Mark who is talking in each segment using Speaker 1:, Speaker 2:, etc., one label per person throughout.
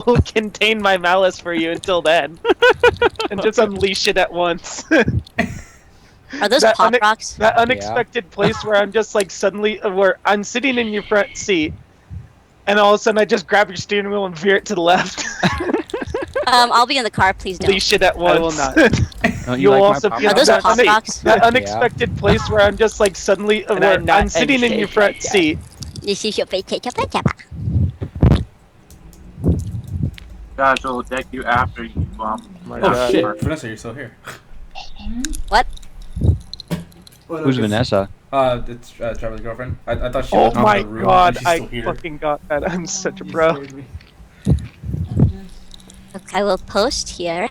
Speaker 1: contain my malice for you until then, and just unleash it at once.
Speaker 2: Are those
Speaker 1: That
Speaker 2: pop rocks?
Speaker 1: That unexpected place where I'm just like suddenly, where I'm sitting in your front seat, and all of a sudden I just grab your steering wheel and veer it to the left.
Speaker 2: I'll be in the car. Please don't.
Speaker 1: Unleash it at once.
Speaker 3: I will not. Don't
Speaker 1: You'll
Speaker 3: like
Speaker 1: also
Speaker 3: my
Speaker 1: be
Speaker 2: Are
Speaker 1: in
Speaker 2: those
Speaker 1: that,
Speaker 2: pop rocks?
Speaker 1: that unexpected place where I'm just like suddenly,
Speaker 3: And
Speaker 1: where
Speaker 3: I'm not
Speaker 1: I'm sitting in your front
Speaker 3: educated.
Speaker 1: seat.
Speaker 2: This is your vacation.
Speaker 4: Guys, will deck you after you
Speaker 3: My
Speaker 5: Oh
Speaker 3: God.
Speaker 5: shit, Vanessa, you're still here.
Speaker 2: What?
Speaker 3: Who's Vanessa?
Speaker 5: It's Trevor's girlfriend. I thought she
Speaker 1: Oh
Speaker 5: was out
Speaker 1: my
Speaker 5: of the room.
Speaker 1: god,
Speaker 5: and she's
Speaker 1: I
Speaker 5: still here.
Speaker 1: fucking got that. I'm such a bro.
Speaker 2: I will post here.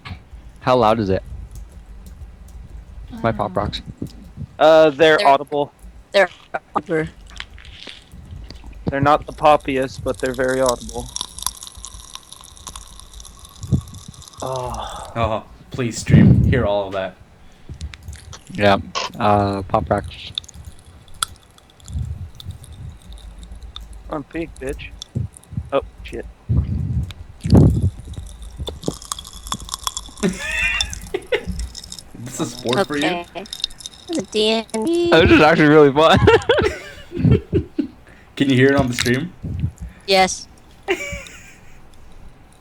Speaker 3: How loud is it? My pop rocks.
Speaker 1: They're audible.
Speaker 2: They're over.
Speaker 1: They're not the poppiest, but they're very audible. Oh.
Speaker 5: Oh, please stream. Hear all of that.
Speaker 3: Yeah. Pop rocks.
Speaker 1: I'm big, bitch. Oh, shit.
Speaker 5: Is this a sport for you?
Speaker 2: Okay. The D&D.
Speaker 3: Oh, this is actually really fun.
Speaker 5: Can you hear it on the stream?
Speaker 2: Yes.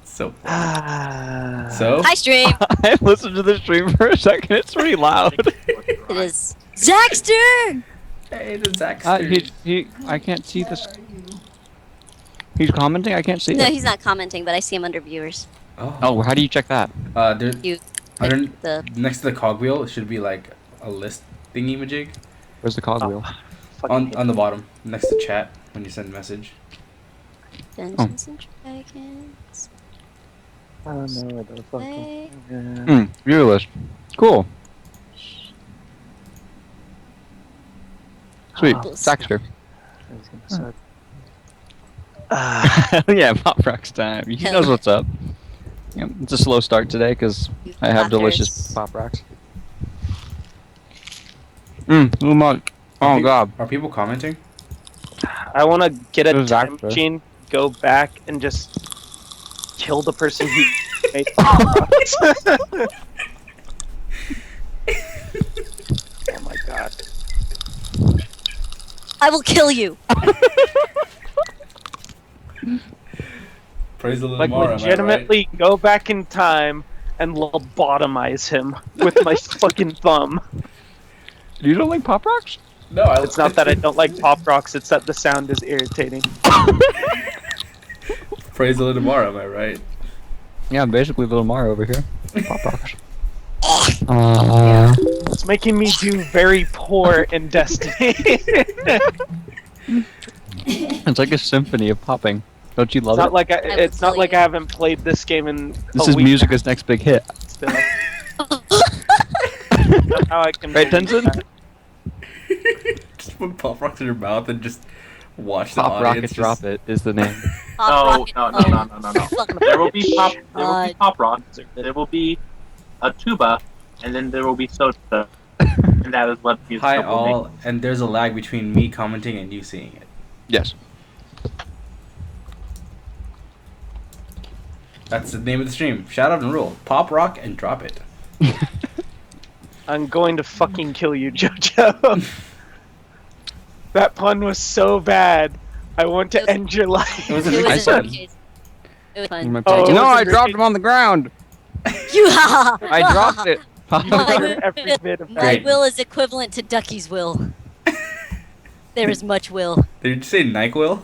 Speaker 5: So.
Speaker 1: Ah.
Speaker 5: So?
Speaker 2: Hi, stream.
Speaker 3: I listened to the stream for a second. It's pretty loud.
Speaker 2: It is Zaxter.
Speaker 5: Hey, the Zach
Speaker 3: I can't see this. He's commenting. I can't see
Speaker 2: No,
Speaker 3: it.
Speaker 2: he's not commenting, but I see him under viewers.
Speaker 3: Oh, how do you check that?
Speaker 5: There,
Speaker 2: You
Speaker 5: under,
Speaker 2: the
Speaker 5: next to the cogwheel, it should be like a list thingy majig.
Speaker 3: Where's the cogwheel?
Speaker 5: On the bottom, next to chat, when you send a message.
Speaker 2: Dungeons and Dragons.
Speaker 1: I don't know what the fuck.
Speaker 2: Play.
Speaker 3: Viewer list. Cool. Sweet.
Speaker 1: Oh.
Speaker 3: Daxter.
Speaker 1: Ah.
Speaker 3: Yeah, pop rocks time. He knows what's up. Yeah, it's a slow start today because I have delicious
Speaker 2: Fuckers.
Speaker 3: pop rocks. Oh god.
Speaker 5: Are people commenting?
Speaker 1: I want to get a
Speaker 3: Who's
Speaker 1: time
Speaker 3: Daxter?
Speaker 1: machine, go back, and just kill the person who made pop-rocks. Oh my god.
Speaker 2: I will kill you.
Speaker 5: Praise the little
Speaker 1: Like,
Speaker 5: more, am I right?
Speaker 1: legitimately go back in time and lobotomize him with my fucking thumb.
Speaker 3: You don't like pop rocks?
Speaker 5: No,
Speaker 1: It's not that I don't like pop rocks, it's that the sound is irritating.
Speaker 5: Praise the little more, am I right?
Speaker 3: Yeah, basically Little Mario over here. Pop rocks.
Speaker 1: It's making me do very poor in Destiny.
Speaker 3: It's like a symphony of popping. Don't you love
Speaker 1: It's
Speaker 3: it?
Speaker 1: not like
Speaker 2: will
Speaker 1: it's not
Speaker 2: kill
Speaker 1: like
Speaker 2: you.
Speaker 1: I haven't played this game in
Speaker 3: This
Speaker 1: a
Speaker 3: is
Speaker 1: week
Speaker 3: Musica's next big hit.
Speaker 1: still. That's how I can
Speaker 3: Right,
Speaker 1: do
Speaker 3: Tenzen?
Speaker 1: that.
Speaker 5: Just put pop rocks in your mouth and just watch the
Speaker 3: Pop
Speaker 5: audience.
Speaker 3: Rocket Drop It is the name.
Speaker 4: No, no. There will be pop. There will be
Speaker 2: God.
Speaker 4: pop rocks. There will be a tuba, and then there will be soda, and that is what music
Speaker 5: Hi
Speaker 4: will
Speaker 5: all, and there's a lag between me commenting and you seeing it.
Speaker 3: Yes.
Speaker 5: That's the name of the stream. Shout out Nerull. Pop rock and drop it.
Speaker 1: I'm going to fucking kill you, JoJo. That pun was so bad. I want to end your life.
Speaker 5: It was a
Speaker 2: It
Speaker 5: big
Speaker 2: was
Speaker 3: said-
Speaker 2: it was fun.
Speaker 1: Oh,
Speaker 3: no,
Speaker 1: it was
Speaker 3: I
Speaker 1: a
Speaker 3: dropped
Speaker 1: great-
Speaker 3: him on the ground.
Speaker 2: You
Speaker 3: I dropped it.
Speaker 1: Every bit of
Speaker 2: My
Speaker 5: Great.
Speaker 2: will is equivalent to Duckie's will. There is much will.
Speaker 5: Did you say NyQuil?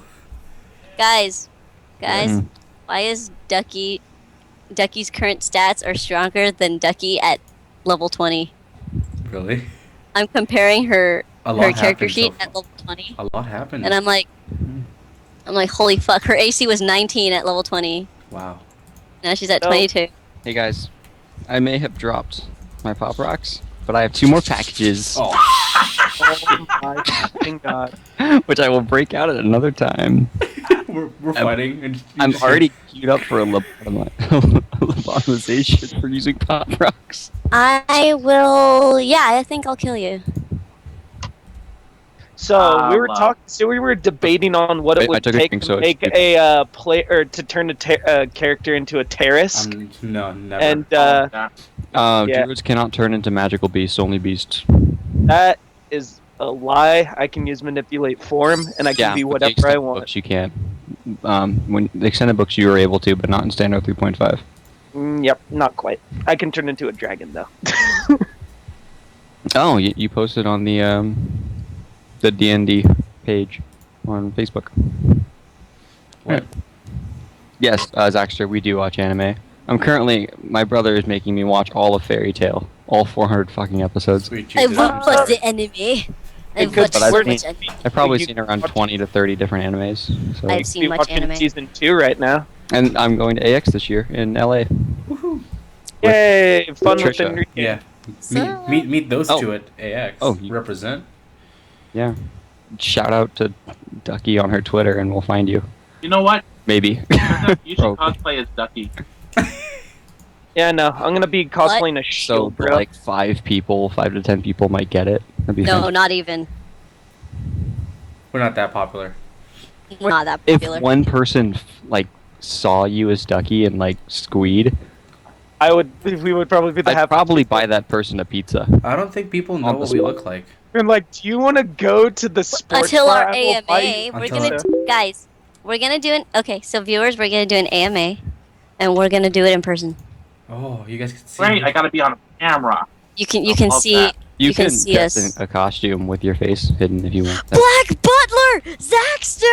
Speaker 2: Guys,
Speaker 3: Mhm.
Speaker 2: why is Ducky's current stats are stronger than Duckie at level 20?
Speaker 5: Really?
Speaker 2: I'm comparing her
Speaker 5: A lot
Speaker 2: character
Speaker 5: happened
Speaker 2: sheet
Speaker 5: so
Speaker 2: at level 20,
Speaker 5: A lot happened.
Speaker 2: and I'm like, holy fuck! Her AC was 19 at level 20.
Speaker 5: Wow.
Speaker 2: Now she's at
Speaker 1: No.
Speaker 2: 22.
Speaker 3: Hey guys, I may have dropped my pop rocks, but I have 2 more packages,
Speaker 5: Oh.
Speaker 1: Oh my fucking god.
Speaker 3: which I will break out at another time.
Speaker 5: We're fighting. And you
Speaker 3: I'm
Speaker 5: just
Speaker 3: already queued up for a lobotomization for using pop rocks.
Speaker 2: I will. Yeah, I think I'll kill you.
Speaker 1: So we were
Speaker 4: love.
Speaker 1: talking. So we were debating on what
Speaker 3: Wait,
Speaker 1: it
Speaker 3: I
Speaker 1: would
Speaker 3: took a
Speaker 1: take
Speaker 3: drink,
Speaker 1: to
Speaker 3: so it's
Speaker 1: make
Speaker 3: good.
Speaker 1: a play or to turn a character into a terrorist.
Speaker 5: No, never.
Speaker 1: And
Speaker 4: Yeah.
Speaker 1: Yeah.
Speaker 3: Druids cannot turn into magical beasts, only beasts.
Speaker 1: that is a lie. I can use manipulate form, and I can be
Speaker 3: with the
Speaker 1: whatever I
Speaker 3: extended
Speaker 1: want.
Speaker 3: books you can. When the extended books you were able to, but not in standard 3.5.
Speaker 1: Yep, not quite. I can turn into a dragon though.
Speaker 3: Oh, you posted on the D&D page on Facebook.
Speaker 5: What?
Speaker 3: Yes, Zaxter, we do watch anime. My brother is making me watch all of Fairy Tail, all 400 fucking episodes.
Speaker 5: Sweet
Speaker 2: I
Speaker 5: Jesus.
Speaker 2: would watch the anime. I've
Speaker 1: could-
Speaker 2: watched
Speaker 3: but
Speaker 2: so
Speaker 3: I've
Speaker 2: much
Speaker 3: seen-
Speaker 2: anime.
Speaker 3: I've probably
Speaker 1: You-
Speaker 3: seen around 20 to 30 different animes. So.
Speaker 2: I've seen
Speaker 1: Be
Speaker 2: much
Speaker 1: watching
Speaker 2: anime.
Speaker 1: season 2 right now.
Speaker 3: And I'm going to AX this year in LA.
Speaker 1: Yay! Fun with
Speaker 3: Trisha.
Speaker 1: Enrique.
Speaker 5: Yeah.
Speaker 2: So-
Speaker 5: Meet those
Speaker 3: Oh.
Speaker 5: two at AX.
Speaker 3: Oh, you-
Speaker 5: Represent.
Speaker 3: Yeah. Shout out to Duckie on her Twitter and we'll find you.
Speaker 4: You know what?
Speaker 3: Maybe.
Speaker 4: You should
Speaker 3: Probably.
Speaker 4: cosplay as Duckie.
Speaker 1: Yeah, no, I'm gonna be cosplaying a
Speaker 3: So,
Speaker 1: shield, bro.
Speaker 3: like 5 to 10 people might get it. That'd be
Speaker 2: No,
Speaker 3: fun.
Speaker 2: not even.
Speaker 5: We're not that popular.
Speaker 2: We're not that
Speaker 3: If
Speaker 2: popular.
Speaker 3: one person saw you as Duckie and squeed,
Speaker 1: we would probably be the
Speaker 3: I'd
Speaker 1: happy.
Speaker 3: probably buy that person a pizza.
Speaker 5: I don't think people know
Speaker 3: On the
Speaker 5: what we
Speaker 3: spot.
Speaker 5: look like.
Speaker 1: I'm like, do you want to go to the sports
Speaker 2: Until
Speaker 1: bar?
Speaker 2: our
Speaker 1: I will buy you-
Speaker 2: AMA, we're
Speaker 5: Until
Speaker 2: gonna
Speaker 5: our-
Speaker 2: guys. We're gonna do an okay. So viewers, we're gonna do an AMA, and we're gonna do it in person.
Speaker 5: Oh, you guys can see.
Speaker 4: Right, I gotta be on camera.
Speaker 2: You can
Speaker 4: I love
Speaker 2: see
Speaker 4: that.
Speaker 3: You
Speaker 2: can
Speaker 3: can
Speaker 2: see
Speaker 3: dress
Speaker 2: us.
Speaker 3: in a costume with your face hidden if you want. That.
Speaker 2: Black Butler, Zaxter,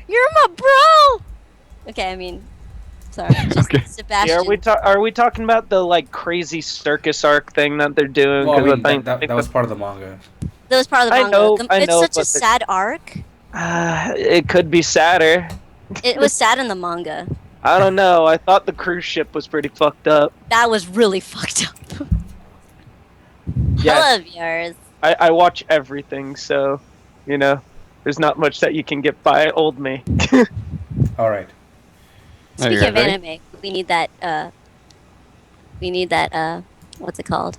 Speaker 2: you're my bro. Okay, I mean, sorry, just
Speaker 3: Okay.
Speaker 2: Sebastian.
Speaker 1: Yeah, are we talking about the crazy circus arc thing that they're doing?
Speaker 5: Well, I
Speaker 1: 'Cause
Speaker 5: mean,
Speaker 1: think-
Speaker 5: that was part of the manga.
Speaker 2: That was part of the
Speaker 1: I
Speaker 2: manga.
Speaker 1: know,
Speaker 2: The-
Speaker 1: I
Speaker 2: it's
Speaker 1: know,
Speaker 2: such a
Speaker 1: but the-
Speaker 2: sad arc.
Speaker 1: it could be sadder.
Speaker 2: It was sad in the manga.
Speaker 1: I don't know. I thought the cruise ship was pretty fucked up.
Speaker 2: That was really fucked up.
Speaker 1: Yeah,
Speaker 2: Hello, viewers.
Speaker 1: I watch everything, so there's not much that you can get by old me.
Speaker 5: All right.
Speaker 3: Oh, you're
Speaker 2: Speaking of
Speaker 3: ready?
Speaker 2: anime, we need that. What's it called?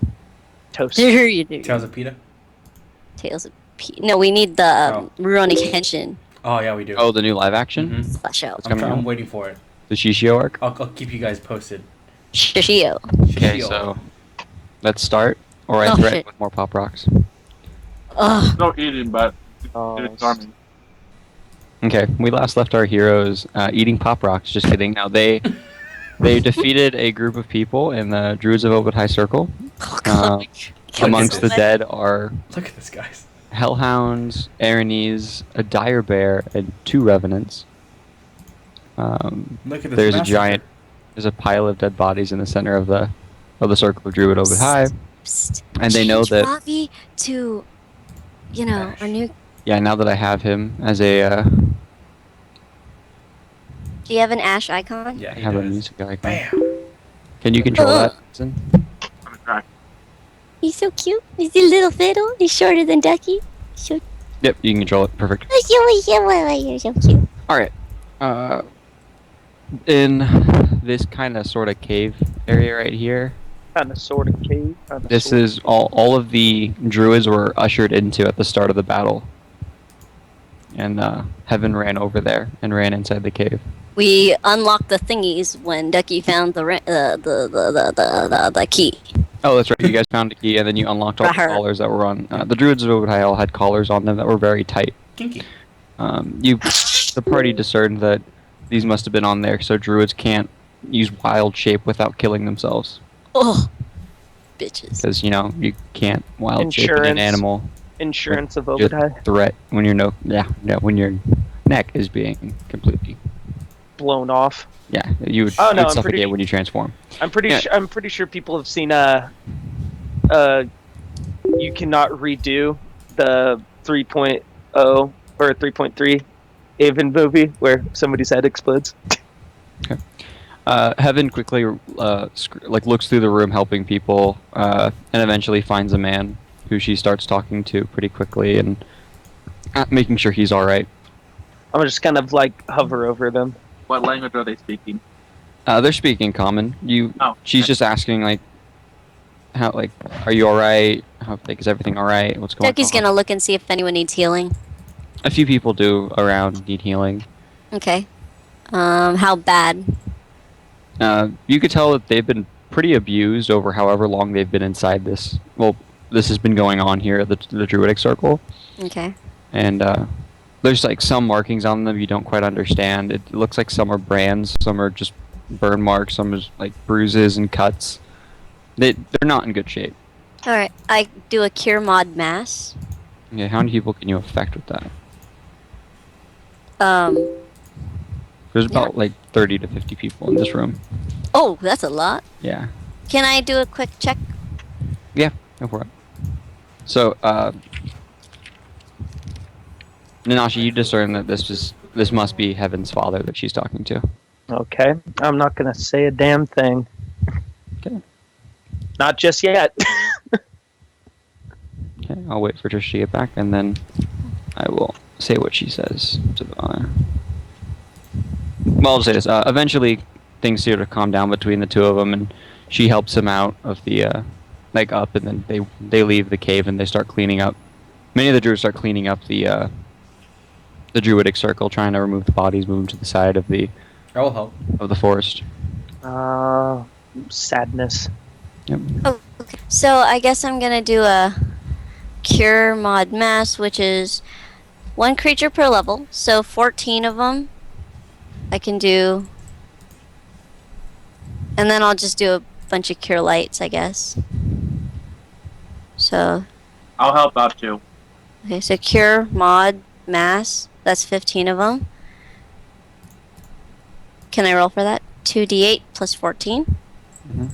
Speaker 1: Toast.
Speaker 5: Tales of PETA?
Speaker 2: Tales of No, we need the
Speaker 5: Oh.
Speaker 2: Rurouni Kenshin
Speaker 5: Oh, yeah, we do.
Speaker 3: Oh, the new live action?
Speaker 5: Mhm.
Speaker 2: slash out.
Speaker 3: It's coming
Speaker 5: I'm
Speaker 3: out.
Speaker 5: waiting for it.
Speaker 3: The Shishio arc?
Speaker 5: I'll keep you guys posted.
Speaker 2: Shishio.
Speaker 3: Okay,
Speaker 5: Shishio.
Speaker 3: so let's start. Or I
Speaker 2: Oh,
Speaker 3: threaten
Speaker 2: shit.
Speaker 3: with more Pop Rocks.
Speaker 2: Ugh.
Speaker 4: No eating, but
Speaker 1: Oh,
Speaker 4: it's charming.
Speaker 3: Okay, we last left our heroes eating Pop Rocks. Just kidding. Now they defeated a group of people in the Druids of Obad-Hai Circle.
Speaker 2: Oh, God.
Speaker 3: Amongst the dead are
Speaker 5: Look at this, guys.
Speaker 3: Hellhounds, Aranese, a dire bear, and 2 revenants.
Speaker 5: Look at this.
Speaker 3: There's a
Speaker 5: massacre.
Speaker 3: there's a pile of dead bodies in the center of the circle of Druid Obad-Hai,
Speaker 2: Psst.
Speaker 3: and they know
Speaker 2: Change
Speaker 3: that.
Speaker 2: Ravi to, our new.
Speaker 3: Yeah, now that I have him as a
Speaker 2: Do you have an Ash icon?
Speaker 5: Yeah, he
Speaker 3: have a
Speaker 5: does.
Speaker 3: music icon.
Speaker 5: Bam.
Speaker 3: Can you control that? Tenzen?
Speaker 4: I'm gonna try.
Speaker 2: He's so cute. He's a little fiddle. He's shorter than Duckie. So
Speaker 3: Yep, you can control it. Perfect.
Speaker 2: you're so cute.
Speaker 3: All right. In this kind of sort of cave area right here,
Speaker 1: kind of sort of cave.
Speaker 3: this is all of the druids were ushered into at the start of the battle. And Heaven ran over there and ran inside the cave.
Speaker 2: We unlocked the thingies when Duckie found the key.
Speaker 3: Oh, that's right. You guys found a key, and then you unlocked all the
Speaker 2: Rahar.
Speaker 3: collars that were on. The druids of Obad-Hai all had collars on them that were very tight.
Speaker 5: Kinky.
Speaker 3: The party discerned that these must have been on there, so druids can't use wild shape without killing themselves.
Speaker 2: Oh, bitches.
Speaker 3: Because you can't wild shape in an
Speaker 1: Insurance.
Speaker 3: animal.
Speaker 1: Insurance of
Speaker 3: Just
Speaker 1: Obad-Hai
Speaker 3: threat when when your neck is being completely.
Speaker 1: blown off.
Speaker 3: Yeah, you would,
Speaker 1: Oh, no,
Speaker 3: you would
Speaker 1: I'm
Speaker 3: suffocate
Speaker 1: pretty-
Speaker 3: when you transform.
Speaker 1: I'm pretty
Speaker 3: Yeah.
Speaker 1: sure. I'm pretty sure people have seen you cannot redo the 3.0 or 3.3 Avon movie where somebody's head explodes.
Speaker 3: Heaven quickly looks through the room helping people, and eventually finds a man who she starts talking to pretty quickly and making sure he's all right.
Speaker 1: I'm just kind of hover over them.
Speaker 4: What language are they speaking?
Speaker 3: They're speaking common.
Speaker 4: Oh,
Speaker 3: She's
Speaker 4: okay.
Speaker 3: just asking how are you all right? How is everything all right? What's going
Speaker 2: Duckie's
Speaker 3: on?
Speaker 2: gonna look and see if anyone needs healing.
Speaker 3: A few people do around need healing.
Speaker 2: Okay. How bad?
Speaker 3: You could tell that they've been pretty abused over however long they've been inside this. Well, this has been going on here at the Druidic Circle.
Speaker 2: Okay.
Speaker 3: And there's like some markings on them you don't quite understand. It looks like some are brands, some are just burn marks, some is like bruises and cuts. They're not in good shape.
Speaker 2: All right. I do a cure mod mass.
Speaker 3: Yeah, how many people can you affect with that? There's about like 30 to 50 people in this room.
Speaker 2: Oh, that's a lot.
Speaker 3: Yeah.
Speaker 2: Can I do a quick check?
Speaker 3: Yeah, go for it. So, Nanashi, you discern that this must be Heaven's father that she's talking to.
Speaker 1: Okay, I'm not gonna say a damn thing.
Speaker 3: Okay.
Speaker 1: Not just yet.
Speaker 3: Okay, I'll wait for Trish to get back, and then I will say what she says to the Well, I'll just say this. Eventually, things sort of calm down between the two of them, and she helps him out of the, up, and then they leave the cave and they start cleaning up. Many of the druids start cleaning up the druidic circle, trying to remove the bodies, move them to the side of the
Speaker 5: I will help.
Speaker 3: forest.
Speaker 1: Sadness.
Speaker 3: Yep.
Speaker 2: Oh, okay. So I guess I'm gonna do a cure mod mass, which is 1 creature per level. So 14 of them. I can do, and then I'll just do a bunch of cure lights, I guess. So.
Speaker 4: I'll help out too.
Speaker 2: Okay, so cure mod mass. That's 15 of them. Can I roll for that? 2d8 plus 14.
Speaker 3: Mm-hmm.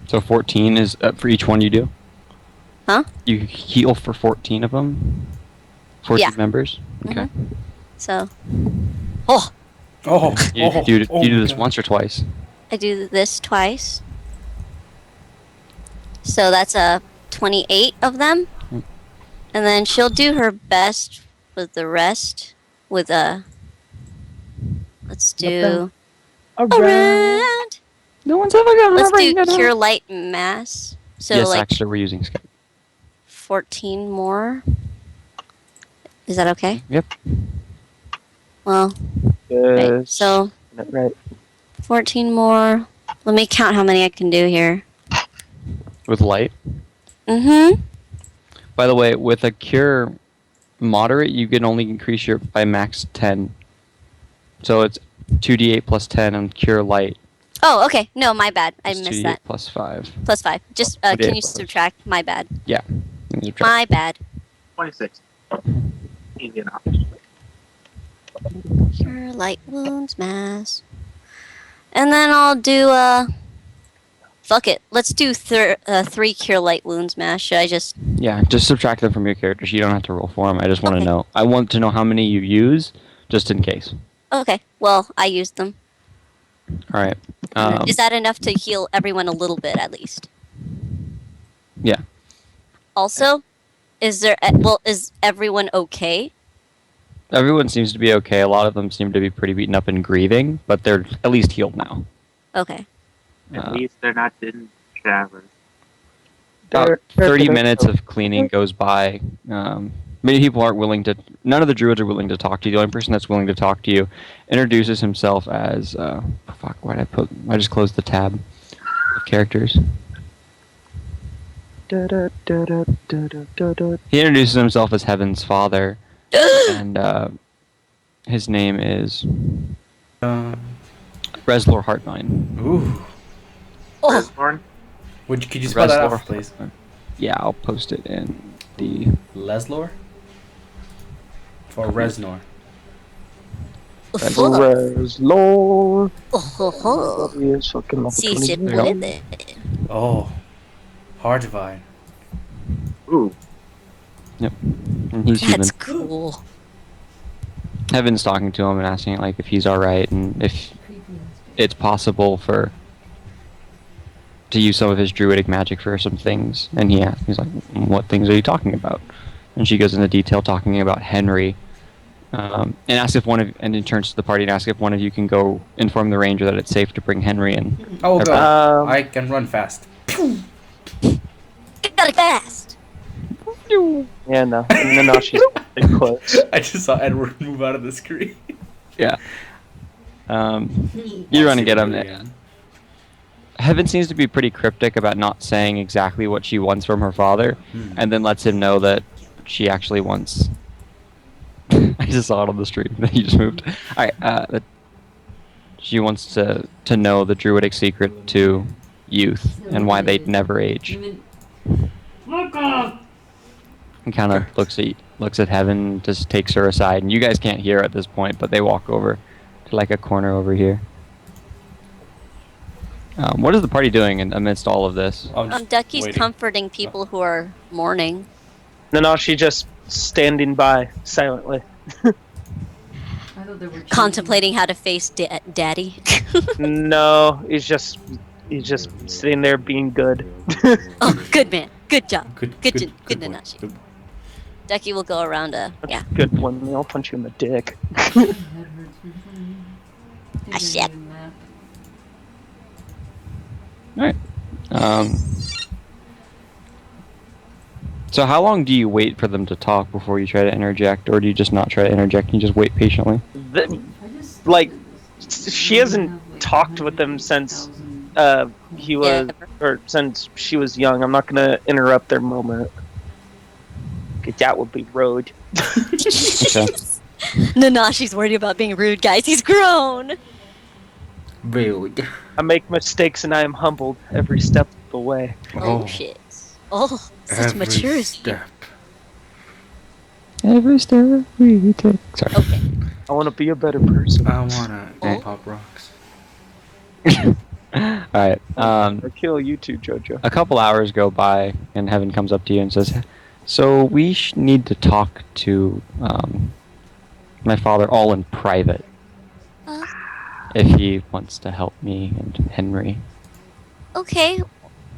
Speaker 3: So 14 is for each one you do?
Speaker 2: Huh?
Speaker 3: You heal for 14 of them? 14
Speaker 2: Yeah.
Speaker 3: members? Okay.
Speaker 2: Mm-hmm. So. Oh!
Speaker 5: Oh,
Speaker 3: You do this once or twice?
Speaker 2: I do this twice. So that's a 28 of them.
Speaker 3: Mm.
Speaker 2: And then she'll do her best with the rest. With a. Let's do. Around!
Speaker 3: No one's ever gonna
Speaker 2: Let's
Speaker 3: remember
Speaker 2: do cure light mass. So
Speaker 3: yes,
Speaker 2: like
Speaker 3: actually, we're using Skype.
Speaker 2: 14 more. Is that okay?
Speaker 3: Yep.
Speaker 2: Well, right. So
Speaker 1: Right.
Speaker 2: 14 more. Let me count how many I can do here.
Speaker 3: With light.
Speaker 2: Mm-hmm.
Speaker 3: By the way, with a cure moderate, you can only increase your by max 10. So it's 2d8 plus 10 and cure light.
Speaker 2: Oh, okay. No, my bad. I
Speaker 3: is
Speaker 2: missed
Speaker 3: 2d8
Speaker 2: that.
Speaker 3: plus 5.
Speaker 2: Plus 5. Just,
Speaker 3: 2d8
Speaker 2: can you
Speaker 3: plus-
Speaker 2: subtract? My bad.
Speaker 3: Yeah. You can subtract.
Speaker 2: My bad.
Speaker 4: 26. Easy enough.
Speaker 2: Cure light wounds mass. And then I'll do, fuck it. Let's do 3 cure light wounds mass. Should I just...
Speaker 3: Yeah, just subtract them from your characters. You don't have to roll for them. I just want to
Speaker 2: Okay.
Speaker 3: know. I want to know how many you use, just in case.
Speaker 2: Okay. Well, I used them.
Speaker 3: All right.
Speaker 2: Is that enough to heal everyone a little bit, at least?
Speaker 3: Yeah.
Speaker 2: Also, is everyone okay?
Speaker 3: Everyone seems to be okay. A lot of them seem to be pretty beaten up and grieving, but they're at least healed now.
Speaker 2: Okay.
Speaker 4: At least they're not in showers.
Speaker 3: About 30 minutes of cleaning goes by. Many people aren't willing to. None of the druids are willing to talk to you. The only person that's willing to talk to you introduces himself as. Fuck! Why did I put? I just closed the tab of characters. He introduces himself as Heaven's father, and his name is Reslor Heartmine.
Speaker 5: Ooh.
Speaker 2: Oh,
Speaker 4: Lauren?
Speaker 5: Could you spell that
Speaker 3: Reslor
Speaker 5: out, please?
Speaker 3: Heartmine. Yeah, I'll post it in the.
Speaker 5: Leslor? Or Resnor?
Speaker 1: Lord.
Speaker 2: oh,
Speaker 1: Yes, fucking level
Speaker 2: Si
Speaker 1: 20.
Speaker 2: se puede.
Speaker 5: Oh. Hard divine.
Speaker 4: Ooh.
Speaker 3: And he's human.
Speaker 2: That's cool.
Speaker 3: Heaven's talking to him and asking like if he's all right and if it's possible to use some of his druidic magic for some things. And he's like, "What things are you talking about?" And she goes into detail talking about Henry, and asks if and it turns to the party and asks if one of you can go inform the ranger that it's safe to bring Henry in.
Speaker 5: I will go.
Speaker 1: Um,
Speaker 5: I can run fast.
Speaker 2: Got it fast.
Speaker 1: Yeah, no. Nanashi's In quotes.
Speaker 5: I just saw Edward move out of the screen.
Speaker 3: Yeah. You run and get him.
Speaker 5: Again.
Speaker 3: Heaven seems to be pretty cryptic about not saying exactly what she wants from her father, and then lets him know that she actually wants. I just saw it on the stream that he just moved. All right, that she wants to know the druidic secret to youth and why they'd never age. And kind of looks at Heaven, just takes her aside, and you guys can't hear at this point, but they walk over to like a corner over here. What is the party doing amidst all of this?
Speaker 2: Duckie's
Speaker 5: waiting.
Speaker 2: comforting people who are mourning.
Speaker 1: Nanashi just standing by silently.
Speaker 2: Contemplating how to face Daddy.
Speaker 1: No, he's just sitting there being good.
Speaker 2: Oh, good man. Good job.
Speaker 5: Good
Speaker 2: Good
Speaker 5: boy.
Speaker 2: Nanashi.
Speaker 5: Good boy.
Speaker 2: Duckie will go around yeah.
Speaker 1: Good one. I'll punch you in the dick.
Speaker 2: Ah, shit.
Speaker 3: Alright. So how long do you wait for them to talk before you try to interject, or do you just not try to interject and you just wait patiently?
Speaker 1: She hasn't talked with him since he was, or since she was young. I'm not gonna interrupt their moment. 'Cause that would be rude.
Speaker 3: Okay.
Speaker 2: Nanashi's worried about being rude, guys. He's grown.
Speaker 5: Rude.
Speaker 1: I make mistakes and I am humbled every step of the way.
Speaker 2: Oh, shit. Oh, such maturity.
Speaker 3: Every step we take. Sorry.
Speaker 2: Okay.
Speaker 1: I want to be a better person.
Speaker 5: I wanna go pop rocks.
Speaker 3: Alright.
Speaker 1: Or kill you too, JoJo.
Speaker 3: A couple hours go by, and Heaven comes up to you and says, "So we need to talk to my father all in private. If he wants to help me and Henry."
Speaker 2: Okay.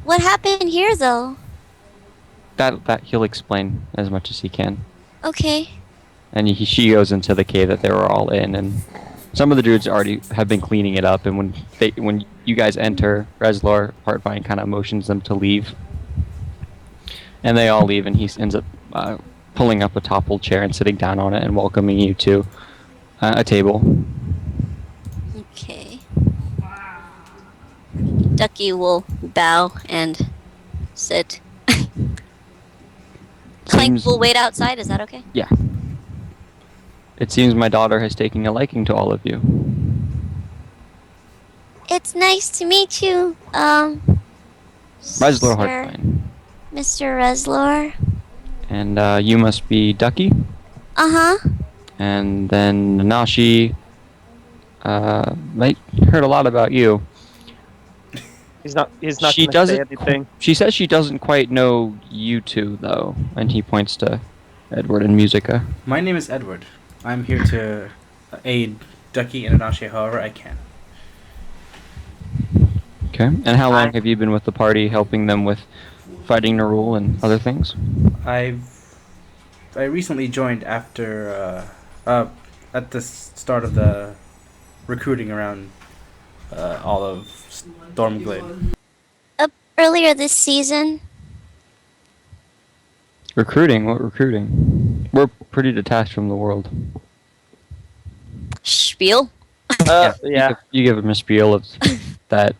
Speaker 2: What happened here, though?
Speaker 3: That he'll explain as much as he can.
Speaker 2: Okay.
Speaker 3: And she goes into the cave that they were all in, and some of the druids already have been cleaning it up. And when you guys enter, Reslor Heartvine kind of motions them to leave, and they all leave, and he ends up pulling up a toppled chair and sitting down on it and welcoming you to a table.
Speaker 2: Okay. Duckie will bow and sit. Clank will wait outside. Is that okay?
Speaker 3: Yeah. It seems my daughter has taken a liking to all of you.
Speaker 2: It's nice to meet you,
Speaker 3: Reslor Heartvine.
Speaker 2: Mr. Reslor.
Speaker 3: And you must be Duckie.
Speaker 2: Uh-huh.
Speaker 3: And then Nanashi. I heard a lot about you.
Speaker 1: He's not
Speaker 3: She
Speaker 1: gonna say
Speaker 3: doesn't.
Speaker 1: anything.
Speaker 3: She says she doesn't quite know you two, though, and he points to Edward and Musica.
Speaker 5: My name is Edward. I'm here to aid Duckie and Nanashi however I can.
Speaker 3: Okay. And how long have you been with the party, helping them with fighting Nerull and other things?
Speaker 5: I recently joined after at the start of the recruiting around all of Stormglade.
Speaker 2: Earlier this season.
Speaker 3: Recruiting? What recruiting? We're pretty detached from the world.
Speaker 2: Spiel.
Speaker 1: Yeah.
Speaker 3: You give him a spiel of that,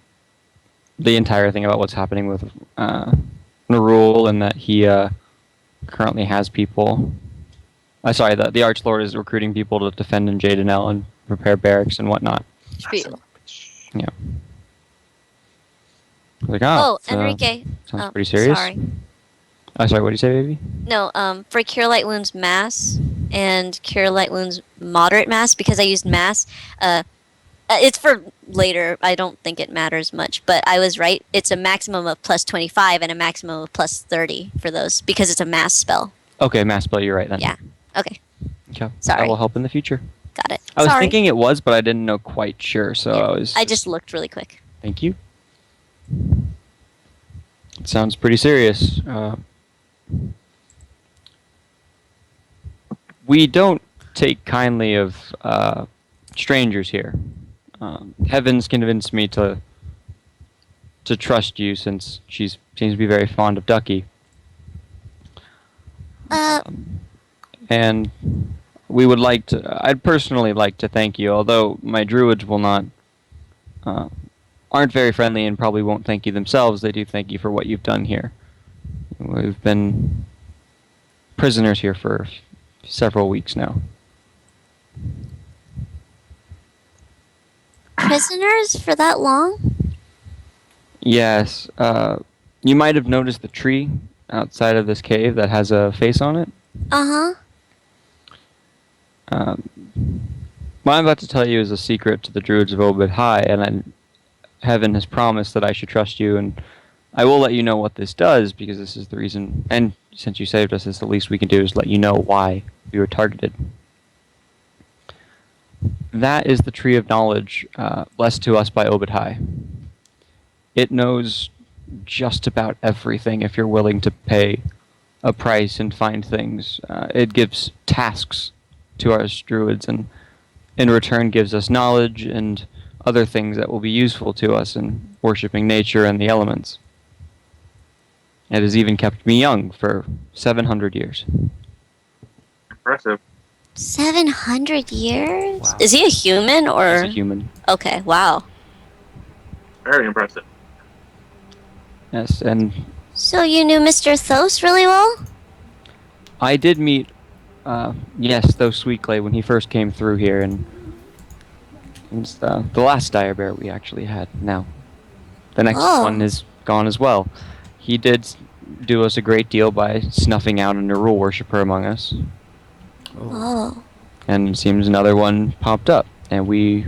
Speaker 3: the entire thing about what's happening with Nerull, and that he currently has people. Sorry, the Archlord is recruiting people to defend in Jadenel and prepare barracks and whatnot.
Speaker 2: Spiel.
Speaker 3: Yeah. Like, oh,
Speaker 2: Enrique.
Speaker 3: sounds pretty serious.
Speaker 2: Sorry.
Speaker 3: Oh, sorry, what did you say, baby?
Speaker 2: No, for Cure Light Wounds Mass and Cure Light Wounds Moderate Mass, because I used Mass, it's for later. I don't think it matters much, but I was right. It's a maximum of plus 25 and a maximum of plus 30 for those, because it's a Mass spell.
Speaker 3: Okay, mass spell, you're right then.
Speaker 2: Yeah. Okay.
Speaker 3: Okay.
Speaker 2: Sorry.
Speaker 3: That will help in the future.
Speaker 2: Got it.
Speaker 3: I was
Speaker 2: Sorry.
Speaker 3: thinking it was, but I didn't know quite sure, so
Speaker 2: Yeah, I just looked really quick.
Speaker 3: Thank you. It sounds pretty serious. We don't take kindly of strangers here. Heaven's convinced me to trust you, since she seems to be very fond of Duckie. And we would like to. I'd personally like to thank you, although my druids will not. Aren't very friendly and probably won't thank you themselves. They do thank you for what you've done here. We've been prisoners here for several weeks now.
Speaker 2: Prisoners for that long?
Speaker 3: Yes. You might have noticed the tree outside of this cave that has a face on it.
Speaker 2: Uh-huh.
Speaker 3: What I'm about to tell you is a secret to the Druids of Obad-Hai, and Heaven has promised that I should trust you, and I will let you know what this does, because this is the reason, and since you saved us, it's the least we can do is let you know why we were targeted. That is the Tree of Knowledge, blessed to us by Obad-Hai. It knows just about everything if you're willing to pay a price and find things. It gives tasks to our druids, and in return gives us knowledge and other things that will be useful to us in worshipping nature and the elements. It has even kept me young for 700 years.
Speaker 4: Impressive.
Speaker 2: 700 years?
Speaker 5: Wow.
Speaker 2: Is he a human or?
Speaker 3: As a human.
Speaker 2: Okay, wow.
Speaker 4: Very impressive.
Speaker 3: Yes, and
Speaker 2: So you knew Mr. Thos really well?
Speaker 3: I did meet, yes, Thos Sweetclay when he first came through here, and it's the last dire bear we actually had. Now, the next one is gone as well. He did do us a great deal by snuffing out a Nerull worshipper among us,
Speaker 2: Oh.
Speaker 3: and it seems another one popped up, and we're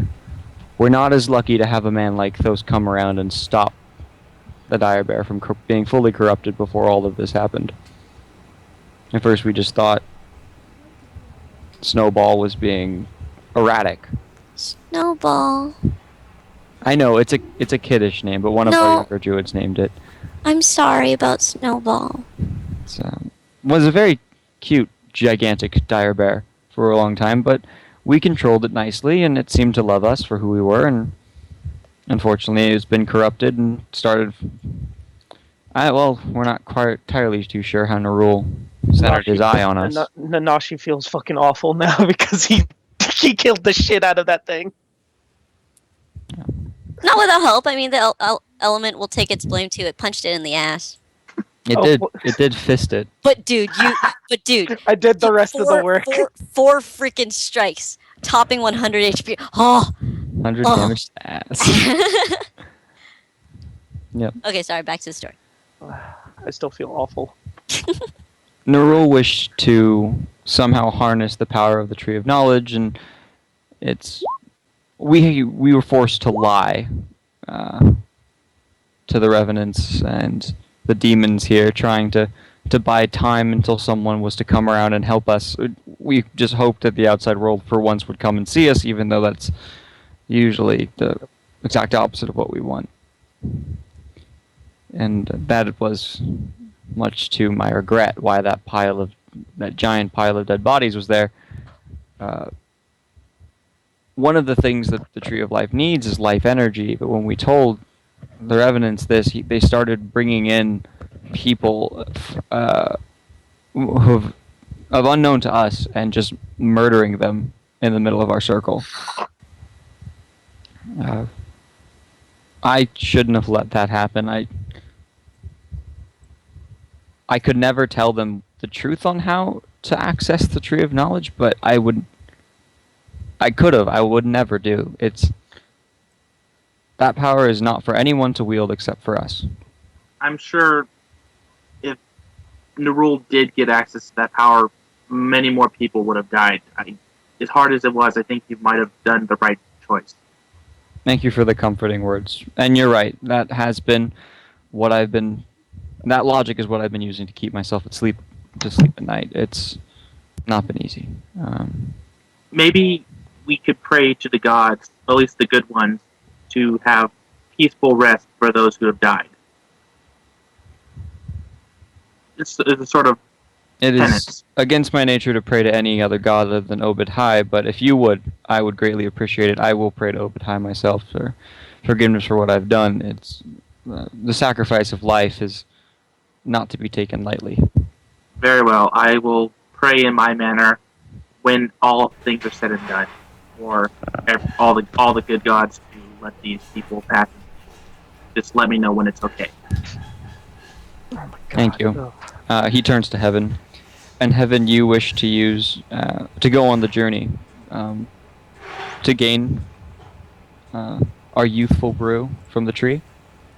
Speaker 3: not as lucky to have a man like Thos come around and stop the dire bear from being fully corrupted before all of this happened. At first we just thought Snowball was being erratic.
Speaker 2: Snowball.
Speaker 3: I know, it's a kiddish name, but one of our younger druids named it.
Speaker 2: I'm sorry about Snowball.
Speaker 3: It was a very cute, gigantic dire bear for a long time, but we controlled it nicely, and it seemed to love us for who we were, and unfortunately it's been corrupted and started... well, we're not quite entirely too sure how Nerull centered his eye on us.
Speaker 1: Nanashi feels fucking awful now because he killed the shit out of that thing.
Speaker 2: Not without help. I mean, the element will take its blame too. It punched it in the ass.
Speaker 3: It did fist it.
Speaker 2: But dude,
Speaker 1: I did the rest of the work.
Speaker 2: Four freaking strikes, topping 100 HP. Oh.
Speaker 3: 100 damage to ass. Yep.
Speaker 2: Okay, sorry. Back to the story.
Speaker 1: I still feel awful.
Speaker 3: Nerull wished to somehow harness the power of the Tree of Knowledge, and we were forced to lie to the Revenants and the demons here, trying to buy time until someone was to come around and help us. We just hoped that the outside world for once would come and see us, even though that's usually the exact opposite of what we want. And that was, much to my regret, why that giant pile of dead bodies was there. One of the things that the Tree of Life needs is life energy, but when we told the Revenants this, they started bringing in people of unknown to us and just murdering them in the middle of our circle. I shouldn't have let that happen. I could never tell them the truth on how to access the Tree of Knowledge, but I could have. I would never do. That power is not for anyone to wield except for us.
Speaker 4: I'm sure if Nerull did get access to that power, many more people would have died. As hard as it was, I think you might have done the right choice.
Speaker 3: Thank you for the comforting words. And you're right. That has been what I've been... That logic is what I've been using to keep myself to sleep at night. It's not been easy.
Speaker 4: Maybe we could pray to the gods, at least the good ones, to have peaceful rest for those who have died. It's a sort of
Speaker 3: It
Speaker 4: penance.
Speaker 3: is against my nature to pray to any other god other than Obad-Hai, but if you would, I would greatly appreciate it. I will pray to Obad-Hai myself for forgiveness for what I've done. It's the sacrifice of life is not to be taken lightly.
Speaker 4: Very well. I will pray in my manner when all things are said and done, or all the good gods to let these people pass. Just let me know when it's okay.
Speaker 1: Oh my God.
Speaker 3: Thank you. He turns to Heaven, and Heaven, you wish to use to go on the journey to gain our youthful brew from the tree.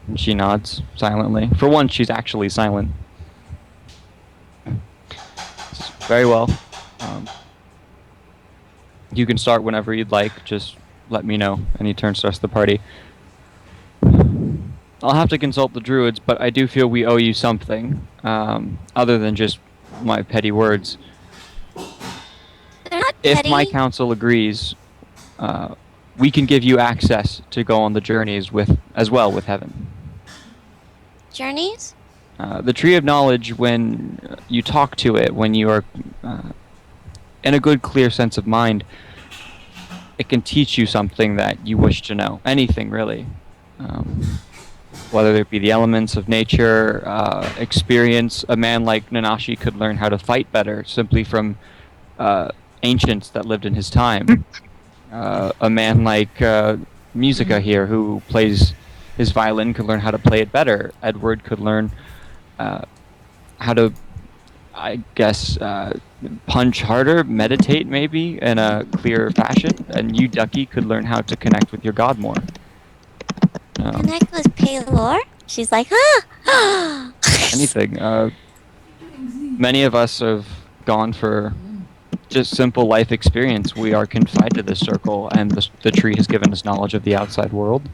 Speaker 3: And she nods silently. For once, she's actually silent. Very well. You can start whenever you'd like. Just let me know. And he turns to the rest of the party. I'll have to consult the druids, but I do feel we owe you something, other than just my petty words.
Speaker 2: They're not
Speaker 3: If
Speaker 2: petty.
Speaker 3: my council agrees, we can give you access to go on the journeys as well with Heaven.
Speaker 2: Journeys?
Speaker 3: The Tree of Knowledge, when you talk to it, when you are in a good, clear sense of mind, it can teach you something that you wish to know. Anything, really. Whether it be the elements of nature, experience. A man like Nanashi could learn how to fight better simply from ancients that lived in his time. A man like Musica here, who plays his violin, could learn how to play it better. Edward could learn how to, I guess, punch harder, meditate maybe, in a clearer fashion. And you, Duckie, could learn how to connect with your god more.
Speaker 2: Connect with Paylor? She's like, huh?
Speaker 3: Anything. Many of us have gone for just simple life experience. We are confined to this circle, and the tree has given us knowledge of the outside world.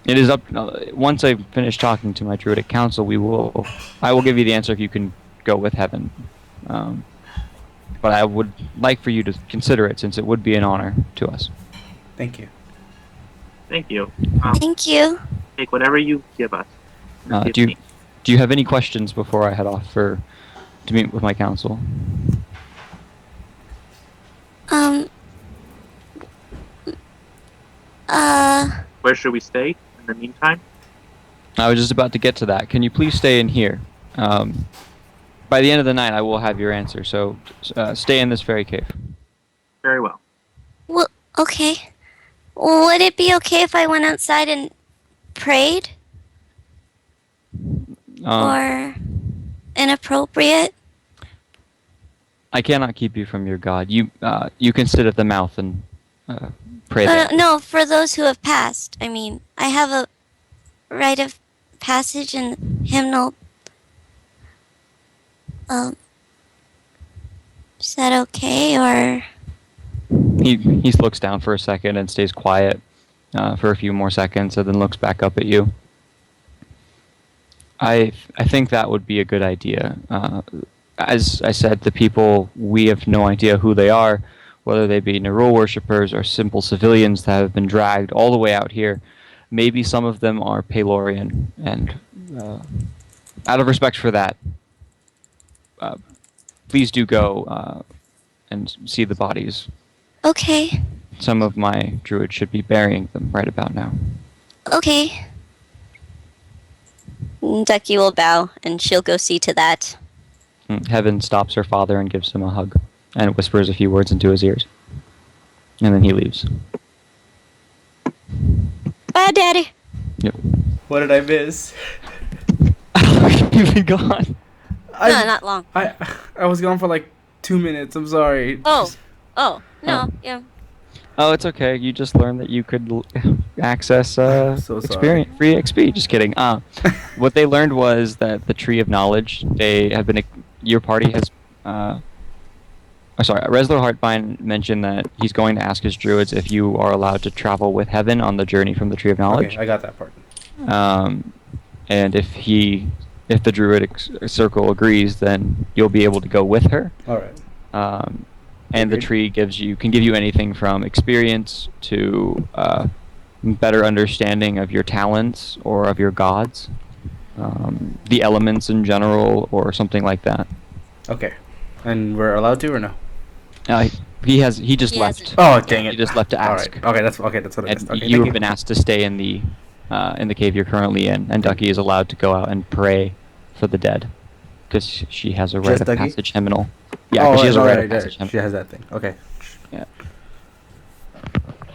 Speaker 3: It is up. Once I finish talking to my druidic council, I will give you the answer if you can go with Heaven. But I would like for you to consider it, since it would be an honor to us.
Speaker 5: Thank you.
Speaker 4: Thank you.
Speaker 2: Thank you.
Speaker 4: Take whatever you give us.
Speaker 3: Do you have any questions before I head off to meet with my council?
Speaker 4: Where should we stay in the meantime?
Speaker 3: I was just about to get to that. Can you please stay in here? By the end of the night, I will have your answer. So stay in this fairy cave.
Speaker 4: Very well.
Speaker 2: Well, okay. Would it be okay if I went outside and prayed? Or inappropriate?
Speaker 3: I cannot keep you from your god. You can sit at the mouth and pray there.
Speaker 2: No, for those who have passed. I mean, I have a rite of passage and hymnal. Is that okay, or?
Speaker 3: He looks down for a second and stays quiet for a few more seconds, and then looks back up at you. I think that would be a good idea. As I said, the people, we have no idea who they are, whether they be Nerull worshippers or simple civilians that have been dragged all the way out here. Maybe some of them are Paylorian, and out of respect for that, please do go and see the bodies.
Speaker 2: Okay.
Speaker 3: Some of my druids should be burying them right about now.
Speaker 2: Okay. Duckie will bow, and she'll go see to that.
Speaker 3: Heaven stops her father and gives him a hug, and whispers a few words into his ears. And then he leaves.
Speaker 2: Bye, Daddy.
Speaker 3: Yep.
Speaker 5: What did I miss?
Speaker 3: You've been gone.
Speaker 2: No, not long.
Speaker 5: I was gone for like 2 minutes. I'm sorry.
Speaker 2: Oh, no, yeah.
Speaker 3: Oh, it's okay. You just learned that you could access
Speaker 5: so
Speaker 3: experience, free XP. Just kidding. What they learned was that the Tree of Knowledge, they have been... Your party has... Resler Heartvine mentioned that he's going to ask his druids if you are allowed to travel with Heaven on the journey from the Tree of Knowledge.
Speaker 5: Okay, I got that part.
Speaker 3: And if the druidic circle agrees, then you'll be able to go with her.
Speaker 5: All right.
Speaker 3: And the tree can give you anything from experience to better understanding of your talents or of your gods, the elements in general, or something like that.
Speaker 5: Okay. And we're allowed to or no?
Speaker 3: He just left.
Speaker 5: Oh, dang it.
Speaker 3: He just left to ask.
Speaker 5: All right. That's what I missed. Okay,
Speaker 3: you have been asked to stay in the cave you're currently in, and Duckie is allowed to go out and pray for the dead. because she has a
Speaker 5: Just
Speaker 3: rite of
Speaker 5: Duckie?
Speaker 3: passage hymnal. Yeah, 'cause she has a rite of passage
Speaker 5: She
Speaker 3: hymnal.
Speaker 5: has that thing. Okay.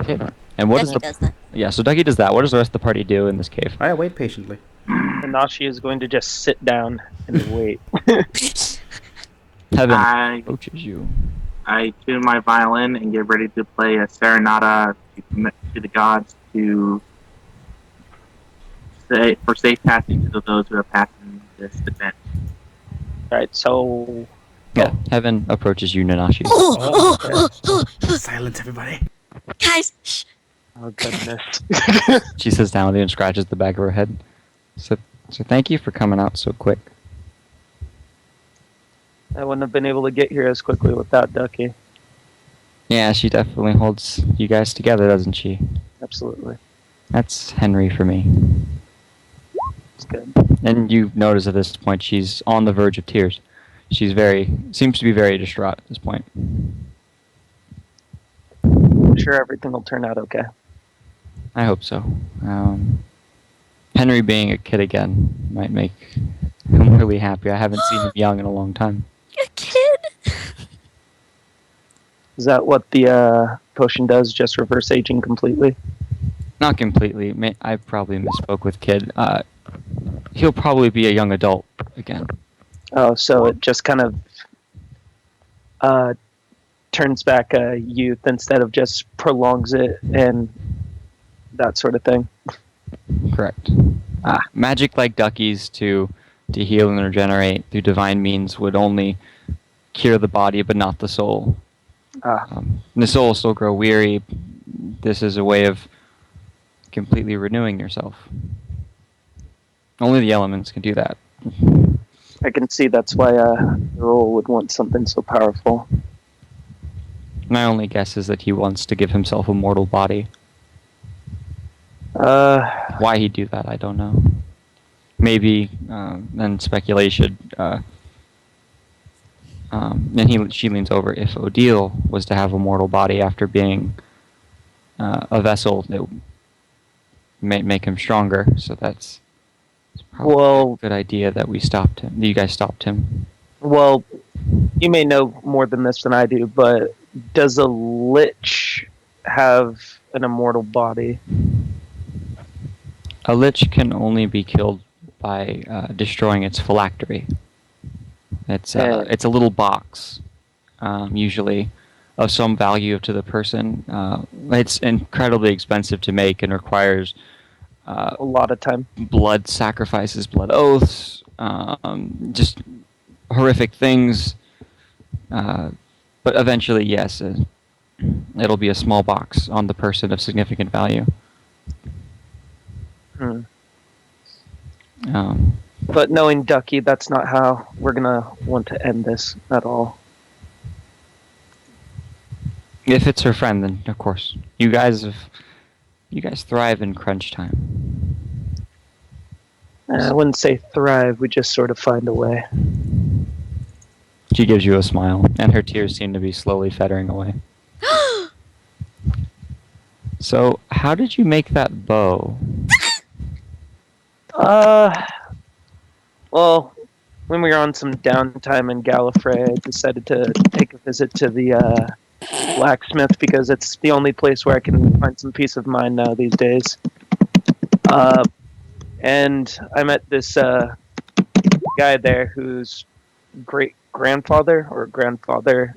Speaker 3: Okay. And what is
Speaker 2: Duckie
Speaker 3: the?
Speaker 2: does that.
Speaker 3: Yeah, so Duckie does that. What does the rest of the party do in this cave?
Speaker 5: I wait patiently.
Speaker 1: Nanashi is going to just sit down and wait.
Speaker 3: Heaven
Speaker 4: I
Speaker 3: approaches you.
Speaker 4: tune my violin and get ready to play a serenata to the gods to say for safe passage to those who have passed in this event.
Speaker 1: Right, so
Speaker 3: Yeah, Heaven approaches you, Nanashi.
Speaker 5: Silence, everybody.
Speaker 2: Guys, shh.
Speaker 1: oh goodness.
Speaker 3: She sits down with you and scratches the back of her head. So thank you for coming out so quick.
Speaker 1: I wouldn't have been able to get here as quickly without Duckie.
Speaker 3: Yeah, she definitely holds you guys together, doesn't she?
Speaker 1: Absolutely.
Speaker 3: That's Henry for me.
Speaker 1: It's good.
Speaker 3: And you notice at this point she's on the verge of tears. She's seems to be very distraught at this point.
Speaker 1: I'm sure everything will turn out okay.
Speaker 3: I hope so. Henry being a kid again might make him really happy. I haven't seen him young in a long time.
Speaker 2: A kid.
Speaker 1: Is that what the potion does? Just reverse aging completely?
Speaker 3: Not completely. I probably misspoke with kid. He'll probably be a young adult again.
Speaker 1: Oh, so it just kind of turns back youth instead of just prolongs it and that sort of thing.
Speaker 3: Correct. Magic like Duckie's to heal and regenerate through divine means would only cure the body but not the soul. The soul will still grow weary. This is a way of completely renewing yourself. Only the elements can do that.
Speaker 1: I can see that's why Nerull would want something so powerful.
Speaker 3: My only guess is that he wants to give himself a mortal body. Why he'd do that, I don't know. Maybe, and speculation, and she leans over, if Odile was to have a mortal body after being a vessel, it may make him stronger, so that's probably a good idea that you guys stopped him.
Speaker 1: Well, you may know more than this than I do, but does a lich have an immortal body?
Speaker 3: A lich can only be killed by destroying its phylactery. It's a little box, usually, of some value to the person. It's incredibly expensive to make and requires
Speaker 1: A lot of time.
Speaker 3: blood sacrifices, blood oaths, just horrific things. But eventually, yes, it'll be a small box on the person of significant value.
Speaker 1: But knowing Duckie, that's not how we're gonna want to end this at all.
Speaker 3: If it's her friend, then of course you guys thrive in crunch time.
Speaker 1: I wouldn't say thrive. We just sort of find a way.
Speaker 3: She gives you a smile, and her tears seem to be slowly fettering away. So, how did you make that bow?
Speaker 1: Well, when we were on some downtime in Gallifrey, I decided to take a visit to the blacksmith because it's the only place where I can find some peace of mind now these days. And I met this guy there whose great grandfather or grandfather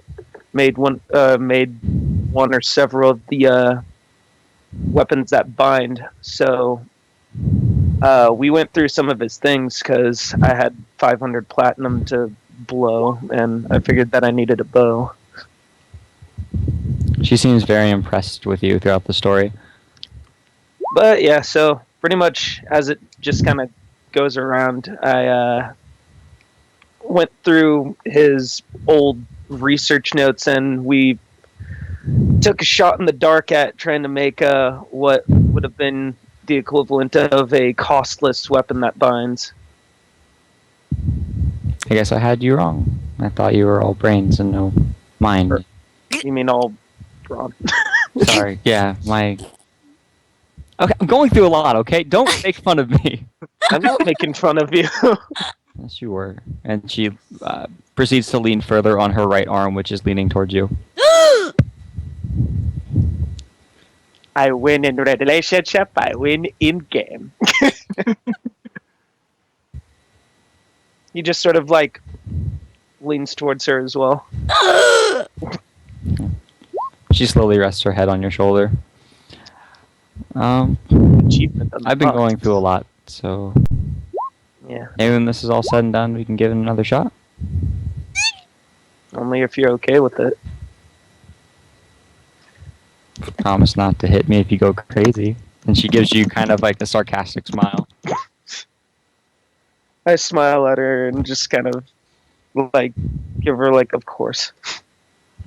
Speaker 1: made one or several of the weapons that bind. So we went through some of his things because I had 500 platinum to blow, and I figured that I needed a bow.
Speaker 3: She seems very impressed with you throughout the story.
Speaker 1: But yeah, so pretty much as it just kind of goes around, I went through his old research notes, and we took a shot in the dark at trying to make what would have been the equivalent of a costless weapon that binds.
Speaker 3: I guess I had you wrong. I thought you were all brains and no mind.
Speaker 1: You mean all brawn?
Speaker 3: Sorry. Yeah, my... Okay, I'm going through a lot, okay? Don't make fun of me.
Speaker 1: I'm not making fun of you.
Speaker 3: Yes, you were. And she proceeds to lean further on her right arm, which is leaning towards you.
Speaker 1: I win in relationship. I win in game. He just sort of like leans towards her as well.
Speaker 3: She slowly rests her head on your shoulder.
Speaker 1: Achievement
Speaker 3: I've been
Speaker 1: unlocked.
Speaker 3: going through a lot, so
Speaker 1: Yeah,
Speaker 3: maybe when this is all said and done, we can give it another shot.
Speaker 1: only if you're okay with it.
Speaker 3: Promise not to hit me if you go crazy. And she gives you kind of like a sarcastic smile.
Speaker 1: I smile at her and just kind of like give her like, of course.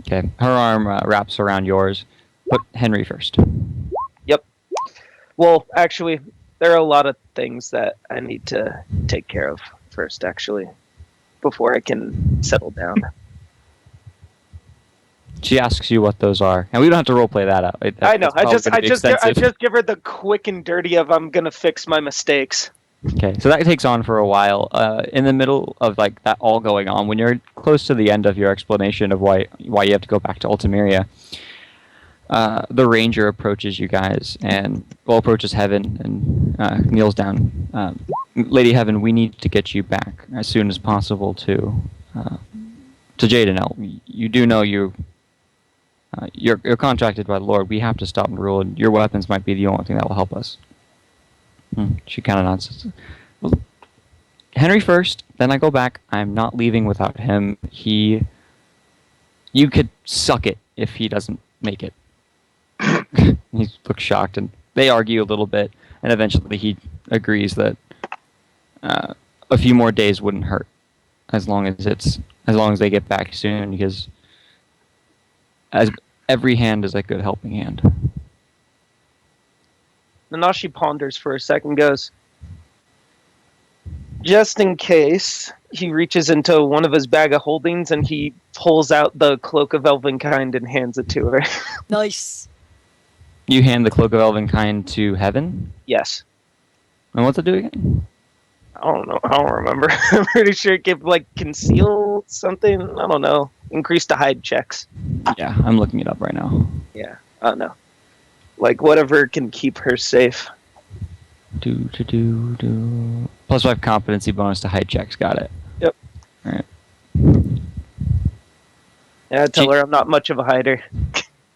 Speaker 3: Okay. Her arm wraps around yours. Put Henry first.
Speaker 1: Well, actually, there are a lot of things that I need to take care of first, actually, before I can settle down.
Speaker 3: She asks you what those are, and we don't have to roleplay that out.
Speaker 1: I know. I just
Speaker 3: extensive.
Speaker 1: give her the quick and dirty of I'm gonna fix my mistakes.
Speaker 3: Okay, so that takes on for a while. In the middle of like that all going on, when you're close to the end of your explanation of why you have to go back to Ultimeria, the ranger approaches you guys and approaches Heaven and kneels down. Lady Heaven, we need to get you back as soon as possible to Jadenel. You do know you're contracted by the Lord. We have to stop Nerull, and your weapons might be the only thing that will help us. She kind of nods. Well, Henry first, then I go back. I'm not leaving without him. You could suck it if he doesn't make it. He looks shocked, and they argue a little bit, and eventually he agrees that a few more days wouldn't hurt, as long as they get back soon, because as every hand is a good helping hand.
Speaker 1: Nanashi ponders for a second, goes, just in case, he reaches into one of his bag of holdings and he pulls out the Cloak of Elvenkind and hands it to her.
Speaker 2: Nice.
Speaker 3: You hand the Cloak of Elvenkind to Heaven,
Speaker 1: Yes.
Speaker 3: and what's it do again?
Speaker 1: I don't know. I don't remember. I'm pretty sure it gave, like, conceal something. I don't know. Increase the hide checks.
Speaker 3: Yeah, I'm looking it up right now.
Speaker 1: Yeah. I don't know. Like, whatever can keep her safe.
Speaker 3: Do. +5 competency bonus to hide checks. Got it.
Speaker 1: Yep.
Speaker 3: All right.
Speaker 1: Yeah, tell her I'm not much of a hider.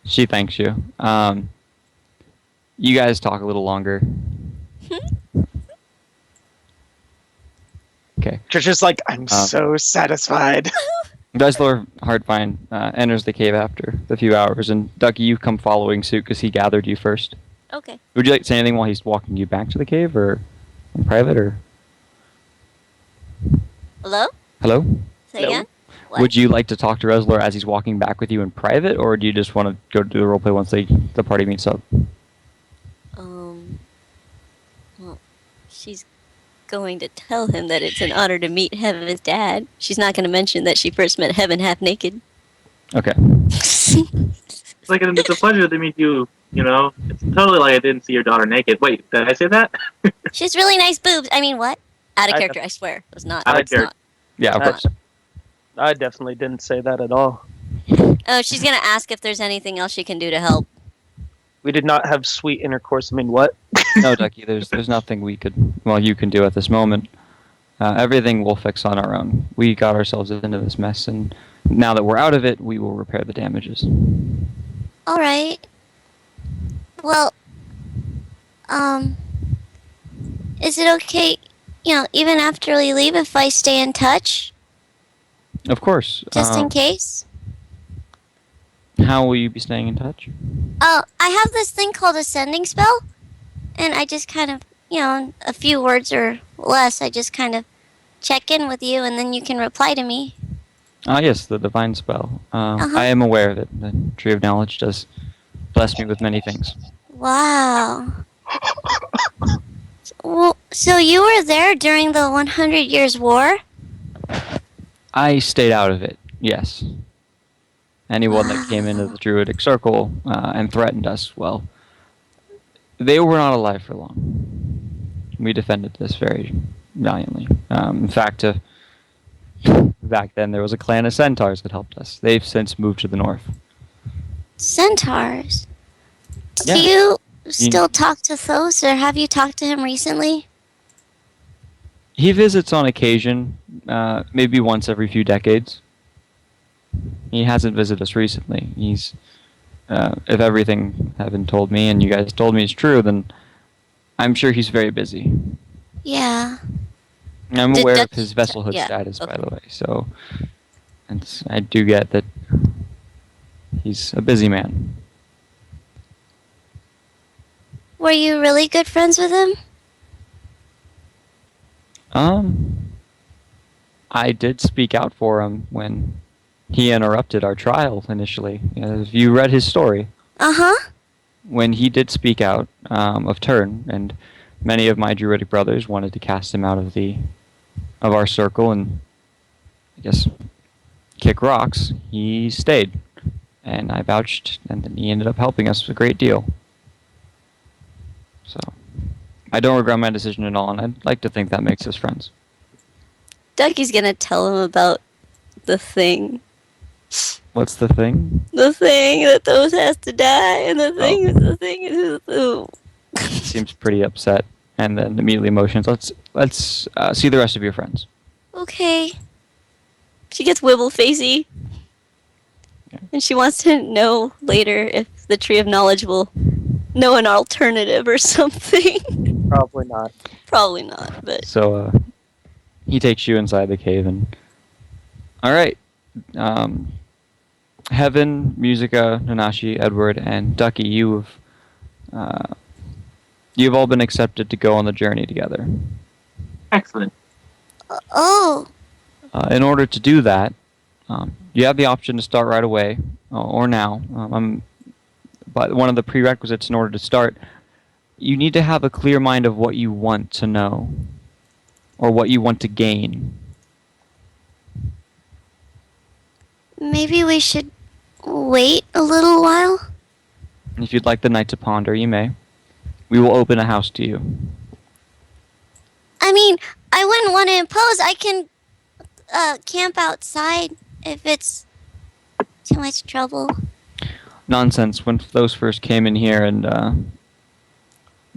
Speaker 3: She thanks you. You guys talk a little longer. Okay.
Speaker 1: Trisha's like, I'm so satisfied.
Speaker 3: Deslor Hardfine enters the cave after a few hours, and Duckie, you come following suit because he gathered you first.
Speaker 2: Okay.
Speaker 3: Would you like to say anything while he's walking you back to the cave, or in private, or?
Speaker 2: Hello?
Speaker 3: Hello?
Speaker 2: Say
Speaker 1: No.
Speaker 2: again? What?
Speaker 3: Would you like to talk to Reslor as he's walking back with you in private, or do you just want to go do the roleplay once the party meets up?
Speaker 2: Well, she's going to tell him that it's an honor to meet Heaven's dad. She's not going to mention that she first met Heaven half naked.
Speaker 3: Okay.
Speaker 4: It's like it's a pleasure to meet you. You know, it's totally like I didn't see your daughter naked. Wait, did I say that?
Speaker 2: She has really nice boobs. I mean, what? Out of
Speaker 1: I-
Speaker 2: character, I swear. It was not.
Speaker 4: Out of
Speaker 2: It's not.
Speaker 3: Yeah, of course.
Speaker 1: I definitely didn't say that at all.
Speaker 2: Oh, she's going to ask if there's anything else she can do to help.
Speaker 1: We did not have sweet intercourse. I mean, what?
Speaker 3: No, Duckie, there's nothing you can do at this moment. Everything we'll fix on our own. We got ourselves into this mess, and now that we're out of it, we will repair the damages.
Speaker 2: All right. Well, is it okay, even after we leave, if I stay in touch?
Speaker 3: Of course.
Speaker 2: Just in case?
Speaker 3: How will you be staying in touch?
Speaker 2: Oh, I have this thing called a sending spell, and I just kind of, a few words or less, I just kind of check in with you, and then you can reply to me.
Speaker 3: Ah, yes, the divine spell. I am aware of it. The Tree of Knowledge does bless me with many things.
Speaker 2: Wow. Well, so you were there during the 100 Years' War?
Speaker 3: I stayed out of it, yes. Anyone that came into the Druidic Circle and threatened us, well, they were not alive for long. We defended this very valiantly. In fact, to Back then, there was a clan of centaurs that helped us. They've since moved to the north.
Speaker 2: Centaurs.
Speaker 3: Yeah.
Speaker 2: Do you still talk to Thos, or have you talked to him recently?
Speaker 3: He visits on occasion, maybe once every few decades. He hasn't visited us recently. He's, if everything Heaven told me and you guys told me is true, then I'm sure he's very busy.
Speaker 2: Yeah.
Speaker 3: I'm
Speaker 2: Did
Speaker 3: aware of
Speaker 2: Duckie
Speaker 3: his vesselhood
Speaker 2: yeah,
Speaker 3: status, by
Speaker 2: okay.
Speaker 3: the way, so I do get that he's a busy man.
Speaker 2: Were you really good friends with him?
Speaker 3: I did speak out for him when he interrupted our trial initially. If you read his story,
Speaker 2: Uh-huh.
Speaker 3: when he did speak out of turn, and many of my druidic brothers wanted to cast him out of our circle and I guess kick rocks, he stayed, and I vouched, and then he ended up helping us a great deal. So I don't regret my decision at all, and I'd like to think that makes us friends.
Speaker 2: Duckie's gonna tell him about the thing.
Speaker 3: What's the thing?
Speaker 2: The thing that Thos has to die, and the thing
Speaker 3: Oh.
Speaker 2: is the thing is the
Speaker 3: Seems pretty upset, and then immediately motions. Let's see the rest of your friends.
Speaker 2: Okay. She gets wibble facey.
Speaker 3: Yeah.
Speaker 2: And she wants to know later if the Tree of Knowledge will know an alternative or something.
Speaker 1: Probably not.
Speaker 2: Probably not, but
Speaker 3: So he takes you inside the cave, and all right. Heaven, Musica, Nanashi, Edward, and Duckie, you've all been accepted to go on the journey together.
Speaker 4: Excellent.
Speaker 2: oh,
Speaker 3: In order to do that, you have the option to start right away or now. But one of the prerequisites in order to start, you need to have a clear mind of what you want to know or what you want to gain.
Speaker 2: maybe we should wait a little while.
Speaker 3: And if you'd like the night to ponder, you may. We will open a house to you.
Speaker 2: I mean, I wouldn't want to impose. I can camp outside if it's too much trouble.
Speaker 3: Nonsense. When those first came in here and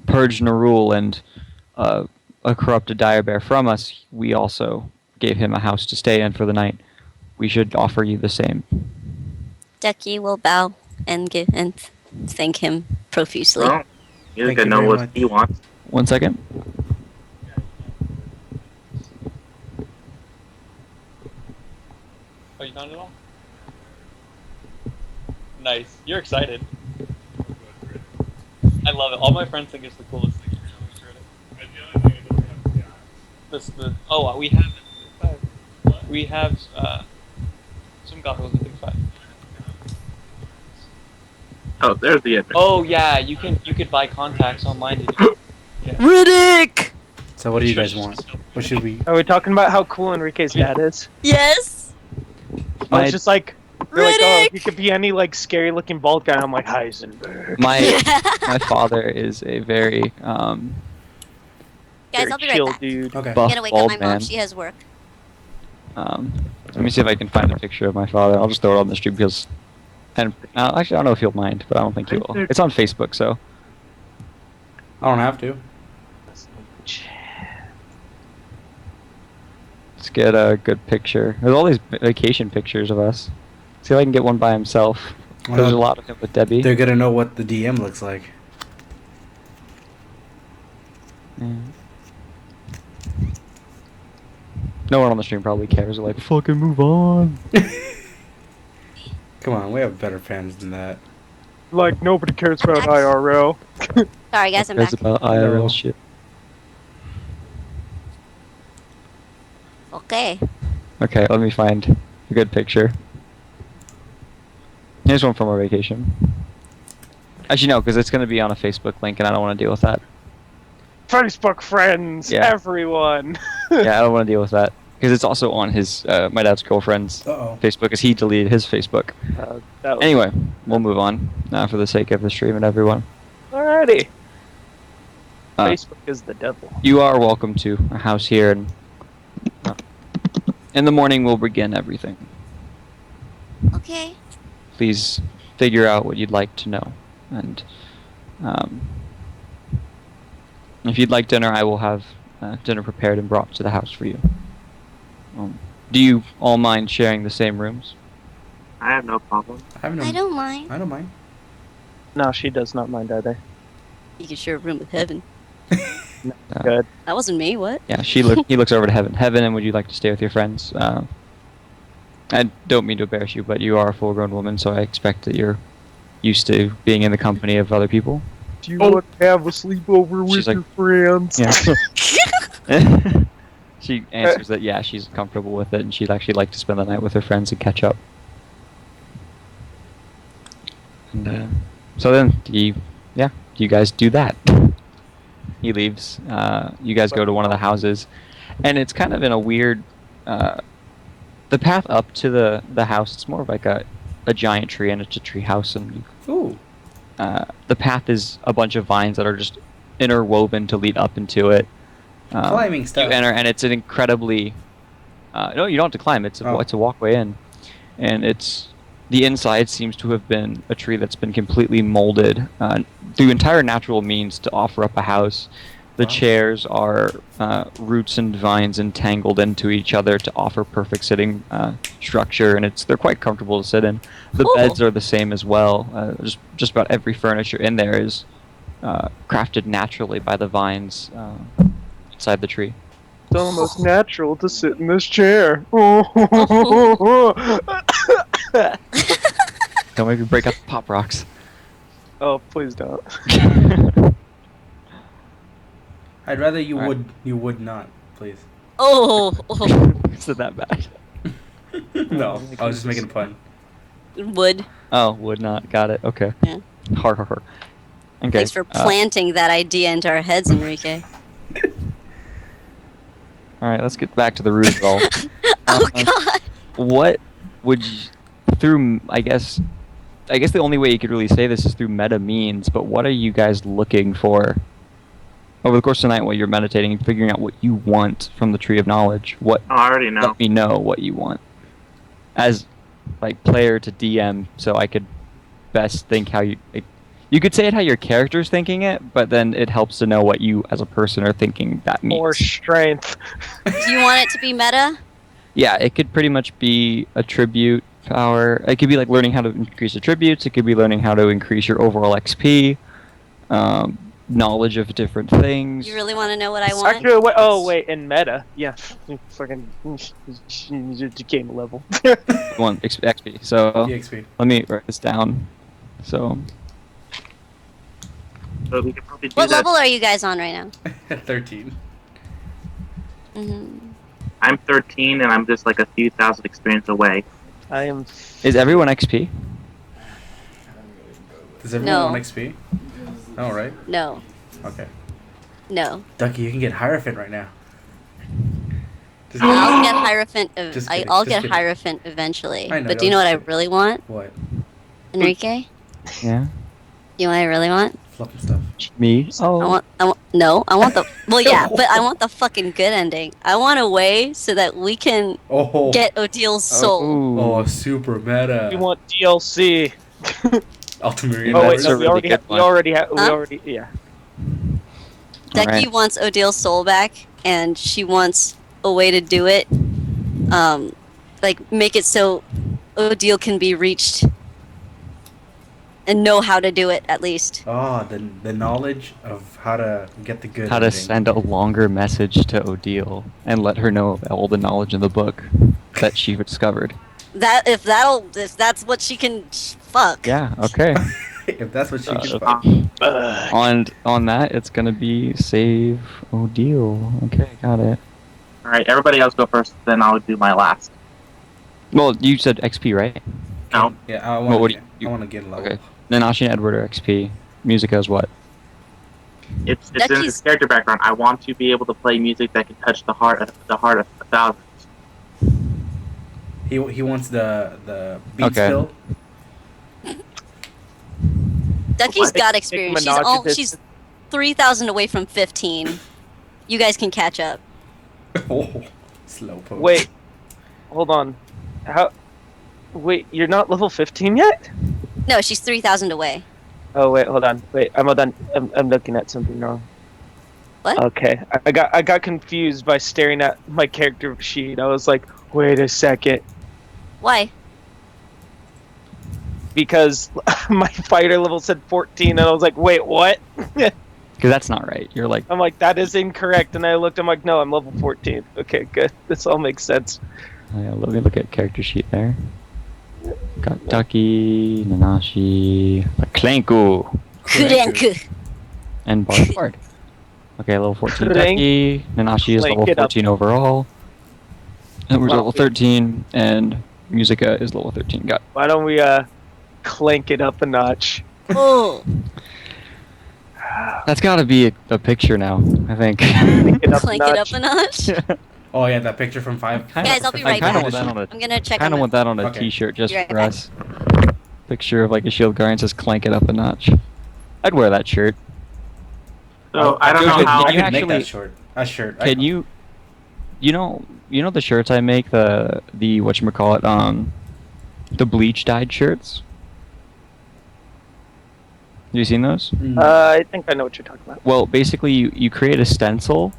Speaker 3: purged Nerull and a corrupted Direbear from us, we also gave him a house to stay in for the night. We should offer you the same.
Speaker 2: Duckie will bow and thank him profusely.
Speaker 4: Well, you
Speaker 5: Thank
Speaker 4: can
Speaker 5: you
Speaker 4: know
Speaker 5: very
Speaker 4: what
Speaker 5: much.
Speaker 4: he wants.
Speaker 3: 1 second.
Speaker 6: Oh, you found it all? Nice. You're excited. I love it. All my friends think it's the coolest thing. We have some goggles at Big Five.
Speaker 4: Oh, there's the address.
Speaker 6: Oh yeah, you could buy contacts online to do. Yeah.
Speaker 2: Riddick!
Speaker 5: So what do you guys want? What should we?
Speaker 1: Are we talking about how cool Enrique's dad is?
Speaker 2: Yes!
Speaker 1: I
Speaker 3: My-
Speaker 1: was just like, they're like, oh,
Speaker 2: Riddick!
Speaker 1: he could be any like scary looking bald guy. I'm like Heisenberg.
Speaker 3: My father is a very
Speaker 2: Guys, I'll be right
Speaker 1: chill
Speaker 2: back.
Speaker 1: dude.
Speaker 5: Okay.
Speaker 2: I'm
Speaker 3: buff,
Speaker 2: gonna wake up
Speaker 3: bald
Speaker 2: my mom.
Speaker 3: man.
Speaker 2: She has work.
Speaker 3: Let me see if I can find a picture of my father. I'll just throw it on the stream because, and actually I don't know if he'll mind, but I don't think he will. It's on Facebook, so
Speaker 5: I don't have to.
Speaker 3: let's get a good picture. There's all these vacation pictures of us. See if I can get one by himself.
Speaker 5: Well,
Speaker 3: There's a lot of him with Debbie.
Speaker 5: They're gonna know what the DM looks like.
Speaker 3: Yeah. No one on the stream probably cares. They're like, fucking move on.
Speaker 5: Come on, we have better fans than that.
Speaker 1: Like nobody cares about IRL.
Speaker 2: Sorry, guys, I'm
Speaker 3: Cares
Speaker 2: back.
Speaker 3: about IRL
Speaker 5: No.
Speaker 3: shit.
Speaker 2: Okay.
Speaker 3: Okay, let me find a good picture. Here's one from our vacation. Actually, no, because it's going to be on a Facebook link, and I don't want to deal with that.
Speaker 1: Facebook friends,
Speaker 3: Yeah.
Speaker 1: everyone.
Speaker 3: Yeah, I don't want to deal with that. Because it's also on his, my dad's girlfriend's
Speaker 5: Uh-oh.
Speaker 3: Facebook, because he deleted his Facebook.
Speaker 1: That was,
Speaker 3: Anyway, we'll move on, for the sake of the stream and everyone.
Speaker 1: alrighty.
Speaker 3: Uh,
Speaker 1: Facebook is the devil.
Speaker 3: You are welcome to a house here, and In the morning, we'll begin everything.
Speaker 2: Okay.
Speaker 3: Please figure out what you'd like to know. And if you'd like dinner, I will have dinner prepared and brought to the house for you. Do you all mind sharing the same rooms?
Speaker 4: I have no problem.
Speaker 5: I have no.
Speaker 2: I don't mind.
Speaker 5: I don't mind.
Speaker 1: No, she does not mind either.
Speaker 2: You can share a room with Heaven.
Speaker 1: Good.
Speaker 2: That wasn't me. What?
Speaker 3: Yeah, he looks over to Heaven. Heaven, and would you like to stay with your friends? I don't mean to embarrass you, but you are a full-grown woman, so I expect that you're used to being in the company of other people.
Speaker 1: Do you want to have a sleepover with
Speaker 3: She's like-
Speaker 1: your friends?
Speaker 3: Yeah. She answers that, yeah, she's comfortable with it, and she'd actually like to spend the night with her friends and catch up. And so then, do you guys do that? He leaves. You guys go to one of the houses, and it's kind of in a weird. The path up to the house, it's more of like a giant tree, and it's a tree house, and
Speaker 5: Ooh.
Speaker 3: the path is a bunch of vines that are just interwoven to lead up into it.
Speaker 5: Climbing stuff.
Speaker 3: You enter, and it's an incredibly. No, you don't have to climb. It's a walkway in, and the inside seems to have been a tree that's been completely molded through entire natural means to offer up a house. The chairs are roots and vines entangled into each other to offer perfect sitting structure, and they're quite comfortable to sit in. The
Speaker 2: Cool.
Speaker 3: beds are the same as well. Just about every furniture in there is crafted naturally by the vines inside the tree.
Speaker 1: It's almost natural to sit in this chair.
Speaker 3: Don't make me break up the pop rocks.
Speaker 1: Oh, please don't.
Speaker 5: I'd rather you
Speaker 3: Alright.
Speaker 5: would not, please.
Speaker 2: Oh,
Speaker 3: Is it that bad?
Speaker 5: No, I was just making a pun.
Speaker 2: wood.
Speaker 3: Oh, would not. Got it. Okay.
Speaker 2: Yeah.
Speaker 3: Har har har. Okay.
Speaker 2: Thanks for planting that idea into our heads, Enrique.
Speaker 3: All right, let's get back to the root roll.
Speaker 2: Oh God.
Speaker 3: What would you, through? I guess the only way you could really say this is through meta means. But what are you guys looking for over the course of the night while you're meditating and figuring out what you want from the tree of knowledge? What?
Speaker 4: Oh, I already know.
Speaker 3: Let me know what you want as like player to DM, so I could best think how you. You could say it how your character's thinking it, but then it helps to know what you as a person are thinking that means.
Speaker 1: More strength.
Speaker 2: Do you want it to be meta?
Speaker 3: Yeah, it could pretty much be attribute power. It could be like learning how to increase attributes. It could be learning how to increase your overall XP, knowledge of different things.
Speaker 2: You really want to know what I want?
Speaker 1: Actually, wait, in meta, yeah, fucking game level.
Speaker 3: One XP. So
Speaker 5: EXP.
Speaker 3: let me write this down. So
Speaker 4: So we could probably do
Speaker 2: What
Speaker 4: that.
Speaker 2: level are you guys on right now?
Speaker 5: 13.
Speaker 2: Mm-hmm.
Speaker 4: I'm 13 and I'm just like a few thousand experience away.
Speaker 1: I am.
Speaker 3: is everyone XP?
Speaker 5: Does everyone
Speaker 2: No.
Speaker 5: want XP? No, right?
Speaker 2: No.
Speaker 5: Okay.
Speaker 2: No.
Speaker 5: Ducky, you can get Hierophant right now. Just
Speaker 2: I'll get Hierophant.
Speaker 5: Just kidding,
Speaker 2: I'll
Speaker 5: just
Speaker 2: get
Speaker 5: kidding.
Speaker 2: Hierophant eventually.
Speaker 5: I know,
Speaker 2: But do you know
Speaker 5: I'm
Speaker 2: what I
Speaker 5: just kidding.
Speaker 2: really want,
Speaker 5: What?
Speaker 2: Enrique?
Speaker 3: Yeah.
Speaker 2: You know what I really want?
Speaker 5: Fluffy stuff.
Speaker 3: Me? Oh.
Speaker 2: I want the. Well, yeah, but I want the fucking good ending. I want a way so that we can
Speaker 5: Oh.
Speaker 2: get Odil's soul.
Speaker 3: Ooh.
Speaker 5: Oh, super meta.
Speaker 1: We want DLC.
Speaker 5: Ultimate
Speaker 1: Oh wait,
Speaker 3: That's
Speaker 1: no,
Speaker 3: a
Speaker 1: we
Speaker 3: really
Speaker 1: already
Speaker 3: good
Speaker 1: have.
Speaker 3: one.
Speaker 1: We
Speaker 2: Huh?
Speaker 1: already, yeah.
Speaker 2: Ducky
Speaker 3: Alright.
Speaker 2: wants Odil's soul back, and she wants a way to do it. Like make it so Odile can be reached and know how to do it at least.
Speaker 5: Oh, the knowledge of how to get the good
Speaker 3: How to
Speaker 5: ending.
Speaker 3: send a longer message to Odile and let her know all the knowledge in the book that she discovered.
Speaker 2: If that's what she can. Fuck.
Speaker 3: Yeah. Okay.
Speaker 5: If that's what she can.
Speaker 3: On that, it's gonna be save Odile. Okay, got it.
Speaker 4: Alright, everybody else go first, then I'll do my last.
Speaker 3: Well, you said XP, right?
Speaker 4: No.
Speaker 5: Yeah, I
Speaker 3: Well, what
Speaker 5: want
Speaker 3: do
Speaker 5: to
Speaker 3: you-
Speaker 5: I want to get level.
Speaker 3: Okay. Nanashi and Edward are XP. Musica is what?
Speaker 4: It's in
Speaker 2: Ducky's-
Speaker 4: his character background. I want to be able to play music that can touch the heart of thousands.
Speaker 5: He wants the beat
Speaker 3: Okay.
Speaker 5: still.
Speaker 2: Ducky's
Speaker 1: What?
Speaker 2: got experience. She's 3,000 away from 15. You guys can catch up.
Speaker 5: Oh, slow poke.
Speaker 1: Wait, hold on. How? Wait, you're not level 15 yet?
Speaker 2: No, she's 3,000 away.
Speaker 1: Oh wait, hold on. Wait, I'm looking at something wrong.
Speaker 2: What?
Speaker 1: Okay, I got confused by staring at my character sheet. I was like, wait a second,
Speaker 2: Why?
Speaker 1: because my fighter level said 14, and I was like, wait, what?
Speaker 3: Because that's not right. You're like,
Speaker 1: I'm like, that is incorrect, and I looked. I'm like, no, I'm level 14. Okay, good. This all makes sense.
Speaker 3: let me look at character sheet there. Got Duckie, Nanashi, Klenku,
Speaker 2: Kurenku.
Speaker 3: and Bard. Okay, level 14
Speaker 1: Clank.
Speaker 3: Duckie. Nanashi is
Speaker 1: Clank
Speaker 3: level
Speaker 1: it up.
Speaker 3: 14 overall. And we're
Speaker 1: Wow.
Speaker 3: level 13, and Musica is level 13. Got
Speaker 1: Why don't we clank it up a notch?
Speaker 2: Oh,
Speaker 3: That's got to be a picture now, I think.
Speaker 1: Clank it up
Speaker 2: clank
Speaker 1: a
Speaker 2: it
Speaker 1: notch.
Speaker 2: up a notch.
Speaker 5: Oh yeah, that picture from 5.
Speaker 2: Guys, I'll be
Speaker 3: I
Speaker 2: right
Speaker 3: kinda
Speaker 2: back.
Speaker 3: want that on a
Speaker 2: I'm gonna check
Speaker 3: kind
Speaker 2: on
Speaker 3: of want that on a
Speaker 5: Okay.
Speaker 3: T-shirt just
Speaker 2: Be right
Speaker 3: for
Speaker 2: back.
Speaker 3: us. Picture of like a shield guardian says "clank it up a notch." I'd wear that shirt.
Speaker 4: So I don't
Speaker 3: Jojo,
Speaker 4: know how.
Speaker 5: I
Speaker 3: you
Speaker 5: could make
Speaker 3: actually-
Speaker 5: that short. A shirt.
Speaker 3: Can you know the shirts I make, the whatchamacallit, the bleach dyed shirts? Have you seen those?
Speaker 1: I think I know what you're talking about.
Speaker 3: Well, basically you create a stencil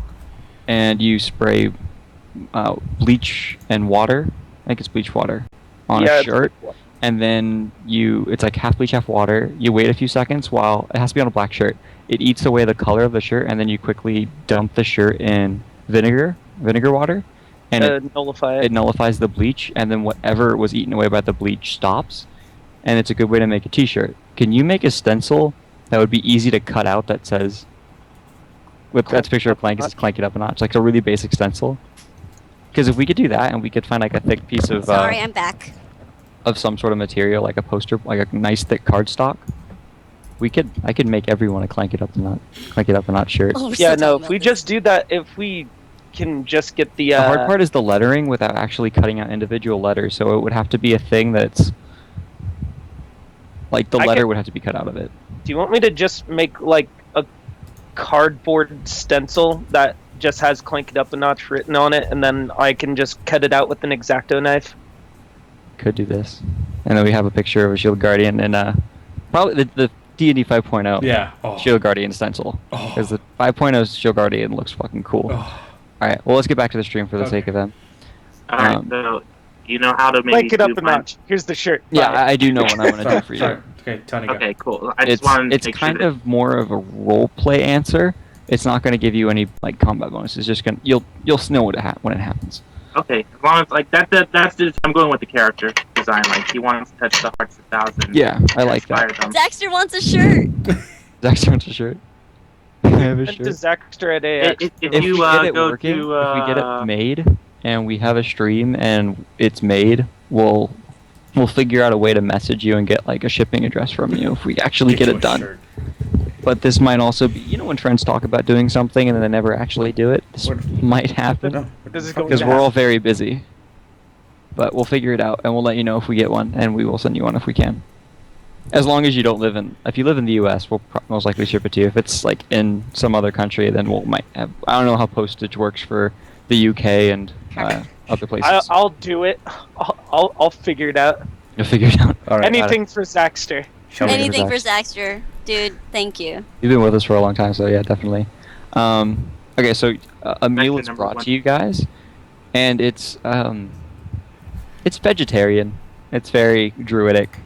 Speaker 3: and you spray bleach and water. I think it's bleach water on
Speaker 1: Yeah,
Speaker 3: a
Speaker 1: it's
Speaker 3: shirt, and then it's like half bleach, half water. You wait a few seconds while it has to be on a black shirt. It eats away the color of the shirt, and then you quickly dump the shirt in vinegar water, and
Speaker 1: Nullify
Speaker 3: it
Speaker 1: it.
Speaker 3: nullifies the bleach, and then whatever was eaten away by the bleach stops, and it's a good way to make a T-shirt. Can you make a stencil that would be easy to cut out that says, that's a picture of Clank, it says "clank it up a notch," like a really basic stencil? Because if we could do that, and we could find like a thick piece of
Speaker 2: Sorry, I'm back.
Speaker 3: of some sort of material, like a poster, like a nice thick cardstock, I could make everyone a clank it up a notch shirt.
Speaker 2: Oh, we're
Speaker 1: Yeah,
Speaker 2: still
Speaker 1: no.
Speaker 2: talking
Speaker 1: If we
Speaker 2: about
Speaker 1: just do that, if we can just get the
Speaker 3: The hard part is the lettering without actually cutting out individual letters, so it would have to be a thing that's like the
Speaker 1: I
Speaker 3: letter
Speaker 1: could-
Speaker 3: would have to be cut out of it.
Speaker 1: Do you want me to just make like a cardboard stencil that just has "clank it up a notch" written on it, and then I can just cut it out with an X-Acto knife?
Speaker 3: Could do this, and then we have a picture of a shield guardian and probably the D&D 5.0
Speaker 5: Yeah. Oh.
Speaker 3: shield guardian stencil,
Speaker 5: Oh.
Speaker 3: because the 5.0 shield guardian looks fucking cool.
Speaker 5: Oh.
Speaker 3: All right, well let's get back to the stream for the
Speaker 5: Okay.
Speaker 3: sake of them.
Speaker 4: All right,
Speaker 3: Um,
Speaker 4: so you know how to maybe
Speaker 1: Clank it up
Speaker 4: do
Speaker 1: a
Speaker 4: mine?
Speaker 1: notch. Here's the shirt.
Speaker 3: Yeah,
Speaker 1: Bye.
Speaker 3: I do know what I'm gonna do for you.
Speaker 5: Sorry. Okay, Tony, go.
Speaker 4: Okay, cool. I just
Speaker 3: It's
Speaker 4: wanted to make
Speaker 3: kind
Speaker 4: sure
Speaker 3: of more of a role play answer. It's not going to give you any like combat bonus. It's just gonna you'll know when it happens.
Speaker 4: Okay, as long as like that's just I'm going with the character design. Like he wants to touch the hearts of thousands.
Speaker 3: Yeah, I like that.
Speaker 4: inspire them.
Speaker 2: Dexter wants a shirt.
Speaker 3: Zach wants a shirt. I have a
Speaker 1: Send
Speaker 3: shirt.
Speaker 1: to Zaxter at AX.
Speaker 4: If
Speaker 3: If
Speaker 4: you
Speaker 3: we get it
Speaker 4: go
Speaker 3: working,
Speaker 4: to
Speaker 3: if we get it made, and we have a stream and it's made, we'll figure out a way to message you and get like a shipping address from you if we actually get
Speaker 5: you
Speaker 3: it
Speaker 5: a
Speaker 3: done.
Speaker 5: shirt.
Speaker 3: But this might also be, when friends talk about doing something and then they never actually do it, this
Speaker 5: What-
Speaker 3: might happen
Speaker 5: No,
Speaker 1: This is going
Speaker 3: because
Speaker 1: to
Speaker 3: we're all very busy. But we'll figure it out and we'll let you know if we get one, and we will send you one if we can. As long as you don't live if you live in the U.S., we'll most likely ship it to you. If it's like in some other country, then might have. I don't know how postage works for the U.K. and other places.
Speaker 1: I'll do it. I'll figure it out.
Speaker 3: You'll figure it out. All right. got it.
Speaker 1: Anything for Zaxter.
Speaker 5: Show me.
Speaker 2: Anything for
Speaker 3: Zax.
Speaker 2: Zaxter. Dude, thank you.
Speaker 3: You've been with us for a long time, so yeah, definitely. Okay, so a meal is
Speaker 4: number
Speaker 3: brought
Speaker 4: one.
Speaker 3: to you guys, and it's vegetarian. It's very druidic.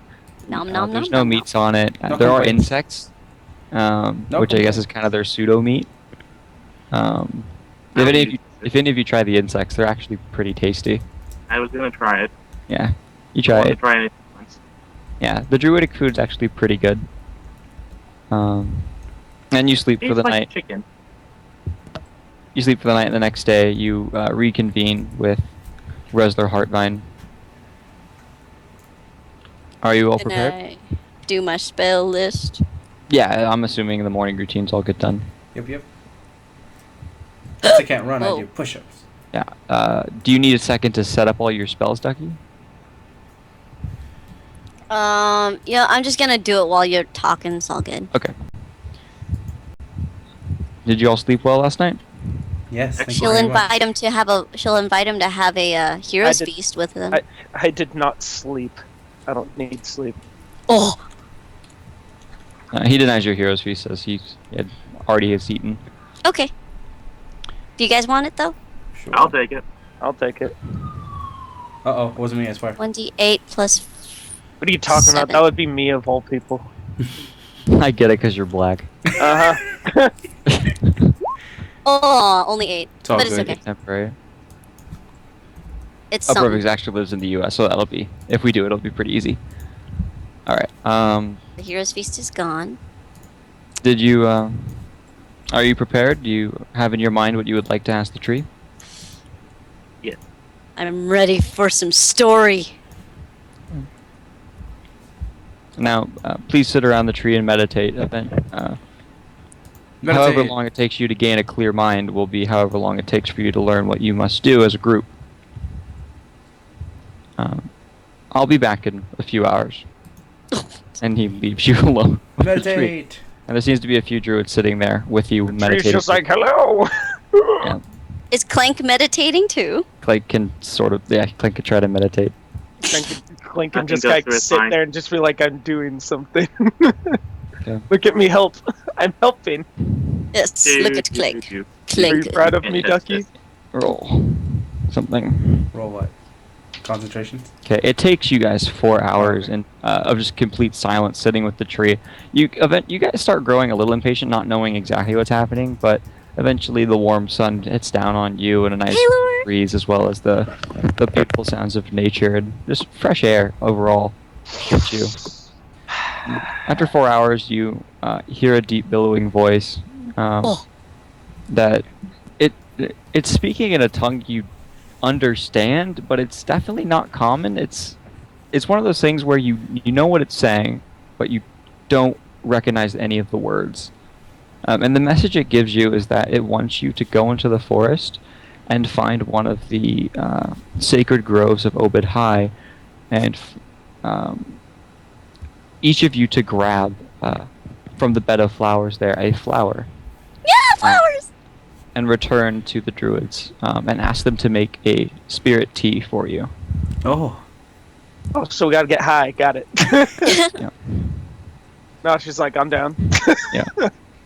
Speaker 2: Nom nom nom.
Speaker 3: There's no
Speaker 2: nom,
Speaker 3: meats on it.
Speaker 5: No
Speaker 3: There are
Speaker 5: complaints.
Speaker 3: insects,
Speaker 5: No
Speaker 3: which I guess
Speaker 5: complaints.
Speaker 3: is kind of their pseudo meat. If any of you try the insects, they're actually pretty tasty.
Speaker 4: I was gonna try it.
Speaker 3: Yeah, you
Speaker 4: I
Speaker 3: try
Speaker 4: wanted
Speaker 3: it.
Speaker 4: to try anything once.
Speaker 3: Yeah, the druidic food's actually pretty good. And you sleep for
Speaker 4: Tastes
Speaker 3: the
Speaker 4: like
Speaker 3: night.
Speaker 4: chicken.
Speaker 3: You sleep for the night, and the next day you reconvene with Resler Heartvine. Are you all
Speaker 2: Can
Speaker 3: prepared?
Speaker 2: I do my spell list?
Speaker 3: Yeah, I'm assuming the morning routines all get done.
Speaker 5: Yep. Since I can't run, I
Speaker 2: Oh.
Speaker 5: do push-ups.
Speaker 3: Yeah. Do you need a second to set up all your spells, Ducky?
Speaker 2: Yeah, I'm just gonna do it while you're talking, it's all good.
Speaker 3: Okay. Did you all sleep well last night?
Speaker 5: Yes, thank you
Speaker 2: She'll
Speaker 5: very
Speaker 2: invite
Speaker 5: much.
Speaker 2: him to have a. She'll invite him to have a hero's
Speaker 1: I did-
Speaker 2: feast with them.
Speaker 1: I did not sleep. I don't need sleep.
Speaker 2: Oh,
Speaker 3: He denies your hero's feast, says already has eaten.
Speaker 2: okay. Do you guys want it though?
Speaker 5: Sure.
Speaker 4: I'll take it.
Speaker 1: I'll take it.
Speaker 5: Uh-oh, wasn't me, I swear.
Speaker 2: 1d8 plus.
Speaker 1: What are you talking about?
Speaker 2: 7.
Speaker 1: That would be me of all people.
Speaker 3: I get it because you're black.
Speaker 1: Uh-huh.
Speaker 2: Oh, only 8.
Speaker 5: It's all
Speaker 2: But it's
Speaker 5: good.
Speaker 2: okay.
Speaker 3: Temporary.
Speaker 2: It's
Speaker 3: Upper
Speaker 2: something.
Speaker 3: actually lives in the U.S., so that'll be if we do, it'll be pretty easy. All right.
Speaker 2: The hero's feast is gone.
Speaker 3: Did you? Are you prepared? Do you have in your mind what you would like to ask the tree?
Speaker 2: I'm ready for some story.
Speaker 3: Now, please sit around the tree and meditate. However
Speaker 5: Meditate.
Speaker 3: long it takes you to gain a clear mind will be however long it takes for you to learn what you must do as a group. I'll be back in a few hours. And he leaves you alone with the tree.
Speaker 5: Meditate.
Speaker 3: And there seems to be a few druids sitting there with you
Speaker 1: Tree's
Speaker 3: meditating.
Speaker 1: just like, hello!
Speaker 3: Yeah.
Speaker 2: Is Clank meditating too?
Speaker 3: Clank can Clank can try to meditate.
Speaker 1: Clink
Speaker 4: I
Speaker 1: and
Speaker 4: think
Speaker 1: just
Speaker 4: goes
Speaker 1: like
Speaker 4: through his
Speaker 1: sit
Speaker 4: mind.
Speaker 1: there and just feel like I'm doing something.
Speaker 3: Okay.
Speaker 1: Look at me help. I'm helping.
Speaker 2: Yes, look at Clank.
Speaker 1: Are you
Speaker 2: Clank.
Speaker 1: proud of me, Ducky?
Speaker 3: Roll something.
Speaker 5: Roll what? Concentration?
Speaker 3: Okay, it takes you guys 4 hours of just complete silence sitting with the tree. You guys start growing a little impatient, not knowing exactly what's happening, but eventually the warm sun hits down on you and a nice
Speaker 2: Hey, Lord.
Speaker 3: breeze, as well as the beautiful sounds of nature and just fresh air overall hits you. After 4 hours, you hear a deep billowing voice that it's speaking in a tongue you understand, but it's definitely not common. It's one of those things where you know what it's saying, but you don't recognize any of the words. And the message it gives you is that it wants you to go into the forest and find one of the sacred groves of Obad-Hai, and each of you to grab from the bed of flowers there a flower.
Speaker 2: Yeah, flowers!
Speaker 3: And return to the druids and ask them to make a spirit tea for you.
Speaker 5: Oh.
Speaker 1: Oh, so we gotta get high. Got it.
Speaker 3: Yeah.
Speaker 1: No, she's like, I'm down.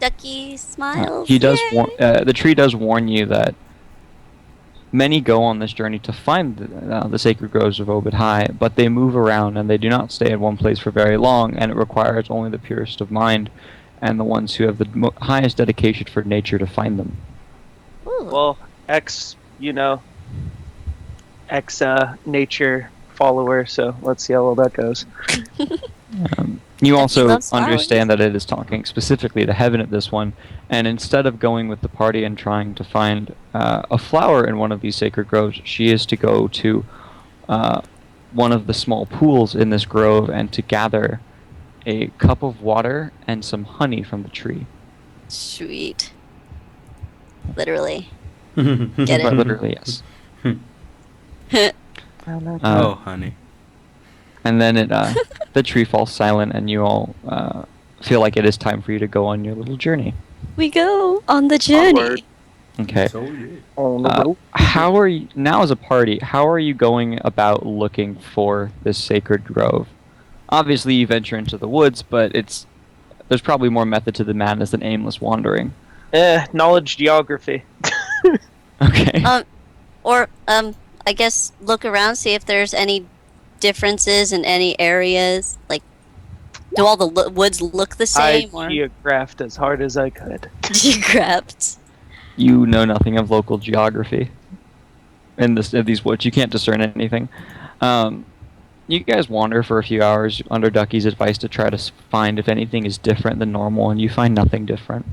Speaker 2: Ducky smiles.
Speaker 3: He does.
Speaker 2: Yay.
Speaker 3: The tree does warn you that many go on this journey to find the sacred groves of Obad-Hai, but they move around and they do not stay in one place for very long, and it requires only the purest of mind and the ones who have the highest dedication for nature to find them.
Speaker 2: Ooh.
Speaker 1: Well, nature follower, so let's see how well that goes.
Speaker 3: You
Speaker 2: Ducky
Speaker 3: also
Speaker 2: loves flowers.
Speaker 3: understand that it is talking specifically to heaven at this one, and instead of going with the party and trying to find a flower in one of these sacred groves, she is to go to one of the small pools in this grove and to gather a cup of water and some honey from the tree.
Speaker 2: Sweet. Literally.
Speaker 5: Get
Speaker 2: Get it?
Speaker 3: Quite literally, yes.
Speaker 5: Oh, honey.
Speaker 3: And then the tree falls silent, and you all feel like it is time for you to go on your little journey.
Speaker 2: We go on the journey.
Speaker 4: Onward.
Speaker 3: Okay.
Speaker 5: So, yeah.
Speaker 1: On the rope.
Speaker 3: How are you now as a party? How are you going about looking for this sacred grove? Obviously, you venture into the woods, but there's probably more method to the madness than aimless wandering.
Speaker 1: Knowledge geography.
Speaker 3: Okay.
Speaker 2: I guess look around, see if there's any differences in any areas. Like, do all the woods look the
Speaker 1: I
Speaker 2: same? Or
Speaker 1: geographed as hard as I could.
Speaker 2: geographed?
Speaker 3: You know nothing of local geography in these woods. You can't discern anything. You guys wander for a few hours under Ducky's advice to try to find if anything is different than normal, and you find nothing different.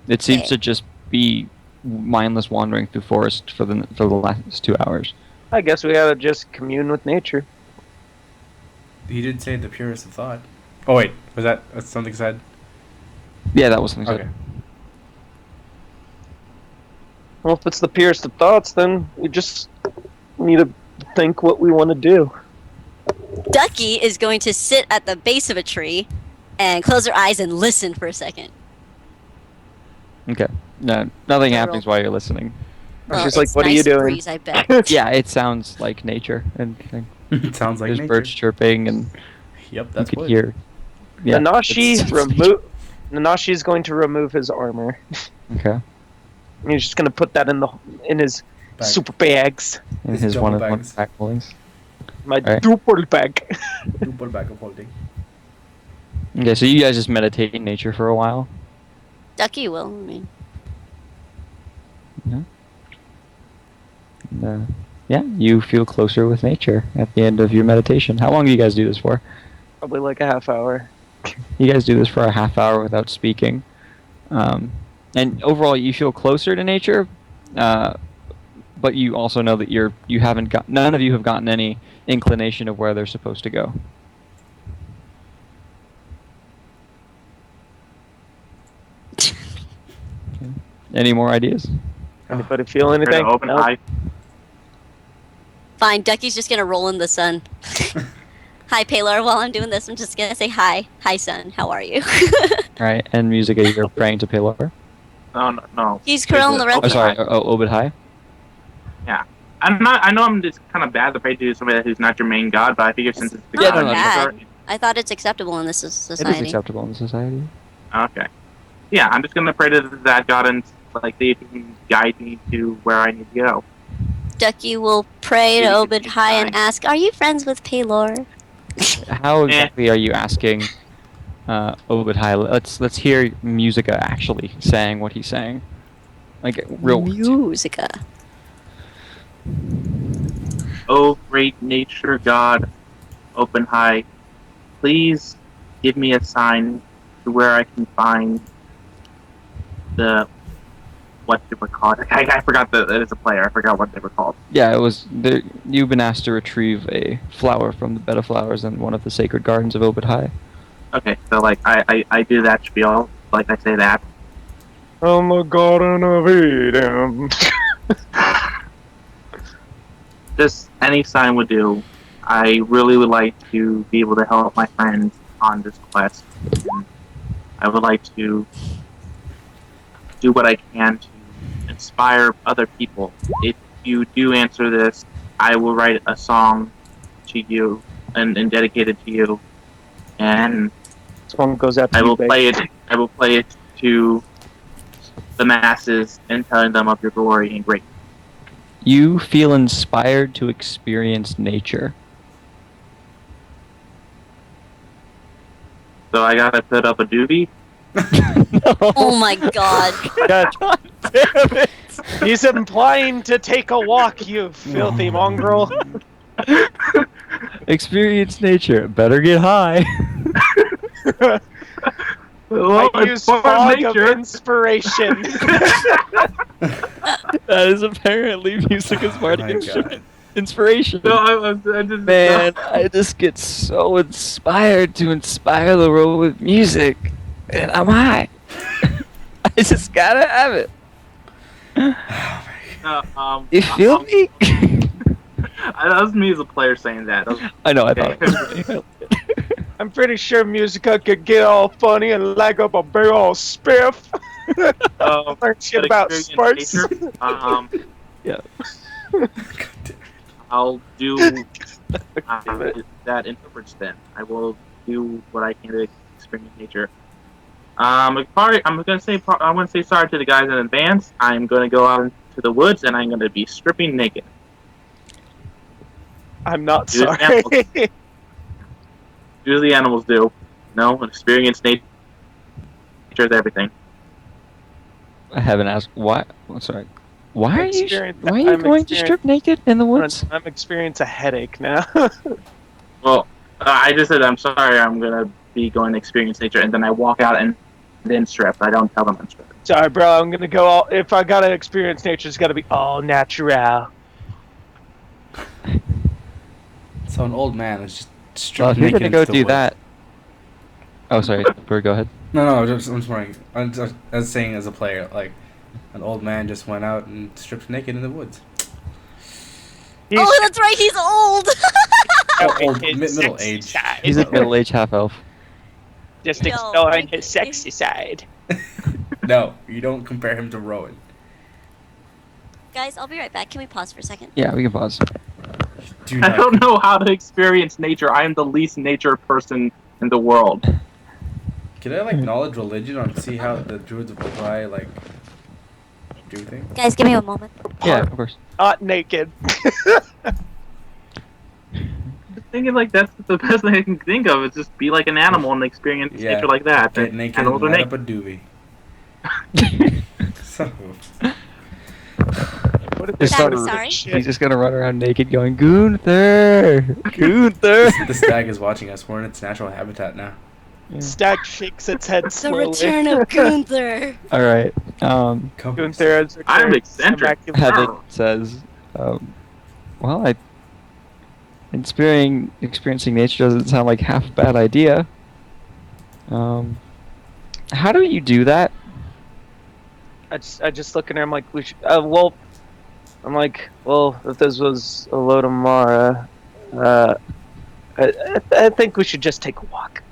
Speaker 3: It seems
Speaker 2: Okay.
Speaker 3: to just be mindless wandering through forest for the last 2 hours.
Speaker 1: I guess we gotta just commune with nature.
Speaker 5: He did say the purest of thought. Oh, wait. Was that something said?
Speaker 3: Yeah, that was something.
Speaker 5: Okay.
Speaker 3: Said.
Speaker 1: Well, if it's the purest of thoughts, then we just need to think what we want to do.
Speaker 2: Ducky is going to sit at the base of a tree and close her eyes and listen for a second.
Speaker 3: Okay. No, nothing
Speaker 2: Nerull.
Speaker 3: happens while you're listening.
Speaker 1: She's
Speaker 2: Well,
Speaker 1: like,
Speaker 2: it's
Speaker 1: "What are you
Speaker 2: nice
Speaker 1: doing?"
Speaker 2: breeze, I bet.
Speaker 3: Yeah, it sounds like nature, and
Speaker 5: It sounds like
Speaker 3: there's
Speaker 5: nature.
Speaker 3: birds chirping, and
Speaker 5: Yep,
Speaker 3: you
Speaker 5: that's
Speaker 3: could
Speaker 5: wood.
Speaker 3: hear. Yeah,
Speaker 1: Nanashi
Speaker 3: it's-
Speaker 1: Nanashi is going to remove his armor.
Speaker 3: Okay.
Speaker 1: And he's just gonna put that in his
Speaker 5: Bag.
Speaker 1: super bags.
Speaker 3: In
Speaker 5: His
Speaker 3: his
Speaker 5: jumbo
Speaker 3: one
Speaker 5: bags.
Speaker 3: pack holdings.
Speaker 1: My
Speaker 3: Alright.
Speaker 1: duper bag.
Speaker 5: Double bag of holding.
Speaker 3: Okay, so you guys just meditate in nature for a while.
Speaker 2: Duckie will. I mean,
Speaker 3: Yeah, you feel closer with nature at the end of your meditation. How long do you guys do this for?
Speaker 1: Probably like a half hour.
Speaker 3: You guys do this for a half hour without speaking, and overall you feel closer to nature, but you also know that you haven't got none of you have gotten any inclination of where they're supposed to go. Any more ideas?
Speaker 1: Anybody feel
Speaker 4: Try to
Speaker 1: anything?
Speaker 4: open
Speaker 1: Nope.
Speaker 4: high.
Speaker 2: fine. Duckie's just gonna roll in the sun. Hi, Paylor. While I'm doing this, I'm just gonna say hi. Hi, sun. How are you?
Speaker 3: All right, and music, you're praying to Paylor.
Speaker 4: No.
Speaker 2: He's curling the
Speaker 4: Open
Speaker 2: rest.
Speaker 3: Oh, sorry,
Speaker 4: high.
Speaker 3: Obad-Hai.
Speaker 4: I'm not. I know I'm just kind of bad to pray to somebody who's not your main god, but I figure since it's the
Speaker 3: Yeah,
Speaker 4: god
Speaker 3: no,
Speaker 4: of
Speaker 2: bad.
Speaker 4: nature-
Speaker 2: I thought it's acceptable in this
Speaker 3: It is
Speaker 2: society.
Speaker 3: acceptable in society.
Speaker 4: Okay. Yeah, I'm just gonna pray to that god and like see if he can guide me to where I need to go.
Speaker 2: Duckie will pray to
Speaker 4: Maybe
Speaker 2: Obad
Speaker 4: it's
Speaker 2: High and
Speaker 4: fine.
Speaker 2: ask, "Are you friends with Paylor?"
Speaker 3: How exactly are you asking Obad-Hai? Let's hear Musica actually saying what he's saying. Like real words.
Speaker 2: Musica.
Speaker 4: Oh, great nature god, open high, please give me a sign to where I can find the what they were called. I forgot that it is a player. I forgot what they were called.
Speaker 3: Yeah, it was. You've been asked to retrieve a flower from the bed of flowers in one of the sacred gardens of Obad-Hai.
Speaker 4: Okay, so like I do that spiel, like I say that.
Speaker 1: I'm a garden of Eden.
Speaker 4: Just any sign would do. I really would like to be able to help my friends on this quest. And I would like to do what I can to inspire other people. If you do answer this, I will write a song to you and dedicate it to you. And
Speaker 1: This one goes out to
Speaker 4: I
Speaker 1: you,
Speaker 4: will
Speaker 1: babe.
Speaker 4: play it. I will play it to the masses and telling them of your glory and greatness.
Speaker 3: You feel inspired to experience nature.
Speaker 4: So I gotta put up a doobie.
Speaker 2: Oh my god.
Speaker 1: God damn it. He's implying to take a walk, you filthy mongrel.
Speaker 3: Experience nature. Better get high.
Speaker 4: Well,
Speaker 1: I
Speaker 4: it's
Speaker 1: use
Speaker 4: part of
Speaker 1: fog of
Speaker 4: nature.
Speaker 1: inspiration.
Speaker 3: That is apparently Musica's
Speaker 5: Oh
Speaker 3: bardic
Speaker 5: my god.
Speaker 3: inspiration.
Speaker 4: No, I just
Speaker 3: Man, I just get so inspired to inspire the world with music, and I'm high. I just gotta have it. You feel me?
Speaker 4: That was me as a player saying that. That was-
Speaker 3: I know. I thought. It was
Speaker 1: I'm pretty sure Musica could get all funny and lag up a big old spiff. Learn shit
Speaker 4: but
Speaker 1: about
Speaker 4: experience
Speaker 1: sports.
Speaker 4: nature,
Speaker 3: Yeah.
Speaker 4: I'll do that interprets then. I will do what I can to experience nature. I'm gonna say sorry to the guys in advance. I'm gonna go out into the woods and I'm gonna be stripping naked.
Speaker 1: I'm not
Speaker 4: Dude,
Speaker 1: sorry.
Speaker 4: Do as the animals do. No, experience nature is everything.
Speaker 3: I haven't asked why. I'm sorry. Why are you?
Speaker 1: Experience-
Speaker 3: Why are you
Speaker 1: I'm
Speaker 3: going to
Speaker 1: experience-
Speaker 3: strip naked in the woods?
Speaker 1: I'm experiencing a headache now.
Speaker 4: Well, I just said I'm sorry. I'm gonna be going to experience nature, and then I walk out and then strip. I don't tell them I'm stripping.
Speaker 1: Sorry, bro. I'm gonna go all. If I gotta experience nature, it's gotta be all natural.
Speaker 5: So an old man is just
Speaker 3: Well,
Speaker 5: stripped
Speaker 3: if you're
Speaker 5: naked
Speaker 3: gonna go
Speaker 5: into the
Speaker 3: do
Speaker 5: woods.
Speaker 3: that. Oh, sorry. Bird, go ahead.
Speaker 5: No, I'm just wondering. I was saying as a player, like, an old man just went out and stripped naked in the woods.
Speaker 1: He's
Speaker 2: Oh, that's right. He's old.
Speaker 5: Old,
Speaker 1: his
Speaker 5: middle
Speaker 1: sexy
Speaker 5: age.
Speaker 1: side.
Speaker 3: He's a middle-aged half elf.
Speaker 1: Just
Speaker 2: No,
Speaker 1: exploring
Speaker 2: like,
Speaker 1: his sexy side.
Speaker 5: No, you don't compare him to Rowan.
Speaker 2: Guys, I'll be right back. Can we pause for a second?
Speaker 3: Yeah, we can pause.
Speaker 5: Do
Speaker 4: I
Speaker 5: not
Speaker 4: don't know how to experience nature. I am the least nature person in the world.
Speaker 5: Can I like knowledge religion on see how the druids of Obad-Hai like do things?
Speaker 2: Guys, give me a moment.
Speaker 3: Yeah, of course.
Speaker 1: Not naked.
Speaker 4: The thing is, like, that's the best thing I can think of is just be like an animal and experience
Speaker 5: Yeah.
Speaker 4: nature like that.
Speaker 5: Get
Speaker 4: And
Speaker 5: naked
Speaker 4: animals
Speaker 5: and
Speaker 4: are
Speaker 5: light
Speaker 4: naked.
Speaker 5: up a doobie. So,
Speaker 1: What if
Speaker 3: It's
Speaker 2: Zach,
Speaker 3: not-
Speaker 2: sorry?
Speaker 3: He's just gonna run around naked going, Gunther! Gunther!
Speaker 5: the stag is watching us. We're in its natural habitat now.
Speaker 1: Stag shakes its head
Speaker 2: The
Speaker 1: slowly.
Speaker 2: return of Gunther.
Speaker 3: Alright,
Speaker 5: Come
Speaker 1: Gunther has
Speaker 4: I'm
Speaker 1: returned
Speaker 4: eccentric.
Speaker 1: immaculate-
Speaker 3: Heaven says, well, experiencing nature doesn't sound like half a bad idea. How do you do that?
Speaker 1: I just look at her. I'm like, we should. Well, I'm like, well, if this was a load of Mara, I think we should just take a walk.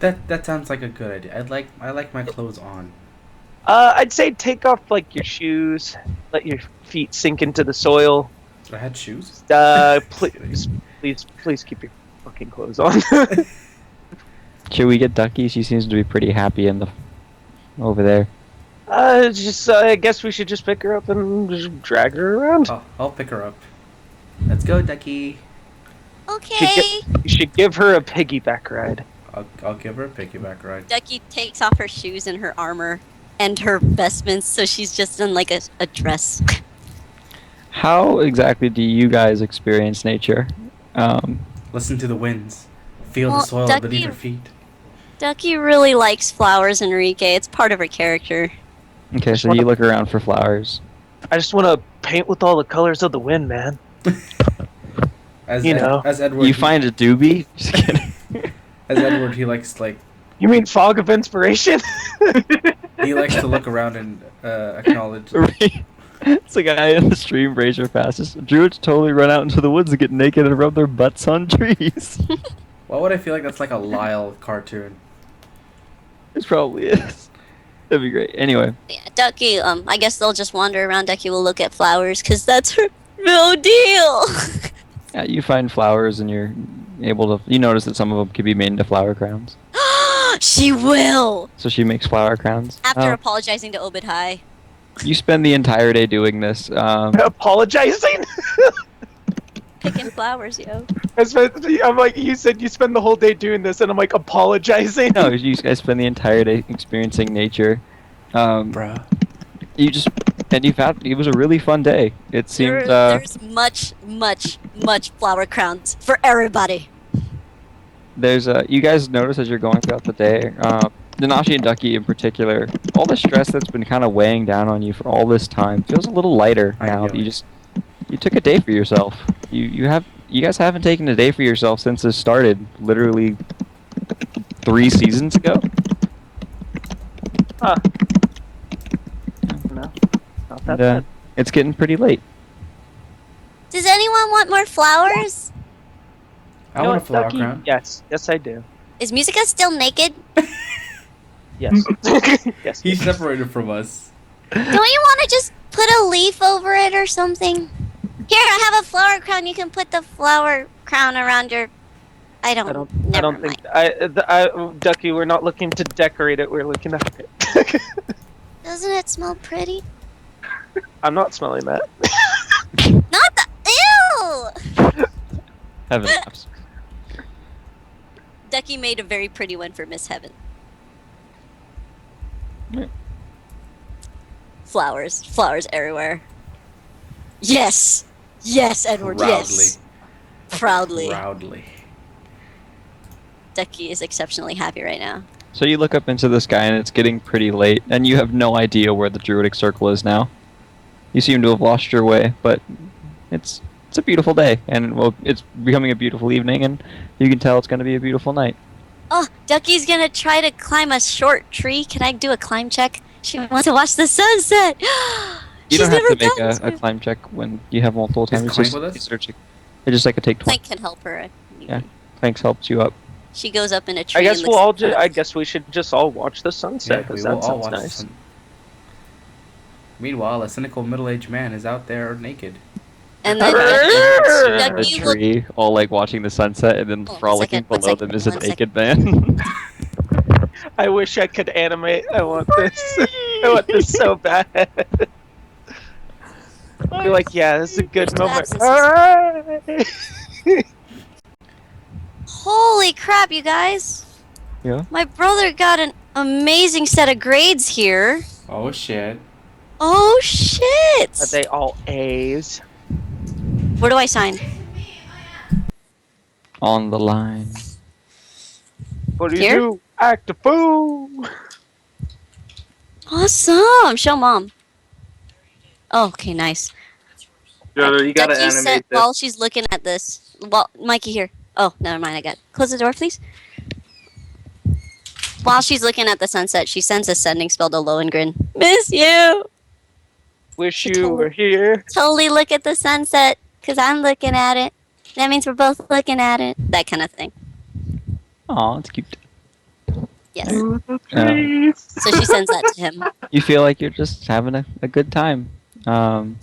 Speaker 5: That sounds like a good idea. I like my clothes on.
Speaker 1: I'd say take off like your shoes, let your feet sink into the soil.
Speaker 5: I had shoes.
Speaker 1: Please keep your fucking clothes on.
Speaker 3: Should we get Duckie? She seems to be pretty happy over there.
Speaker 1: I guess we should just pick her up and just drag her around.
Speaker 5: I'll pick her up. Let's go, Duckie.
Speaker 2: Okay.
Speaker 1: You should give her a piggyback ride.
Speaker 5: I'll give her a piggyback ride.
Speaker 2: Duckie takes off her shoes and her armor and her vestments, so she's just in like a dress.
Speaker 3: How exactly do you guys experience nature?
Speaker 5: Listen to the winds. Feel
Speaker 2: Well,
Speaker 5: the soil
Speaker 2: Duckie-
Speaker 5: beneath your feet.
Speaker 2: Duckie really likes flowers, Enrique. It's part of her character.
Speaker 3: Okay, so you look around for flowers.
Speaker 1: I just want to paint with all the colors of the wind, man.
Speaker 5: As
Speaker 1: You know.
Speaker 5: as Edward,
Speaker 3: You find a doobie? Just kidding.
Speaker 5: as Edward, he likes
Speaker 1: You mean fog of inspiration?
Speaker 5: he likes to look around and acknowledge.
Speaker 3: It's a guy in the stream brazier passes. Druids totally run out into the woods to get naked and rub their butts on trees.
Speaker 5: Why would I feel like that's like a Lyle cartoon?
Speaker 3: It probably is. That'd be great. Anyway,
Speaker 2: Yeah, Duckie, I guess they'll just wander around. Duckie will look at flowers, because that's her real deal.
Speaker 3: yeah, you find flowers and you're able to. You notice that some of them could be made into flower crowns.
Speaker 2: She will!
Speaker 3: So she makes flower crowns.
Speaker 2: After apologizing to Obad-Hai.
Speaker 3: You spend the entire day doing this.
Speaker 1: Apologizing?
Speaker 2: Picking flowers, yo.
Speaker 1: I'm like, you said you spend the whole day doing this, and I'm like, apologizing?
Speaker 3: No, you guys spend the entire day experiencing nature.
Speaker 5: Bruh.
Speaker 3: It was a really fun day. It seemed.
Speaker 2: There's much flower crowns for everybody.
Speaker 3: You guys notice as you're going throughout the day, Nanashi and Duckie in particular, all the stress that's been kind of weighing down on you for all this time feels a little lighter
Speaker 5: I
Speaker 3: now.
Speaker 5: know it.
Speaker 3: You took a day for yourself. You guys haven't taken a day for yourself since this started, literally 3 seasons ago.
Speaker 1: Huh. No, not that
Speaker 3: And,
Speaker 1: bad.
Speaker 3: it's getting pretty late.
Speaker 2: Does anyone want more flowers?
Speaker 5: I
Speaker 1: You know
Speaker 5: want a
Speaker 1: what,
Speaker 5: flower
Speaker 1: Duckie?
Speaker 5: crown.
Speaker 1: Yes, I do.
Speaker 2: Is Musica still naked?
Speaker 1: Yes. Yes.
Speaker 5: He's separated from us.
Speaker 2: Don't you want to just put a leaf over it or something? Here, I have a flower crown. You can put the flower crown around your... I don't
Speaker 1: I don't think Duckie, we're not looking to decorate it. We're looking to hug it.
Speaker 2: Doesn't it smell pretty?
Speaker 1: I'm not smelling that.
Speaker 2: Not the... Ew!
Speaker 3: Heaven.
Speaker 2: Duckie made a very pretty one for Miss Heaven.
Speaker 3: Yeah.
Speaker 2: Flowers everywhere. Yes! Yes, Edward, yes! Proudly. Duckie is exceptionally happy right now.
Speaker 3: So you look up into the sky and it's getting pretty late, and you have no idea where the Druidic Circle is now. You seem to have lost your way, but it's a beautiful day, and well, it's becoming a beautiful evening, and you can tell it's going to be a beautiful night.
Speaker 2: Oh, Duckie's gonna try to climb a short tree. Can I do a climb check? She wants to watch the sunset!
Speaker 3: You
Speaker 2: She's
Speaker 3: don't have
Speaker 2: never
Speaker 3: to make
Speaker 2: done
Speaker 3: a climb check when you have multiple
Speaker 5: Is
Speaker 3: times. It's
Speaker 5: Clank
Speaker 3: just,
Speaker 5: with us?
Speaker 3: it's searching. It just like a take 20.
Speaker 2: Clank can help her.
Speaker 3: Yeah. Clank helps you up.
Speaker 2: She goes up in a tree.
Speaker 1: I guess
Speaker 2: and
Speaker 1: we'll
Speaker 2: looks
Speaker 1: all.
Speaker 2: at the
Speaker 1: I guess we should just all watch the sunset
Speaker 5: Yeah, we
Speaker 1: because
Speaker 5: will
Speaker 1: that
Speaker 5: all
Speaker 1: sounds
Speaker 5: watch
Speaker 1: nice.
Speaker 5: some. Meanwhile, a cynical middle-aged man is out there naked.
Speaker 2: And then
Speaker 3: the
Speaker 2: Ducky look.
Speaker 3: tree, all like watching the sunset, and then
Speaker 2: Oh, one
Speaker 3: frolicking
Speaker 2: second, one
Speaker 3: below
Speaker 2: second,
Speaker 3: them is a
Speaker 2: one
Speaker 3: naked man.
Speaker 1: I wish I could animate. I want this. I want this so bad. Be like, yeah, this is a good
Speaker 2: There's
Speaker 1: moment.
Speaker 2: absences.
Speaker 1: Alright.
Speaker 2: Holy crap, you guys!
Speaker 3: Yeah.
Speaker 2: My brother got an amazing set of grades here.
Speaker 5: Oh shit.
Speaker 2: Oh shit!
Speaker 1: Are they all A's?
Speaker 2: Where do I sign?
Speaker 3: On the line.
Speaker 1: What do you
Speaker 2: Here?
Speaker 1: do? Act a fool.
Speaker 2: Awesome! Show mom. Oh, okay, nice.
Speaker 4: JoJo, you gotta
Speaker 2: Ducky
Speaker 4: animate
Speaker 2: said
Speaker 4: this.
Speaker 2: while she's looking at this. Well, Mikey here. Oh, never mind. I got. Close the door, please. While she's looking at the sunset, she sends a sending spell to Lohengrin. Miss you.
Speaker 1: Wish you were here.
Speaker 2: Totally look at the sunset, cause I'm looking at it. That means we're both looking at it. That kind of thing.
Speaker 3: Aw, it's cute.
Speaker 2: Yes. So she sends that to him.
Speaker 3: You feel like you're just having a good time. And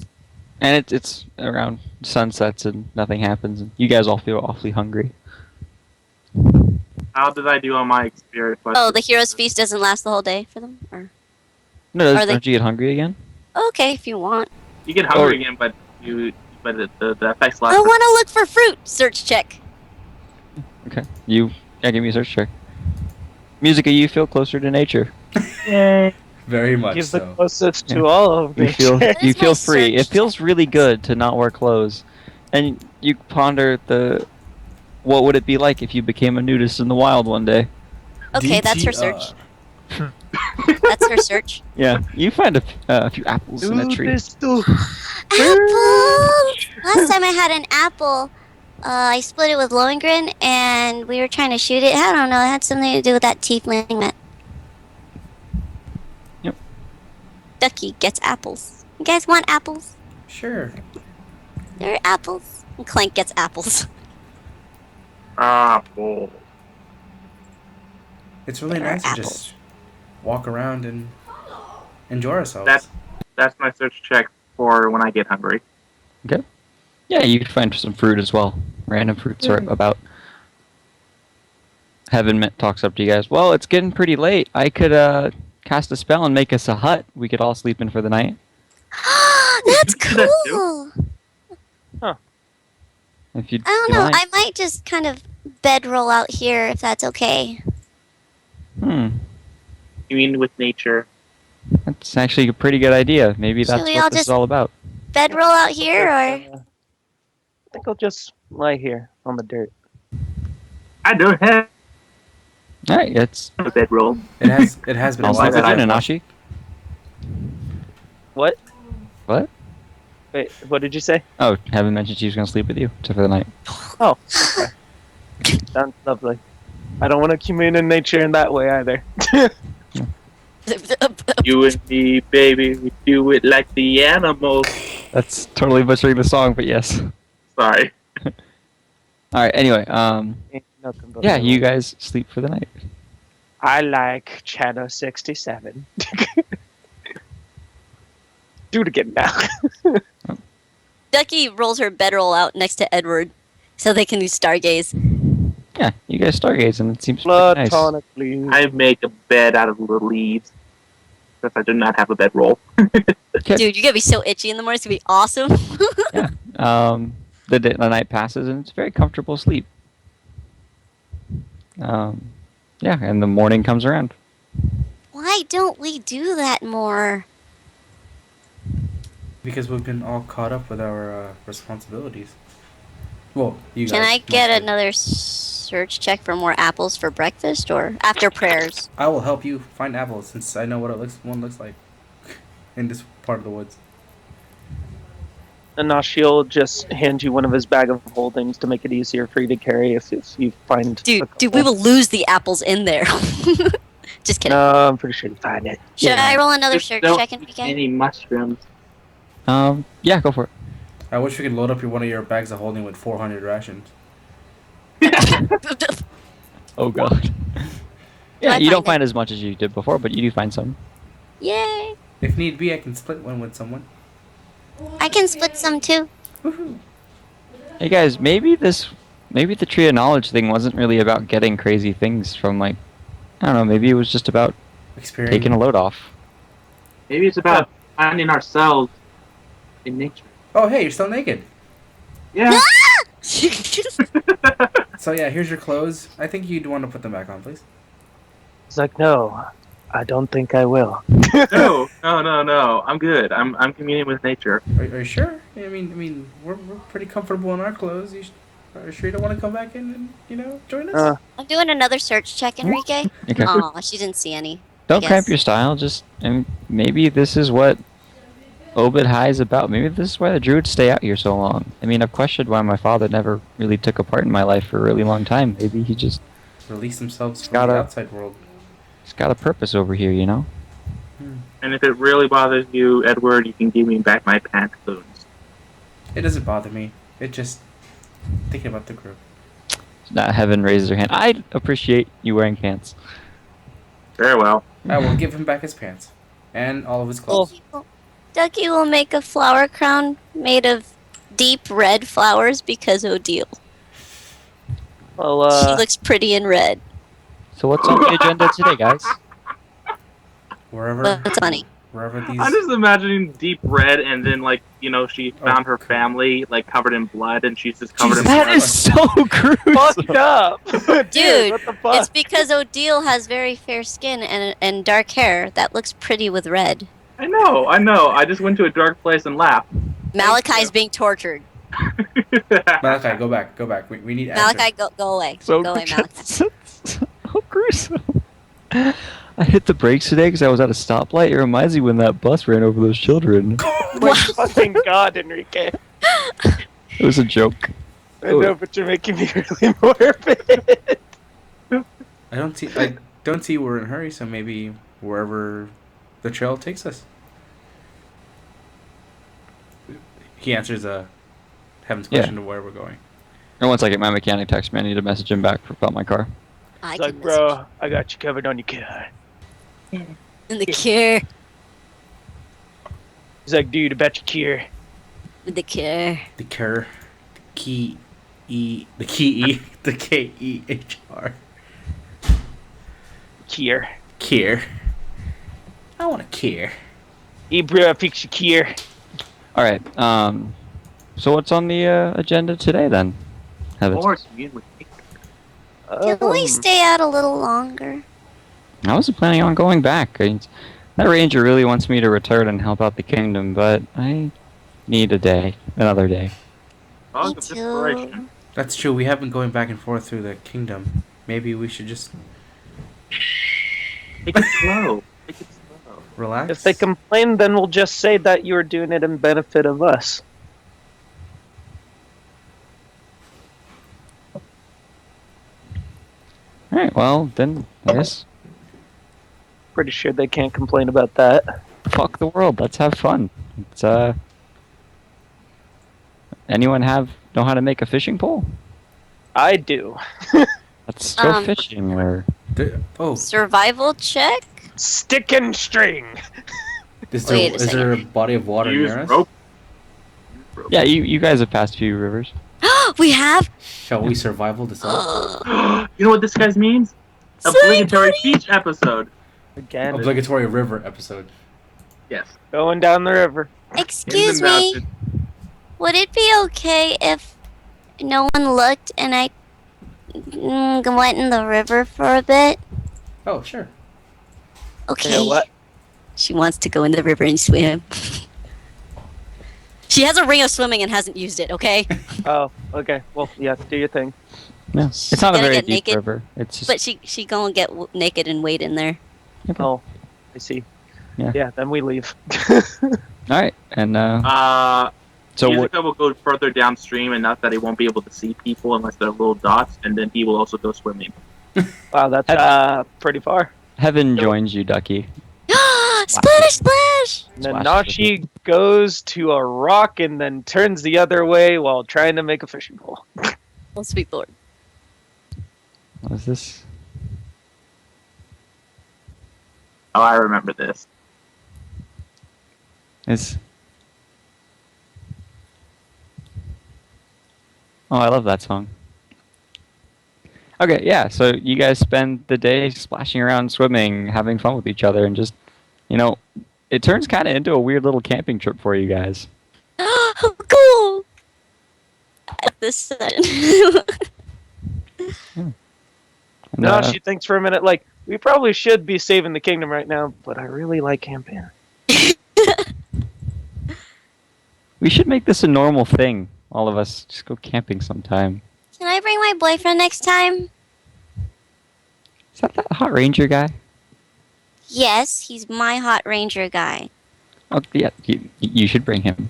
Speaker 3: it's around sunsets and nothing happens, and you guys all feel awfully hungry.
Speaker 4: How did I do on my experience?
Speaker 2: Oh, the hero's feast doesn't last the whole day for them, or
Speaker 3: No,
Speaker 2: Are they-
Speaker 3: don't you get hungry again?
Speaker 2: okay, if you want.
Speaker 4: You get hungry again, but the effects last.
Speaker 2: I want to look for fruit. Search check.
Speaker 3: Okay. Give me a search check. Musica, you feel closer to nature.
Speaker 5: Very much
Speaker 1: He's the
Speaker 5: so.
Speaker 1: closest
Speaker 3: Yeah.
Speaker 1: to all of
Speaker 3: You
Speaker 1: me.
Speaker 3: feel
Speaker 2: That
Speaker 3: you
Speaker 2: is my
Speaker 3: feel free. It
Speaker 2: search
Speaker 3: feels really good to not wear clothes, and you ponder what would it be like if you became a nudist in the wild one day.
Speaker 2: Okay, that's her search. That's her search.
Speaker 3: Yeah, you find a few apples in a tree.
Speaker 2: Apples! Last time I had an apple, I split it with Lohengrin, and we were trying to shoot it. I don't know. It had something to do with that tiefling that.
Speaker 3: Yep.
Speaker 2: Ducky gets apples. You guys want apples?
Speaker 5: Sure.
Speaker 2: There are apples. And Clank gets apples.
Speaker 4: Apple.
Speaker 5: It's really
Speaker 2: There are
Speaker 5: nice to
Speaker 2: apples.
Speaker 5: just walk around and enjoy ourselves.
Speaker 4: That's my search check for when I get hungry.
Speaker 3: Yeah, you can find some fruit as well. Random fruits are about. Heaven talks up to you guys. Well, it's getting pretty late. I could cast a spell and make us a hut. We could all sleep in for the night.
Speaker 2: That's
Speaker 4: Do that
Speaker 2: cool.
Speaker 3: If you
Speaker 2: I don't know. I might just kind of bedroll out here if that's okay.
Speaker 3: Hmm.
Speaker 4: You mean with nature?
Speaker 3: That's actually a pretty good idea. Maybe
Speaker 2: Should
Speaker 3: that's
Speaker 2: we
Speaker 3: what
Speaker 2: all
Speaker 3: this is
Speaker 2: just-
Speaker 3: all about.
Speaker 2: Bedroll out here, or
Speaker 1: I think I'll just lie here on the dirt.
Speaker 4: I don't have
Speaker 3: All right, it's
Speaker 4: a bedroll.
Speaker 5: It has been a
Speaker 3: I'll
Speaker 5: while.
Speaker 3: sleep with you,
Speaker 4: that I-
Speaker 3: Nanashi.
Speaker 1: What?
Speaker 3: What?
Speaker 1: Wait, what did you say?
Speaker 3: Oh, haven't mentioned she was gonna sleep with you for the night.
Speaker 1: Oh, okay. Sounds lovely. I don't want to commune in nature in that way either.
Speaker 4: You and me, baby, we do it like the animals.
Speaker 3: That's totally butchering the song, but yes.
Speaker 4: Sorry.
Speaker 3: All right. Anyway,
Speaker 1: Ain't nothing but
Speaker 3: yeah,
Speaker 1: little-
Speaker 3: you guys sleep for the night.
Speaker 1: I like Channel 67. Do it again now.
Speaker 2: Ducky rolls her bedroll out next to Edward, so they can do stargaze.
Speaker 3: Yeah, you guys stargaze, and it seems pretty nice.
Speaker 1: Platonically.
Speaker 4: I make a bed out of the leaves. Because I do not have a bedroll.
Speaker 2: Dude, you're gonna be so itchy in the morning. It's gonna be awesome.
Speaker 3: The night passes, and it's very comfortable sleep. Yeah, and the morning comes around.
Speaker 2: Why don't we do that more?
Speaker 5: Because we've been all caught up with our responsibilities. Well, you
Speaker 2: Can
Speaker 5: guys.
Speaker 2: I get
Speaker 5: mostly.
Speaker 2: another search check for more apples for breakfast, or after prayers?
Speaker 5: I will help you find apples since I know what one looks like in this part of the woods.
Speaker 1: Nanashi will just hand you one of his bag of holdings to make it easier for you to carry if you find.
Speaker 2: Dude, we will lose the apples in there. Just kidding.
Speaker 1: No, I'm pretty sure you find it.
Speaker 2: Should I roll another
Speaker 4: Just
Speaker 2: search
Speaker 4: don't
Speaker 2: check, Enrique?
Speaker 4: Any mushrooms?
Speaker 3: Yeah, go for it.
Speaker 5: I wish we could load up one of your bags of holding with 400 rations.
Speaker 3: Oh god.
Speaker 2: I
Speaker 3: Yeah, you
Speaker 2: find
Speaker 3: don't
Speaker 2: it?
Speaker 3: find as much as you did before, but you do find some.
Speaker 2: Yay!
Speaker 5: If need be, I can split one with someone.
Speaker 2: I can split some too.
Speaker 5: Woohoo!
Speaker 3: Hey guys, maybe the tree of knowledge thing wasn't really about getting crazy things from like, I don't know, maybe it was just about
Speaker 5: Experience.
Speaker 3: taking a load off.
Speaker 4: Maybe it's about finding ourselves in nature.
Speaker 5: Oh, hey, you're still naked.
Speaker 4: Yeah.
Speaker 5: So yeah, here's your clothes. I think you'd want to put them back on, please.
Speaker 1: He's like, no, I don't think I will.
Speaker 4: No. I'm good. I'm communing with nature.
Speaker 5: Are you sure? I mean, we're pretty comfortable in our clothes. Are you sure you don't want to come back in and join us?
Speaker 2: I'm doing another search check, Enrique.
Speaker 3: Okay.
Speaker 2: Aw, she didn't see any.
Speaker 3: Don't
Speaker 2: I
Speaker 3: cramp
Speaker 2: guess.
Speaker 3: your style. Just maybe this is what Obad-Hai is about. Maybe this is why the druids stay out here so long. I mean, I've questioned why my father never really took a part in my life for a really long time. Maybe he just
Speaker 5: Release themselves from
Speaker 3: Gotta-
Speaker 5: the outside world.
Speaker 3: he's got a purpose over here, you know?
Speaker 4: And if it really bothers you, Edward, you can give me back my pantaloons.
Speaker 5: It doesn't bother me. It just thinking about the group.
Speaker 3: Heaven raises her hand. I appreciate you wearing pants.
Speaker 4: Very well.
Speaker 5: I will give him back his pants and all of his clothes.
Speaker 2: Duckie will make a flower crown made of deep red flowers because Odile.
Speaker 1: Well,
Speaker 2: She looks pretty in red.
Speaker 3: So what's on the agenda today, guys?
Speaker 5: Wherever
Speaker 2: That's funny.
Speaker 5: wherever these.
Speaker 4: I'm just imagining deep red, and then she found her family covered in blood, and she's just covered in
Speaker 5: Jesus.
Speaker 4: blood.
Speaker 3: That is so
Speaker 1: fucked
Speaker 3: gruesome.
Speaker 1: up.
Speaker 2: Dude,
Speaker 1: what the fuck?
Speaker 2: It's because Odile has very fair skin and dark hair that looks pretty with red.
Speaker 4: I know. I just went to a dark place and laughed.
Speaker 2: Malachi's being tortured.
Speaker 5: Malachi, go back. We need answers.
Speaker 2: Malachi, go away.
Speaker 3: So
Speaker 2: Go away, Malachi.
Speaker 3: so gruesome. I hit the brakes today because I was at a stoplight. It reminds me when that bus ran over those children.
Speaker 1: My fucking god, Enrique.
Speaker 3: It was a joke.
Speaker 1: I know, but you're making me really morbid.
Speaker 5: I don't see we're in a hurry, so maybe wherever the trail takes us. He answers Heaven's question to where we're going.
Speaker 3: And once I get my mechanic text me, I need to message him back about my car.
Speaker 2: I
Speaker 1: It's like,
Speaker 2: can
Speaker 1: bro, I got you covered on your car.
Speaker 2: message. In the cure.
Speaker 1: He's like, dude, about your cure.
Speaker 2: In the cure.
Speaker 5: The K-E-R. The K-E-H-R.
Speaker 1: Cure.
Speaker 5: Kier. I want a Kier.
Speaker 1: Hey, bro, fix your cure.
Speaker 3: Alright, so what's on the agenda today then? Heavens.
Speaker 4: Or commune with nature.
Speaker 2: Can we stay out a little longer?
Speaker 3: I wasn't planning on going back. That ranger really wants me to return and help out the kingdom, but I need another day.
Speaker 4: Song
Speaker 2: Me
Speaker 4: of
Speaker 2: too.
Speaker 4: inspiration.
Speaker 5: That's true. We have been going back and forth through the kingdom. Maybe we should just
Speaker 4: Take it slow.
Speaker 5: relax.
Speaker 1: If they complain, then we'll just say that you were doing it in benefit of us.
Speaker 3: Alright, well, then, I guess,
Speaker 1: Pretty sure they can't complain about that.
Speaker 3: fuck the world, let's have fun. It's, anyone know how to make a fishing pole?
Speaker 1: I do.
Speaker 3: Let's go
Speaker 2: Um,
Speaker 3: fishing, or...
Speaker 2: Survival check?
Speaker 1: Stick and string.
Speaker 5: Is
Speaker 2: Wait a
Speaker 5: there a body of water
Speaker 4: Use
Speaker 5: near us?
Speaker 4: rope.
Speaker 3: Yeah, you guys have passed a few rivers.
Speaker 2: We have?
Speaker 5: Shall we survival this out?
Speaker 4: You know what this guy's means? Obligatory beach episode.
Speaker 1: Again,
Speaker 5: Obligatory river episode.
Speaker 4: Yes.
Speaker 1: going down the river.
Speaker 2: Excuse
Speaker 4: In the
Speaker 2: me.
Speaker 4: mountain.
Speaker 2: Would it be okay if no one looked and I went in the river for a bit?
Speaker 5: Oh, sure.
Speaker 2: Okay.
Speaker 1: You know what?
Speaker 2: She wants to go in the river and swim. She has a ring of swimming and hasn't used it, okay?
Speaker 1: Oh, okay. Well, yeah, do your thing.
Speaker 3: No, it's not a
Speaker 2: gonna
Speaker 3: very
Speaker 2: get
Speaker 3: deep
Speaker 2: naked,
Speaker 3: river. It's just...
Speaker 2: But she gonna get naked and wade in there.
Speaker 1: Oh, I see.
Speaker 3: Yeah.
Speaker 1: Yeah, then we leave.
Speaker 3: Alright, and, so what...
Speaker 4: Yuzuka will go further downstream enough that he won't be able to see people unless they're little dots, and then he will also go swimming.
Speaker 1: Wow, that's pretty far.
Speaker 3: Heaven joins you, Duckie.
Speaker 2: Splash, splash!
Speaker 1: Nanashi goes to a rock and then turns the other way while trying to make a fishing pole.
Speaker 2: Oh, sweet lord.
Speaker 3: What is this?
Speaker 4: Oh, I remember this.
Speaker 3: It's... Oh, I love that song. Okay, yeah, so you guys spend the day splashing around, swimming, having fun with each other, and just, it turns kind of into a weird little camping trip for you guys.
Speaker 2: Oh, cool! At this sudden.
Speaker 3: And,
Speaker 1: No, she thinks for a minute, like, we probably should be saving the kingdom right now, but I really like camping.
Speaker 3: we should make this a normal thing. All of us just go camping sometime.
Speaker 2: Can I bring my boyfriend next time?
Speaker 3: Is that Hot Ranger guy?
Speaker 2: Yes, he's my hot ranger guy.
Speaker 3: Oh, yeah, you should bring him.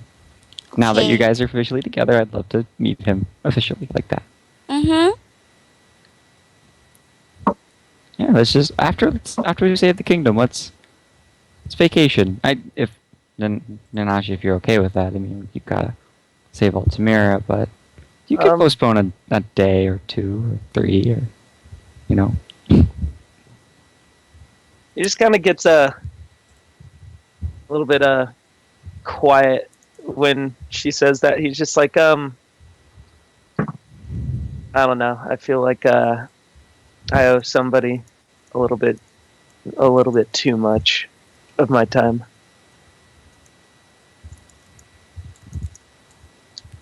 Speaker 3: Now that
Speaker 2: Okay.
Speaker 3: you guys are officially together, I'd love to meet him officially like that.
Speaker 2: Mm-hmm.
Speaker 3: Yeah, let's just after we save the kingdom, let's vacation. Nanashi, if you're okay with that, I mean, you gotta save Altamira, but you could postpone a day or 2 or 3 or,
Speaker 1: He just kind of gets a little bit quiet when she says that. He's just like, I don't know. I feel like I owe somebody a little bit too much of my time.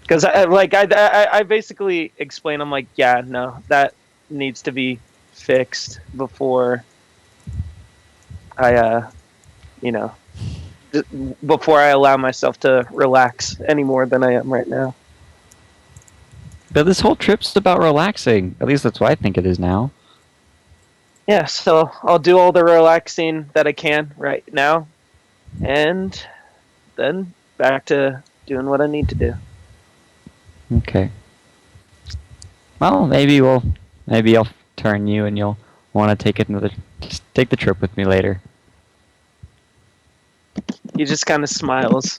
Speaker 1: Because I basically explain. I'm like, yeah, no, that needs to be fixed before I, before I allow myself to relax any more than I am right now.
Speaker 3: But this whole trip's about relaxing. At least that's what I think it is now.
Speaker 1: Yeah, so I'll do all the relaxing that I can right now, and then back to doing what I need to do.
Speaker 3: Okay. Well, maybe I'll turn you, and you'll want to take the trip with me later.
Speaker 1: He just kind of smiles.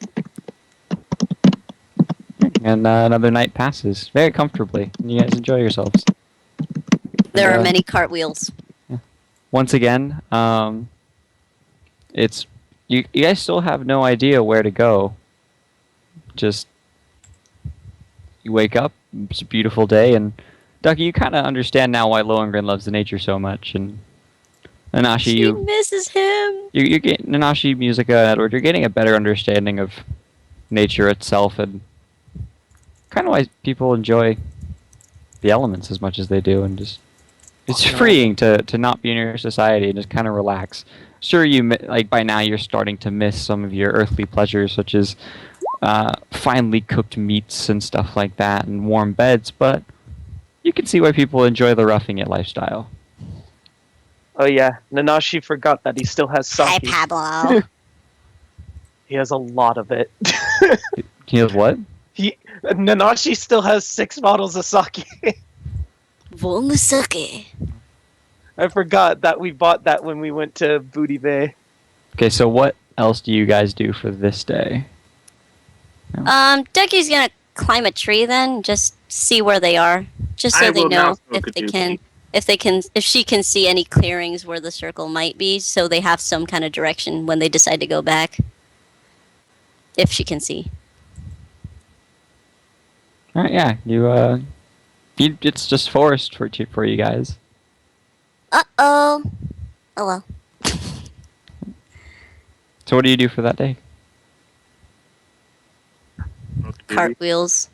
Speaker 3: And another night passes very comfortably, and you guys enjoy yourselves.
Speaker 2: There
Speaker 3: And,
Speaker 2: are many cartwheels.
Speaker 3: Once again, it's you guys still have no idea where to go. Just you wake up, it's a beautiful day, and Duckie, you kind of understand now why Lohengrin loves the nature so much, and Nanashi,
Speaker 2: She misses him.
Speaker 3: you get Nanashi, Musica, and Edward, you're getting a better understanding of nature itself, and kind of why people enjoy the elements as much as they do, and just it's freeing to not be in your society and just kind of relax. Sure, like by now you're starting to miss some of your earthly pleasures, such as finely cooked meats and stuff like that, and warm beds, but you can see why people enjoy the roughing it lifestyle.
Speaker 1: Oh yeah, Nanashi forgot that he still has
Speaker 2: Hi,
Speaker 1: sake.
Speaker 2: Pablo.
Speaker 1: He has a lot of it.
Speaker 3: He has what?
Speaker 1: Nanashi still has 6 bottles of sake.
Speaker 2: Volnasuke.
Speaker 1: I forgot that we bought that when we went to Booty Bay.
Speaker 3: Okay, so what else do you guys do for this day?
Speaker 2: Duckie's gonna climb a tree then, just see where they are, just so
Speaker 4: I
Speaker 2: they
Speaker 4: will
Speaker 2: know
Speaker 4: now smoke a
Speaker 2: if she can see any clearings where the circle might be, so they have some kind of direction when they decide to go back. If she can see.
Speaker 3: All right, yeah, it's just forest for you guys.
Speaker 2: Uh-oh. Oh well.
Speaker 3: So what do you do for that day?
Speaker 2: Cartwheels.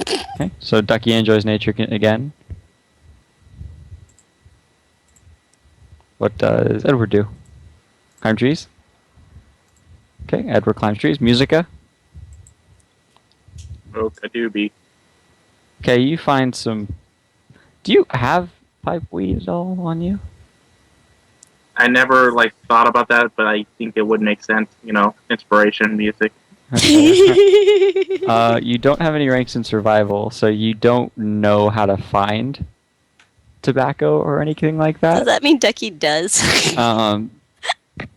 Speaker 3: Okay, so Duckie enjoys nature again. What does Edward do? Climb trees? Okay, Edward climbs trees. Musica?
Speaker 4: Okie-dokie.
Speaker 3: Okay, you find some... Do you have pipe weed at all on you?
Speaker 4: I never thought about that, but I think it would make sense. Inspiration, music.
Speaker 3: Okay. You don't have any ranks in survival, so you don't know how to find tobacco or anything like
Speaker 2: Does
Speaker 3: that.
Speaker 2: that mean Duckie does?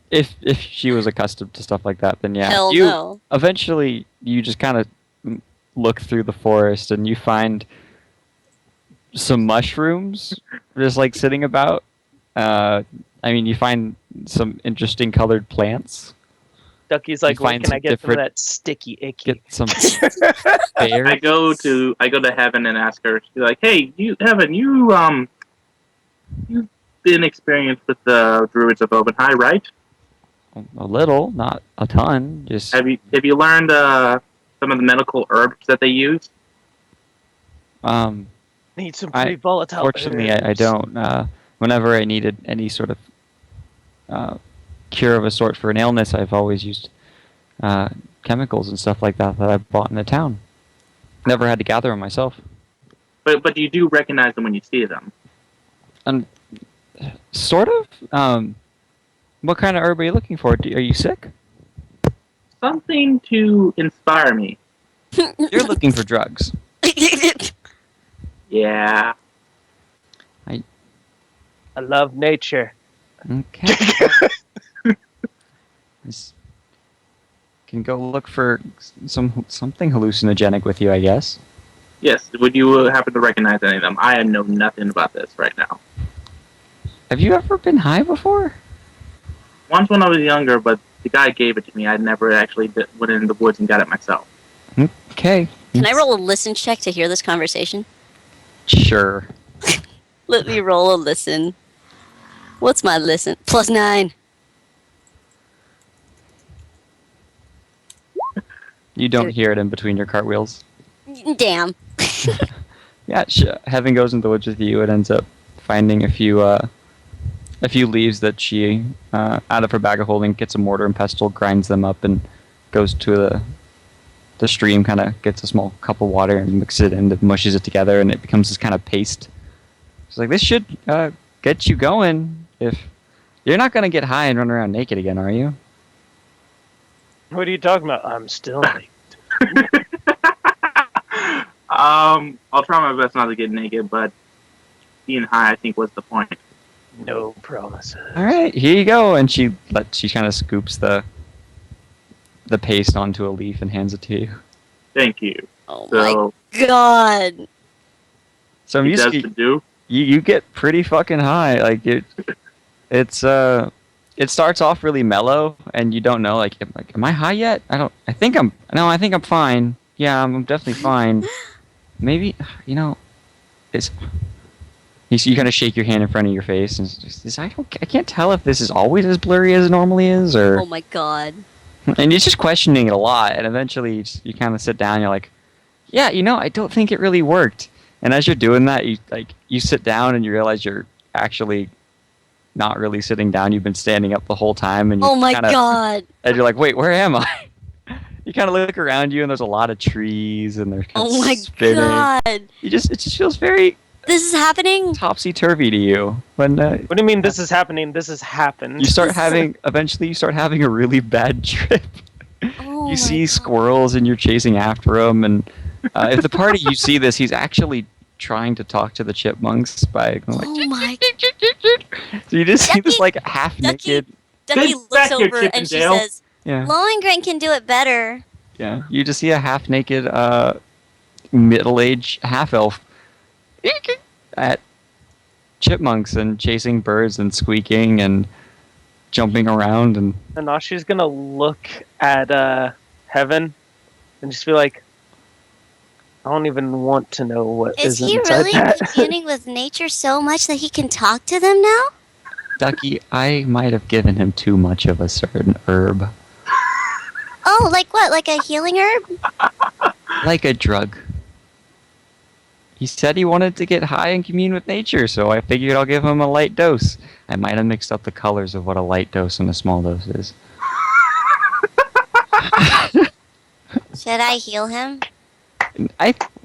Speaker 3: If she was accustomed to stuff like that, then yeah.
Speaker 2: Hell no.
Speaker 3: Eventually, you just kind of look through the forest and you find some mushrooms just sitting about. You find some interesting colored plants.
Speaker 1: Duckie's like, what
Speaker 3: find
Speaker 1: can I
Speaker 3: some
Speaker 1: get from
Speaker 3: different-
Speaker 1: that sticky icky?
Speaker 3: Get some bears.
Speaker 4: I go to Heaven and ask her. She's like, "Hey, Heaven, you've been experienced with the druids of Obad-Hai, right?
Speaker 3: A little, not a ton. Just
Speaker 4: Have you learned some of the medical herbs that they use?"
Speaker 1: Need some
Speaker 3: I-
Speaker 1: pretty volatile.
Speaker 3: Fortunately, I
Speaker 1: herbs.
Speaker 3: don't. Whenever I needed any sort of cure of a sort for an illness, I've always used chemicals and stuff like that I bought in the town. Never had to gather them myself.
Speaker 4: But you do recognize them when you see them.
Speaker 3: And sort of. What kind of herb are you looking for? Are you sick?
Speaker 4: Something to inspire me.
Speaker 3: You're looking for drugs.
Speaker 4: Yeah.
Speaker 1: I love nature.
Speaker 3: Okay. Just can go look for something hallucinogenic with you, I guess.
Speaker 4: Yes. Would you happen to recognize any of them? I know nothing about this right now.
Speaker 3: Have you ever been high before?
Speaker 4: Once when I was younger, but the guy gave it to me. I never actually went in the woods and got it myself.
Speaker 3: Okay.
Speaker 2: Can I roll a listen check to hear this conversation?
Speaker 3: Sure.
Speaker 2: Let me roll a listen. What's my listen? +9.
Speaker 3: You don't hear it in between your cartwheels.
Speaker 2: Damn.
Speaker 3: Yeah, Heaven goes into the woods with you and ends up finding a few leaves that she, out of her bag of holding, gets a mortar and pestle, grinds them up, and goes to the stream, kind of gets a small cup of water and mixes it in, and mushes it together, and it becomes this kind of paste. She's like, this should get you going. If you're not going to get high and run around naked again, are you?
Speaker 1: What are you talking about? I'm still naked.
Speaker 4: I'll try my best not to get naked, but being high, I think, was the point.
Speaker 1: No promises.
Speaker 3: All right, here you go. And she kind of scoops the paste onto a leaf and hands it to you.
Speaker 4: Thank you.
Speaker 2: Oh
Speaker 4: So,
Speaker 2: my god.
Speaker 3: So
Speaker 4: he does
Speaker 3: Musiki,
Speaker 4: to do.
Speaker 3: you get pretty fucking high. Like it starts off really mellow, and you don't know. Like, am I high yet? I think I'm fine. Yeah, I'm definitely fine. Maybe it's. You kind of shake your hand in front of your face, and I can't tell if this is always as blurry as it normally is, or.
Speaker 2: Oh my god.
Speaker 3: And you're just questioning it a lot, and eventually you kind of sit down. You're like, yeah, I don't think it really worked. And as you're doing that, you sit down and you realize you're actually not really sitting down. You've been standing up the whole time, and
Speaker 2: Oh my god.
Speaker 3: And you're like, wait, where am I? You kind of look around you, and there's a lot of trees, and they're kind
Speaker 2: Oh
Speaker 3: of
Speaker 2: my
Speaker 3: spinning.
Speaker 2: god.
Speaker 3: It just feels very
Speaker 2: This is happening?
Speaker 3: topsy turvy to you when
Speaker 1: What do you mean this is happening? This has happened.
Speaker 3: you start having a really bad trip.
Speaker 2: Oh
Speaker 3: You
Speaker 2: my
Speaker 3: see
Speaker 2: God.
Speaker 3: squirrels and you're chasing after them, and if the party you see this, he's actually trying to talk to the chipmunks by going like.
Speaker 2: Oh my.
Speaker 3: So you just see this
Speaker 2: Duckie-
Speaker 3: like half naked.
Speaker 2: Duckie
Speaker 4: Get
Speaker 2: looks
Speaker 4: back here,
Speaker 2: over and she
Speaker 4: Chippendale.
Speaker 2: says,
Speaker 3: Yeah,
Speaker 2: Lohengrin can do it better.
Speaker 3: yeah. You just see a half naked, middle-aged half elf at chipmunks and chasing birds and squeaking and jumping around and.
Speaker 1: Nanashi's gonna look at Heaven and just be like, I don't even want to know what
Speaker 2: Is
Speaker 1: is
Speaker 2: he
Speaker 1: inside
Speaker 2: really
Speaker 1: that.
Speaker 2: communing with nature so much that he can talk to them now?
Speaker 3: Ducky, I might have given him too much of a certain herb.
Speaker 2: Oh, like what? Like a healing herb?
Speaker 3: Like a drug. He said he wanted to get high and commune with nature, so I figured I'll give him a light dose. I might have mixed up the colors of what a light dose and a small dose is.
Speaker 2: Should I heal him?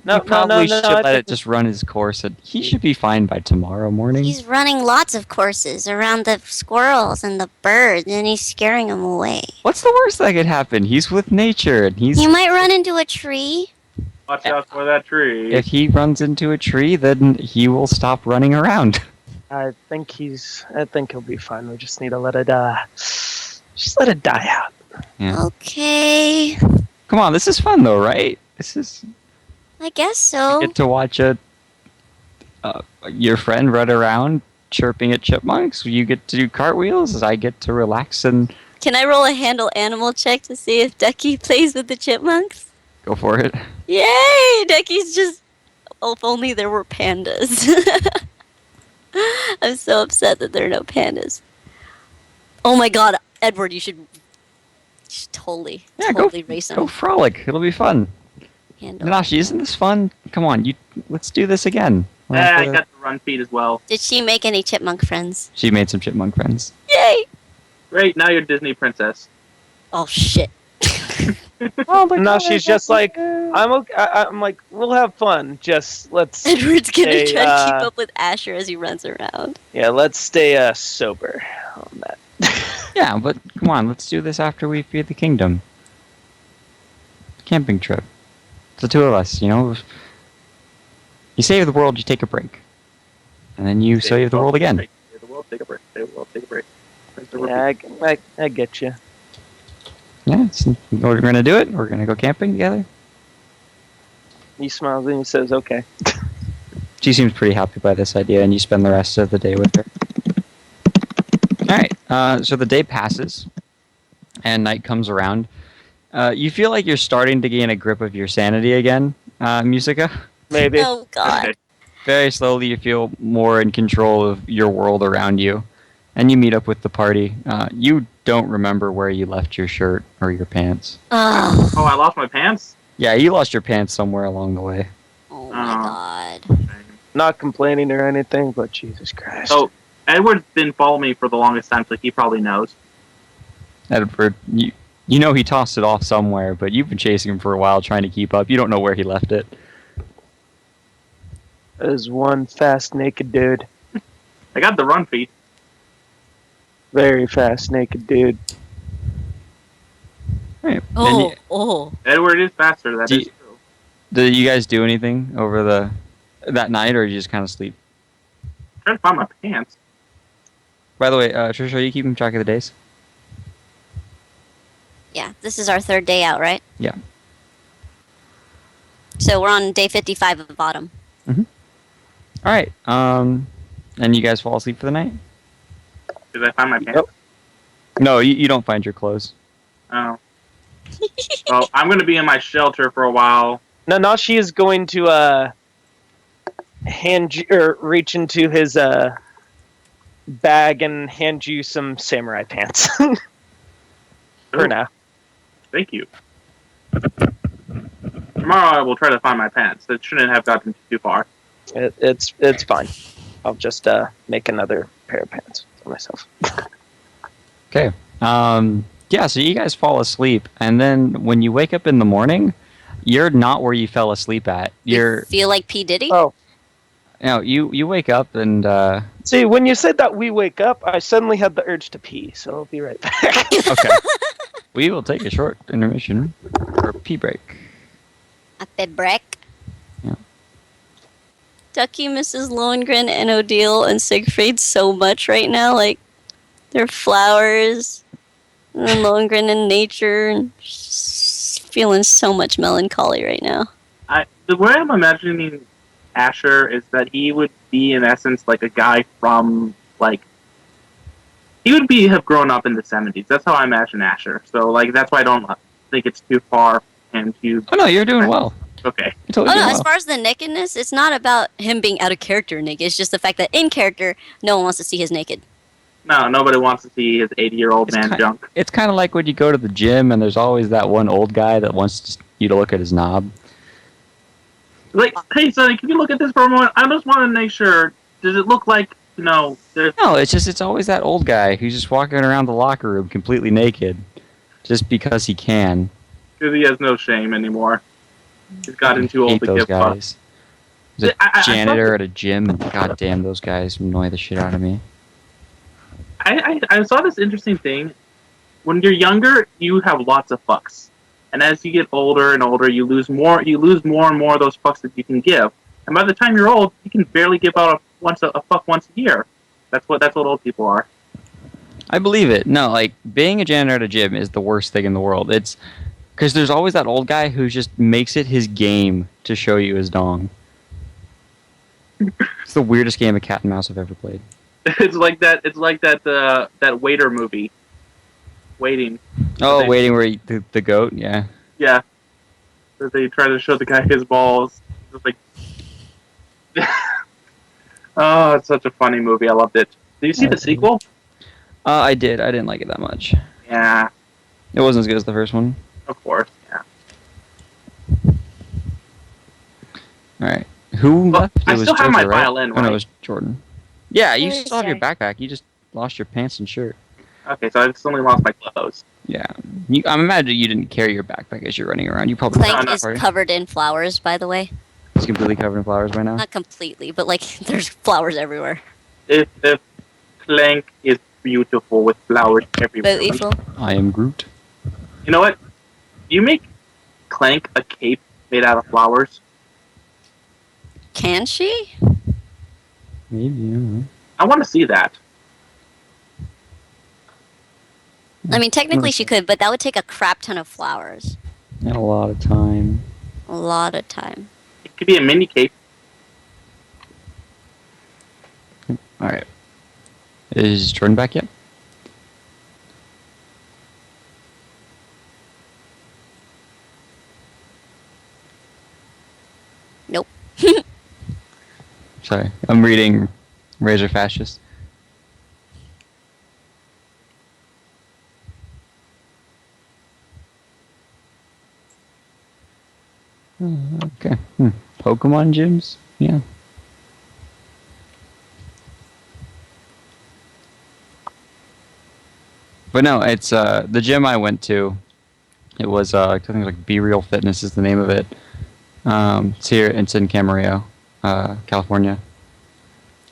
Speaker 1: No,
Speaker 3: Probably should
Speaker 1: I
Speaker 3: let
Speaker 1: think-
Speaker 3: it just run his course, and he should be fine by tomorrow morning.
Speaker 2: He's running lots of courses around the squirrels and the birds, and he's scaring them away.
Speaker 3: What's the worst that could happen? He's with nature, and
Speaker 2: He might run into a tree.
Speaker 4: Watch out for that tree.
Speaker 3: if he runs into a tree, then he will stop running around.
Speaker 1: I think he'll be fine. We just need to let it just let it die out.
Speaker 3: Yeah.
Speaker 2: Okay.
Speaker 3: Come on, this is fun though, right? This is
Speaker 2: I guess
Speaker 3: you
Speaker 2: so.
Speaker 3: get to watch your friend run around chirping at chipmunks. You get to do cartwheels. I get to relax and
Speaker 2: Can I roll a handle animal check to see if Ducky plays with the chipmunks?
Speaker 3: Go for it.
Speaker 2: Yay! Ducky's just. Oh, if only there were pandas. I'm so upset that there are no pandas. Oh my god, Edward, you should totally race
Speaker 3: Go
Speaker 2: him.
Speaker 3: frolic. It'll be fun.
Speaker 2: Handle.
Speaker 3: Nanashi, isn't this fun? Come on, let's do this again.
Speaker 4: I got the run feed as well.
Speaker 2: Did she make any chipmunk friends?
Speaker 3: She made some chipmunk friends.
Speaker 2: Yay!
Speaker 4: Great, now you're Disney princess.
Speaker 2: Oh shit.
Speaker 1: No, she's just like, I'm okay. I'm like, we'll have fun. Just let's.
Speaker 2: Edward's gonna
Speaker 1: stay,
Speaker 2: try to keep up with Asher as he runs around.
Speaker 1: Yeah, let's stay sober on that.
Speaker 3: Yeah, but come on, let's do this after we feed the kingdom. Camping trip. It's the two of us, you know. You save the world, you take a break. And then you save the world again.
Speaker 4: Save the world, take a break. Save the world, take a break.
Speaker 1: Yeah, I get you.
Speaker 3: Yeah, we're going to do it. We're going to go camping together.
Speaker 1: He smiles and he says, okay.
Speaker 3: She seems pretty happy by this idea, and you spend the rest of the day with her. Alright, so the day passes, and night comes around. You feel like you're starting to gain a grip of your sanity again, Musica?
Speaker 1: Maybe.
Speaker 2: Oh god.
Speaker 3: Very slowly, you feel more in control of your world around you, and you meet up with the party. You don't remember where you left your shirt or your pants.
Speaker 2: Oh,
Speaker 4: Oh, I lost my pants?
Speaker 3: Yeah, you lost your pants somewhere along the way.
Speaker 2: oh my god.
Speaker 1: Not complaining or anything, but Jesus Christ.
Speaker 4: So, Edward's been following me for the longest time, so he probably knows.
Speaker 3: Edward, you know he tossed it off somewhere, but you've been chasing him for a while trying to keep up. You don't know where he left it.
Speaker 1: There's one fast naked dude.
Speaker 4: I got the run feed.
Speaker 1: Very fast naked dude.
Speaker 3: Right.
Speaker 2: Oh.
Speaker 4: Edward is faster, that
Speaker 3: Do
Speaker 4: is
Speaker 3: you-
Speaker 4: true.
Speaker 3: Did you guys do anything over that night, or did you just kind of sleep?
Speaker 4: I'm trying to find my pants.
Speaker 3: By the way, Trisha, are you keeping track of the days?
Speaker 2: Yeah, this is our third day out, right?
Speaker 3: Yeah.
Speaker 2: So we're on day 55 of autumn.
Speaker 3: All right. And you guys fall asleep for the night?
Speaker 4: Did I find my pants?
Speaker 1: Nope.
Speaker 3: No, you don't find your clothes.
Speaker 4: Oh. Well, I'm going to be in my shelter for a while.
Speaker 1: Nanashi is going to reach into his bag and hand you some samurai pants. For
Speaker 4: Ooh,
Speaker 1: now.
Speaker 4: Thank you. Tomorrow I will try to find my pants. That shouldn't have gotten too far.
Speaker 1: It's fine. I'll just make another pair of pants for myself.
Speaker 3: Okay. Yeah, so you guys fall asleep, and then when you wake up in the morning, you're not where you fell asleep at.
Speaker 2: You feel like P. Diddy?
Speaker 1: Oh,
Speaker 3: You wake up and
Speaker 1: see, when you said that we wake up, I suddenly had the urge to pee, so I'll be right back.
Speaker 3: okay. We will take a short intermission for a pee break.
Speaker 2: A bit break.
Speaker 3: Yeah.
Speaker 2: Duckie misses Lohengrin and Odile and Siegfried so much right now. Like, they're flowers, and then Lohengrin and nature, and just feeling so much melancholy right now.
Speaker 4: The way I'm imagining Asher is that he would be, in essence, like a guy from, like, he would have grown up in the 70s. That's how I imagine Asher. So, like, that's why I don't think it's too far for him to...
Speaker 3: Oh no, you're doing well.
Speaker 4: Okay.
Speaker 3: You're totally
Speaker 2: Oh no,
Speaker 3: doing
Speaker 2: as
Speaker 3: well.
Speaker 2: far as the nakedness, it's not about him being out of character naked. It's just the fact that in character, no one wants to see his naked.
Speaker 4: No, nobody wants to see his 80-year-old man junk.
Speaker 3: It's kind of like when you go to the gym and there's always that one old guy that wants you to look at his knob.
Speaker 4: Like, hey, Sonny, can you look at this for a moment? I just want to make sure. Does it look like, there's...
Speaker 3: No, it's always that old guy who's just walking around the locker room completely naked, just because he can.
Speaker 4: Because he has no shame anymore. He's gotten too
Speaker 3: I hate
Speaker 4: old to
Speaker 3: those
Speaker 4: give fuck.
Speaker 3: guys. There's a janitor at a gym, and goddamn, those guys annoy the shit out of me.
Speaker 4: I saw this interesting thing. When you're younger, you have lots of fucks, and as you get older and older, you lose more. You lose more and more of those fucks that you can give. And by the time you're old, you can barely give out a fuck once a year. That's what old people are.
Speaker 3: I believe it. No, like, being a janitor at a gym is the worst thing in the world. It's because there's always that old guy who just makes it his game to show you his dong. It's the weirdest game of cat and mouse I've ever played.
Speaker 4: It's like that. It's like that waiter movie waiting.
Speaker 3: Oh,
Speaker 4: They-
Speaker 3: waiting where the goat? Yeah.
Speaker 4: Yeah. That they try to show the guy his balls. Just like. Oh, it's such a funny movie. I loved it. Did you see the sequel?
Speaker 3: I did. I didn't like it that much.
Speaker 4: Yeah,
Speaker 3: It wasn't as good as the first one.
Speaker 4: of course. Yeah.
Speaker 3: All right. Who
Speaker 4: Well,
Speaker 3: left?
Speaker 4: I
Speaker 3: It was
Speaker 4: still have my
Speaker 3: JoJo, right?
Speaker 4: violin,
Speaker 3: Oh, no,
Speaker 4: right?
Speaker 3: it was Jordan. Yeah, you
Speaker 2: Where
Speaker 3: still have your
Speaker 2: is
Speaker 3: backpack. You just lost your pants and shirt.
Speaker 4: Okay, so I just only lost my clothes.
Speaker 3: Yeah. I'm imagining you didn't carry your backpack as you're running around. You probably
Speaker 2: Clank
Speaker 4: no,
Speaker 2: is
Speaker 3: Sorry.
Speaker 2: covered in flowers, by the way.
Speaker 3: It's completely covered in flowers by now.
Speaker 2: Not completely, but like there's flowers everywhere.
Speaker 4: If Clank is beautiful with flowers everywhere.
Speaker 2: Beautiful.
Speaker 3: I am Groot.
Speaker 4: You know what? You make Clank a cape made out of flowers.
Speaker 2: Can she?
Speaker 3: Maybe. I don't know.
Speaker 4: I want to see that.
Speaker 2: I mean, technically she could, but that would take a crap ton of flowers.
Speaker 3: And a lot of time.
Speaker 2: A lot of time.
Speaker 4: It could be a mini cape.
Speaker 3: All right. Is Jordan back yet?
Speaker 2: Nope.
Speaker 3: Sorry, I'm reading Razor Fascist. Okay. Pokemon gyms? Yeah. But no, it's the gym I went to. It was I think it was like Be Real Fitness is the name of it. It's here. It's in Camarillo, California.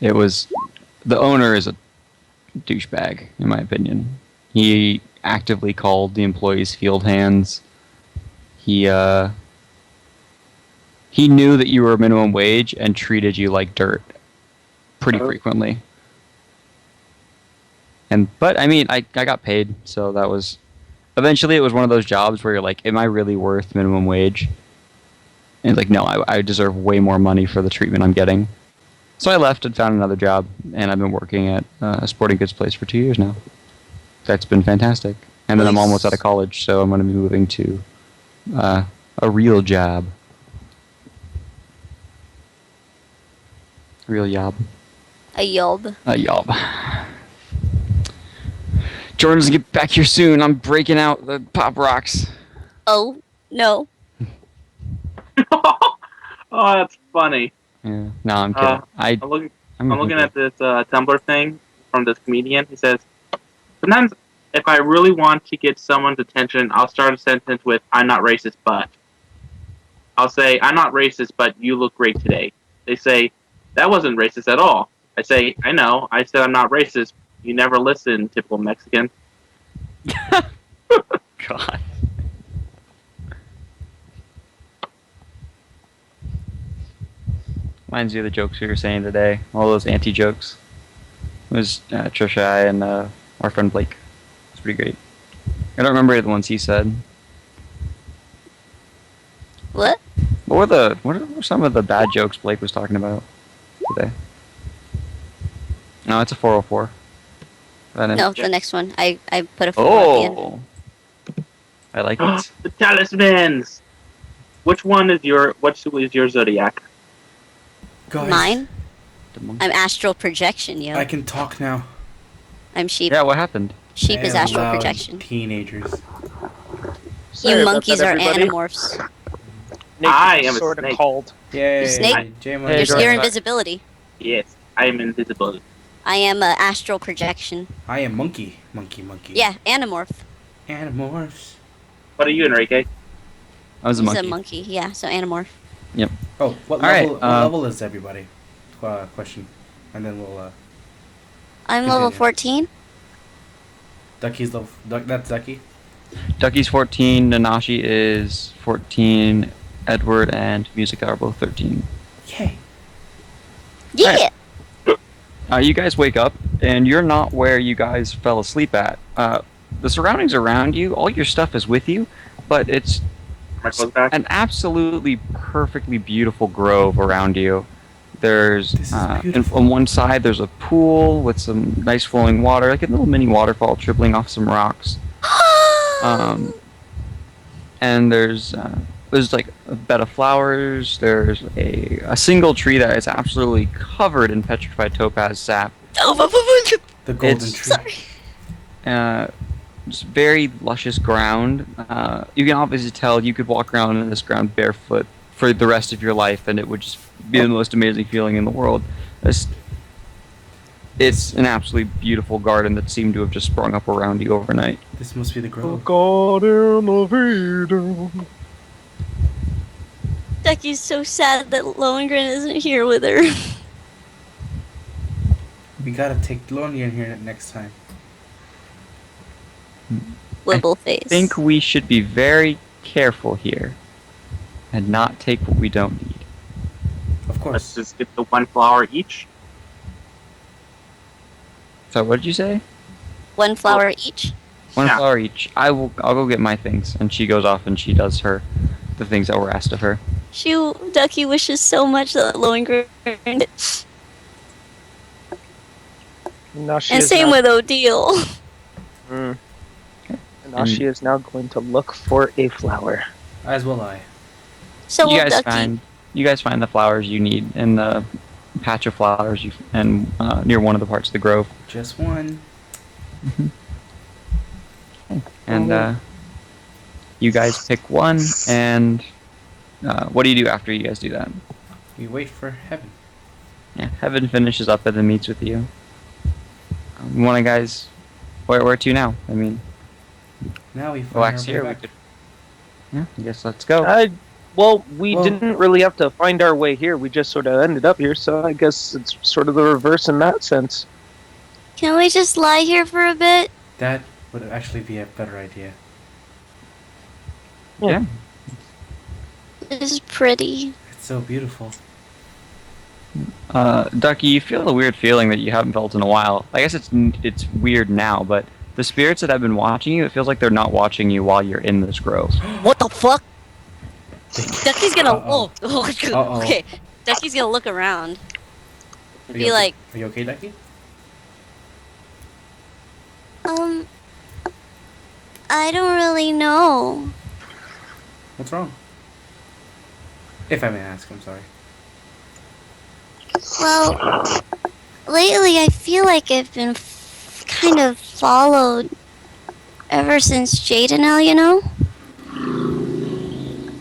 Speaker 3: It was the owner is a douchebag in my opinion. He actively called the employees field hands. He knew that you were minimum wage and treated you like dirt pretty frequently. But I mean, I got paid, so that was. Eventually, it was one of those jobs where you're like, "Am I really worth minimum wage?" And like, no, I deserve way more money for the treatment I'm getting. So I left and found another job, and I've been working at a sporting goods place for 2 years now. That's been fantastic. And then I'm almost out of college, so I'm going to be moving to a real job. Real job.
Speaker 2: A yob.
Speaker 3: A job. Jordan's gonna get back here soon. I'm breaking out the pop rocks.
Speaker 2: Oh, no.
Speaker 4: Oh, that's funny.
Speaker 3: Yeah. No, I'm kidding.
Speaker 4: I'm looking at this Tumblr thing from this comedian. He says, sometimes if I really want to get someone's attention, I'll start a sentence with, I'm not racist, but. I'll say, I'm not racist, but you look great today. They say, that wasn't racist at all. I say, I know. I said I'm not racist. You never listen, typical Mexican.
Speaker 3: God. Reminds me of the jokes we were saying today. All those anti-jokes. It was Trisha and our friend Blake. It's pretty great. I don't remember the ones he said.
Speaker 2: What?
Speaker 3: What were some of the bad jokes Blake was talking about today? No, it's a 404.
Speaker 2: No, the next one. I put a 4 at the end.
Speaker 3: Oh, I like it.
Speaker 4: The talismans! Which is your zodiac?
Speaker 5: Guys,
Speaker 2: Mine?
Speaker 3: The monkey.
Speaker 2: I'm astral projection, yo.
Speaker 5: I can talk now.
Speaker 2: I'm sheep.
Speaker 3: Yeah, what happened?
Speaker 2: Sheep is
Speaker 5: I am
Speaker 2: astral
Speaker 5: loud
Speaker 2: projection.
Speaker 5: Teenagers.
Speaker 1: Sorry
Speaker 2: You
Speaker 1: about
Speaker 2: monkeys
Speaker 1: that,
Speaker 2: are
Speaker 1: everybody.
Speaker 2: animorphs.
Speaker 4: I am a
Speaker 1: sort of
Speaker 4: snake.
Speaker 1: called.
Speaker 5: Yay!
Speaker 2: snake?
Speaker 5: J-Mo.
Speaker 3: Hey,
Speaker 2: You're
Speaker 3: Jordan.
Speaker 2: invisibility.
Speaker 4: Yes, I am invisible.
Speaker 2: I am astral projection.
Speaker 5: I am monkey. Monkey.
Speaker 2: Yeah, animorph.
Speaker 5: Animorphs.
Speaker 4: What are you, Enrique?
Speaker 3: I was a
Speaker 2: He's
Speaker 3: monkey.
Speaker 2: a monkey. Yeah, so animorph.
Speaker 5: Oh, what
Speaker 3: All right,
Speaker 5: level? What level is everybody? Question, and then we'll.
Speaker 2: I'm level
Speaker 5: Continue.
Speaker 2: 14.
Speaker 5: Duckie's level. That's Ducky.
Speaker 3: Duckie's 14, Nanashi is 14, Edward and Music are both 13.
Speaker 5: Yay!
Speaker 2: Yeah.
Speaker 3: You guys wake up, and you're not where you guys fell asleep at. The surroundings around you, all your stuff is with you, but it's
Speaker 4: My clothes back?
Speaker 3: an absolutely perfectly beautiful grove around you. There's
Speaker 5: This is beautiful.
Speaker 3: on one side there's a pool with some nice flowing water, like a little mini waterfall dribbling off some rocks. Um, and there's like a bed of flowers. There's a single tree that is absolutely covered in petrified topaz sap.
Speaker 5: The golden
Speaker 3: It's-
Speaker 5: tree.
Speaker 2: Sorry.
Speaker 3: Just very luscious ground. You can obviously tell you could walk around in this ground barefoot for the rest of your life, and it would just be the most amazing feeling in the world. It's an absolutely beautiful garden that seemed to have just sprung up around you overnight.
Speaker 5: This must be the grove.
Speaker 1: Garden of Eden.
Speaker 2: Duckie's so sad that Lohengrin isn't here with her.
Speaker 5: We gotta take Lonely in here next time.
Speaker 2: Wibble face.
Speaker 3: I think we should be very careful here and not take what we don't need.
Speaker 5: Of
Speaker 4: Let's
Speaker 5: course.
Speaker 4: just get the one flower each.
Speaker 3: So what did you say?
Speaker 2: One flower each.
Speaker 3: One
Speaker 4: Yeah.
Speaker 3: flower each. I'll go get my things, and she goes off and she does the things that were asked of her.
Speaker 2: Ducky wishes so much that Lohengrin.
Speaker 1: Now she
Speaker 2: And
Speaker 1: is
Speaker 2: same
Speaker 1: now,
Speaker 2: with Odile.
Speaker 1: and now she is now going to look for a flower.
Speaker 5: As will I.
Speaker 2: So
Speaker 3: you
Speaker 2: will
Speaker 3: guys
Speaker 2: Ducky.
Speaker 3: find the flowers you need in the patch of flowers and near one of the parts of the grove.
Speaker 5: Just one.
Speaker 3: And you guys pick one. And what do you do after you guys do that?
Speaker 5: We wait for heaven.
Speaker 3: Yeah, Heaven finishes up and then meets with you. One of guys, where to now? I mean,
Speaker 5: Now we find
Speaker 3: relax
Speaker 5: our way
Speaker 3: here. We
Speaker 5: back.
Speaker 3: could. Yeah, I guess let's go.
Speaker 1: Well, we
Speaker 5: Well-
Speaker 1: didn't really have to find our way here. We just sort of ended up here, so I guess it's sort of the reverse in that sense.
Speaker 2: Can we just lie here for a bit?
Speaker 5: That would actually be a better idea.
Speaker 3: Yeah.
Speaker 2: This is pretty.
Speaker 5: It's so beautiful.
Speaker 3: Ducky, you feel a weird feeling that you haven't felt in a while. I guess it's weird now, but the spirits that have been watching you, it feels like they're not watching you while you're in this grove.
Speaker 2: What the fuck? Ducky's gonna.
Speaker 5: Uh-oh. Uh-oh.
Speaker 2: Okay. Ducky's gonna look around.
Speaker 5: Are
Speaker 2: Be
Speaker 5: you okay?
Speaker 2: like,
Speaker 5: Are you okay, Ducky?
Speaker 2: I don't really know.
Speaker 5: What's wrong? If I may ask, I'm sorry.
Speaker 2: Well, lately I feel like I've been kind of followed ever since Jadenelle, you know?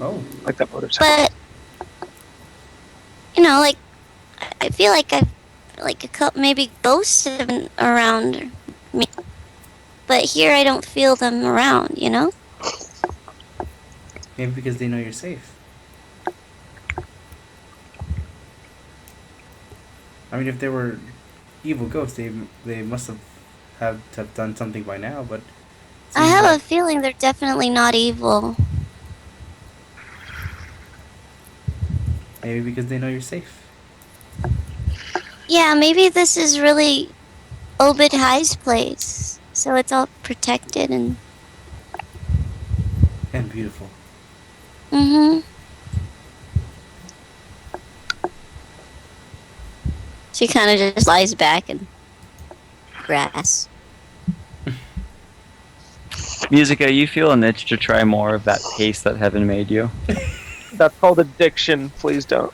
Speaker 5: Oh.
Speaker 1: Like that motorcycle.
Speaker 2: But, you know, like, I feel like I've, like, a couple, maybe ghosts have been around me. But here I don't feel them around, you know?
Speaker 5: Maybe because they know you're safe. I mean, if they were evil ghosts, they must have done something by now. But
Speaker 2: I have a feeling they're definitely not evil.
Speaker 5: maybe because they know you're safe.
Speaker 2: Yeah, maybe this is really Obad-Hai's place. So it's all protected and...
Speaker 5: And beautiful.
Speaker 2: Mm-hmm. She kind of just lies back in grass.
Speaker 3: Musica, you feel an itch to try more of that paste that Heaven made you.
Speaker 1: That's called addiction. Please don't.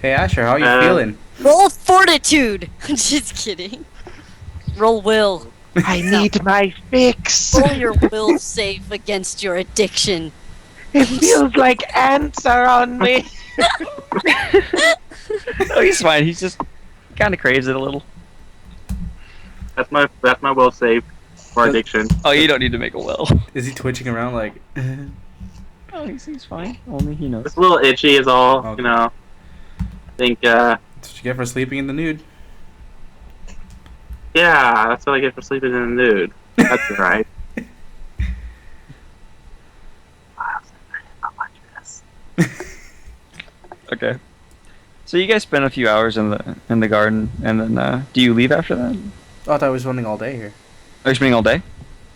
Speaker 5: Hey Asher, how you feeling?
Speaker 2: Roll fortitude! I'm just kidding. Roll will.
Speaker 1: I need my fix.
Speaker 2: Roll your will save against your addiction.
Speaker 1: It feels like ants are on me.
Speaker 3: Oh, he's fine. He's just kind of craves it a little.
Speaker 4: That's my will save for addiction.
Speaker 3: Oh, you don't need to make a will.
Speaker 5: Is he twitching around like?
Speaker 3: Oh, he's fine. Only he knows.
Speaker 4: It's a little itchy is all,
Speaker 5: Okay.
Speaker 4: you know. I think,
Speaker 5: That's what you get for sleeping in the nude.
Speaker 4: yeah, that's what I get for sleeping in the nude. That's right.
Speaker 3: Okay. So you guys spend a few hours in the garden, and then do you leave after that?
Speaker 5: Oh, I thought I was running all day here.
Speaker 3: Are you spending all day?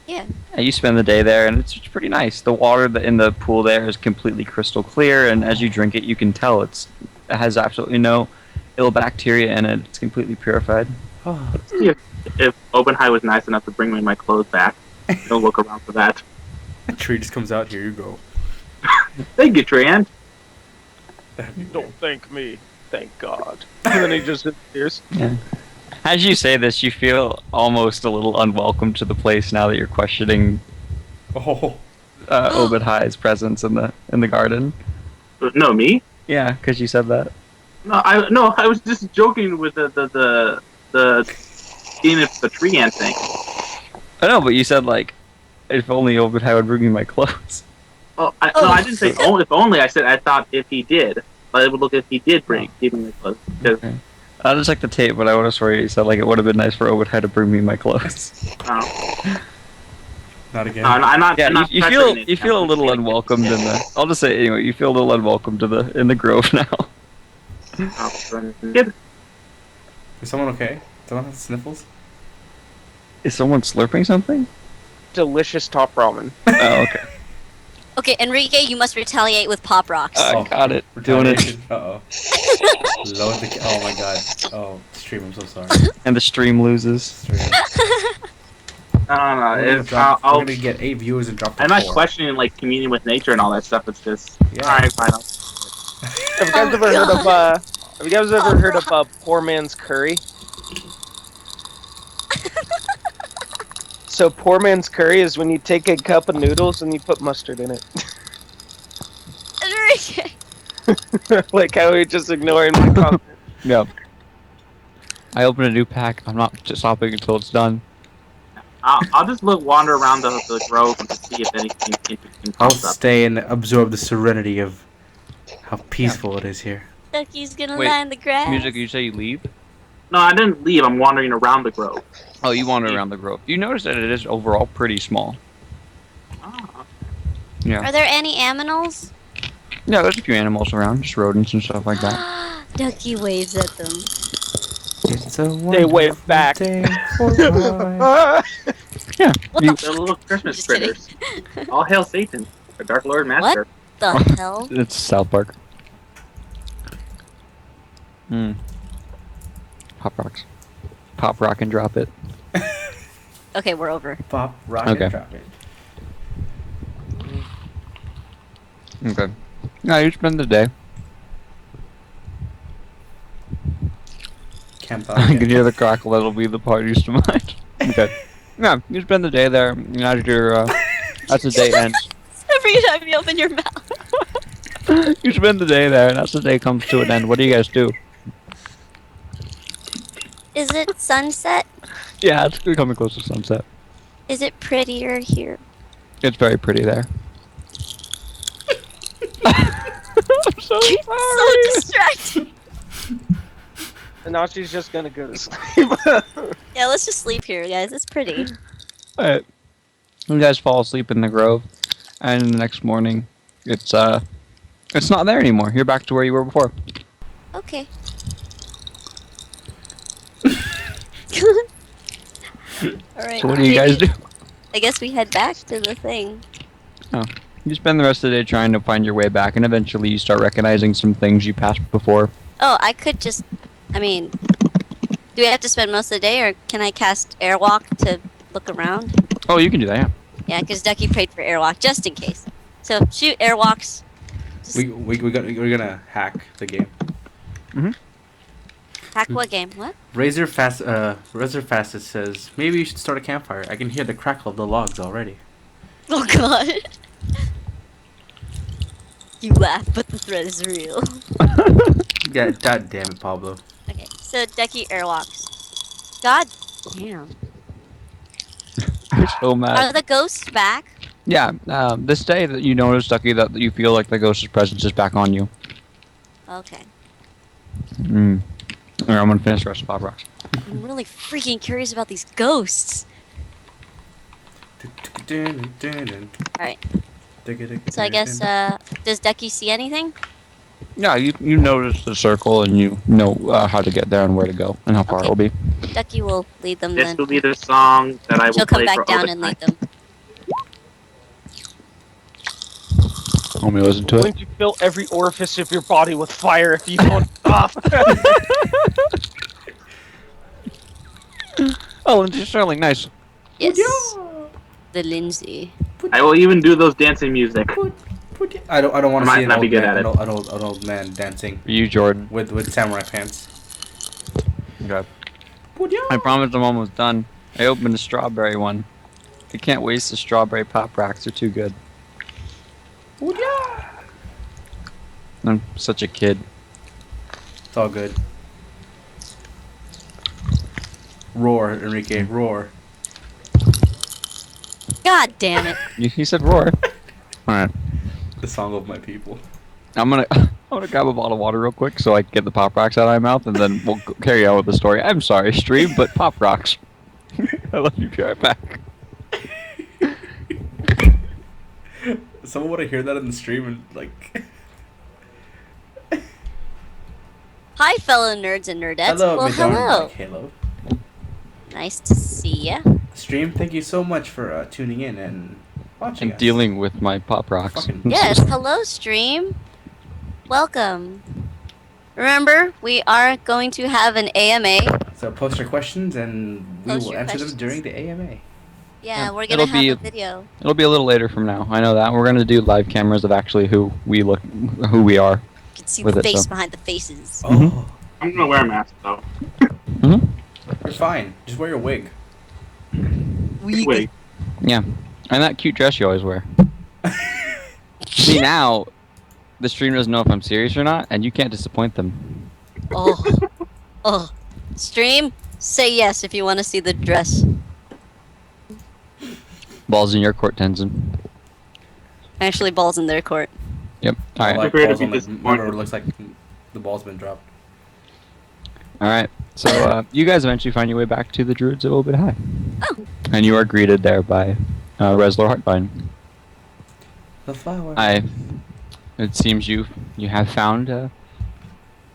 Speaker 2: Yeah.
Speaker 3: Yeah, you spend the day there, and it's pretty nice. The water in the pool there is completely crystal clear, and as you drink it, you can tell it has absolutely no ill bacteria in it. It's completely purified.
Speaker 5: Oh,
Speaker 4: if Obad-Hai was nice enough to bring me my clothes back. Don't look around for that.
Speaker 5: A tree just comes out. Here you go.
Speaker 4: Thank you, Trian.
Speaker 1: Don't thank me. Thank God. And then he just disappears.
Speaker 3: Yeah. As you say this, you feel almost a little unwelcome to the place now that you're questioning
Speaker 5: Oh.
Speaker 3: Obad-Hai's presence in the garden.
Speaker 4: No, me?
Speaker 3: Yeah, because you said that.
Speaker 4: No, I was just joking with the seeing if the Trian thing.
Speaker 3: I know, but you said like, if only Obad-Hai would bring me my clothes.
Speaker 4: No, I didn't say only, if only. I said I thought if he did. But it would look if he did give me my clothes. Because,
Speaker 3: Okay. I just checked the tape, but I would have sworn you said like it would have been nice for Obad-Hai to bring me my clothes.
Speaker 5: Not again.
Speaker 4: no, I'm not.
Speaker 3: Yeah,
Speaker 4: I'm not
Speaker 3: you
Speaker 4: pressuring it.
Speaker 3: feel a
Speaker 4: I'm
Speaker 3: little
Speaker 4: saying-
Speaker 3: unwelcomed in the. I'll just say it anyway. You feel a little unwelcomed in the grove now.
Speaker 4: Good.
Speaker 5: Is someone okay? Someone have sniffles?
Speaker 3: Is someone slurping something?
Speaker 1: Delicious top ramen.
Speaker 3: Oh, okay.
Speaker 2: Okay, Enrique, you must retaliate with pop rocks.
Speaker 3: Got it. Doing it.
Speaker 5: Uh oh. Load the. Oh my god. Oh, stream. I'm so sorry.
Speaker 3: And the stream loses.
Speaker 5: Stream.
Speaker 4: No.
Speaker 5: We're
Speaker 4: If
Speaker 5: we're
Speaker 4: I'll
Speaker 5: gonna get 8 viewers and drop to
Speaker 4: I'm not
Speaker 5: 4.
Speaker 4: questioning like communion with nature and all that stuff. It's just
Speaker 5: Yeah.
Speaker 4: all right, fine.
Speaker 1: Have you guys ever heard of Have you guys ever heard of poor man's curry? So poor man's curry is when you take a cup of noodles and you put mustard in it.
Speaker 2: Enrique!
Speaker 1: Like how we just ignoring my comment.
Speaker 3: Yep. I open a new pack. I'm not just stopping until it's done.
Speaker 4: I'll just wander around the grove and see if anything interesting
Speaker 5: I'll
Speaker 4: pops up.
Speaker 5: stay and absorb the serenity of how peaceful it is here.
Speaker 2: Duckie's gonna
Speaker 3: Wait,
Speaker 2: lie in the grass.
Speaker 3: Music, you say you leave?
Speaker 4: No, I didn't leave. I'm wandering around the grove.
Speaker 3: Oh, you wander around the grove. You notice that it is overall pretty small.
Speaker 4: Ah.
Speaker 3: Yeah.
Speaker 2: Are there any aminals?
Speaker 3: Yeah, there's a few animals around, just rodents and stuff like that.
Speaker 2: Duckie waves at them.
Speaker 5: It's a
Speaker 1: They wave
Speaker 5: wonderful
Speaker 1: back.
Speaker 5: day for life.
Speaker 3: Yeah. You,
Speaker 4: The little Christmas
Speaker 2: Just kidding.
Speaker 4: critters. All hail Satan, the Dark Lord Master.
Speaker 2: The hell?
Speaker 3: it's South Park. Hmm. Pop rocks. Pop rock and drop it.
Speaker 2: Okay, we're over.
Speaker 5: Pop, rock,
Speaker 3: Okay.
Speaker 5: and drop it.
Speaker 3: Okay. Yeah, you spend the day.
Speaker 5: Camp
Speaker 3: I
Speaker 5: out.
Speaker 3: can hear the crackle. That'll be the party's demise. Okay. Yeah, you spend the day there. And as as the day ends,
Speaker 2: Every time you open your mouth.
Speaker 3: you spend the day there, and as the day comes to an end, what do you guys do?
Speaker 2: Is it sunset?
Speaker 3: Yeah, it's coming close to sunset.
Speaker 2: Is it prettier here?
Speaker 3: It's very pretty there. I'm so
Speaker 2: So
Speaker 3: sorry.
Speaker 2: distracting.
Speaker 1: And now she's just gonna go to sleep.
Speaker 2: Yeah, let's just sleep here, guys. It's pretty.
Speaker 3: Alright. You guys fall asleep in the grove, and the next morning, it's not there anymore. You're back to where you were before.
Speaker 2: Okay. Alright.
Speaker 3: So what do you guys do?
Speaker 2: I guess we head back to the thing.
Speaker 3: You spend the rest of the day trying to find your way back, and eventually you start recognizing some things you passed before.
Speaker 2: Oh, I could just... I mean... Do we have to spend most of the day, or can I cast Airwalk to look around?
Speaker 3: Oh, you can do that, yeah.
Speaker 2: Yeah, because Duckie prayed for Airwalk, just in case. So, shoot Airwalks. Just
Speaker 5: We're gonna hack the game.
Speaker 2: hack what game? What?
Speaker 5: Razor Fastest says maybe you should start a campfire. I can hear the crackle of the logs already.
Speaker 2: Oh god. You laugh, but the threat is real.
Speaker 5: Yeah, god damn it, Pablo.
Speaker 2: Okay, so Duckie Airwalks. God damn.
Speaker 3: You're so mad.
Speaker 2: Are the ghosts back?
Speaker 3: Yeah, this day that you notice, Ducky, that you feel like the ghost's presence is back on you.
Speaker 2: Okay.
Speaker 3: Mm. Alright, I'm gonna finish the rest of Pop Rocks.
Speaker 2: I'm really freaking curious about these ghosts. Alright, so I guess, does Duckie see anything?
Speaker 3: Yeah, you notice the circle, and you know how to get there and where to go, and how far
Speaker 2: Okay.
Speaker 3: it will be.
Speaker 2: Duckie will lead them
Speaker 4: This
Speaker 2: then.
Speaker 4: will be the song that I will
Speaker 2: She'll come
Speaker 4: play for
Speaker 2: back down
Speaker 4: all the
Speaker 2: and
Speaker 4: time.
Speaker 2: lead them.
Speaker 3: Want me to listen to it?
Speaker 1: Wouldn't you fill every orifice of your body with fire if you don't stop?
Speaker 3: Oh, Lindsay Sterling, nice.
Speaker 2: Yes. The Lindsay.
Speaker 4: I will even do those dancing music.
Speaker 5: I don't want
Speaker 4: I
Speaker 5: to see
Speaker 4: might
Speaker 5: an
Speaker 4: not be
Speaker 5: old
Speaker 4: good
Speaker 5: man,
Speaker 4: at it.
Speaker 5: an old man dancing
Speaker 3: For you, Jordan.
Speaker 5: with samurai pants.
Speaker 3: Okay. I promised I'm almost done. I opened a strawberry one. You can't waste the strawberry pop rocks. They're too good. I'm such a kid.
Speaker 5: It's all good. Roar, Enrique, roar.
Speaker 2: God damn it.
Speaker 3: You said roar. Alright.
Speaker 5: The song of my people.
Speaker 3: I'm gonna grab a bottle of water real quick so I can get the pop rocks out of my mouth, and then we'll carry on with the story. I'm sorry, stream, but pop rocks. I love you. Be right back.
Speaker 5: Someone would hear that in the stream and like.
Speaker 2: Hi, fellow nerds and nerdettes.
Speaker 5: Hello,
Speaker 2: Well,
Speaker 5: my darling
Speaker 2: hello.
Speaker 5: Black Halo.
Speaker 2: Nice to see ya.
Speaker 5: Stream, thank you so much for tuning in and watching.
Speaker 3: And
Speaker 5: us.
Speaker 3: dealing with my pop rocks.
Speaker 5: Fucking-
Speaker 2: Yes, hello, stream. Welcome. Remember, we are going to have an AMA.
Speaker 5: So post your questions and we
Speaker 2: Post
Speaker 5: will
Speaker 2: your
Speaker 5: answer
Speaker 2: questions.
Speaker 5: them during the AMA.
Speaker 2: Yeah, we're
Speaker 3: It'll
Speaker 2: gonna have
Speaker 3: be-
Speaker 2: a video.
Speaker 3: It'll be a little later from now. I know that. We're gonna do live cameras of actually who we are.
Speaker 2: You can see
Speaker 3: With
Speaker 2: the
Speaker 3: it,
Speaker 2: face
Speaker 3: so.
Speaker 2: behind the faces.
Speaker 5: Oh,
Speaker 3: Mhm.
Speaker 4: I'm gonna wear a mask though.
Speaker 5: you're fine. Just wear your wig.
Speaker 4: Wait.
Speaker 3: Yeah. And that cute dress you always wear. See, now the stream doesn't know if I'm serious or not, and you can't disappoint them.
Speaker 2: Oh. Oh. Stream, say yes if you want to see the dress.
Speaker 3: Balls in your court, Tenzen.
Speaker 2: Actually, balls in their court.
Speaker 3: Yep.
Speaker 5: I
Speaker 3: Alright.
Speaker 5: like
Speaker 4: Prepare to
Speaker 5: balls
Speaker 4: be
Speaker 5: on the,
Speaker 4: disappointed.
Speaker 5: whenever it looks like the ball's been dropped.
Speaker 3: Alright. So, you guys eventually find your way back to the Druids of Obad-Hai.
Speaker 2: Oh.
Speaker 3: And you are greeted there by Reslor Heartvine.
Speaker 5: The flower.
Speaker 3: It seems you have found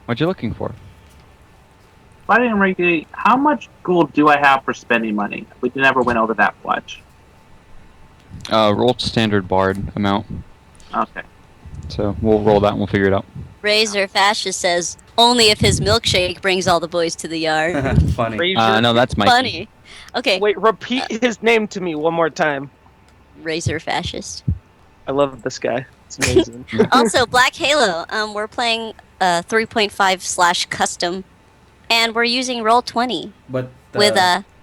Speaker 3: what you're looking for.
Speaker 4: Buddy Enrique, how much gold do I have for spending money? We never went over that much.
Speaker 3: Roll standard bard amount.
Speaker 4: Okay.
Speaker 3: So we'll roll that and we'll figure it out.
Speaker 2: Razor Fascist says, only if his milkshake brings all the boys to the yard.
Speaker 5: Funny.
Speaker 1: Frazier.
Speaker 3: No, that's Mikey.
Speaker 2: Funny. Okay,
Speaker 1: Wait, repeat his name to me one more time.
Speaker 2: Razor Fascist.
Speaker 1: I love this guy. It's amazing.
Speaker 2: Also, Black Halo. We're playing 3.5/custom, and we're using Roll20
Speaker 5: But the
Speaker 2: with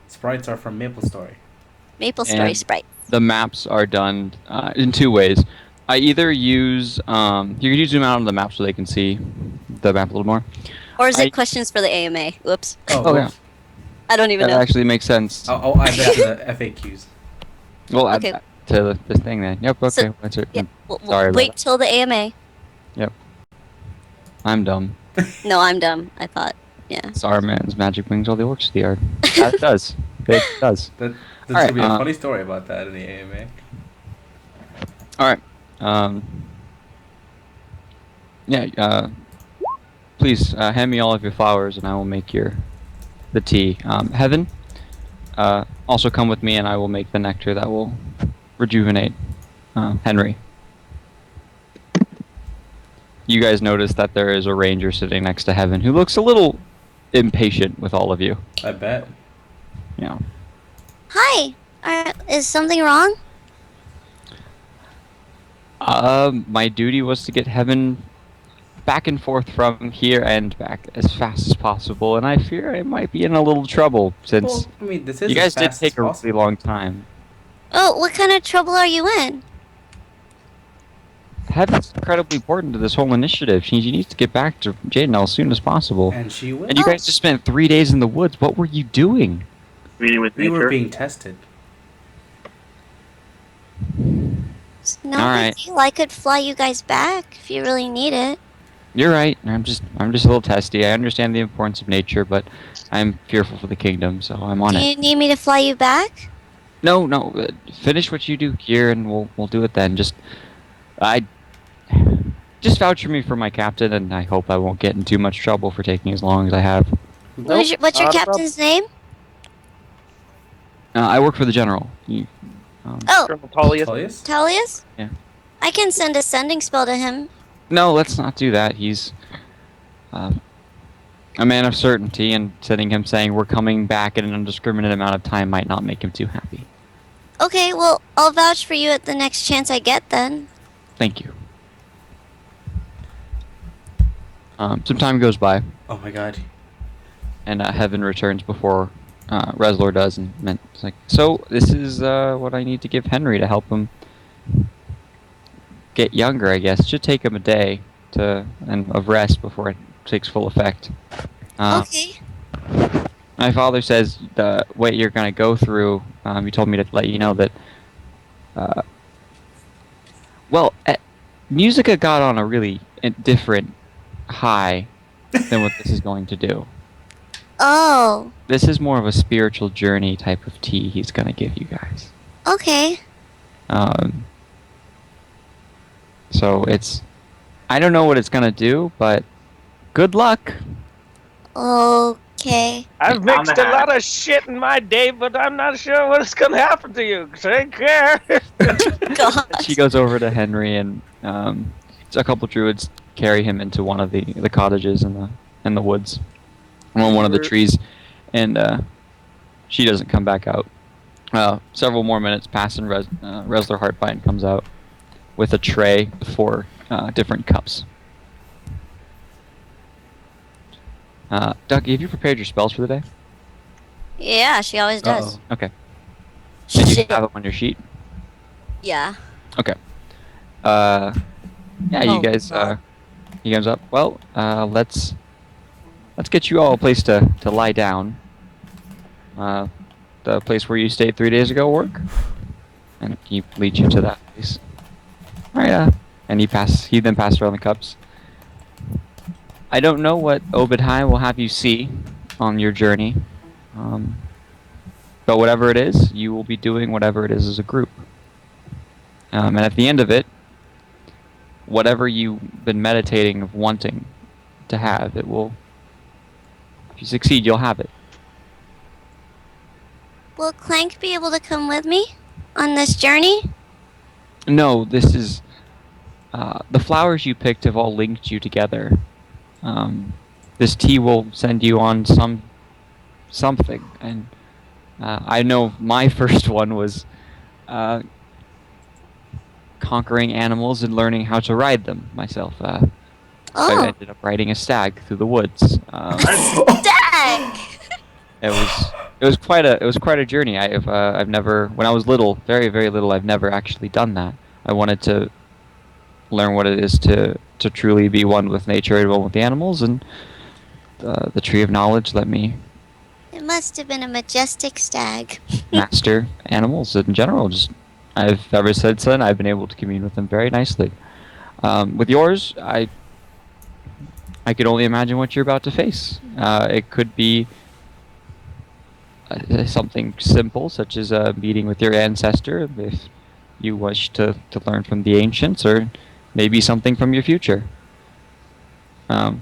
Speaker 5: sprites are from Maple Story.
Speaker 2: Maple Story
Speaker 3: And-
Speaker 2: sprite.
Speaker 3: The maps are done in two ways. I either use you can use zoom out on the map so they can see the map a little more.
Speaker 2: Or is it
Speaker 3: I-
Speaker 2: questions for the AMA? Whoops.
Speaker 3: Oh, yeah.
Speaker 2: I don't even
Speaker 3: That
Speaker 2: know.
Speaker 3: actually makes sense.
Speaker 5: I'll add that to the FAQs.
Speaker 3: We'll add
Speaker 2: Okay.
Speaker 3: that to the thing then. Yep. Okay.
Speaker 2: So-
Speaker 3: That's it.
Speaker 2: Yeah, we'll
Speaker 3: Sorry about
Speaker 2: wait
Speaker 3: that.
Speaker 2: till the AMA.
Speaker 3: I'm dumb.
Speaker 2: No, I'm dumb. I thought. Yeah.
Speaker 3: Saruman's magic brings all the orcs to the yard. That does. It does.
Speaker 5: There's
Speaker 3: Alright,
Speaker 5: gonna be a
Speaker 3: uh,
Speaker 5: funny story about that in the AMA.
Speaker 3: All right. Yeah. Please hand me all of your flowers, and I will make the tea. Heaven. Also come with me, and I will make the nectar that will rejuvenate Henry. You guys notice that there is a ranger sitting next to Heaven who looks a little impatient with all of you.
Speaker 5: I bet.
Speaker 3: Yeah.
Speaker 2: Hi. Is something wrong?
Speaker 3: My duty was to get Heaven back and forth from here and back as fast as possible, and I fear I might be in a little trouble since
Speaker 5: Well, I mean, this is
Speaker 3: you guys
Speaker 5: as
Speaker 3: did
Speaker 5: fast
Speaker 3: take
Speaker 5: as
Speaker 3: a
Speaker 5: possible.
Speaker 3: really long time.
Speaker 2: Oh, what kind of trouble are you in?
Speaker 3: Heaven's incredibly important to this whole initiative. She needs to get back to Jaden as soon as possible.
Speaker 5: And she will.
Speaker 3: And you guys just spent 3 days in the woods. What were you doing?
Speaker 4: Meeting with
Speaker 5: We
Speaker 4: nature.
Speaker 5: were being tested.
Speaker 2: It's no
Speaker 3: Alright.
Speaker 2: big deal. I could fly you guys back if you really need it.
Speaker 3: You're right. I'm just a little testy. I understand the importance of nature, but I'm fearful for the kingdom, so I'm on
Speaker 2: Do
Speaker 3: it.
Speaker 2: you need me to fly you back?
Speaker 3: No. Finish what you do here, and we'll do it then. Just vouch for me for my captain, and I hope I won't get in too much trouble for taking as long as I have.
Speaker 2: What's your
Speaker 1: not a
Speaker 2: captain's name?
Speaker 3: I work for the general.
Speaker 2: Oh,
Speaker 1: Colonel Tullius.
Speaker 5: Tullius?
Speaker 2: Tullius?
Speaker 3: Yeah.
Speaker 2: I can send a sending spell to him.
Speaker 3: No, let's not do that. He's a man of certainty, and sending him saying we're coming back in an indiscriminate amount of time might not make him too happy.
Speaker 2: Okay, well, I'll vouch for you at the next chance I get then.
Speaker 3: Thank you. Some time goes by,
Speaker 5: Oh my god.
Speaker 3: and Heaven returns before Reslor does, and it's like, so this is what I need to give Henry to help him get younger, I guess. It should take him a day of rest before it takes full effect.
Speaker 2: Okay.
Speaker 3: My father says what you're going to go through, he told me to let you know that, Musica got on a really different high than what this is going to do.
Speaker 2: Oh,
Speaker 3: This is more of a spiritual journey type of tea he's going to give you guys.
Speaker 2: okay.
Speaker 3: So I don't know what it's going to do, but good luck.
Speaker 2: Okay.
Speaker 1: I've
Speaker 4: Down
Speaker 1: mixed
Speaker 4: the
Speaker 1: a lot
Speaker 4: hatch.
Speaker 1: of shit in my day, but I'm not sure what's gonna happen to you. Take care.
Speaker 2: God.
Speaker 3: She goes over to Henry, and a couple druids carry him into one of the cottages in the woods, on one of the trees, and she doesn't come back out. Several more minutes pass, and Resler Heartbind comes out with a tray with 4 different cups. Duckie, have you prepared your spells for the day?
Speaker 2: Yeah, she always does.
Speaker 5: Uh-oh.
Speaker 3: Okay. And you
Speaker 2: Shit.
Speaker 3: have it on your sheet?
Speaker 2: Yeah.
Speaker 3: Okay. Yeah, you
Speaker 2: Oh,
Speaker 3: guys.
Speaker 2: God.
Speaker 3: He comes up. Well, let's get you all a place to lie down. The place where you stayed 3 days ago, work, and he leads you to that place. All right. And he then passes around the cups. I don't know what Obad-Hai will have you see on your journey, but whatever it is, you will be doing whatever it is as a group. And at the end of it, whatever you've been meditating of wanting to have, it will. If you succeed, you'll have it.
Speaker 2: Will Clank be able to come with me on this journey?
Speaker 3: No, this is. The flowers you picked have all linked you together. This tea will send you on something, and I know my first one was conquering animals and learning how to ride them myself. I
Speaker 2: Oh,
Speaker 3: ended up riding a stag through the woods.
Speaker 2: Dag!
Speaker 3: It was quite a journey. I've never, when I was little, very very little, I've never actually done that. I wanted to learn what it is to truly be one with nature and one with the animals, and the tree of knowledge let me
Speaker 2: It must have been a majestic stag.
Speaker 3: master animals in general. I've ever since then I've been able to commune with them very nicely. With yours, I could only imagine what you're about to face. It could be something simple, such as a meeting with your ancestor, if you wish to learn from the ancients, or maybe something from your future. I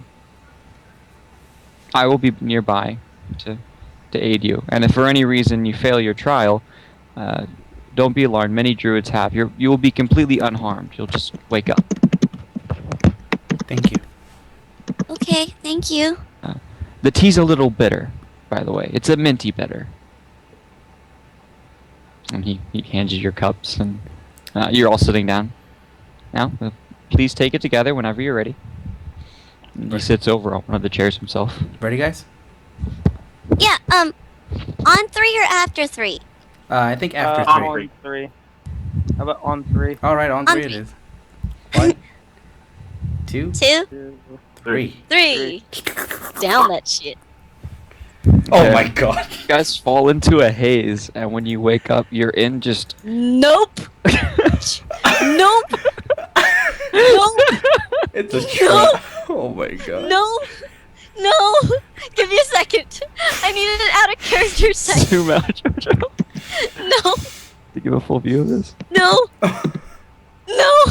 Speaker 3: will be nearby to aid you, and if for any reason you fail your trial, don't be alarmed. Many druids have. You will be completely unharmed. You'll just wake up.
Speaker 5: Thank you.
Speaker 2: Okay, thank you.
Speaker 3: The tea's a little bitter, by the way. It's a minty bitter. And he hands you your cups, and you're all sitting down. Now, please take it together whenever you're ready. And he sits over on one of the chairs himself.
Speaker 5: Ready, guys?
Speaker 2: Yeah, on 3 or after 3?
Speaker 5: I think after
Speaker 4: on
Speaker 5: 3.
Speaker 1: On 3. How about on 3?
Speaker 5: All right, on
Speaker 2: On
Speaker 5: 3 it
Speaker 2: three.
Speaker 5: is. 1, 2,
Speaker 2: 2,
Speaker 5: 3.
Speaker 2: 3. Down that shit.
Speaker 5: Oh
Speaker 3: Okay.
Speaker 5: my god.
Speaker 3: You guys fall into a haze, and when you wake up, you're in just...
Speaker 2: Nope. Nope. Nope.
Speaker 5: It's a trap. Oh my god.
Speaker 2: No. No. Give me a second. I needed an out of character second.
Speaker 3: zoom out, JoJo,
Speaker 2: No.
Speaker 3: to give a full view of this.
Speaker 2: No. No.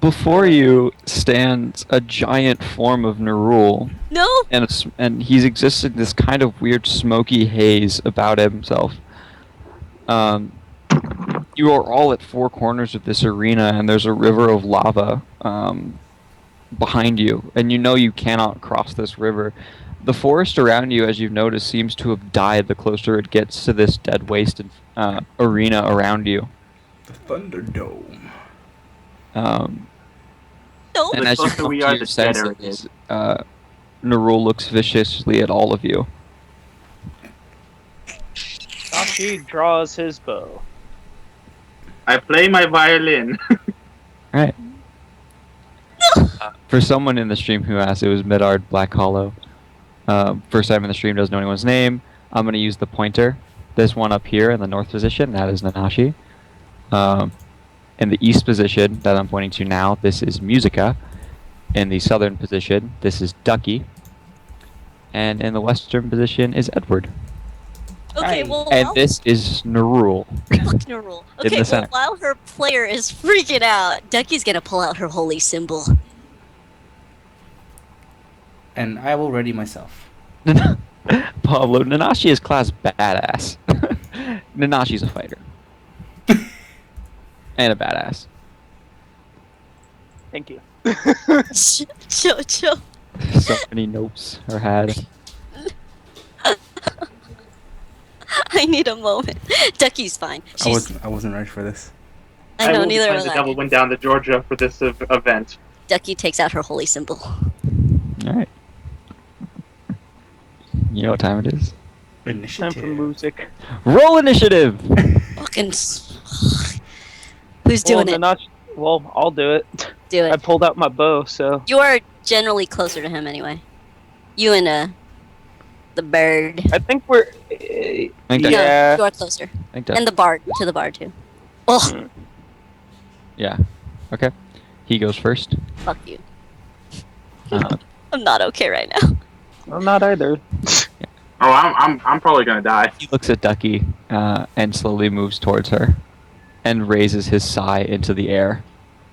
Speaker 3: Before you stands a giant form of Nerull,
Speaker 2: No.
Speaker 3: and he's existed this kind of weird smoky haze about himself. You are all at 4 corners of this arena, and there's a river of lava behind you, and you know you cannot cross this river. The forest around you, as you've noticed, seems to have died the closer it gets to this dead wasted arena around you.
Speaker 5: The Thunderdome.
Speaker 2: No.
Speaker 3: And
Speaker 4: The
Speaker 3: as you
Speaker 4: closer
Speaker 3: come
Speaker 4: we
Speaker 3: to
Speaker 4: are,
Speaker 3: your
Speaker 4: the better it
Speaker 3: senses, Nerull looks viciously at all of you.
Speaker 1: Nanashi draws his bow.
Speaker 4: I play my violin.
Speaker 3: Right. For someone in the stream who asked, it was Medard Black Hollow. First time in the stream, doesn't know anyone's name. I'm going to use the pointer. This one up here in the north position, that is Nanashi. In the east position that I'm pointing to now, this is Musica. In the southern position, this is Duckie. And in the western position is Edward.
Speaker 2: Okay,
Speaker 1: Nice.
Speaker 2: well,
Speaker 3: And this is Nerull.
Speaker 2: fuck Nerull.
Speaker 3: In
Speaker 2: Okay,
Speaker 3: the
Speaker 2: well,
Speaker 3: center.
Speaker 2: while her player is freaking out, Duckie's gonna pull out her holy symbol.
Speaker 5: And I will ready myself.
Speaker 3: Pablo, Nanashi is class badass. Nanashi's a fighter. And a badass.
Speaker 1: Thank you.
Speaker 2: JoJo.
Speaker 3: So many nopes are had.
Speaker 2: I need a moment. Duckie's fine.
Speaker 5: I wasn't ready for this.
Speaker 2: I know,
Speaker 4: will
Speaker 2: neither
Speaker 4: defend
Speaker 2: was
Speaker 4: the
Speaker 2: I.
Speaker 4: devil went down to Georgia for this event.
Speaker 2: Duckie takes out her holy symbol.
Speaker 3: Alright. You know what time it is?
Speaker 1: Time for
Speaker 5: Initiative.
Speaker 1: music.
Speaker 3: Roll initiative!
Speaker 2: Fucking. Who's doing it?
Speaker 1: Nanashi, well, I'll do it.
Speaker 2: Do
Speaker 1: I
Speaker 2: it.
Speaker 1: pulled out my bow, so.
Speaker 2: You are generally closer to him anyway. You and the bird.
Speaker 1: I think we're.
Speaker 3: think
Speaker 2: No,
Speaker 1: yeah.
Speaker 2: you are closer.
Speaker 3: I think that,
Speaker 2: And the bard. To the bard too. Oh,
Speaker 3: yeah. Okay. He goes first.
Speaker 2: fuck you.
Speaker 3: Uh,
Speaker 2: I'm not okay right now.
Speaker 1: I'm not either.
Speaker 4: Oh, I'm probably gonna die.
Speaker 3: he looks at Duckie and slowly moves towards her and raises his sigh into the air.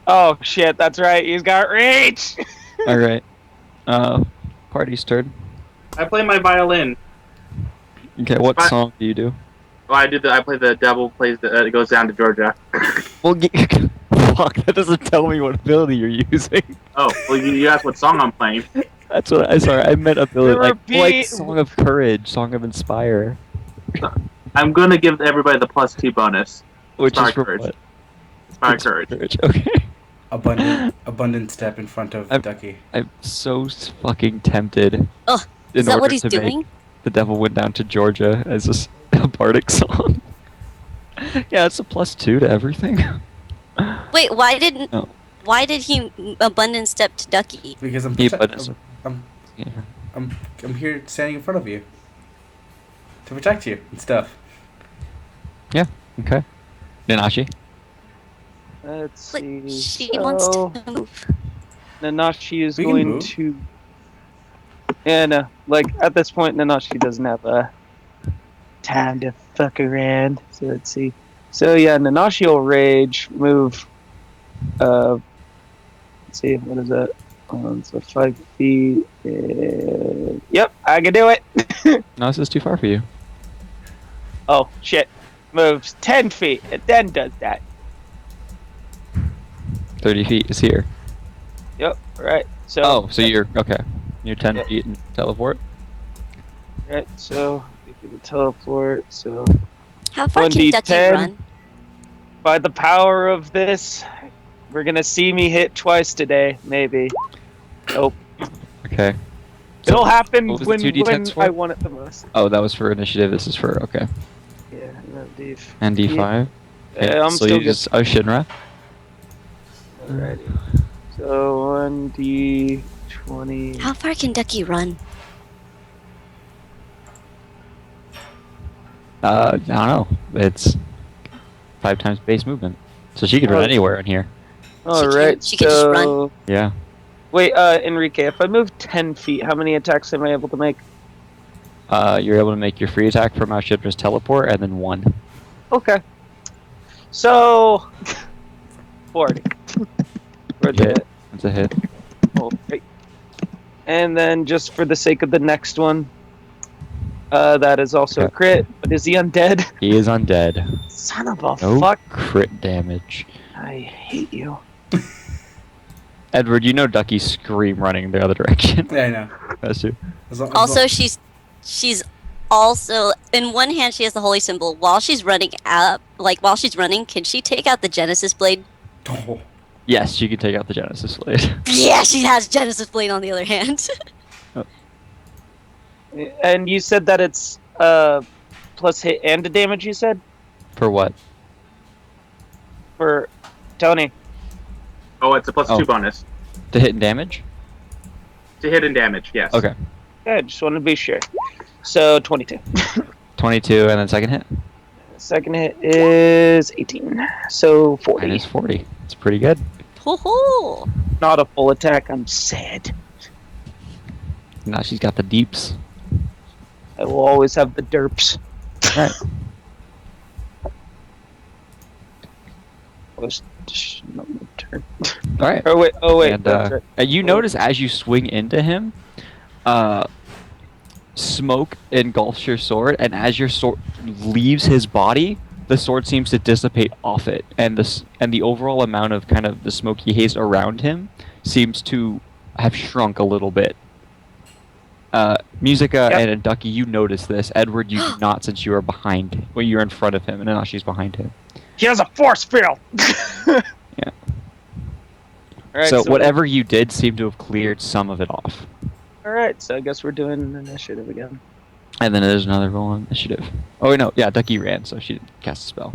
Speaker 1: Oh shit, that's right. He's got reach.
Speaker 3: Alright. Party's turn.
Speaker 4: I play my violin.
Speaker 3: Okay, what
Speaker 4: But-
Speaker 3: song do you do?
Speaker 4: Well, I play the devil plays it goes down to Georgia.
Speaker 3: Well, fuck, that doesn't tell me what ability you're using.
Speaker 4: Oh, well, you asked what song I'm playing.
Speaker 3: That's what I meant ability, like
Speaker 1: Repeat.
Speaker 3: Song of Courage, Song of Inspire,
Speaker 4: I'm gonna give everybody the +2 bonus.
Speaker 3: which
Speaker 4: Inspire
Speaker 3: is for
Speaker 4: Courage.
Speaker 3: what?
Speaker 4: Inspire Courage.
Speaker 3: Okay.
Speaker 5: Abundant step in front of
Speaker 3: I'm-
Speaker 5: Duckie.
Speaker 3: I'm so fucking tempted.
Speaker 2: Oh,
Speaker 3: in
Speaker 2: Is that
Speaker 3: order
Speaker 2: what he's
Speaker 3: to make
Speaker 2: doing?
Speaker 3: The Devil Went Down to Georgia as a bardic song. Yeah, it's a +2 to everything.
Speaker 2: Wait, why didn't?
Speaker 3: No.
Speaker 2: Why did he abundant step to Duckie?
Speaker 5: Because I'm
Speaker 3: Yeah,
Speaker 5: prote-
Speaker 3: but it's- Yeah.
Speaker 5: I'm here standing in front of you to protect you and stuff.
Speaker 3: Okay. Nanashi.
Speaker 1: Let's
Speaker 2: But
Speaker 1: see.
Speaker 2: she
Speaker 1: so,
Speaker 2: wants to move.
Speaker 1: Nanashi is
Speaker 5: We can
Speaker 1: going
Speaker 5: move.
Speaker 1: to. Yeah, no. Like, at this point, Nanashi doesn't have time to fuck around. So let's see. So, yeah, Nanashi will rage, move. Let's see, what is that? So 5 feet. Yep, I can do it.
Speaker 3: No, this is too far for you.
Speaker 1: Oh, shit. Moves 10 feet. It then does that.
Speaker 3: 30 feet is here.
Speaker 1: Yep, right. So,
Speaker 3: Oh, so you're okay. You're 10
Speaker 1: Yep.
Speaker 3: feet and teleport.
Speaker 1: Right, so we can teleport. So,
Speaker 2: How far can
Speaker 1: 1d10.
Speaker 2: Duckie run?
Speaker 1: by the power of this, we're gonna see me hit twice today, maybe. Nope.
Speaker 3: Okay.
Speaker 1: It'll happen
Speaker 3: What was the
Speaker 1: when
Speaker 3: 2d10s for?
Speaker 1: I want it the most.
Speaker 3: Oh, that was for initiative. This is for okay.
Speaker 1: Yeah, no, Dave.
Speaker 3: And D5.
Speaker 1: Yeah, I'm
Speaker 3: so
Speaker 1: still
Speaker 3: you just Shinra.
Speaker 1: Alrighty. So 1d20.
Speaker 2: How far can Duckie run?
Speaker 3: I don't know. It's 5 times base movement, so she could run
Speaker 1: Oh.
Speaker 3: anywhere in here.
Speaker 1: Alright,
Speaker 2: she can just run.
Speaker 1: so...
Speaker 3: Yeah.
Speaker 1: Wait, Enrique, if I move 10 feet, how many attacks am I able to make?
Speaker 3: You're able to make your free attack from Shinra's teleport, and then 1.
Speaker 1: Okay. So... 40. For the
Speaker 3: Hit. That's a hit.
Speaker 1: Right. And then just for the sake of the next one, that is also a
Speaker 3: Okay.
Speaker 1: crit, but is he undead?
Speaker 3: He is undead.
Speaker 1: Son of a
Speaker 3: No
Speaker 1: fuck.
Speaker 3: crit damage.
Speaker 1: I hate you.
Speaker 3: Edward, you know Duckie scream running the other direction.
Speaker 5: Yeah, I know.
Speaker 3: That's true.
Speaker 2: Also, she's also in one hand she has the holy symbol. While she's running up, like while she's running, can she take out the Genesis blade?
Speaker 5: Oh.
Speaker 3: Yes, you can take out the Genesis blade.
Speaker 2: Yeah, she has Genesis blade on the other hand.
Speaker 1: And you said that it's plus hit and the damage. You said
Speaker 3: For what?
Speaker 1: for Tony.
Speaker 4: Oh, it's a plus
Speaker 3: Oh.
Speaker 4: 2 bonus
Speaker 3: To hit and damage?
Speaker 4: to hit and damage. Yes.
Speaker 3: Okay.
Speaker 1: Yeah, just wanted to be sure. So 22.
Speaker 3: 22, and then second hit?
Speaker 1: Second hit is 18. So 40.
Speaker 3: Minus 40. It's pretty good.
Speaker 2: Ho-ho.
Speaker 1: Not a full attack. I'm sad.
Speaker 3: Now she's got the deeps.
Speaker 1: I will always have the derps.
Speaker 3: Right.
Speaker 1: Was not my turn.
Speaker 3: Alright.
Speaker 1: Oh wait.
Speaker 3: And
Speaker 1: That's right.
Speaker 3: you notice as you swing into him, smoke engulfs your sword, and as your sword leaves his body, the sword seems to dissipate off it, and the overall amount of kind of the smoky haze around him seems to have shrunk a little bit. Musica
Speaker 1: Yep.
Speaker 3: and Duckie, you notice this. Edward, you do not, since you are behind. Well, you're in front of him, and now she's behind him.
Speaker 1: He has a force field.
Speaker 3: Yeah.
Speaker 1: All right,
Speaker 3: So whatever you did seemed to have cleared some of it off.
Speaker 1: All right, so I guess we're doing initiative again.
Speaker 3: And then there's another roll on initiative. Oh wait, no, yeah, Duckie ran, so she didn't cast a spell.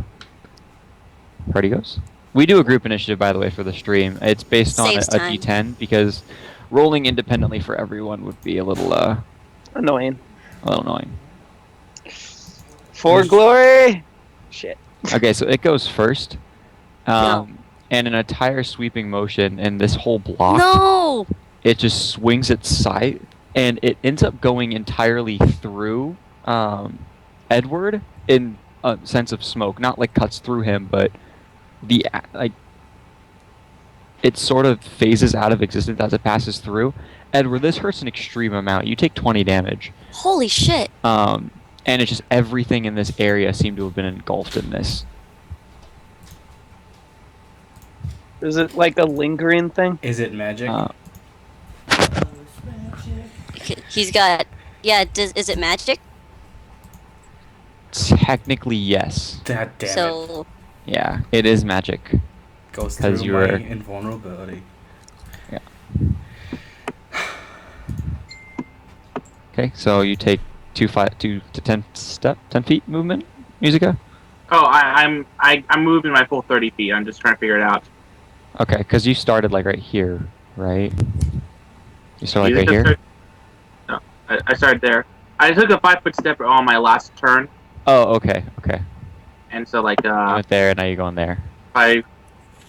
Speaker 3: Party goes. We do a group initiative, by the way, for the stream. It's based on a
Speaker 2: Saves time.
Speaker 3: D10 because rolling independently for everyone would be a little
Speaker 1: Annoying.
Speaker 3: annoying.
Speaker 1: For glory. Shit.
Speaker 3: Okay, so it goes first,
Speaker 2: No.
Speaker 3: and in a tire sweeping motion, in this whole block,
Speaker 2: No.
Speaker 3: it just swings its side, and it ends up going entirely through Edward in a sense of smoke. Not like cuts through him, but it sort of phases out of existence as it passes through. Edward, this hurts an extreme amount. You take 20 damage.
Speaker 2: Holy shit.
Speaker 3: And it's just everything in this area seemed to have been engulfed in this.
Speaker 1: Is it like a lingering thing?
Speaker 5: Is it magic?
Speaker 2: He's got. Yeah. Is it magic?
Speaker 3: Technically, yes.
Speaker 5: God damn it.
Speaker 2: So
Speaker 3: Yeah, it is magic.
Speaker 5: Goes
Speaker 3: 'cause
Speaker 5: through
Speaker 3: you
Speaker 5: my
Speaker 3: were-
Speaker 5: invulnerability.
Speaker 3: Okay, so you take 2 to 10 feet movement, Musica?
Speaker 4: Oh, I'm moving my full 30 feet. I'm just trying to figure it out.
Speaker 3: Okay, because you started like right here, right? You started like right
Speaker 4: You
Speaker 3: here?
Speaker 4: just No, I started there. I took a 5-foot step on my last turn,
Speaker 3: Oh, okay, okay.
Speaker 4: and so like
Speaker 3: You went there, and now you're going there.
Speaker 4: 5,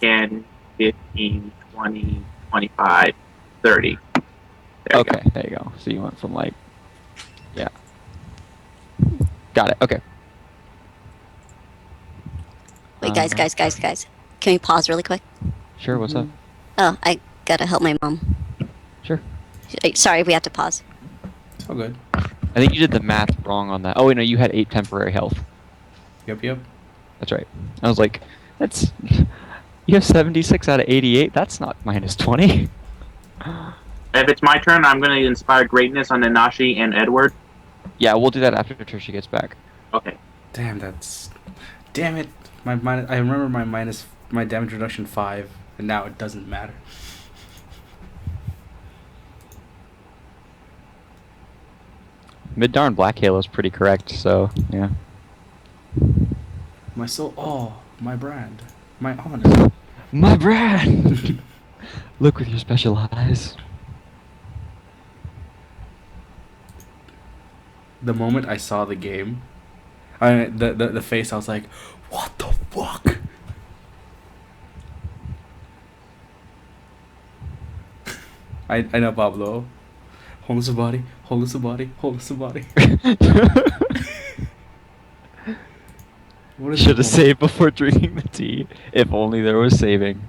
Speaker 4: 10, 15, 20, 25, 30. There you
Speaker 3: Okay, there you go. So you went from like, yeah. Got it. Okay.
Speaker 2: wait, guys. Can we pause really quick?
Speaker 3: Sure. What's up?
Speaker 2: Oh, I gotta help my mom.
Speaker 3: Sure.
Speaker 2: Sorry, we have to pause.
Speaker 5: Oh, good.
Speaker 3: I think you did the math wrong on that. Oh wait, no, you had 8 temporary health.
Speaker 5: Yep.
Speaker 3: That's right. I was like, that's you have 76 out of 88. That's not minus 20.
Speaker 4: If it's my turn, I'm going to inspire greatness on Nanashi and Edward.
Speaker 3: Yeah, we'll do that after Trisha gets back.
Speaker 4: Okay.
Speaker 5: Damn, damn it. I remember my damage reduction 5, and now it doesn't matter.
Speaker 3: Mid-Darn Black Halo's pretty correct, so yeah.
Speaker 5: My soul. Oh, my brand. My honor.
Speaker 3: My brand. Look with your special eyes.
Speaker 5: The moment I saw the game, the face, I was like, what the fuck? I know, Pablo. Hold us a body. What is
Speaker 3: Should have
Speaker 5: it?
Speaker 3: saved before drinking the tea. If only there was saving.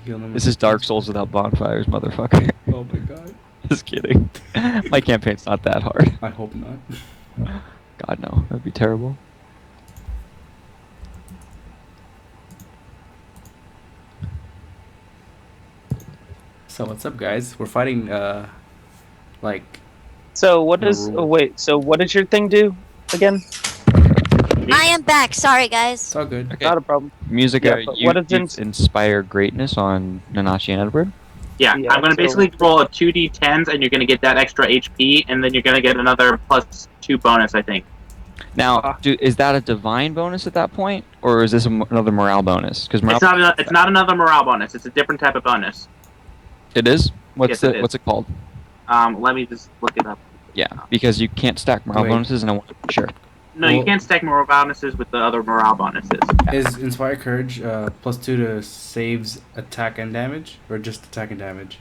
Speaker 5: Heal them.
Speaker 3: This is Dark Souls without bonfires, motherfucker.
Speaker 5: Oh my god.
Speaker 3: Just kidding. My campaign's not that hard.
Speaker 5: I hope not.
Speaker 3: God no, that'd be terrible.
Speaker 5: So what's up, guys? We're fighting, like,
Speaker 1: So what does?
Speaker 5: Nerull.
Speaker 1: Oh wait. So what does your thing do again?
Speaker 2: I am back. Sorry, guys.
Speaker 5: it's all good.
Speaker 3: Okay.
Speaker 1: Not a problem.
Speaker 3: Music,
Speaker 1: Yeah, but what is
Speaker 3: use Inspire Greatness on Nanashi and Edward.
Speaker 4: Yeah,
Speaker 1: Yeah,
Speaker 4: I'm gonna
Speaker 1: so-
Speaker 4: basically roll a 2d10s, and you're gonna get that extra HP, and then you're gonna get another +2 bonus, I think.
Speaker 3: Now, is that a divine bonus at that point, or is this another morale bonus? Because morale
Speaker 4: It's not another morale bonus. It's a different type of bonus.
Speaker 3: it is.
Speaker 4: Yes, it is.
Speaker 3: What's it called?
Speaker 4: Let me just look it up.
Speaker 3: Yeah, because you can't stack morale
Speaker 5: Wait.
Speaker 3: bonuses, and I want to be sure.
Speaker 4: No, you
Speaker 5: Well-
Speaker 4: can't stack morale bonuses with the other morale bonuses.
Speaker 5: Is Inspire Courage +2 to saves, attack, and damage? Or just attack and damage?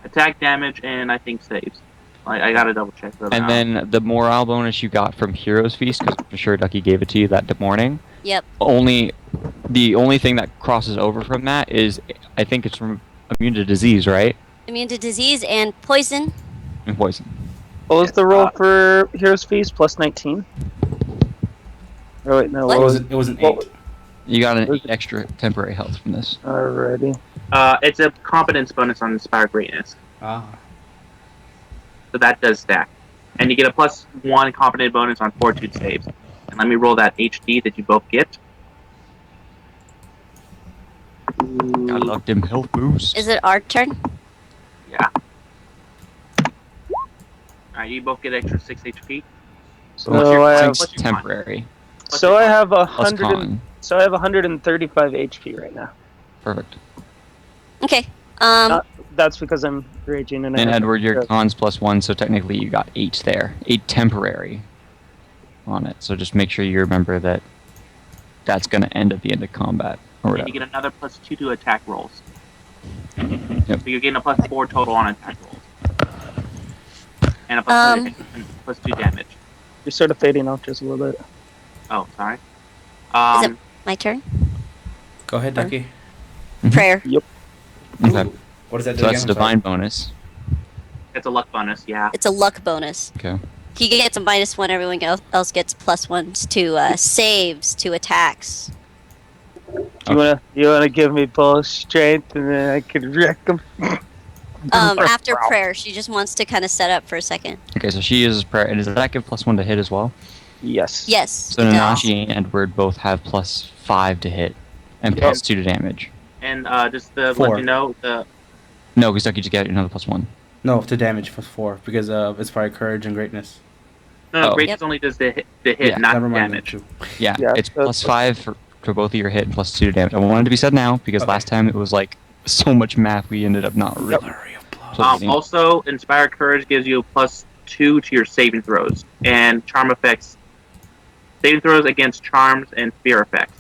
Speaker 4: Attack damage and I think saves. I gotta double check that.
Speaker 3: And then the morale bonus you got from Hero's Feast, because I'm sure Duckie gave it to you that morning.
Speaker 2: Yep.
Speaker 3: The only thing that crosses over from that is, I think it's from immune to disease, right?
Speaker 2: Immune to disease and poison.
Speaker 3: And poison.
Speaker 1: What was the roll for Hero's Feast? +19. Oh wait, no.
Speaker 2: What?
Speaker 5: It
Speaker 1: What
Speaker 5: was,
Speaker 1: was
Speaker 5: it was an 8.
Speaker 1: what-
Speaker 3: You got an 8 extra temporary health from this.
Speaker 1: Alrighty.
Speaker 4: It's a competence bonus on Inspire Greatness,
Speaker 5: Ah.
Speaker 4: so that does stack, and you get a +1 competent bonus on Fortitude saves. And let me roll that HD that you both get.
Speaker 3: I love them health boost.
Speaker 2: Is it our turn?
Speaker 4: Yeah. Alright, you both get extra 6 HP.
Speaker 1: So
Speaker 4: What's your-
Speaker 1: I have.
Speaker 4: what's your
Speaker 3: temporary.
Speaker 1: So I have
Speaker 3: Plus
Speaker 1: 100.
Speaker 3: con.
Speaker 1: So I have 135 HP right now.
Speaker 3: Perfect.
Speaker 2: Okay.
Speaker 1: That's because I'm raging and. I
Speaker 3: And
Speaker 1: have-
Speaker 3: Edward, your con's +1, so technically you got 8 there. 8 temporary on it. So just make sure you remember that that's going to end at the end of combat. Or
Speaker 4: And
Speaker 3: whatever.
Speaker 4: you get another +2 to attack rolls.
Speaker 3: Yep.
Speaker 4: So you're getting a +4 total on attack rolls. And a +2 damage.
Speaker 1: You're sort of fading out just a little bit.
Speaker 4: Oh, sorry.
Speaker 2: Is it my turn?
Speaker 5: Go ahead, Ducky.
Speaker 2: Prayer.
Speaker 3: Okay.
Speaker 5: What does that do
Speaker 3: So
Speaker 5: again?
Speaker 3: that's
Speaker 5: I'm
Speaker 3: a divine bonus.
Speaker 4: It's a luck bonus, yeah.
Speaker 2: It's a luck bonus.
Speaker 3: Okay.
Speaker 2: He gets a -1. Everyone else gets +1s to saves, to attacks.
Speaker 1: You wanna give me bull strength and then I can wreck them.
Speaker 2: After prayer, she just wants to kind of set up for a second.
Speaker 3: Okay, so she uses prayer. And does that give +1 to hit as well?
Speaker 1: Yes.
Speaker 2: Yes.
Speaker 3: So
Speaker 2: it does.
Speaker 3: Nanashi and Edward both have +5 to hit. And
Speaker 1: Yep.
Speaker 3: +2 to damage.
Speaker 4: And just to
Speaker 5: 4.
Speaker 4: let you know, the
Speaker 3: No, because Ducky just got another +1.
Speaker 5: No, to damage +4 because of Inspire Courage and Greatness.
Speaker 3: Oh.
Speaker 4: Greatness only does the hit,
Speaker 3: Yeah,
Speaker 4: not
Speaker 5: Never mind.
Speaker 4: damage.
Speaker 3: Yeah,
Speaker 1: Yeah,
Speaker 3: it's
Speaker 1: that's-
Speaker 3: +5 for both of your hit and +2 to damage. I wanted to be said now because
Speaker 5: Okay.
Speaker 3: last time it was like so much math we ended up not really.
Speaker 5: Flurry of blows.
Speaker 3: Pleasing.
Speaker 4: Also, Inspire Courage gives you a +2 to your saving throws, and charm effects, saving throws against charms and fear effects.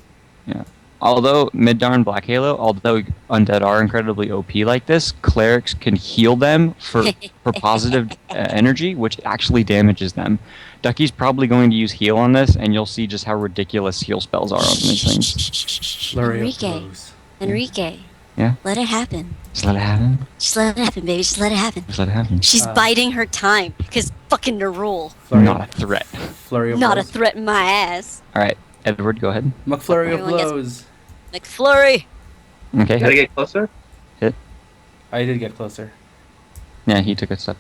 Speaker 3: Although Middar and Black Halo, although undead are incredibly OP like this, clerics can heal them for positive energy, which actually damages them. Ducky's probably going to use heal on this, and you'll see just how ridiculous heal spells are on these things.
Speaker 5: Flurry of
Speaker 2: Enrique.
Speaker 5: blows.
Speaker 2: Enrique.
Speaker 3: Yeah?
Speaker 2: Let it happen.
Speaker 3: Just let it happen.
Speaker 2: Just let it happen, baby. Just let it happen.
Speaker 3: Just let it happen.
Speaker 2: She's biding her time because fucking Nerull.
Speaker 5: Flurry
Speaker 3: Not a
Speaker 5: of,
Speaker 3: threat.
Speaker 5: flurry of
Speaker 2: Not a
Speaker 5: blows.
Speaker 2: threat in my ass.
Speaker 3: All right, Edward, go ahead.
Speaker 5: McFlurry of
Speaker 2: Everyone gets-
Speaker 5: blows.
Speaker 2: McFlurry.
Speaker 3: Okay.
Speaker 4: Gotta get closer.
Speaker 5: I did get closer.
Speaker 3: Yeah, he took a step.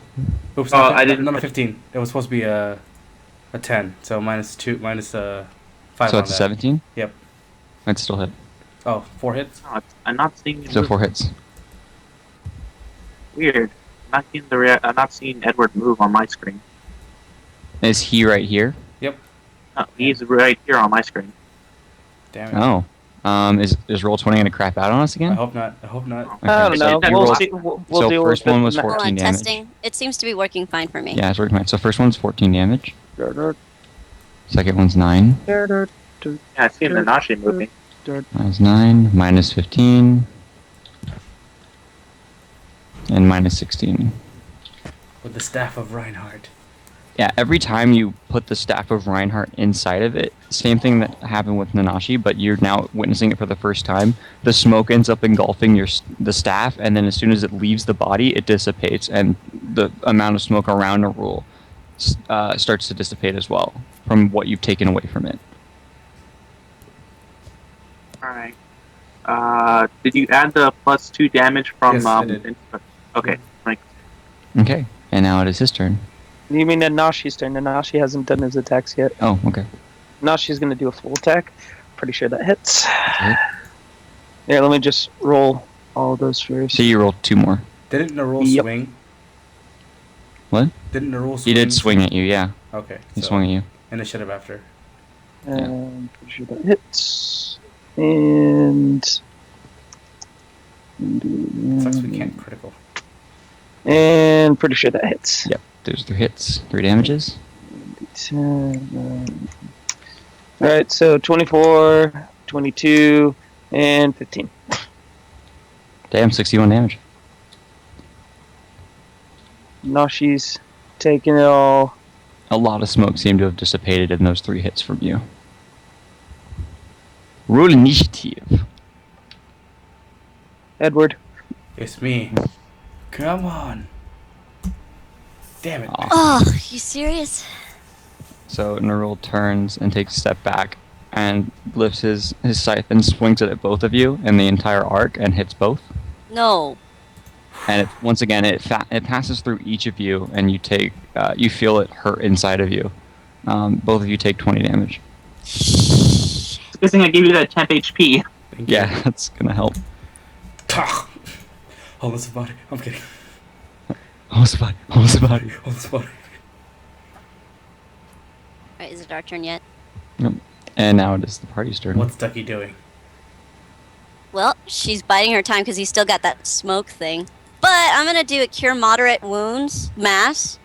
Speaker 5: Oops,
Speaker 4: Oh,
Speaker 5: not,
Speaker 4: I didn't-
Speaker 5: not a 15. It was supposed to be a 10. So -2, -5
Speaker 3: So
Speaker 5: on
Speaker 3: it's a
Speaker 5: that.
Speaker 3: 17.
Speaker 5: Yep.
Speaker 3: That's still hit.
Speaker 5: Oh, 4 hits?
Speaker 4: No, I'm not seeing it
Speaker 3: So
Speaker 4: move.
Speaker 3: 4 hits.
Speaker 4: Weird. I'm not seeing Edward move on my screen.
Speaker 3: Is he right here?
Speaker 4: No, he's right here on my screen.
Speaker 5: Damn it.
Speaker 3: Oh. Is roll 20 gonna crap out on us
Speaker 5: I
Speaker 3: again?
Speaker 5: hope not. I hope not.
Speaker 3: Okay.
Speaker 1: I don't know.
Speaker 4: So you
Speaker 1: We'll
Speaker 4: roll-
Speaker 1: see. We'll
Speaker 3: so
Speaker 1: deal
Speaker 3: first
Speaker 1: with
Speaker 3: one
Speaker 1: it
Speaker 3: was
Speaker 1: next-
Speaker 3: 14
Speaker 2: Hold on,
Speaker 3: damage.
Speaker 2: testing. It seems to be working fine for me.
Speaker 3: Yeah, it's working fine. So first one's 14 damage. Second one's 9.
Speaker 4: Yeah, I see Nanashi moving.
Speaker 3: Minus 9. Minus 15. And minus 16.
Speaker 5: With the staff of Reinhardt.
Speaker 3: Yeah, every time you put the staff of Reinhardt inside of it, same thing that happened with Nanashi, but you're now witnessing it for the first time. The smoke ends up engulfing the staff, and then as soon as it leaves the body, it dissipates, and the amount of smoke around Nerull starts to dissipate as well from what you've taken away from it.
Speaker 4: Alright. Did you add the +2 damage from
Speaker 5: Yes, I did.
Speaker 4: Okay. Like,
Speaker 3: Okay, and now it is his turn.
Speaker 1: You mean Nanashi's turn? Nanashi hasn't done his attacks yet.
Speaker 3: Oh, okay.
Speaker 1: Nanashi's gonna do a full attack. Pretty sure that hits.
Speaker 3: That's it.
Speaker 1: Yeah, let me just roll all those first.
Speaker 3: So you roll 2 more.
Speaker 5: Didn't Nerull
Speaker 1: Yep.
Speaker 5: swing?
Speaker 3: What?
Speaker 5: Didn't Nerull swing?
Speaker 3: He did swing at you, yeah.
Speaker 5: Okay.
Speaker 3: He
Speaker 5: so
Speaker 3: swung at you.
Speaker 5: Initiative after.
Speaker 1: Pretty sure that hits. And
Speaker 5: Sucks we can't critical.
Speaker 1: and pretty sure that hits.
Speaker 3: Yep, there's 3 hits. 3 damages.
Speaker 1: 10, Alright, so 24, 22, and 15.
Speaker 3: Damn, 61 damage.
Speaker 1: Nashi's taking it all.
Speaker 3: A lot of smoke seemed to have dissipated in those 3 hits from you. Roll initiative.
Speaker 1: Edward.
Speaker 5: It's me. Come on. Damn it.
Speaker 3: Aw.
Speaker 2: Oh, you serious?
Speaker 3: So Nerull turns and takes a step back and lifts his scythe and swings it at both of you in the entire arc and hits both.
Speaker 2: No.
Speaker 3: And once again, it passes through each of you, and you take you feel it hurt inside of you. Both of you take 20 damage.
Speaker 4: it's a good thing I gave you that temp HP.
Speaker 5: Thank you.
Speaker 3: Yeah, that's gonna help.
Speaker 5: Hold this body. I'm kidding.
Speaker 3: Hold the body. Hold the body.
Speaker 5: Hold this body.
Speaker 2: Alright, is it our turn yet?
Speaker 3: And now it is the party's turn.
Speaker 5: What's Duckie doing?
Speaker 2: Well, she's biding her time because he's still got that smoke thing. But I'm gonna do a cure moderate wounds mass.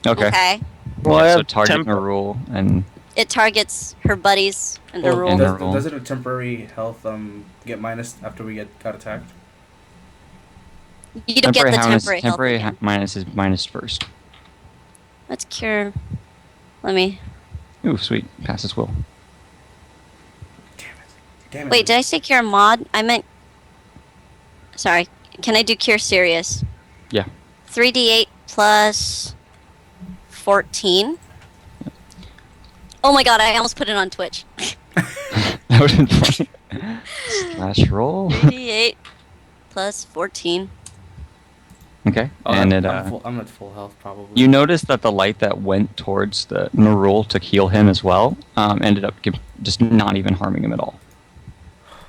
Speaker 3: Okay.
Speaker 1: Well, I
Speaker 3: Yeah, so
Speaker 1: have
Speaker 3: target
Speaker 1: temp-
Speaker 3: Nerull and
Speaker 2: It targets her buddies and the
Speaker 5: Oh,
Speaker 2: roll.
Speaker 3: and
Speaker 5: does,
Speaker 3: Nerull.
Speaker 5: doesn't a temporary health get minus after we got attacked?
Speaker 2: You don't get the temporary health
Speaker 3: temporary
Speaker 2: again.
Speaker 3: minus is minus first.
Speaker 2: Let's cure. Let me.
Speaker 3: Ooh, sweet. Passes will.
Speaker 5: Damn it.
Speaker 2: Wait, did I say cure mod? I meant. Sorry. Can I do cure serious?
Speaker 3: Yeah.
Speaker 2: 3d8 plus 14. Oh my god! I almost put it on Twitch.
Speaker 3: That would have been funny. Slash roll.
Speaker 2: 3d8 plus 14.
Speaker 3: Okay.
Speaker 5: Oh,
Speaker 3: and
Speaker 5: I'm at full health probably.
Speaker 3: you notice that the light that went towards the Nerull to heal him as well ended up just not even harming him at all.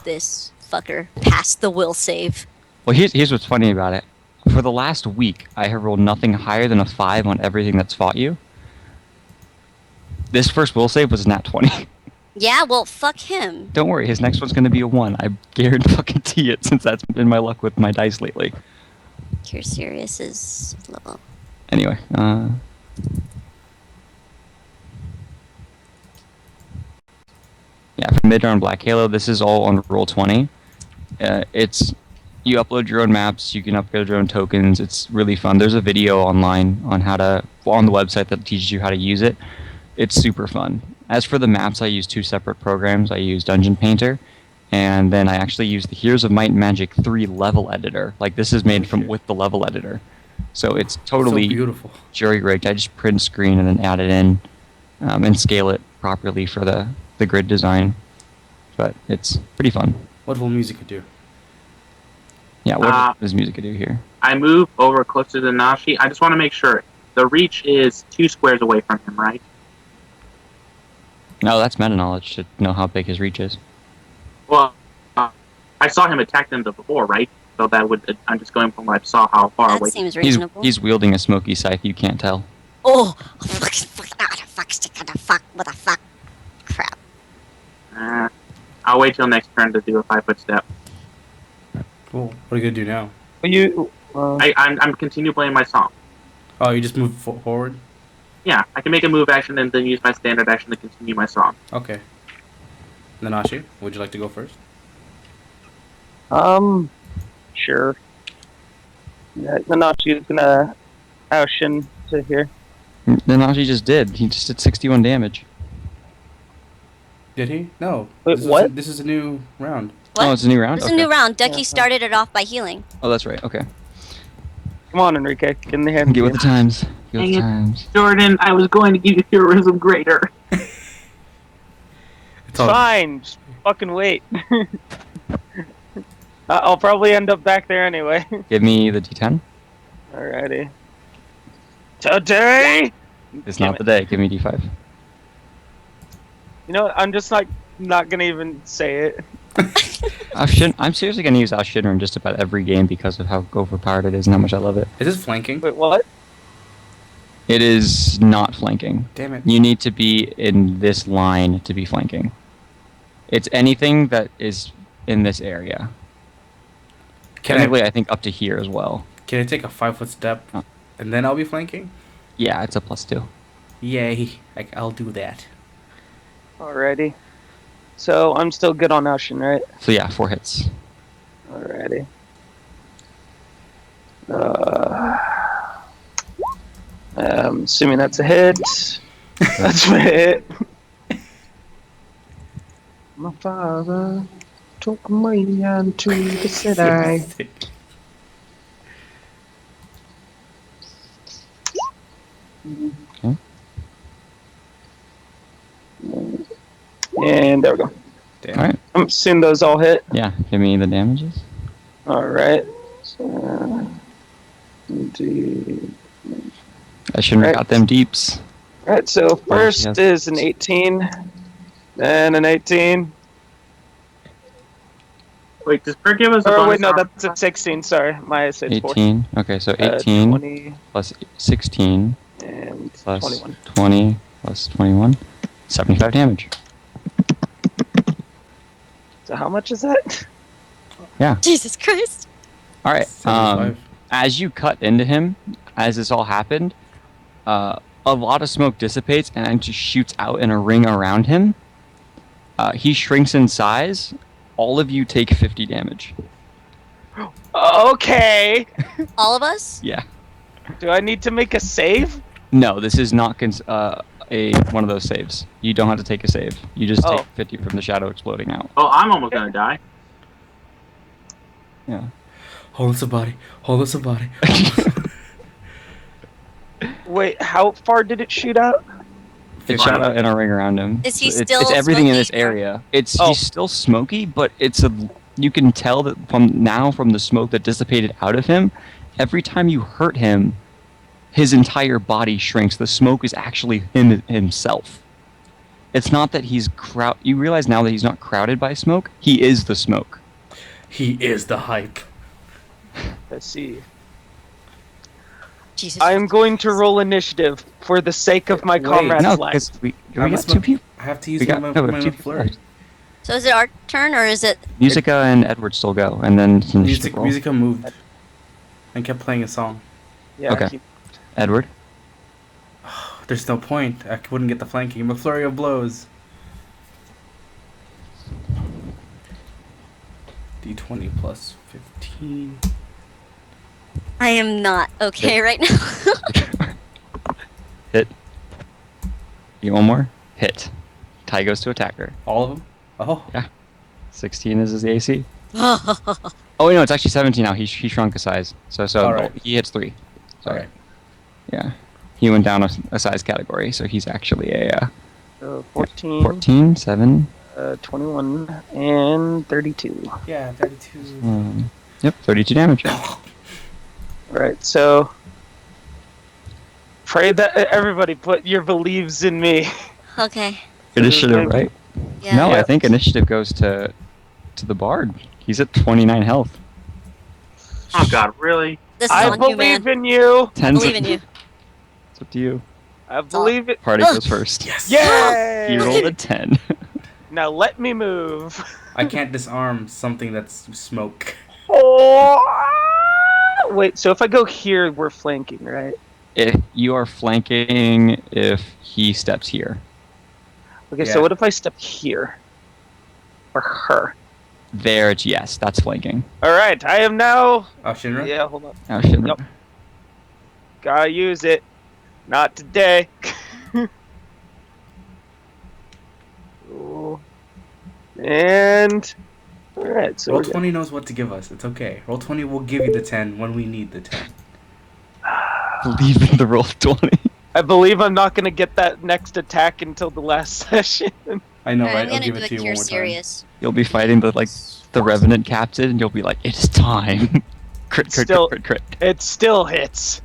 Speaker 2: This fucker passed the will save.
Speaker 3: Well, here's what's funny about it. For the last week, I have rolled nothing higher than a 5 on everything that's fought you. This first will save was nat 20.
Speaker 2: Yeah, well, fuck him.
Speaker 3: Don't worry, his next one's going to be a 1. I guarantee it, since that's been my luck with my dice lately.
Speaker 2: Cure serious is level.
Speaker 3: Anyway, yeah, for Midgar and Black Halo, this is all on roll 20. It's you upload your own maps, you can upload your own tokens. It's really fun. There's a video online on on the website that teaches you how to use it. It's super fun. As for the maps, I use 2 separate programs. I use Dungeon Painter, and then I actually use the Heroes of Might and Magic 3 level editor. Like, this is made with the level editor. So it's totally
Speaker 5: so beautiful.
Speaker 3: jury-rigged. I just print screen and then add it in and scale it properly for the grid design. But it's pretty fun.
Speaker 5: What will music do?
Speaker 3: Yeah, what does music do here?
Speaker 4: I move over closer to Nanashi. I just want to make sure the reach is 2 squares away from him, right?
Speaker 3: No, that's meta knowledge to know how big his reach is.
Speaker 4: Well, I saw him attack them before, right? So that would I'm just going from what I saw how far
Speaker 2: That
Speaker 4: away.
Speaker 2: seems reasonable.
Speaker 3: He's wielding a smoky scythe. You can't tell.
Speaker 2: Oh, what the fuck? Crap.
Speaker 4: I'll wait till next turn to do a 5-foot step.
Speaker 5: Cool. What are you gonna do now?
Speaker 4: I'm continue playing my song.
Speaker 5: Oh, you just move forward?
Speaker 4: Yeah, I can make a move action and then use my standard action to continue my song.
Speaker 5: Okay. Nanashi, would you like to go first?
Speaker 1: Sure. Yeah, Nanashi is gonna Aoshin to here.
Speaker 3: Nanashi just did. He just did 61 damage.
Speaker 5: Did he? No.
Speaker 1: Wait, what?
Speaker 5: This is a new round.
Speaker 2: What?
Speaker 3: Oh, it's a new round?
Speaker 2: It's
Speaker 3: Okay.
Speaker 2: a new round. Duckie
Speaker 1: Yeah.
Speaker 2: started it off by healing.
Speaker 3: Oh, that's right. Okay.
Speaker 1: Come on, Enrique. Get in the hand.
Speaker 3: Get with the times. Get with
Speaker 4: Dang
Speaker 3: the
Speaker 4: it.
Speaker 3: times.
Speaker 4: Jordan, I was going to give you Heroism Greater.
Speaker 5: It's all,
Speaker 1: Fine. Just fucking wait. I'll probably end up back there anyway.
Speaker 3: Give me the D10.
Speaker 1: Alrighty. Today.
Speaker 3: It's
Speaker 1: Damn
Speaker 3: not
Speaker 1: it.
Speaker 3: the day. Give me D5.
Speaker 1: You know what? I'm just not gonna even say it.
Speaker 3: I'm seriously gonna use Shinra in just about every game because of how overpowered it is and how much I love it.
Speaker 5: Is this flanking?
Speaker 1: Wait, what?
Speaker 3: It is not flanking.
Speaker 5: Damn it.
Speaker 3: You need to be in this line to be flanking. It's anything that is in this area. Technically, I think up to here as well.
Speaker 5: Can I take a 5-foot step
Speaker 3: Oh.
Speaker 5: and then I'll be flanking?
Speaker 3: Yeah, it's a +2.
Speaker 5: Yay! I'll do that.
Speaker 1: Alrighty. So I'm still good on Ashen, right?
Speaker 3: So yeah, 4 hits.
Speaker 1: Alrighty. Assuming that's a hit. That's a hit. My father took me into the city. And there we go.
Speaker 5: Damn.
Speaker 3: All right.
Speaker 1: I'm assuming those all hit.
Speaker 3: Yeah, give me the damages.
Speaker 1: Alright. So, indeed.
Speaker 3: I shouldn't have
Speaker 1: Right.
Speaker 3: got them deeps.
Speaker 1: Alright, so first
Speaker 3: yes.
Speaker 1: is an 18, then an 18.
Speaker 4: Wait, does Kurt give us a
Speaker 1: Oh,
Speaker 4: bonus
Speaker 1: wait, no,
Speaker 4: armor?
Speaker 1: that's a 16, sorry. My save's 4.
Speaker 3: 18. Okay, so 18
Speaker 1: 20
Speaker 3: plus 16
Speaker 1: and
Speaker 3: plus
Speaker 1: 21.
Speaker 3: 20 plus 21. 75 damage.
Speaker 1: So how much is that?
Speaker 2: Jesus Christ.
Speaker 3: All right.
Speaker 5: 75.
Speaker 3: As you cut into him, as this all happened, a lot of smoke dissipates and then just shoots out in a ring around him. He shrinks in size. All of you take 50 damage.
Speaker 1: Okay.
Speaker 2: All of us?
Speaker 3: Yeah.
Speaker 1: Do I need to make a save?
Speaker 3: No, this is not one of those saves. You don't have to take a save. You just
Speaker 1: Oh.
Speaker 3: take 50 from the shadow exploding out.
Speaker 4: Oh, I'm almost gonna die.
Speaker 3: Yeah.
Speaker 5: Hold us a body. Hold us a body.
Speaker 1: Wait, how far did it shoot out?
Speaker 3: It shot out in a ring around him.
Speaker 2: Is he
Speaker 3: So
Speaker 2: still
Speaker 3: it's everything in this
Speaker 2: smoky?
Speaker 3: area.
Speaker 1: Oh.
Speaker 3: He's still smoky, but you can tell that from the smoke that dissipated out of him, every time you hurt him, his entire body shrinks. The smoke is actually himself. It's not that he's you realize now that he's not crowded by smoke. He is the smoke.
Speaker 5: He is the hype.
Speaker 1: Let's see.
Speaker 2: Jesus.
Speaker 1: I am going to roll initiative for the sake of my
Speaker 5: Wait,
Speaker 1: comrade's
Speaker 3: No,
Speaker 1: life.
Speaker 3: because we
Speaker 5: I'm
Speaker 3: got
Speaker 5: a
Speaker 3: 2 people.
Speaker 5: I have to use
Speaker 3: We got
Speaker 5: my
Speaker 3: no,
Speaker 5: my
Speaker 3: 2 people
Speaker 5: flurry.
Speaker 3: left.
Speaker 2: So is it our turn or is it?
Speaker 3: Musica and Edward still go, and then some initiative roll.
Speaker 5: Musica moved and kept playing a song.
Speaker 1: Yeah,
Speaker 3: Okay. Edward.
Speaker 5: There's no point. I wouldn't get the flanking. I'm a flurry of blows. D20 plus 15.
Speaker 2: I am not okay right now.
Speaker 3: Hit. You one more? Hit. Ty goes to attacker.
Speaker 5: All of them? Oh.
Speaker 3: 16 is his AC. Oh wait, no, it's actually 17 now. He shrunk a size. So
Speaker 5: Alright.
Speaker 3: he hits 3. Sorry.
Speaker 5: Alright.
Speaker 3: Yeah. He went down a size category, so he's actually a
Speaker 1: 14,
Speaker 3: 14, 7.
Speaker 1: 21, and 32.
Speaker 5: Yeah, 32.
Speaker 3: Yep, 32 damage.
Speaker 1: Alright, so pray that everybody put your believes in me.
Speaker 2: Okay.
Speaker 3: Initiative, right?
Speaker 2: Yeah.
Speaker 3: No,
Speaker 1: Yeah.
Speaker 3: I think initiative goes to the bard. He's at 29 health.
Speaker 4: Oh God, really?
Speaker 2: This is
Speaker 1: I
Speaker 2: on you, man.
Speaker 1: believe in you.
Speaker 2: I believe in you.
Speaker 3: It's up to you.
Speaker 1: I believe it.
Speaker 3: Party goes first.
Speaker 5: Yes!
Speaker 1: Yay!
Speaker 3: He rolled a 10.
Speaker 1: Now let me move.
Speaker 5: I can't disarm something that's smoke.
Speaker 1: Oh! Wait, so if I go here, we're flanking, right?
Speaker 3: If you are flanking, if he steps here.
Speaker 1: Okay,
Speaker 5: Yeah.
Speaker 1: so what if I step here? Or her?
Speaker 3: There, it's yes. That's flanking.
Speaker 1: Alright, I am now...
Speaker 5: Oh, Shinra?
Speaker 1: Yeah, hold on.
Speaker 3: Oh, shit.
Speaker 1: Yep. Gotta use it. Not today. Ooh. And... Alright, so we're good.
Speaker 5: Roll20 knows what to give us. It's okay. Roll20 will give you the 10 when we need the 10.
Speaker 3: Believe in the roll 20.
Speaker 1: I believe I'm not gonna get that next attack until the last session.
Speaker 5: I know,
Speaker 2: Alright,
Speaker 5: right?
Speaker 2: I'm
Speaker 5: I'll
Speaker 2: gonna
Speaker 5: give
Speaker 2: do
Speaker 5: it
Speaker 2: a
Speaker 5: to you
Speaker 2: cure
Speaker 5: one more time.
Speaker 2: serious.
Speaker 3: You'll be fighting the Revenant captain, and you'll be like, it is time. Crit, crit,
Speaker 1: Still-
Speaker 3: crit, crit, crit.
Speaker 1: It still hits.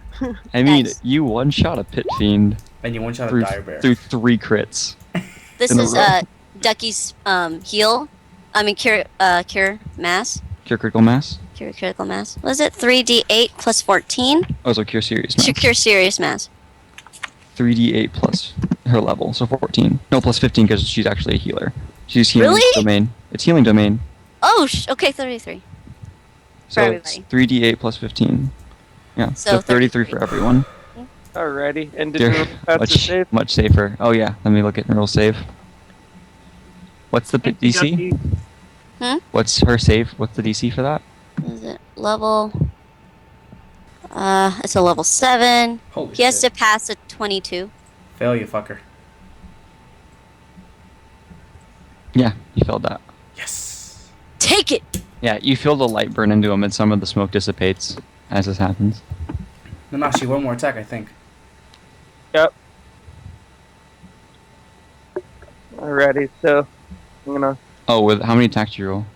Speaker 3: I mean,
Speaker 2: Guys.
Speaker 3: you one-shot a Pit Fiend
Speaker 5: And you one shot a
Speaker 3: through,
Speaker 5: dire bear.
Speaker 3: through 3 crits.
Speaker 2: This
Speaker 3: in a
Speaker 2: is
Speaker 3: row.
Speaker 2: Duckie's heal. Cure mass.
Speaker 3: Cure critical mass?
Speaker 2: Cure critical mass. Was it 3d8 plus 14?
Speaker 3: Oh, so cure serious mass.
Speaker 2: Cure serious mass.
Speaker 3: 3d8 plus her level, so 14. No, plus 15 because she's actually a healer. She's healing
Speaker 2: Really?
Speaker 3: domain. It's healing domain.
Speaker 2: Oh, okay, 33.
Speaker 3: So
Speaker 2: everybody.
Speaker 3: it's 3d8 plus 15. Yeah, so
Speaker 2: So
Speaker 3: 33 for everyone.
Speaker 1: Alrighty. And did
Speaker 3: Dear,
Speaker 1: you have to
Speaker 3: much,
Speaker 1: save?
Speaker 3: much safer. Oh yeah, let me look at Nerull save. What's the
Speaker 4: Thank you,
Speaker 3: DC?
Speaker 4: Duckie.
Speaker 3: What's her save? What's the DC for that?
Speaker 2: Is it level? It's a level 7.
Speaker 5: Holy
Speaker 2: He has
Speaker 5: shit.
Speaker 2: to pass a 22.
Speaker 5: Fail, you fucker.
Speaker 3: Yeah, you filled that.
Speaker 5: Yes.
Speaker 2: Take it!
Speaker 3: Yeah, you feel the light burn into him and some of the smoke dissipates as this happens.
Speaker 5: Nanashi, one more attack, I think.
Speaker 1: Yep. Alrighty. So I'm gonna
Speaker 3: Oh, with how many attacks do you roll?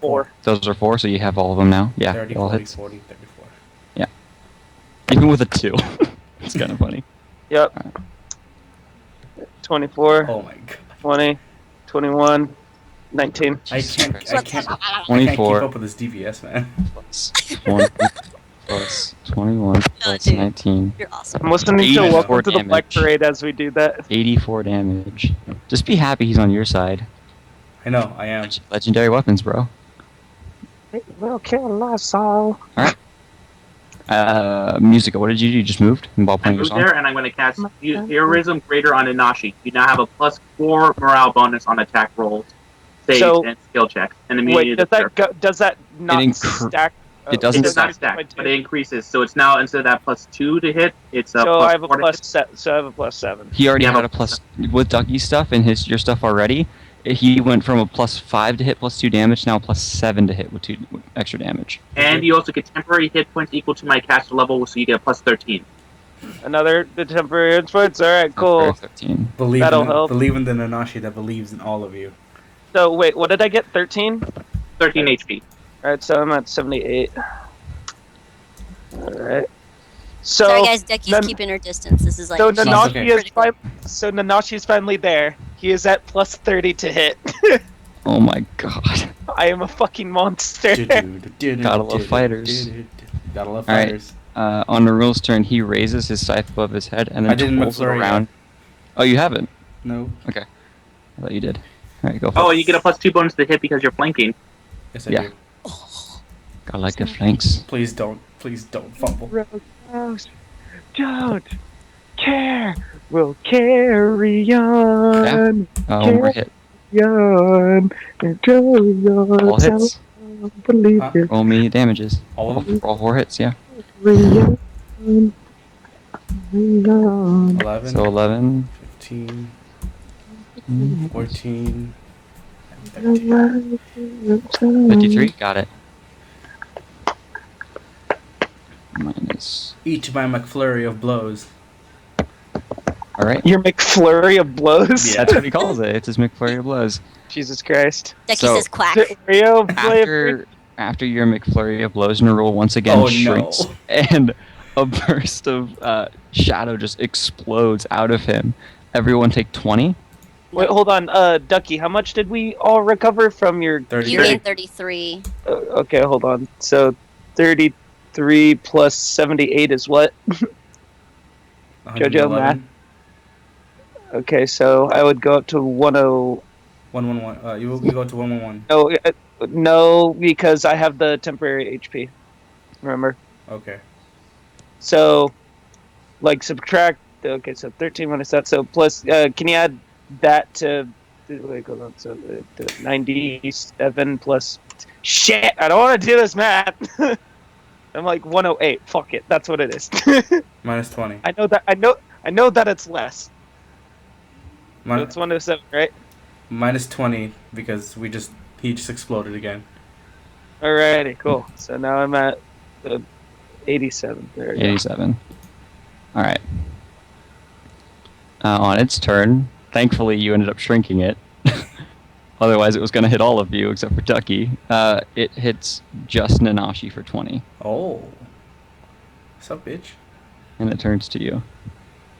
Speaker 1: 4.
Speaker 3: Those are 4, so you have all of them now. Yeah,
Speaker 5: 30,
Speaker 3: it all
Speaker 5: 40,
Speaker 3: hits.
Speaker 5: 40, 34.
Speaker 3: Even with a 2. It's kind of funny.
Speaker 1: Yep. 24,
Speaker 5: Oh my god.
Speaker 1: 20, 21, 19.
Speaker 5: I
Speaker 3: Jesus
Speaker 5: can't,
Speaker 3: Christ.
Speaker 5: I can't keep
Speaker 3: 24
Speaker 5: up with this DPS, man.
Speaker 3: plus 20 plus 21 plus
Speaker 2: dude.
Speaker 3: 19.
Speaker 2: You're awesome.
Speaker 1: I'm listening to
Speaker 3: 84
Speaker 1: Welcome to the Black
Speaker 3: damage.
Speaker 1: Parade as we do that.
Speaker 3: 84 damage. Just be happy he's on your side.
Speaker 5: I know, I am.
Speaker 3: Legendary weapons, bro.
Speaker 1: We'll kill us all.
Speaker 3: Musica, what did you do? You just moved while
Speaker 4: I
Speaker 3: playing your
Speaker 4: moved
Speaker 3: song?
Speaker 4: there, and I'm going to cast Heroism Greater on Nanashi. You now have a +4 morale bonus on attack rolls, saves,
Speaker 1: So-
Speaker 4: and skill checks. And immediately
Speaker 1: Does that not
Speaker 3: incre-
Speaker 1: stack?
Speaker 3: it doesn't
Speaker 4: it does not
Speaker 3: stack.
Speaker 4: stack, but it increases. So it's now, instead of that +2 to hit, it's a
Speaker 1: So I have a
Speaker 4: +4 to hit.
Speaker 1: so I have a +7.
Speaker 3: He already
Speaker 4: Yeah,
Speaker 3: had
Speaker 4: but-
Speaker 3: a plus with Duckie's stuff and your stuff already. He went from a +5 to hit +2 damage, now a +7 to hit with 2 extra damage.
Speaker 4: And you also get temporary hit points equal to my caster level, so you get a +13.
Speaker 1: The temporary influence. All right, cool.
Speaker 3: 13.
Speaker 1: That'll help.
Speaker 5: Believe in the Nanashi that believes in all of you.
Speaker 1: So wait, what did I get? 13.
Speaker 4: 13 HP.
Speaker 1: All right, so I'm at 78. All right. So
Speaker 2: Sorry guys, Duckie's
Speaker 1: Nan-
Speaker 2: keeping her distance. This is like...
Speaker 1: so
Speaker 5: Sounds
Speaker 1: Nanashi
Speaker 5: okay.
Speaker 1: is so Nanashi's finally there. He is at +30 to hit.
Speaker 3: Oh my god.
Speaker 1: I am a fucking monster.
Speaker 3: Gotta love fighters.
Speaker 5: Gotta love
Speaker 3: All right.
Speaker 5: fighters.
Speaker 3: On Nerul's turn, he raises his scythe above his head and
Speaker 5: I
Speaker 3: then
Speaker 5: didn't
Speaker 3: twirls it
Speaker 5: McFlurry
Speaker 3: around. Oh, you haven't?
Speaker 5: No.
Speaker 3: I thought you did. Alright, go for
Speaker 4: Oh,
Speaker 3: it.
Speaker 4: and you get a +2 bonus to hit because you're flanking.
Speaker 5: Yes, I
Speaker 3: Yeah.
Speaker 5: do.
Speaker 3: Gotta like the flanks.
Speaker 5: Please don't fumble.
Speaker 1: Don't care. We'll carry on.
Speaker 3: One more hit.
Speaker 1: On.
Speaker 3: All hits.
Speaker 1: Believe
Speaker 5: Huh?
Speaker 1: it.
Speaker 3: Roll me damages.
Speaker 5: All of them?
Speaker 3: All 4 hits, yeah.
Speaker 5: 11,
Speaker 3: So 11.
Speaker 5: 15, 14, and 13.
Speaker 3: 53, got it. Minus.
Speaker 5: Each my McFlurry of blows.
Speaker 3: Alright.
Speaker 1: Your McFlurry of blows.
Speaker 5: Yeah.
Speaker 3: That's what he calls it. It's his McFlurry of blows.
Speaker 1: Jesus Christ.
Speaker 2: Duckie
Speaker 3: So-
Speaker 2: says quack.
Speaker 1: Rio, play
Speaker 3: After your McFlurry of blows, Nerull once again
Speaker 5: Oh, no.
Speaker 3: shrinks, and a burst of shadow just explodes out of him. Everyone take 20.
Speaker 1: Wait, hold on. Duckie, how much did we all recover from your...
Speaker 5: 30.
Speaker 2: You gained 33.
Speaker 1: Okay, hold on. So 33 plus 78 is what? JoJo
Speaker 5: 111.
Speaker 1: Okay, so I would go up to 10...
Speaker 5: 111. You go to 111.
Speaker 1: No, no, because I have the temporary HP. Remember?
Speaker 5: Okay.
Speaker 1: So, like, subtract... Okay, so 13 minus that. So plus... can you add that to... Wait, hold on. So 97 plus... Shit! I don't want to do this math! I'm like 108. Fuck it. That's what it is.
Speaker 5: Minus 20.
Speaker 1: I know that it's less. So
Speaker 5: Min-
Speaker 1: it's 107, right?
Speaker 5: minus 20 because he just exploded again.
Speaker 1: Alrighty, cool. So now I'm at 87. There we go.
Speaker 3: 87. Alright. On its turn, thankfully you ended up shrinking it. Otherwise, it was going to hit all of you except for Duckie. It hits just Nanashi for 20,
Speaker 5: Oh. What's up, bitch?
Speaker 3: and it turns to you.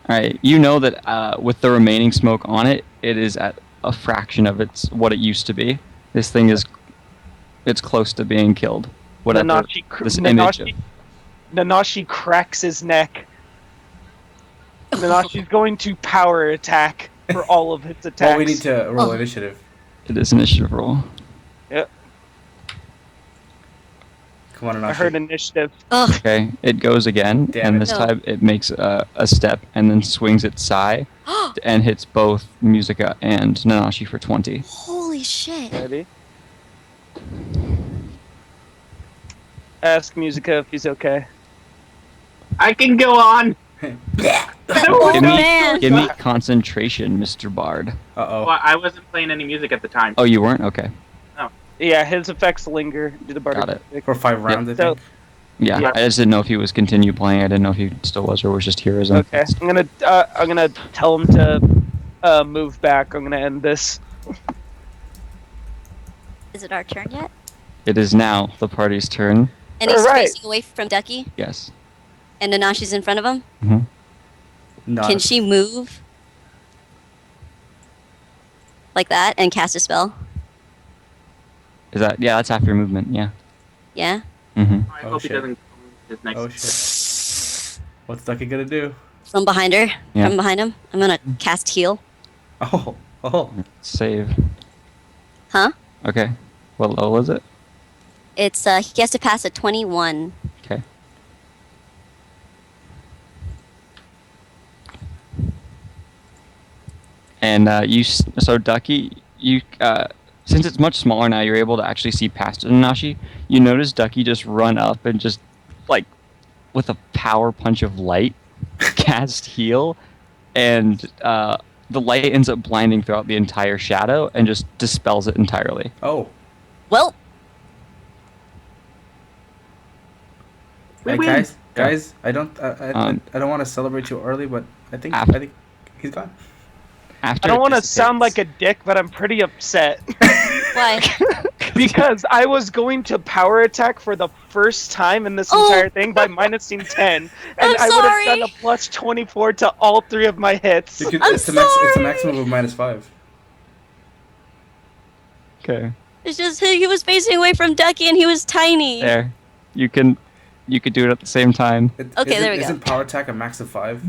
Speaker 3: All right, you know that with the remaining smoke on it, it is at a fraction of what it used to be. This thing is, it's close to being killed. Whatever this image of.
Speaker 1: Nanashi cracks his neck. Nanashi's going to power attack for all of its attacks.
Speaker 5: Well, we need to roll initiative.
Speaker 3: It is initiative roll.
Speaker 1: Yep.
Speaker 5: Come on, Nanashi.
Speaker 1: I heard initiative.
Speaker 2: Ugh.
Speaker 3: Okay, it goes again,
Speaker 5: Damn
Speaker 3: and
Speaker 5: it.
Speaker 3: this
Speaker 2: No.
Speaker 3: time it makes a step and then swings its sai and hits both Musica and Nanashi for 20.
Speaker 2: Holy shit.
Speaker 1: Ready? Ask Musica if he's okay.
Speaker 4: I can go on.
Speaker 2: Oh,
Speaker 3: Give me,
Speaker 2: man.
Speaker 3: give me concentration, Mr. Bard.
Speaker 5: Uh-oh.
Speaker 4: Well, I wasn't playing any music at the time.
Speaker 3: Oh, you weren't? Okay.
Speaker 1: Yeah, his effects linger. Do the bardic
Speaker 3: Got it.
Speaker 1: music.
Speaker 5: For 5 rounds, I
Speaker 1: So-
Speaker 5: think.
Speaker 3: Yeah,
Speaker 4: Yeah.
Speaker 3: I just didn't know if he was continue playing. I didn't know if he still was or was just heroism.
Speaker 1: Okay, I'm gonna tell him to move back. I'm gonna end this.
Speaker 2: Is it our turn yet?
Speaker 3: It is now the party's turn.
Speaker 2: And he's
Speaker 1: Alright.
Speaker 2: facing away from Duckie,
Speaker 3: Yes.
Speaker 2: and Nanashi's in front of him.
Speaker 5: Not
Speaker 2: Can she move like that and cast a spell?
Speaker 3: Is that? Yeah, that's after movement. Yeah.
Speaker 2: Yeah.
Speaker 3: Mm-hmm.
Speaker 4: I
Speaker 5: Oh,
Speaker 4: hope
Speaker 5: shit.
Speaker 4: he doesn't his next.
Speaker 5: Oh, shit. What's Ducky gonna do?
Speaker 2: From behind her.
Speaker 3: Yeah.
Speaker 2: From behind him. I'm gonna cast heal.
Speaker 5: Oh. Oh.
Speaker 3: Save.
Speaker 2: Huh?
Speaker 3: Okay. What level is it?
Speaker 2: It's he has to pass a 21.
Speaker 3: Okay. And so Ducky, since it's much smaller now, you're able to actually see past Nanashi. You notice Ducky just run up and just, like, with a power punch of light, cast heal, and the light ends up blinding throughout the entire shadow and just dispels it entirely.
Speaker 5: Oh.
Speaker 2: Well,
Speaker 4: We
Speaker 5: Hey,
Speaker 4: win.
Speaker 5: guys, I don't want to celebrate you early, but I think he's gone.
Speaker 3: After
Speaker 1: I don't
Speaker 3: it
Speaker 1: want to
Speaker 3: dissipates-
Speaker 1: sound like a dick, but I'm pretty upset
Speaker 2: why?
Speaker 1: because I was going to power attack for the first time in this
Speaker 2: Oh.
Speaker 1: entire thing by minusing 10, and
Speaker 2: I'm
Speaker 1: I would have done
Speaker 2: sorry.
Speaker 1: a plus 24 to all 3 of my hits.
Speaker 5: You could,
Speaker 2: I'm
Speaker 5: it's a
Speaker 2: sorry.
Speaker 5: maximum of -5.
Speaker 3: Okay.
Speaker 2: It's just he was facing away from Duckie and he was tiny.
Speaker 3: There. You could do it at the same time.
Speaker 2: Okay, there we go.
Speaker 5: Isn't power attack a max of 5?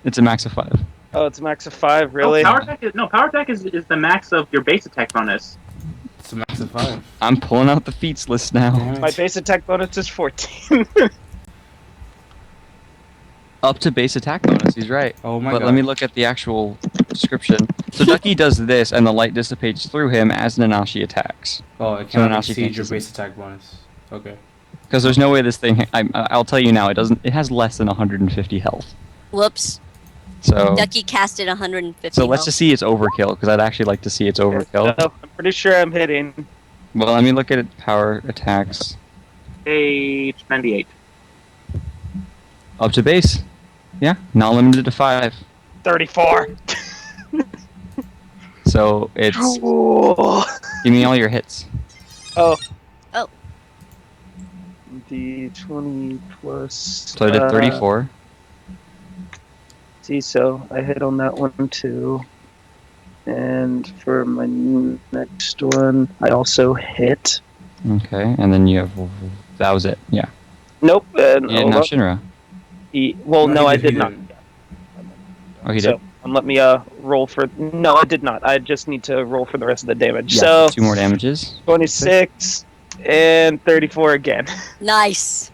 Speaker 3: It's a max of 5.
Speaker 1: Oh, it's a max of 5, really?
Speaker 4: Power attack is the max of your base attack bonus.
Speaker 5: It's a max of 5.
Speaker 3: I'm pulling out the feats list now.
Speaker 5: Damn
Speaker 1: My
Speaker 5: it.
Speaker 1: base attack bonus is 14.
Speaker 3: Up to base attack bonus, he's right.
Speaker 5: Oh my
Speaker 3: But
Speaker 5: god.
Speaker 3: let me look at the actual description. So Ducky does this, and the light dissipates through him as Nanashi attacks.
Speaker 5: Oh, it
Speaker 3: So
Speaker 5: cannot
Speaker 3: Nanashi
Speaker 5: exceed
Speaker 3: thinks
Speaker 5: your
Speaker 3: it's-
Speaker 5: base attack bonus. Okay.
Speaker 3: Because there's no way this thing. I'll tell you now. It doesn't. It has less than 150 health.
Speaker 2: Whoops.
Speaker 3: So.
Speaker 2: Duckie casted 150.
Speaker 3: So let's
Speaker 2: health.
Speaker 3: just see its overkill, because I'd actually like to see its overkill.
Speaker 1: So, I'm pretty sure I'm hitting.
Speaker 3: Well, let me look at its power attacks.
Speaker 4: Page 98.
Speaker 3: Up to base. Yeah, not limited to 5.
Speaker 1: 34.
Speaker 3: So it's.
Speaker 1: Ooh.
Speaker 3: Give me all your hits.
Speaker 1: Oh.
Speaker 2: Oh.
Speaker 1: D20 plus.
Speaker 3: So I did 34.
Speaker 1: See, so I hit on that one too. And for my next one, I also hit.
Speaker 3: Okay, and then you have. That was it. Yeah.
Speaker 1: Nope.
Speaker 3: You didn't have Shinra.
Speaker 1: Well, no, I
Speaker 5: he
Speaker 1: did not.
Speaker 5: didn't.
Speaker 3: Oh, he
Speaker 1: So,
Speaker 3: did.
Speaker 1: let me roll for. No, I did not. I just need to roll for the rest of the damage.
Speaker 3: Yeah,
Speaker 1: So
Speaker 3: 2 more damages.
Speaker 1: 26 and 34 again.
Speaker 2: Nice.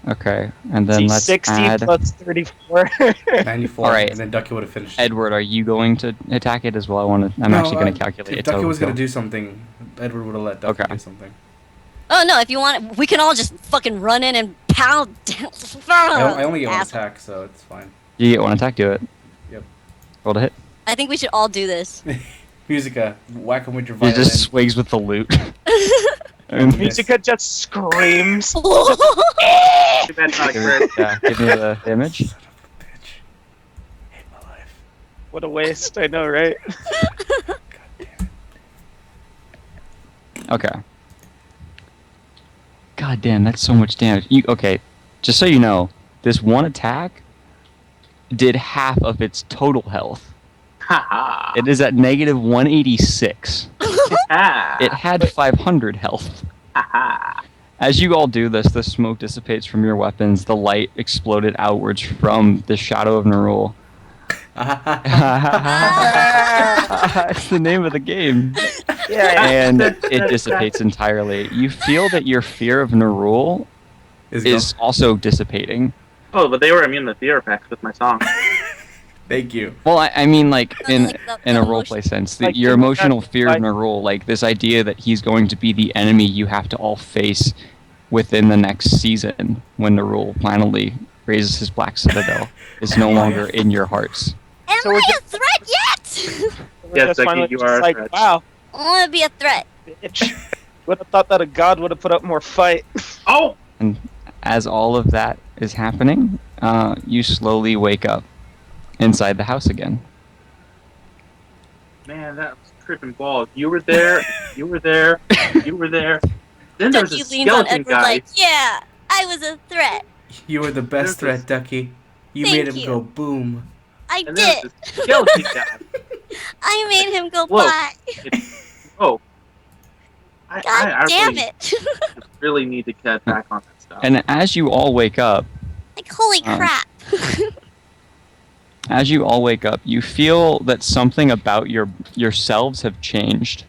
Speaker 3: Okay, and then
Speaker 1: See,
Speaker 3: let's
Speaker 1: 60
Speaker 3: add.
Speaker 1: plus 34.
Speaker 5: 94.
Speaker 3: All right.
Speaker 5: And then Ducky would have finished.
Speaker 3: Edward, are you going to attack it as well? I'm
Speaker 5: No,
Speaker 3: actually going to calculate
Speaker 5: If
Speaker 3: its
Speaker 5: Ducky was
Speaker 3: overkill.
Speaker 5: going to do something, Edward would have let Ducky
Speaker 3: Okay.
Speaker 5: do something.
Speaker 2: Oh no! If you want, we can all just fucking run in and pound.
Speaker 5: I only get one
Speaker 2: Asshole.
Speaker 5: attack, so it's fine.
Speaker 3: You get 1 attack, do it.
Speaker 5: Yep.
Speaker 3: Roll to hit.
Speaker 2: I think we should all do this.
Speaker 5: Musica, whack him with your
Speaker 3: He
Speaker 5: violin.
Speaker 3: just swigs with the loot.
Speaker 5: And miss.
Speaker 1: Musica just screams.
Speaker 4: Too bad it's not a crit.
Speaker 3: Yeah, give me the damage.
Speaker 5: Son of a bitch. Hate my life.
Speaker 1: What a waste. I know, right?
Speaker 5: God damn it.
Speaker 3: Okay. God damn, that's so much damage. Okay, just so you know, this one attack did half of its total health.
Speaker 4: Haha.
Speaker 3: It is at negative 186. It had 500 health.
Speaker 4: Haha.
Speaker 3: As you all do this, the smoke dissipates from your weapons. The light exploded outwards from the shadow of Nerull. It's the name of the game.
Speaker 1: Yeah.
Speaker 3: And it dissipates entirely. You feel that your fear of Nerull is also dissipating.
Speaker 4: Oh, but they were immune to fear effects with my song.
Speaker 5: Thank you.
Speaker 3: Well, I mean, like in
Speaker 2: Like the
Speaker 3: a
Speaker 2: emotion-
Speaker 3: roleplay sense,
Speaker 1: Like,
Speaker 3: your
Speaker 1: you know,
Speaker 3: emotional fear of
Speaker 1: like-
Speaker 3: Nerull, like this idea that he's going to be the enemy you have to all face within the next season when Nerull finally raises his black citadel, is no longer in your hearts.
Speaker 2: Am
Speaker 1: So
Speaker 2: I
Speaker 1: we're
Speaker 2: a threat yet?
Speaker 4: Yes,
Speaker 1: That's
Speaker 4: Duckie,
Speaker 1: finally
Speaker 4: you
Speaker 1: just
Speaker 4: are a
Speaker 1: like,
Speaker 4: threat.
Speaker 1: wow,
Speaker 2: I want to be a threat.
Speaker 1: bitch. Would have thought that a god would have put up more fight.
Speaker 4: Oh!
Speaker 3: And as all of that is happening, you slowly wake up inside the house again.
Speaker 4: Man, that was tripping balls. You were there. You were there. You were there. Then there was a
Speaker 2: Ducky leans on
Speaker 4: skeleton
Speaker 2: Edward
Speaker 4: guy.
Speaker 2: like, yeah, I was a threat.
Speaker 5: You were the best threat, Ducky. You
Speaker 2: Thank
Speaker 5: made him
Speaker 2: you.
Speaker 5: go boom.
Speaker 2: I
Speaker 4: And
Speaker 2: did.
Speaker 4: then this skeleton guy.
Speaker 2: I made him go
Speaker 4: Whoa.
Speaker 2: by.
Speaker 4: Oh. I
Speaker 2: God damn
Speaker 4: really,
Speaker 2: it.
Speaker 4: really need to cut back on that stuff.
Speaker 3: And as you all wake up,
Speaker 2: Like, holy
Speaker 3: Oh.
Speaker 2: crap.
Speaker 3: you feel that something about yourselves have changed.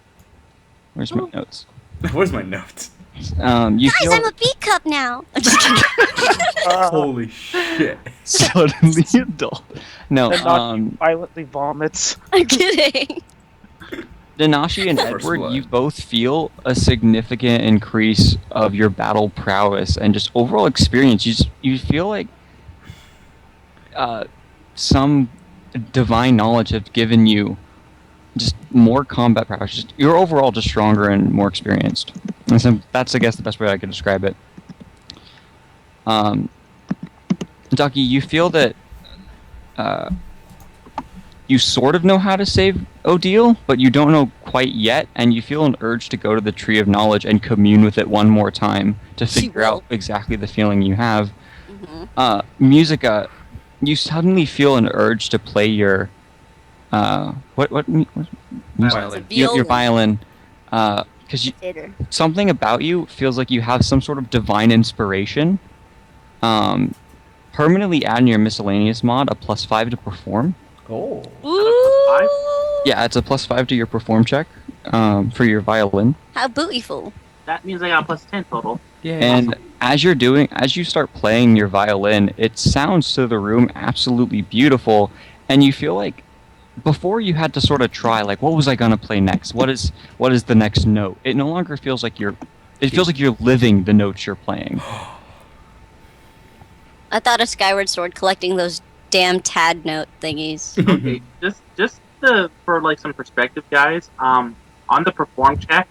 Speaker 3: Where's my notes?
Speaker 5: Where's my notes?
Speaker 3: You
Speaker 2: Guys,
Speaker 3: feel
Speaker 2: I'm a B cup now. I'm just kidding.
Speaker 5: Holy shit.
Speaker 3: suddenly adult. No,
Speaker 1: And not violently vomits.
Speaker 2: I'm kidding.
Speaker 3: Nanashi and
Speaker 5: First
Speaker 3: Edward,
Speaker 5: blood.
Speaker 3: you both feel a significant increase of your battle prowess and just overall experience. You feel like some divine knowledge have given you just more combat prowess. You're overall just stronger and more experienced. And so that's, I guess, the best way I could describe it. Ducky, you feel that you sort of know how to save Odile, but you don't know quite yet, and you feel an urge to go to the Tree of Knowledge and commune with it one more time to
Speaker 2: She
Speaker 3: figure
Speaker 2: will.
Speaker 3: out exactly the feeling you have.
Speaker 2: Mhm.
Speaker 3: Musica, you suddenly feel an urge to play your what music?
Speaker 5: Violin.
Speaker 3: Your violin, because
Speaker 2: Theater.
Speaker 3: something about you feels like you have some sort of divine inspiration. Permanently add in your miscellaneous mod a +5 to perform.
Speaker 5: Oh.
Speaker 2: Ooh.
Speaker 3: Yeah, it's a +5 to your perform check for your violin.
Speaker 2: How beautiful.
Speaker 4: That means I got +10 total.
Speaker 5: Yeah.
Speaker 3: And as you start playing your violin, it sounds to the room absolutely beautiful, and you feel like before you had to sort of try, like, what was I gonna play next? What is the next note? It no longer feels like you're living the notes you're playing.
Speaker 2: I thought of Skyward Sword collecting those damn tad note thingies.
Speaker 4: Okay, for like some perspective, guys. On the perform check,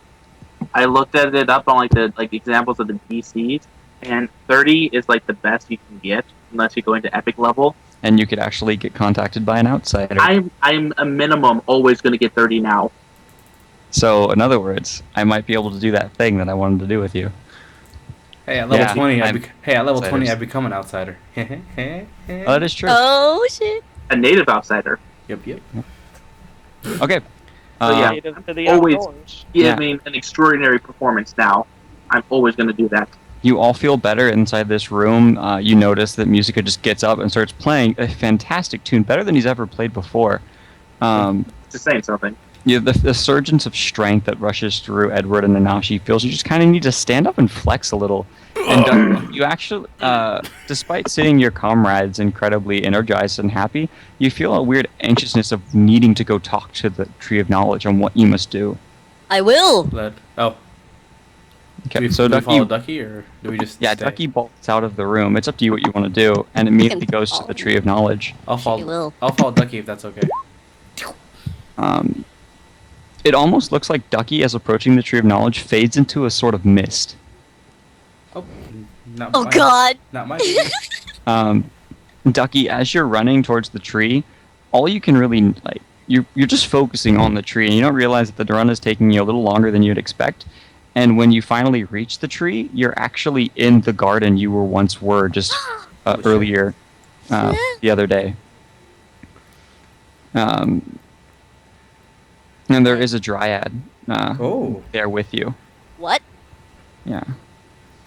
Speaker 4: I looked at it up on like the examples of the DCs, and 30 is like the best you can get unless you go into epic level.
Speaker 3: And you could actually get contacted by an outsider.
Speaker 4: I'm a minimum always going to get 30 now.
Speaker 3: So, in other words, I might be able to do that thing that I wanted to do with you.
Speaker 5: Hey, at level
Speaker 3: Yeah,
Speaker 5: 20,
Speaker 3: I'm-
Speaker 5: at level 20,
Speaker 3: outsiders.
Speaker 5: I become an outsider.
Speaker 3: Oh, that is true.
Speaker 2: Oh shit.
Speaker 4: A native outsider.
Speaker 5: Yep.
Speaker 3: Okay.
Speaker 4: So, yeah.
Speaker 1: Native to the
Speaker 4: Always.
Speaker 1: outdoors.
Speaker 4: Giving an extraordinary performance now. I'm always going to do that.
Speaker 3: You all feel better inside this room. You notice that Musica just gets up and starts playing a fantastic tune, better than he's ever played before.
Speaker 4: Just saying something.
Speaker 3: The surgence of strength that rushes through Edward and Nanashi feels you just kind of need to stand up and flex a little. And you actually, despite seeing your comrades incredibly energized and happy, you feel a weird anxiousness of needing to go talk to the Tree of Knowledge on what you must do.
Speaker 2: I will.
Speaker 5: Oh.
Speaker 3: Okay,
Speaker 5: Do we,
Speaker 3: so
Speaker 5: do we follow
Speaker 3: Ducky,
Speaker 5: Ducky, or do we just
Speaker 3: yeah,
Speaker 5: stay?
Speaker 3: Ducky bolts out of the room. It's up to you what you want to do, and immediately goes to the Tree of Knowledge.
Speaker 5: I'll
Speaker 2: She
Speaker 5: follow.
Speaker 2: will.
Speaker 5: I'll follow Ducky if that's okay.
Speaker 3: It almost looks like Ducky, as approaching the Tree of Knowledge, fades into a sort of mist.
Speaker 5: Oh. Not
Speaker 2: Oh
Speaker 5: mine.
Speaker 2: god.
Speaker 5: Not mine.
Speaker 3: Ducky, as you're running towards the tree, all you can really, like, you're just focusing on the tree, and you don't realize that the run is taking you a little longer than you'd expect. And when you finally reach the tree, you're actually in the garden you were once just earlier the other day. And there is a dryad there with you.
Speaker 2: What?
Speaker 3: Yeah.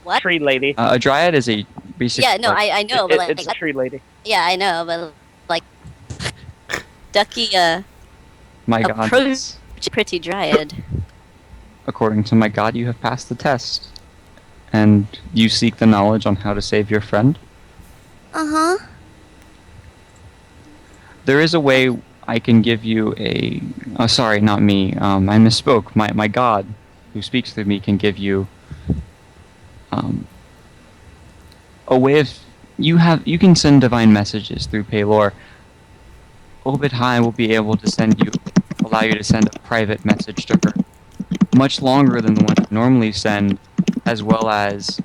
Speaker 2: What?
Speaker 1: Tree lady.
Speaker 3: A dryad is a basic.
Speaker 2: Yeah, no, I know, but like,
Speaker 1: It's a tree lady.
Speaker 2: yeah, I know, but like, Duckie,
Speaker 3: My
Speaker 2: approach
Speaker 3: god.
Speaker 2: pretty dryad.
Speaker 3: According to my god, you have passed the test. And you seek the knowledge on how to save your friend?
Speaker 2: Uh-huh.
Speaker 3: There is a way I can give you a... Oh, sorry, not me. I misspoke. My god, who speaks through me, can give you... a way of... You can send divine messages through Paylor. Obad-Hai will be able to allow you to send a private message to her. Much longer than the one you normally send, as well as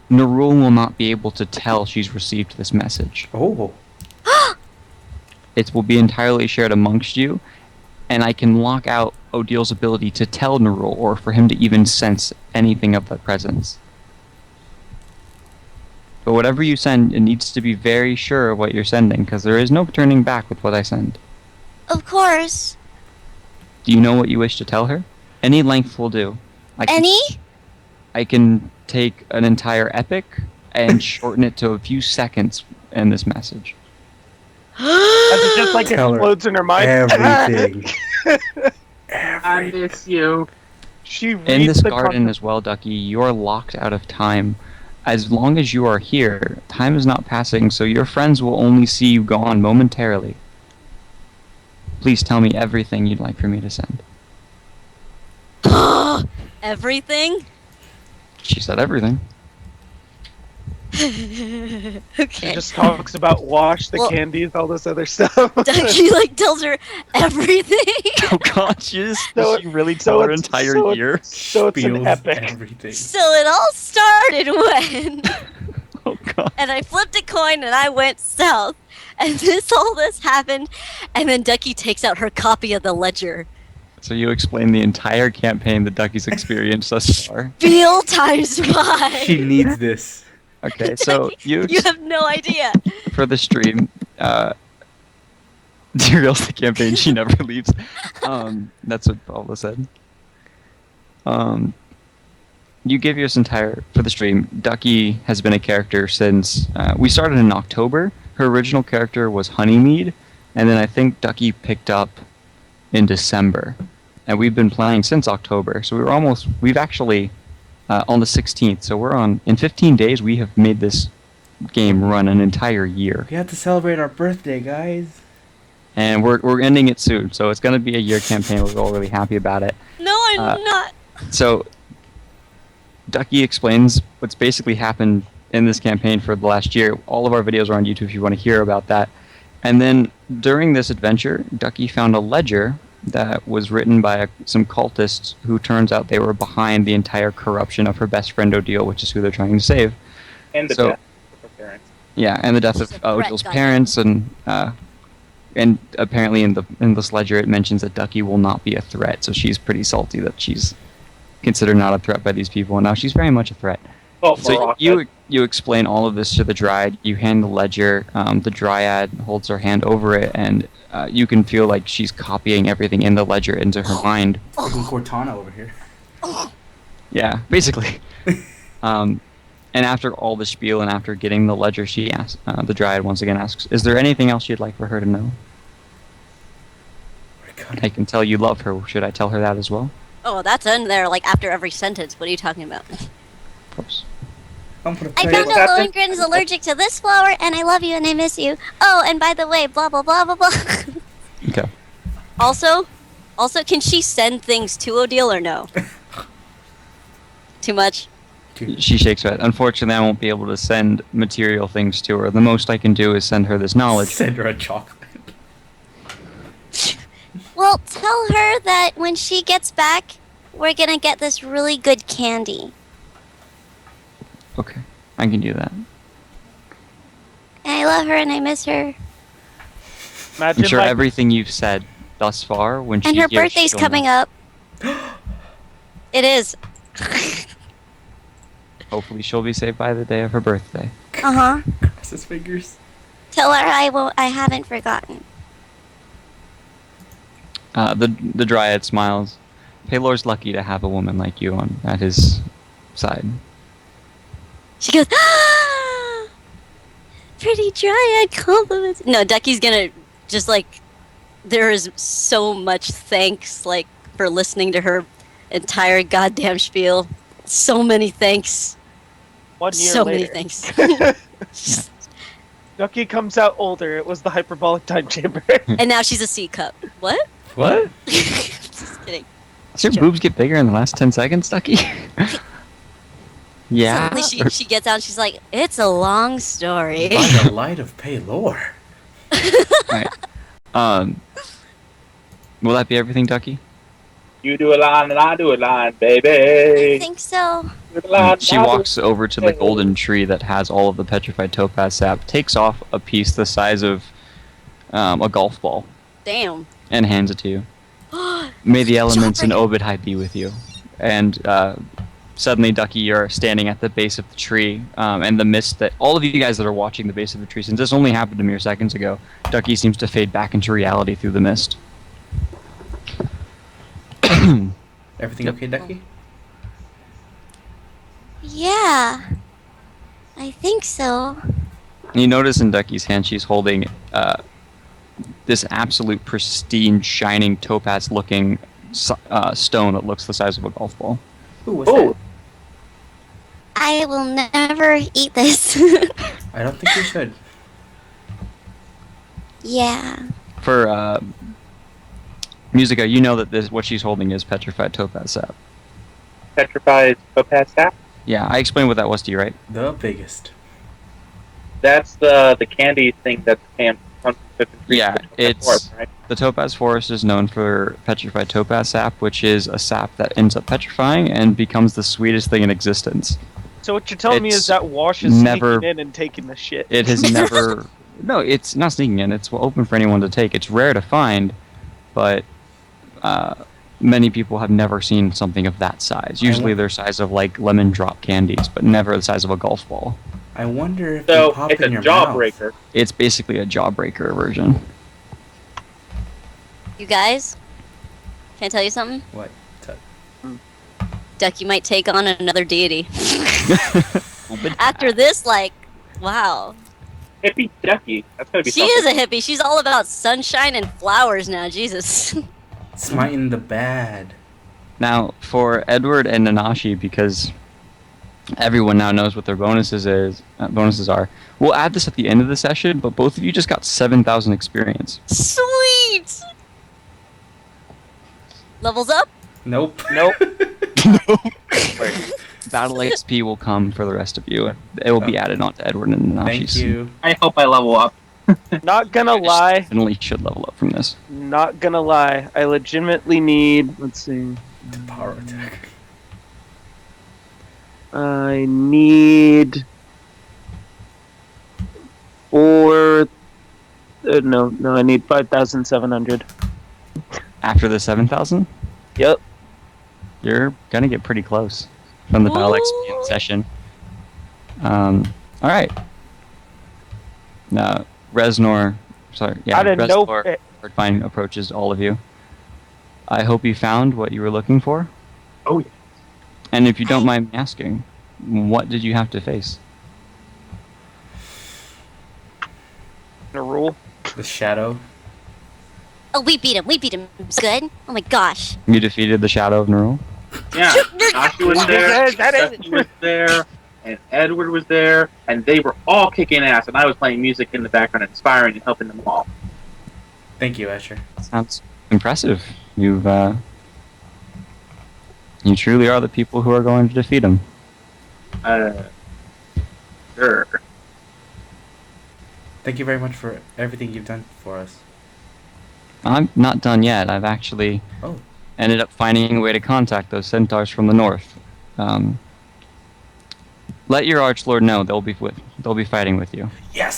Speaker 3: Nerull will not be able to tell she's received this message.
Speaker 5: Oh.
Speaker 3: It will be entirely shared amongst you, and I can lock out Odil's ability to tell Nerull, or for him to even sense anything of that presence. But whatever you send, it needs to be very sure of what you're sending, because there is no turning back with what I send.
Speaker 2: Of course.
Speaker 3: Do you know what you wish to tell her? Any length will do. I can take an entire epic and shorten it to a few seconds in this message.
Speaker 1: As it just like
Speaker 5: Tell her
Speaker 1: explodes in her mind.
Speaker 5: everything.
Speaker 4: I miss you.
Speaker 1: She
Speaker 3: In
Speaker 1: reads
Speaker 3: this
Speaker 1: the
Speaker 3: garden as well, Duckie, you're locked out of time. As long as you are here, time is not passing, so your friends will only see you gone momentarily. Please tell me everything you'd like for me to send.
Speaker 2: Everything?
Speaker 3: She said everything.
Speaker 1: She
Speaker 2: Okay.
Speaker 1: just talks about wash, the
Speaker 2: Well-
Speaker 1: candies, all this other stuff.
Speaker 2: Duckie like tells her everything.
Speaker 3: Oh god, she really
Speaker 1: so
Speaker 3: tell her
Speaker 1: it's-
Speaker 3: entire
Speaker 1: so it's-
Speaker 3: year?
Speaker 1: So it's an
Speaker 5: Spills
Speaker 1: epic.
Speaker 5: everything.
Speaker 2: So it all started when,
Speaker 3: Oh god.
Speaker 2: and I flipped a coin and I went south, and all this happened, and then Duckie takes out her copy of the ledger.
Speaker 3: So you explain the entire campaign that Duckie's experienced thus far.
Speaker 2: Bill times 5.
Speaker 5: She needs this.
Speaker 3: Okay, so you
Speaker 2: have no idea.
Speaker 3: for the stream, derails the campaign, she never leaves. That's what Paula said. You give yours entire for the stream. Duckie has been a character since we started in October. Her original character was Honeymead, and then I think Duckie picked up in December, and we've been playing since October. So we've actually on the 16th. So in 15 days we have made this game run an entire year,
Speaker 5: We have to celebrate our birthday, guys.
Speaker 3: and we're ending it soon. So it's going to be a year campaign. We're all really happy about it.
Speaker 2: No, I'm not.
Speaker 3: So Duckie explains what's basically happened in this campaign for the last year. All of our videos are on YouTube if you want to hear about that. And then during this adventure, Duckie found a ledger that was written by some cultists who turns out they were behind the entire corruption of her best friend Odile, which is who they're trying to save.
Speaker 6: And the
Speaker 3: So-
Speaker 6: death of her parents.
Speaker 3: Yeah, and the death of
Speaker 2: She's a threat,
Speaker 3: Odile's
Speaker 2: guys.
Speaker 3: parents, and apparently in this ledger it mentions that Duckie will not be a threat, so she's pretty salty that she's considered not a threat by these people, and now she's very much a threat.
Speaker 6: Oh,
Speaker 3: So you explain all of this to the Dryad. You hand the ledger. The Dryad holds her hand over it, and you can feel like she's copying everything in the ledger into her mind.
Speaker 5: Fucking Cortana over here.
Speaker 3: Yeah, basically. And after all the spiel and after getting the ledger, she asks, the Dryad once again asks, "Is there anything else you'd like for her to know? I can tell you love her. Should I tell her that as well?"
Speaker 2: Oh, that's in there, like, after every sentence. What are you talking about?
Speaker 3: Of course.
Speaker 5: I'm gonna
Speaker 2: I
Speaker 5: play
Speaker 2: found
Speaker 5: it.
Speaker 2: out Lohengrin is allergic to this flower, and I love you and I miss you. Oh, and by the way, blah, blah, blah, blah, blah.
Speaker 3: Okay.
Speaker 2: Also, can she send things to Odile or no? Too much?
Speaker 3: She shakes her head. Unfortunately, I won't be able to send material things to her. The most I can do is send her this knowledge.
Speaker 5: Send her a chocolate.
Speaker 2: Well, tell her that when she gets back, we're gonna get this really good candy.
Speaker 3: Okay, I can do that.
Speaker 2: And I love her and I miss her.
Speaker 1: Imagine
Speaker 3: I'm sure
Speaker 1: like,
Speaker 3: everything you've said thus far, when she
Speaker 2: And her
Speaker 3: hears,
Speaker 2: birthday's
Speaker 3: she'll
Speaker 2: coming
Speaker 3: know.
Speaker 2: up. It is.
Speaker 3: Hopefully she'll be saved by the day of her birthday.
Speaker 2: Uh-huh.
Speaker 5: Cross his fingers.
Speaker 2: Tell her I haven't forgotten.
Speaker 3: The Dryad smiles. Paylor's lucky to have a woman like you at his side.
Speaker 2: She goes, ah! Pretty Dryad compliments. No, Duckie's gonna just like, there is so much thanks, like, for listening to her entire goddamn spiel. So many thanks.
Speaker 1: 1 year
Speaker 2: So
Speaker 1: later.
Speaker 2: many thanks.
Speaker 1: Duckie comes out older. It was the hyperbolic time chamber.
Speaker 2: And now she's a C cup. What?
Speaker 3: What?
Speaker 2: Just kidding.
Speaker 3: Did your boobs get bigger in the last 10 seconds, Ducky? Yeah.
Speaker 2: Suddenly she gets out and she's like, it's a long story.
Speaker 5: By the light of Paylor.
Speaker 3: Alright. Will that be everything, Ducky?
Speaker 4: You do a line and I do a line,
Speaker 2: I
Speaker 4: baby.
Speaker 2: think so.
Speaker 4: You do a line,
Speaker 3: She
Speaker 4: I do-
Speaker 3: walks over to the golden tree that has all of the petrified topaz sap, takes off a piece the size of a golf ball,
Speaker 2: Damn.
Speaker 3: and hands it to you. May the elements in Obad-Hai be with you. And suddenly, Ducky, you're standing at the base of the tree, and the mist that all of you guys that are watching the base of the tree, since this only happened a mere seconds ago, Ducky seems to fade back into reality through the mist.
Speaker 5: Everything okay, Ducky?
Speaker 2: Yeah. I think so.
Speaker 3: You notice in Ducky's hand she's holding this absolute pristine, shining, topaz-looking stone that looks the size of a golf ball.
Speaker 5: Ooh, what's
Speaker 4: Oh,
Speaker 2: I will never eat this.
Speaker 5: that? I don't think you should.
Speaker 2: Yeah.
Speaker 3: For Musica, you know that what she's holding is petrified topaz sap.
Speaker 4: petrified topaz sap.
Speaker 3: Yeah, I explained what that was to you, right?
Speaker 5: The biggest.
Speaker 4: That's the candy thing that's comes from the tree.
Speaker 3: Yeah,
Speaker 4: the topaz
Speaker 3: it's-
Speaker 4: forest, right?
Speaker 3: The topaz forest is known for petrified topaz sap, which is a sap that ends up petrifying and becomes the sweetest thing in existence.
Speaker 1: So what you're telling me
Speaker 3: It's
Speaker 1: is that Wash is
Speaker 3: never-
Speaker 1: sneaking in and taking the shit.
Speaker 3: It has never... No, it's not sneaking in. It's open for anyone to take. It's rare to find, but many people have never seen something of that size. Usually they're size of, like, lemon drop candies, but never the size of a golf ball.
Speaker 5: I wonder if
Speaker 4: So
Speaker 5: they pop
Speaker 4: it's a
Speaker 5: in your
Speaker 4: jawbreaker.
Speaker 3: It's basically a jawbreaker version.
Speaker 2: You guys, can I tell you something?
Speaker 5: Mouth. What?
Speaker 2: Ducky might take on another deity. After this, like, wow.
Speaker 4: Hippie Ducky. That's gonna be
Speaker 2: She is a hippie. She's all about sunshine and flowers now. Jesus.
Speaker 5: Smiting the bad.
Speaker 3: Now, for Edward and Nanashi, because everyone now knows what their bonuses are, we'll add this at the end of the session, but both of you just got 7,000 experience.
Speaker 2: Sweet. Levels up.
Speaker 5: Nope.
Speaker 1: Nope.
Speaker 3: Battle XP will come for the rest of you. It will be added onto Edward and Nanashi's.
Speaker 5: Thank you.
Speaker 4: I hope I level up.
Speaker 1: Not gonna lie.
Speaker 3: Definitely should level up from this.
Speaker 1: Not gonna lie. I legitimately need. Let's see.
Speaker 5: The power attack.
Speaker 1: I need four. No, I need 5,700.
Speaker 3: After the 7,000,
Speaker 1: Yep.
Speaker 3: you're gonna get pretty close from the Battle XP session. All right. Now, Reznor,
Speaker 1: I didn't know.
Speaker 3: Reznor Hardfine approaches all of you. I hope you found what you were looking for.
Speaker 4: Oh, yeah.
Speaker 3: And if you don't mind me asking, what did you have to face?
Speaker 1: Nerull.
Speaker 5: The shadow.
Speaker 2: Oh, we beat him. We beat him. It's good. Oh my gosh.
Speaker 3: You defeated the Shadow of Nerull?
Speaker 4: Yeah. Nanashi was there. Ducky was there. And Edward was there. And they were all kicking ass. And I was playing music in the background, inspiring and helping them all.
Speaker 5: Thank you, Asher.
Speaker 3: Sounds impressive. You truly are the people who are going to defeat him.
Speaker 4: Sure.
Speaker 5: Thank you very much for everything you've done for us.
Speaker 3: I'm not done yet. I've actually
Speaker 5: Oh.
Speaker 3: ended up finding a way to contact those centaurs from the north. Let your archlord know they'll be fighting with you.
Speaker 5: Yes!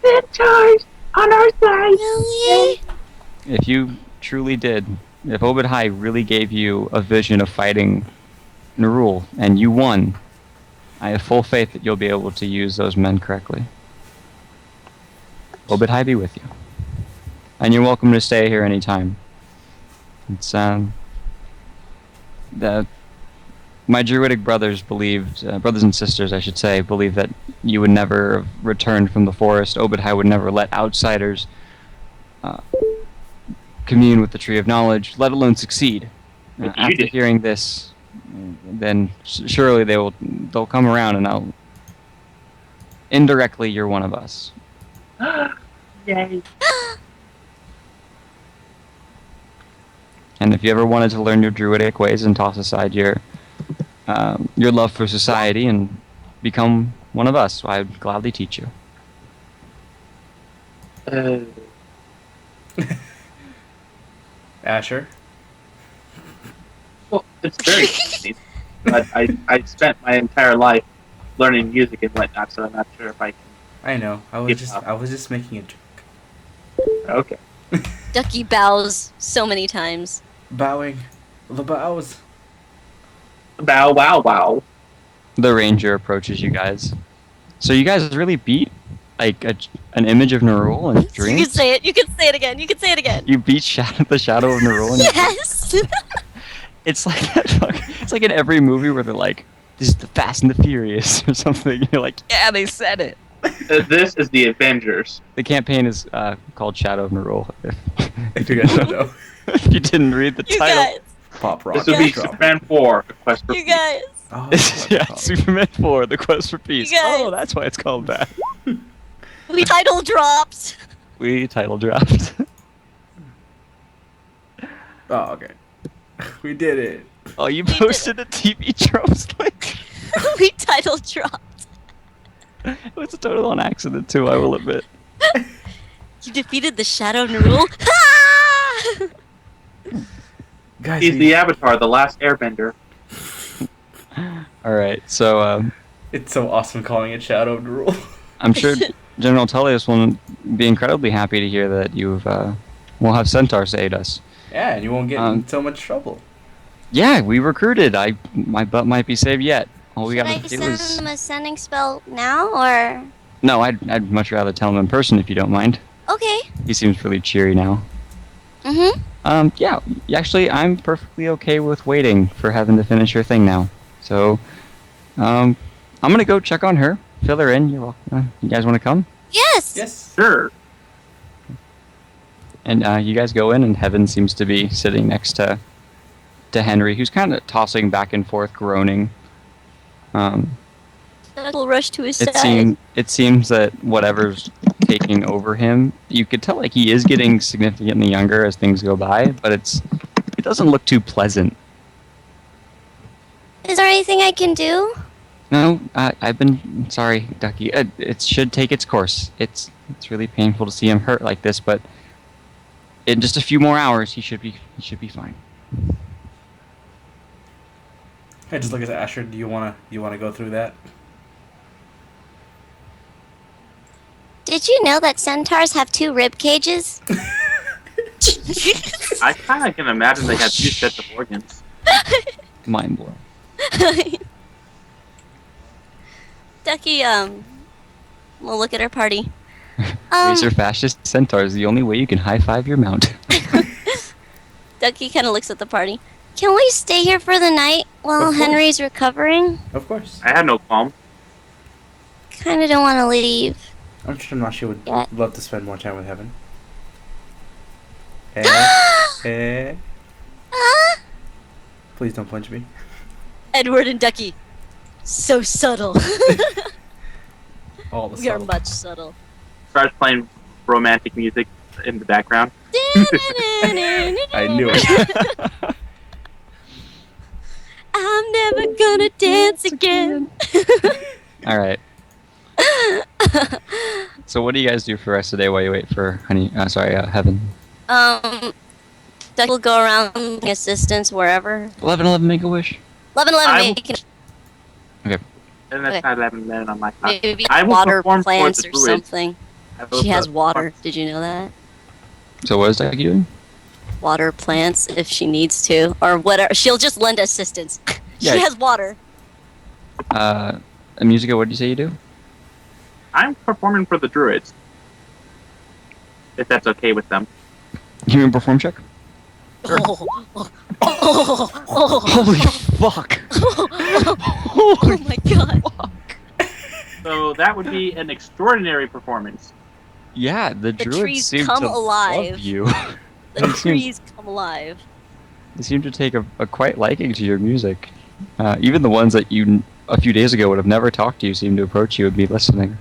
Speaker 4: Centaurs on our side.
Speaker 2: Really?
Speaker 3: If you truly did if Obad-Hai really gave you a vision of fighting Nerull and you won, I have full faith that you'll be able to use those men correctly. Obad-Hai be with you. And you're welcome to stay here anytime. It's, my druidic brothers believed, brothers and sisters, I should say, believed that you would never have returned from the forest. Obad-Hai would never let outsiders commune with the Tree of Knowledge, let alone succeed.
Speaker 4: But you
Speaker 3: After
Speaker 4: did.
Speaker 3: hearing this, then surely they'll come around, and indirectly you're one of us.
Speaker 4: Yay.
Speaker 3: And if you ever wanted to learn your druidic ways and toss aside your love for society and become one of us, I'd gladly teach you.
Speaker 5: Asher.
Speaker 4: Well, it's very easy. But I spent my entire life learning music and whatnot, so I'm not sure if I can.
Speaker 5: I know. I was just making a joke.
Speaker 4: Okay.
Speaker 2: Duckie bows so many times.
Speaker 5: Bowing. The bows.
Speaker 4: Bow wow wow.
Speaker 3: The ranger approaches you guys. So you guys really beat like an image of Nerull in
Speaker 2: You can
Speaker 3: dreams?
Speaker 2: say it. You can say it again. You can say it again.
Speaker 3: You beat the shadow of Nerull in your dreams?
Speaker 2: Yes.
Speaker 3: It's like it's like in every movie where they're like, "This is the Fast and the Furious" or something. You're like, "Yeah, they said it."
Speaker 4: This is the Avengers.
Speaker 3: The campaign is called Shadow of Nerull.
Speaker 5: If you guys don't know.
Speaker 3: If you didn't read the
Speaker 2: You
Speaker 3: title,
Speaker 2: guys.
Speaker 5: Pop rock.
Speaker 4: This would be
Speaker 5: drop.
Speaker 4: Superman 4, A Quest for
Speaker 2: You
Speaker 4: Peace.
Speaker 2: guys.
Speaker 5: Oh,
Speaker 3: yeah,
Speaker 5: God.
Speaker 3: Superman 4: The Quest for Peace.
Speaker 2: You guys.
Speaker 3: Oh, that's why it's called that.
Speaker 2: We title dropped.
Speaker 3: We title dropped.
Speaker 5: Oh, okay. We did it.
Speaker 3: Oh, you
Speaker 2: did
Speaker 3: posted a TV tropes link.
Speaker 2: We title dropped.
Speaker 3: It was a total on accident too, I will admit.
Speaker 2: You defeated the Shadow of Nerull. Ah!
Speaker 5: Guys,
Speaker 4: He's the Avatar, the last airbender.
Speaker 3: Alright, so
Speaker 5: it's so awesome calling it Shadow of Nerull.
Speaker 3: I'm sure General Tullius will be incredibly happy to hear that we'll have centaurs to aid us.
Speaker 5: Yeah, and you won't get in so much trouble.
Speaker 3: Yeah, we recruited. My butt might be saved yet. All we
Speaker 2: Should I
Speaker 3: gotta do
Speaker 2: send
Speaker 3: is...
Speaker 2: him a sending spell now, or...?
Speaker 3: No, I'd much rather tell him in person if you don't mind.
Speaker 2: Okay.
Speaker 3: He seems really cheery now.
Speaker 2: Mm-hmm.
Speaker 3: Yeah, actually, I'm perfectly okay with waiting for Heaven to finish her thing now. So, I'm gonna go check on her, fill her in. You're welcome. You guys want to come?
Speaker 2: Yes!
Speaker 5: Yes.
Speaker 4: Sure.
Speaker 3: And you guys go in, and Heaven seems to be sitting next to Henry, who's kind of tossing back and forth, groaning.
Speaker 2: Will rush to his side.
Speaker 3: It seems that whatever's taking over him, you could tell like he is getting significantly younger as things go by, but it doesn't look too pleasant.
Speaker 2: Is there anything I can do?
Speaker 3: No, I've been sorry, Duckie. It should take its course. It's really painful to see him hurt like this, but in just a few more hours, he should be fine.
Speaker 5: I just look at Asher. Do you wanna go through that?
Speaker 2: Did you know that centaurs have 2 rib cages?
Speaker 4: I kind of can imagine they have 2 sets of organs.
Speaker 3: Mind blown.
Speaker 2: Duckie, we'll look at our party.
Speaker 3: These are fascist centaurs. The only way you can high five your mount.
Speaker 2: Duckie kind of looks at the party. Can we stay here for the night while
Speaker 5: Of course.
Speaker 2: Henry's recovering?
Speaker 5: Of course.
Speaker 4: I had no qualm.
Speaker 2: Kind of don't want to leave.
Speaker 5: I'm sure Nanashi would
Speaker 2: Yeah.
Speaker 5: love to spend more time with Heaven.
Speaker 2: Ah!
Speaker 5: Please don't punch me.
Speaker 2: Edward and Duckie. So subtle.
Speaker 5: All the
Speaker 2: We are
Speaker 5: subtle.
Speaker 2: much subtle.
Speaker 4: Starts playing romantic music in the background.
Speaker 5: I knew it.
Speaker 2: I'm never gonna dance again.
Speaker 3: All right. So what do you guys do for the rest of the day while you wait for Heaven?
Speaker 2: Duck will go around giving assistance wherever.
Speaker 3: 11 make a wish.
Speaker 2: 11
Speaker 4: I will-
Speaker 2: make
Speaker 4: And that's
Speaker 2: Okay.
Speaker 4: not 11 on my clock.
Speaker 2: maybe
Speaker 4: I will
Speaker 2: water
Speaker 4: perform for
Speaker 2: plants
Speaker 4: the
Speaker 2: or
Speaker 4: druid.
Speaker 2: something.
Speaker 4: I will
Speaker 2: She has
Speaker 4: perform-
Speaker 2: water. Did you know that?
Speaker 3: So what is Duckie doing?
Speaker 2: water plants if she needs to, or whatever. She'll just lend assistance. She
Speaker 3: Yeah.
Speaker 2: has water.
Speaker 3: Musica, what did you say you do?
Speaker 4: I'm performing for the druids. If that's okay with them.
Speaker 3: You mean perform check? Holy fuck!
Speaker 2: Oh my god.
Speaker 4: So that would be an extraordinary performance.
Speaker 3: Yeah, the druids
Speaker 2: trees
Speaker 3: seem
Speaker 2: come
Speaker 3: to
Speaker 2: alive.
Speaker 3: love you.
Speaker 2: The trees come alive.
Speaker 3: They seem to take a quite liking to your music. Even the ones that you a few days ago would have never talked to you seem to approach you and be listening.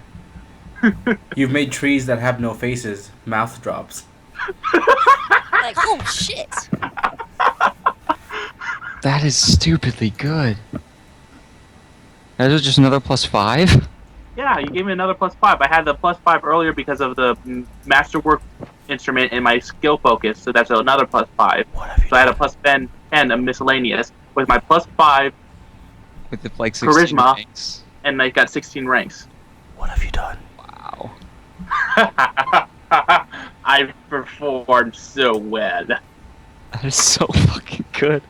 Speaker 5: You've made trees that have no faces mouth drops.
Speaker 2: Like, oh shit.
Speaker 3: That is stupidly good. That was just another +5?
Speaker 4: Yeah, you gave me another +5. I had the +5 earlier because of the masterwork instrument and my skill focus, so that's another +5. So I had a +10 and a miscellaneous with my +5
Speaker 3: With the like 16
Speaker 4: Charisma.
Speaker 3: ranks.
Speaker 4: and I got 16 ranks.
Speaker 5: What have you done?
Speaker 3: Wow.
Speaker 4: I performed so well.
Speaker 3: That is so fucking good.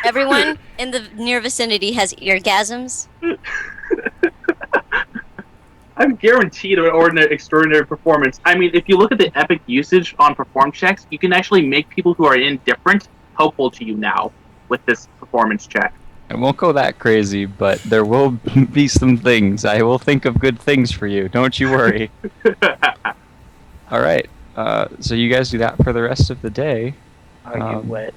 Speaker 2: Everyone in the near vicinity has eargasms.
Speaker 4: I'm guaranteed an extraordinary performance. I mean, if you look at the epic usage on perform checks, you can actually make people who are indifferent helpful to you now with this performance check.
Speaker 3: It won't go that crazy, but there will be some things. I will think of good things for you. Don't you worry. All right. So you guys do that for the rest of the day.
Speaker 1: Are you wet?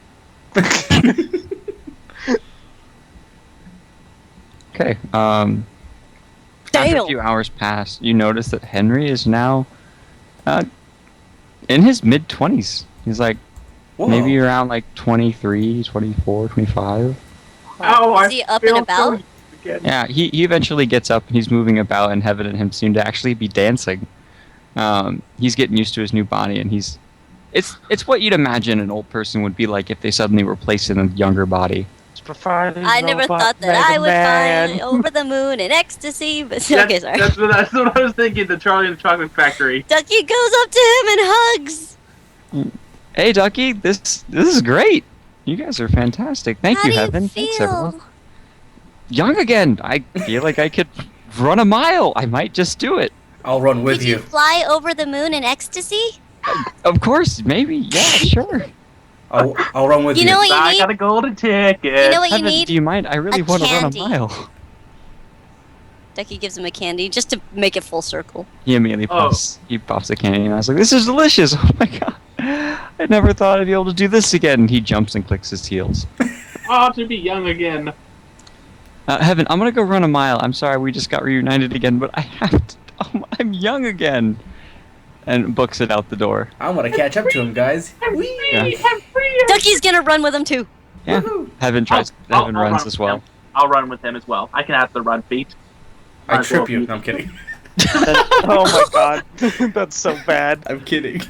Speaker 3: Okay. After a
Speaker 2: Damn.
Speaker 3: few hours pass, you notice that Henry is now in his mid-20s. He's like
Speaker 5: Whoa.
Speaker 3: maybe around like 23, 24, 25.
Speaker 4: Oh,
Speaker 2: Is he up and about?
Speaker 3: Yeah, he eventually gets up and he's moving about, and Heaven and him seem to actually be dancing. He's getting used to his new body, and it's what you'd imagine an old person would be like if they suddenly were placed in a younger body.
Speaker 2: I never thought that I would find over the moon in ecstasy, but okay, sorry.
Speaker 4: That's what I was thinking, the Charlie and the Chocolate Factory.
Speaker 2: Duckie goes up to him and hugs.
Speaker 3: Hey, Duckie, this is great. You guys are fantastic. Thank
Speaker 2: How
Speaker 3: you,
Speaker 2: do
Speaker 3: Heaven.
Speaker 2: you
Speaker 3: Thanks,
Speaker 2: feel?
Speaker 3: everyone. Young again. I feel like I could run a mile. I might just do it.
Speaker 5: I'll run with
Speaker 2: Did you fly over the moon in ecstasy?
Speaker 3: Of course, maybe. Yeah, sure.
Speaker 5: I'll run with you.
Speaker 2: You know what you
Speaker 4: I
Speaker 2: need?
Speaker 4: got a golden ticket.
Speaker 2: You know what you
Speaker 3: Heaven,
Speaker 2: need?
Speaker 3: do you mind? I really
Speaker 2: A
Speaker 3: want to run a
Speaker 2: candy.
Speaker 3: mile.
Speaker 2: Duckie gives him a candy just to make it full circle.
Speaker 3: He immediately pops. He pops a candy, and I was like, "This is delicious! Oh my god! I never thought I'd be able to do this again." He jumps and clicks his heels.
Speaker 4: Oh, to be young again.
Speaker 3: Heaven, I'm gonna go run a mile. I'm sorry, we just got reunited again, but I have to. Oh, I'm young again. And books it out the door.
Speaker 5: I want to catch up to him, guys.
Speaker 3: Yeah.
Speaker 2: Duckie's gonna run with him too.
Speaker 3: Yeah. Heaven tries. Heaven
Speaker 4: I'll
Speaker 3: runs
Speaker 4: run
Speaker 3: as
Speaker 4: with
Speaker 3: well.
Speaker 4: him. I'll run with him as well. I can have the run feet.
Speaker 5: I
Speaker 4: Might as
Speaker 5: trip
Speaker 4: well
Speaker 5: you.
Speaker 4: be-
Speaker 5: No, I'm kidding.
Speaker 1: Oh my god, that's so bad.
Speaker 5: I'm kidding.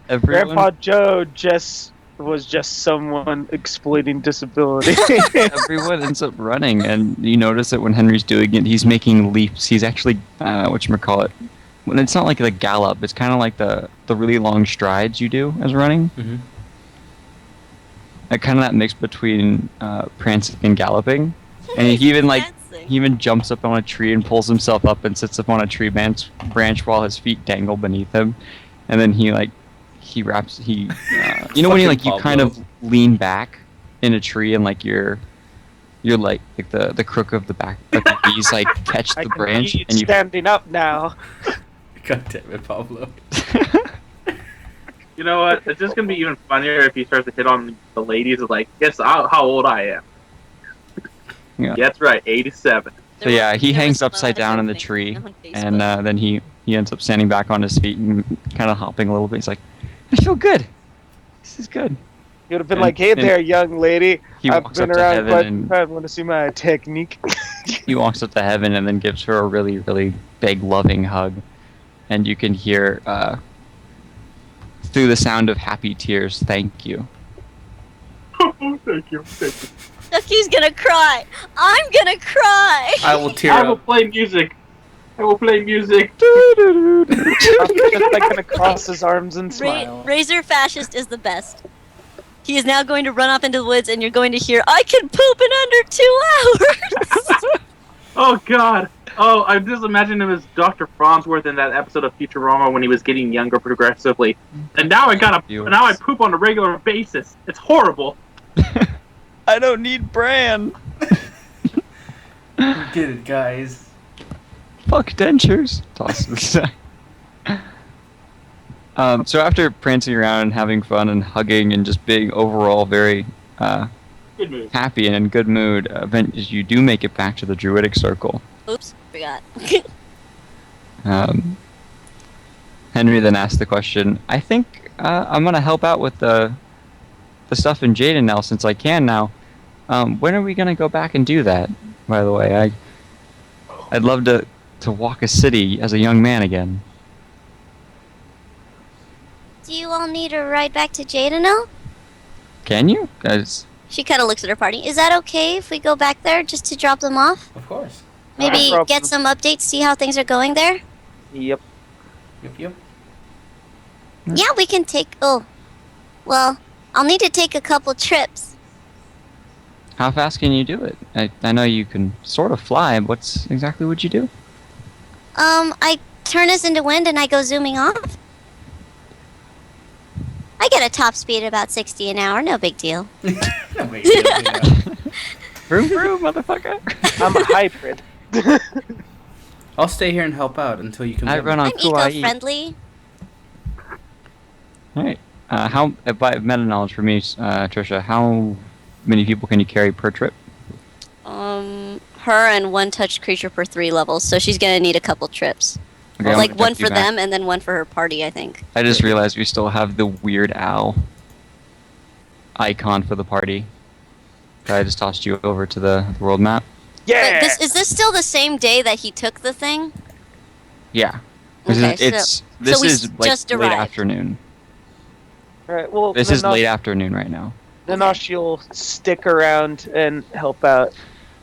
Speaker 3: Everyone,
Speaker 1: Grandpa Joe was just someone exploiting disability.
Speaker 3: everyone ends up running, and you notice that when Henry's doing it, he's making leaps. He's actually, whatchamacallit, when it's not like a gallop, it's kind of like the really long strides you do as running.
Speaker 5: Mhm.
Speaker 3: Like kind of that mix between prancing and galloping. And he even jumps up on a tree and pulls himself up and sits up on a tree branch while his feet dangle beneath him. And then you know when you
Speaker 5: Fucking
Speaker 3: kind of
Speaker 5: Pablo.
Speaker 3: lean back in a tree and like you're like the crook of the back of the knees like catch
Speaker 1: I
Speaker 3: the
Speaker 1: can
Speaker 3: branch
Speaker 1: see you
Speaker 3: and you
Speaker 1: standing up now.
Speaker 5: God damn it, Pablo.
Speaker 4: You know what? It's just gonna be even funnier if he starts to hit on the ladies. Like, guess how old I am.
Speaker 3: Yeah.
Speaker 4: That's right, 87.
Speaker 3: So yeah, he
Speaker 2: There
Speaker 3: hangs
Speaker 2: was a
Speaker 3: upside
Speaker 2: bonus
Speaker 3: down in the
Speaker 2: thing
Speaker 3: tree,
Speaker 2: on Facebook.
Speaker 3: and then he ends up standing back on his feet and kind of hopping a little bit. He's like, I feel good. This is good.
Speaker 1: You would have been
Speaker 3: And-
Speaker 1: like, "Hey
Speaker 3: and
Speaker 1: there, young lady.
Speaker 3: He
Speaker 1: I've
Speaker 3: walks
Speaker 1: been
Speaker 3: up to
Speaker 1: around
Speaker 3: Heaven
Speaker 1: quite
Speaker 3: and
Speaker 1: I want to see my technique."
Speaker 3: he walks up to Heaven and then gives her a really, really big, loving hug, and you can hear through the sound of happy tears, "Thank you."
Speaker 4: Thank you. Thank you.
Speaker 2: Duckie's gonna cry. I'm gonna cry.
Speaker 5: I will tear
Speaker 4: I will
Speaker 5: up.
Speaker 4: play music. I will play music.
Speaker 1: I'm just like gonna cross his arms and smile.
Speaker 2: Razor Fascist is the best. He is now going to run off into the woods, and you're going to hear, "I can poop in under 2 hours."
Speaker 4: Oh God. Oh, I just imagine him as Dr. Farnsworth in that episode of Futurama when he was getting younger progressively. And now I poop on a regular basis. It's horrible.
Speaker 3: I don't need bran.
Speaker 5: Get it, guys.
Speaker 3: Fuck dentures. Toss to the side. So after prancing around and having fun and hugging and just being overall very
Speaker 4: Good move.
Speaker 3: happy and in good mood, you do make it back to the Druidic Circle.
Speaker 2: Oops, forgot.
Speaker 3: Henry then asked the question, I think I'm going to help out with the stuff in Jaden now since I can now. When are we going to go back and do that, by the way? I'd love to walk a city as a young man again.
Speaker 2: Do you all need a ride back to Jadano?
Speaker 3: Can you? Guys,
Speaker 2: She kind of looks at her party. Is that okay if we go back there just to drop them off?
Speaker 5: Of course.
Speaker 2: Maybe
Speaker 1: problem.
Speaker 2: get some updates, see how things are going there?
Speaker 1: Yep.
Speaker 5: Yep.
Speaker 2: Yeah, we can take... Oh, well, I'll need to take a couple trips.
Speaker 3: how fast can you do it? I know you can sort of fly. Exactly would you do?
Speaker 2: I turn us into wind and I go zooming off. I get a top speed of about 60 an hour, no big deal.
Speaker 5: No big deal, you know.
Speaker 3: Vroom vroom, motherfucker.
Speaker 1: I'm a hybrid.
Speaker 5: I'll stay here and help out until you can.
Speaker 3: I
Speaker 5: get me.
Speaker 3: run on
Speaker 2: I'm
Speaker 3: Kauai.
Speaker 2: eco-friendly.
Speaker 3: Alright. By meta knowledge for me, Trisha, how many people can you carry per trip?
Speaker 2: Her and one touched creature per 3 levels, so she's gonna need a couple trips.
Speaker 3: Okay, I'm
Speaker 2: Like
Speaker 3: gonna
Speaker 2: one
Speaker 3: duck you
Speaker 2: for
Speaker 3: back.
Speaker 2: them and then one for her party, I think.
Speaker 3: I just realized we still have the Weird Owl icon for the party. I just tossed you over to the world map.
Speaker 1: Yeah.
Speaker 2: Wait, is this still the same day that he took the thing?
Speaker 3: Yeah.
Speaker 2: Okay,
Speaker 3: This
Speaker 2: so we
Speaker 3: is like
Speaker 2: just
Speaker 3: late
Speaker 2: arrived.
Speaker 3: afternoon.
Speaker 1: Right. Well,
Speaker 3: This is late afternoon right now.
Speaker 1: Nanashi will stick around and help out.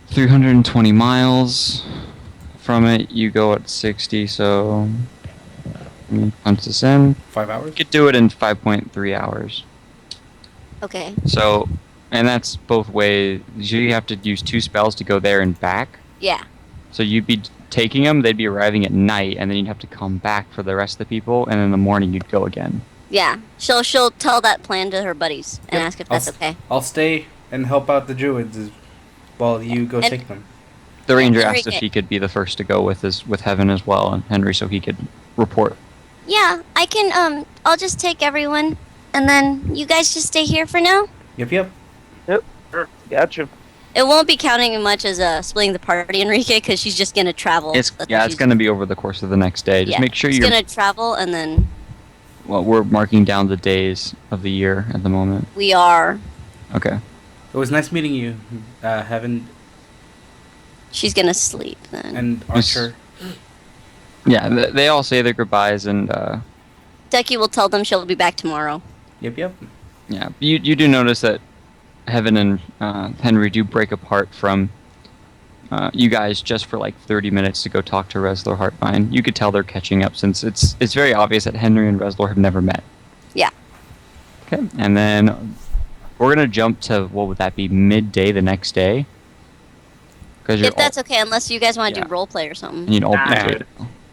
Speaker 3: 320 miles from it. You go at 60, so let me punch this in.
Speaker 5: 5 hours.
Speaker 3: You could do it in 5.3 hours.
Speaker 2: Okay.
Speaker 3: So, and that's both ways. You have to use 2 spells to go there and back.
Speaker 2: Yeah.
Speaker 3: So you'd be taking them, they'd be arriving at night, and then you'd have to come back for the rest of the people, and in the morning you'd go again.
Speaker 2: Yeah. She'll tell that plan to her buddies and
Speaker 5: Yep.
Speaker 2: ask if that's okay.
Speaker 5: I'll stay and help out the druids while you go
Speaker 2: And-
Speaker 5: take them.
Speaker 3: The ranger
Speaker 2: Henry
Speaker 3: asked if
Speaker 2: get-
Speaker 3: he could be the first to go with Heaven as well, and Henry, so he could report.
Speaker 2: Yeah, I can I'll just take everyone and then you guys just stay here for now.
Speaker 5: Yep.
Speaker 1: Gotcha.
Speaker 2: It won't be counting much as splitting the party, Enrique, because she's just gonna travel.
Speaker 3: It's
Speaker 2: That's what
Speaker 3: it's
Speaker 2: she's-
Speaker 3: going to be over the course of the next day. Just
Speaker 2: yeah,
Speaker 3: make sure
Speaker 2: she's
Speaker 3: you're.
Speaker 2: gonna travel and then
Speaker 3: Well, we're marking down the days of the year at the moment.
Speaker 2: we are.
Speaker 3: Okay.
Speaker 5: It was nice meeting you, Heaven
Speaker 2: She's gonna sleep then.
Speaker 5: and Archer.
Speaker 3: Yeah, they all say their goodbyes, and
Speaker 2: Duckie will tell them she'll be back tomorrow.
Speaker 5: Yep.
Speaker 3: yeah, you do notice that Heaven and Henry do break apart from you guys just for like 30 minutes to go talk to Reslor Heartvine. You could tell they're catching up since it's very obvious that Henry and Reslor have never met.
Speaker 2: Yeah.
Speaker 3: Okay, and then we're gonna jump to what would that be, midday the next day? Because
Speaker 2: If that's okay, unless you guys want to
Speaker 3: Yeah.
Speaker 2: do role play or something.
Speaker 3: you'd all be
Speaker 4: Nah.
Speaker 3: in jail.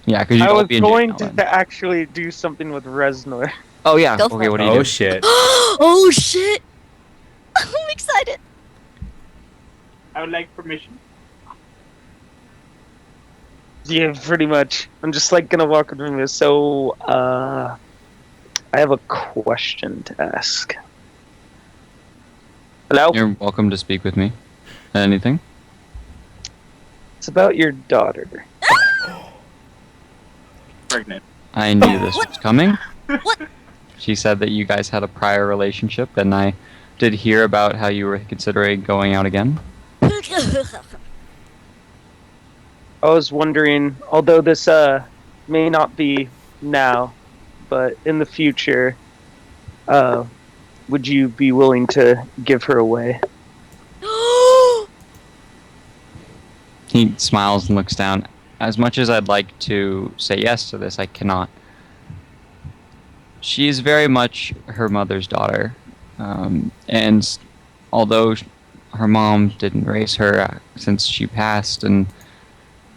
Speaker 3: Yeah, because you'd
Speaker 1: I
Speaker 3: all
Speaker 1: was
Speaker 3: be in
Speaker 1: going
Speaker 3: jail
Speaker 1: to
Speaker 3: then.
Speaker 1: actually do something with Reznor.
Speaker 3: Oh yeah.
Speaker 2: Go for
Speaker 3: Okay,
Speaker 2: it.
Speaker 3: what do you
Speaker 5: Oh
Speaker 3: do?
Speaker 5: shit.
Speaker 2: Oh shit! I'm excited.
Speaker 4: I would like permission.
Speaker 1: Yeah, pretty much. I'm just like gonna walk in the room. So, I have a question to ask. Hello?
Speaker 3: You're welcome to speak with me. Anything?
Speaker 1: It's about your daughter.
Speaker 4: Pregnant.
Speaker 3: I knew this was coming.
Speaker 2: What?
Speaker 3: She said that you guys had a prior relationship, and I did hear about how you were considering going out again.
Speaker 1: I was wondering, although this may not be now, but in the future, would you be willing to give her away?
Speaker 3: He smiles and looks down. as much as I'd like to say yes to this, I cannot. She is very much her mother's daughter, and although her mom didn't raise her since she passed, and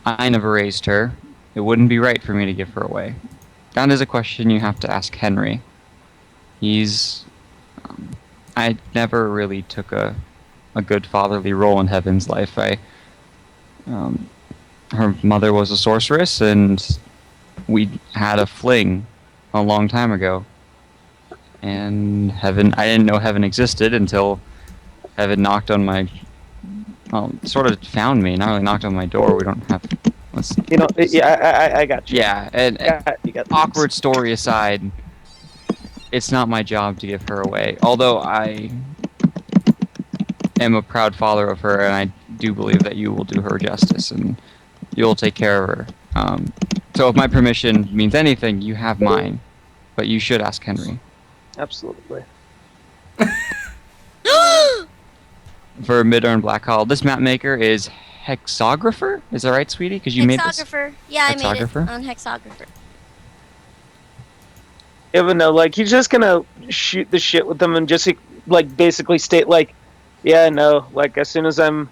Speaker 3: I never raised her, it wouldn't be right for me to give her away. That is a question you have to ask Henry. He's... I never really took a good fatherly role in Heaven's life. Her mother was a sorceress, and we had a fling a long time ago. And I didn't know Heaven existed until Heaven knocked on my... Well, sort of found me, not really knocked on my door. We don't have...
Speaker 1: I got you.
Speaker 3: Yeah, and
Speaker 1: You got
Speaker 3: awkward story aside, it's not my job to give her away. Although I am a proud father of her, and I do believe that you will do her justice, and you'll take care of her. So if my permission means anything, you have mine. But you should ask Henry.
Speaker 1: Absolutely.
Speaker 3: For Mid-Earn Black Hole, this map maker is Hexographer? Is that right, sweetie? Because you made this.
Speaker 2: Hexographer. Yeah, I made it
Speaker 3: Hexographer?
Speaker 2: on Hexographer.
Speaker 1: Yeah, but no, like, he's just gonna shoot the shit with them and just, like, basically state, like, yeah, no, like, as soon as I'm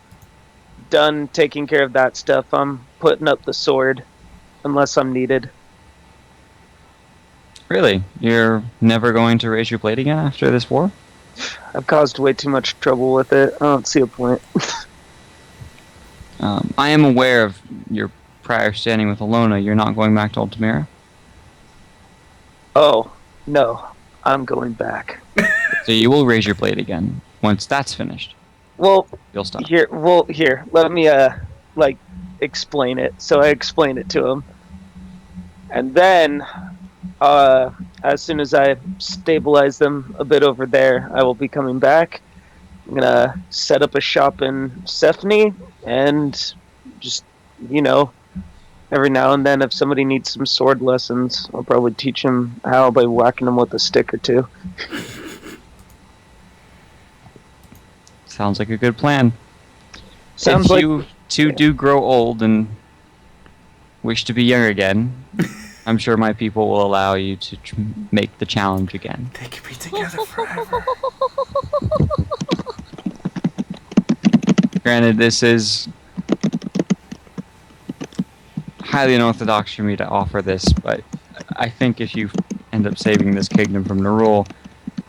Speaker 1: done taking care of that stuff, I'm putting up the sword, unless I'm needed.
Speaker 3: Really? You're never going to raise your blade again after this war?
Speaker 1: I've caused way too much trouble with it. I don't see a point.
Speaker 3: I am aware of your prior standing with Alona. You're not going back to Altamira?
Speaker 1: Oh, no. I'm going back.
Speaker 3: So you will raise your blade again. Once that's finished,
Speaker 1: Well,
Speaker 3: you'll stop.
Speaker 1: here, let me, like, explain it. So I explain it to him. And then, as soon as I stabilize them a bit over there, I will be coming back. I'm gonna set up a shop in Stephanie, and just, every now and then if somebody needs some sword lessons, I'll probably teach them how by whacking them with a stick or two.
Speaker 3: Sounds like a good plan.
Speaker 1: Sounds
Speaker 3: if
Speaker 1: like
Speaker 3: you two do grow old and wish to be young again, I'm sure my people will allow you to make the challenge again.
Speaker 5: They could be together forever.
Speaker 3: Granted, this is highly unorthodox for me to offer this, but I think if you end up saving this kingdom from Nerull,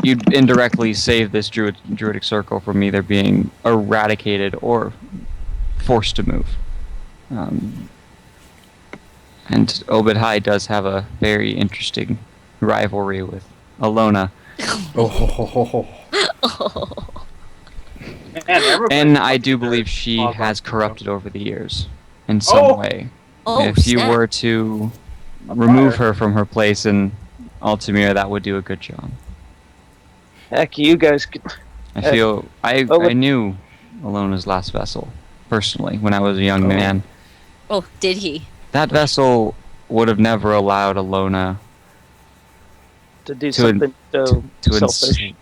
Speaker 3: you'd indirectly save this druidic circle from either being eradicated or forced to move. And Obad-Hai does have a very interesting rivalry with Alona. And I do believe she has corrupted over the years in some way.
Speaker 2: Oh,
Speaker 3: If you
Speaker 2: snap.
Speaker 3: were to remove her from her place in Altamira, that would do a good job.
Speaker 1: heck, you guys could...
Speaker 3: I feel I knew Alona's last vessel personally when I was a young man.
Speaker 2: Oh, did he?
Speaker 3: That vessel would have never allowed Alona
Speaker 1: to do something so selfish.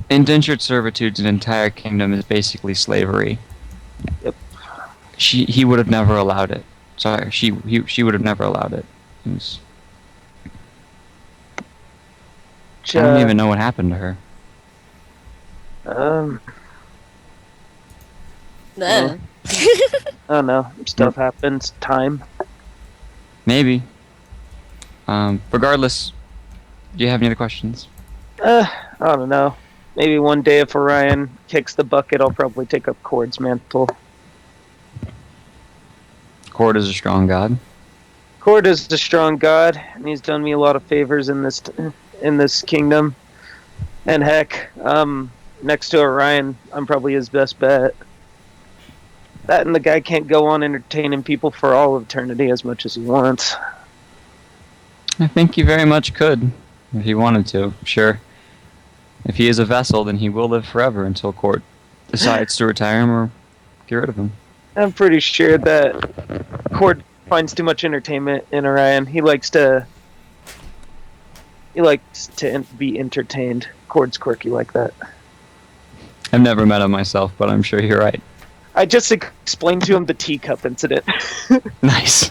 Speaker 3: Indentured servitude in an entire kingdom is basically slavery.
Speaker 1: Yep.
Speaker 3: He would have never allowed it. Sorry, she would have never allowed it. It was, I don't even know what happened to her.
Speaker 2: No.
Speaker 1: I don't know. Stuff happens. Time.
Speaker 3: Maybe. Regardless, do you have any other questions?
Speaker 1: I don't know. Maybe one day if Orion kicks the bucket, I'll probably take up Cord's mantle.
Speaker 3: Cord is a strong god.
Speaker 1: Cord is a strong god, and he's done me a lot of favors in this kingdom. And heck, next to Orion, I'm probably his best bet. That and the guy can't go on entertaining people for all of eternity as much as he wants.
Speaker 3: I think he very much could, if he wanted to, sure. If he is a vessel, then he will live forever until Cord decides to retire him or get rid of him.
Speaker 1: I'm pretty sure that Cord finds too much entertainment in Orion. He likes to be entertained. Cord's quirky like that.
Speaker 3: I've never met him myself, but I'm sure you're right.
Speaker 1: I just explained to him the teacup incident.
Speaker 3: Nice.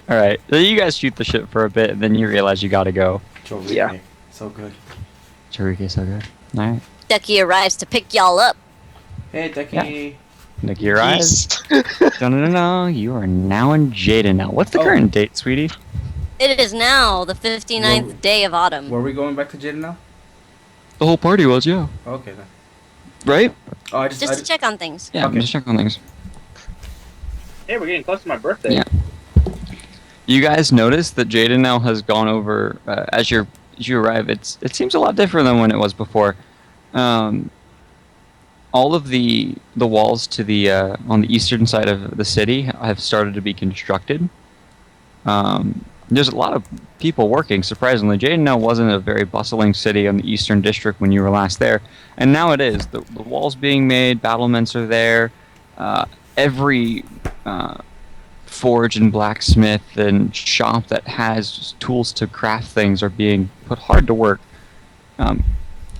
Speaker 3: All right. So you guys shoot the ship for a bit, and then you realize you gotta go.
Speaker 5: Joe
Speaker 1: Yeah.
Speaker 5: Ricky, so good.
Speaker 3: Chirike, so good. All right.
Speaker 2: Ducky arrives to pick y'all up.
Speaker 5: Hey, Ducky.
Speaker 3: Nick, your eyes.
Speaker 1: Yeast.
Speaker 3: No. You are now in Jada now. What's the
Speaker 5: Oh.
Speaker 3: current date, sweetie?
Speaker 2: It is now the 59th
Speaker 5: Whoa.
Speaker 2: day of autumn.
Speaker 5: Were we going back to Jada now?
Speaker 3: The whole party was, yeah.
Speaker 5: Okay then.
Speaker 3: Right?
Speaker 5: Oh, I
Speaker 2: Just to check on things.
Speaker 3: Yeah,
Speaker 5: Okay.
Speaker 3: just check on things.
Speaker 6: Hey, we're getting close to my birthday.
Speaker 3: Yeah. You guys notice that Jada now has gone over as you arrive. It seems a lot different than when it was before. All of the walls to the on the eastern side of the city have started to be constructed. There's a lot of people working. Surprisingly, Jada now wasn't a very bustling city on the eastern district when you were last there, and now it is. The walls being made, battlements are there. Every forge and blacksmith and shop that has tools to craft things are being put hard to work.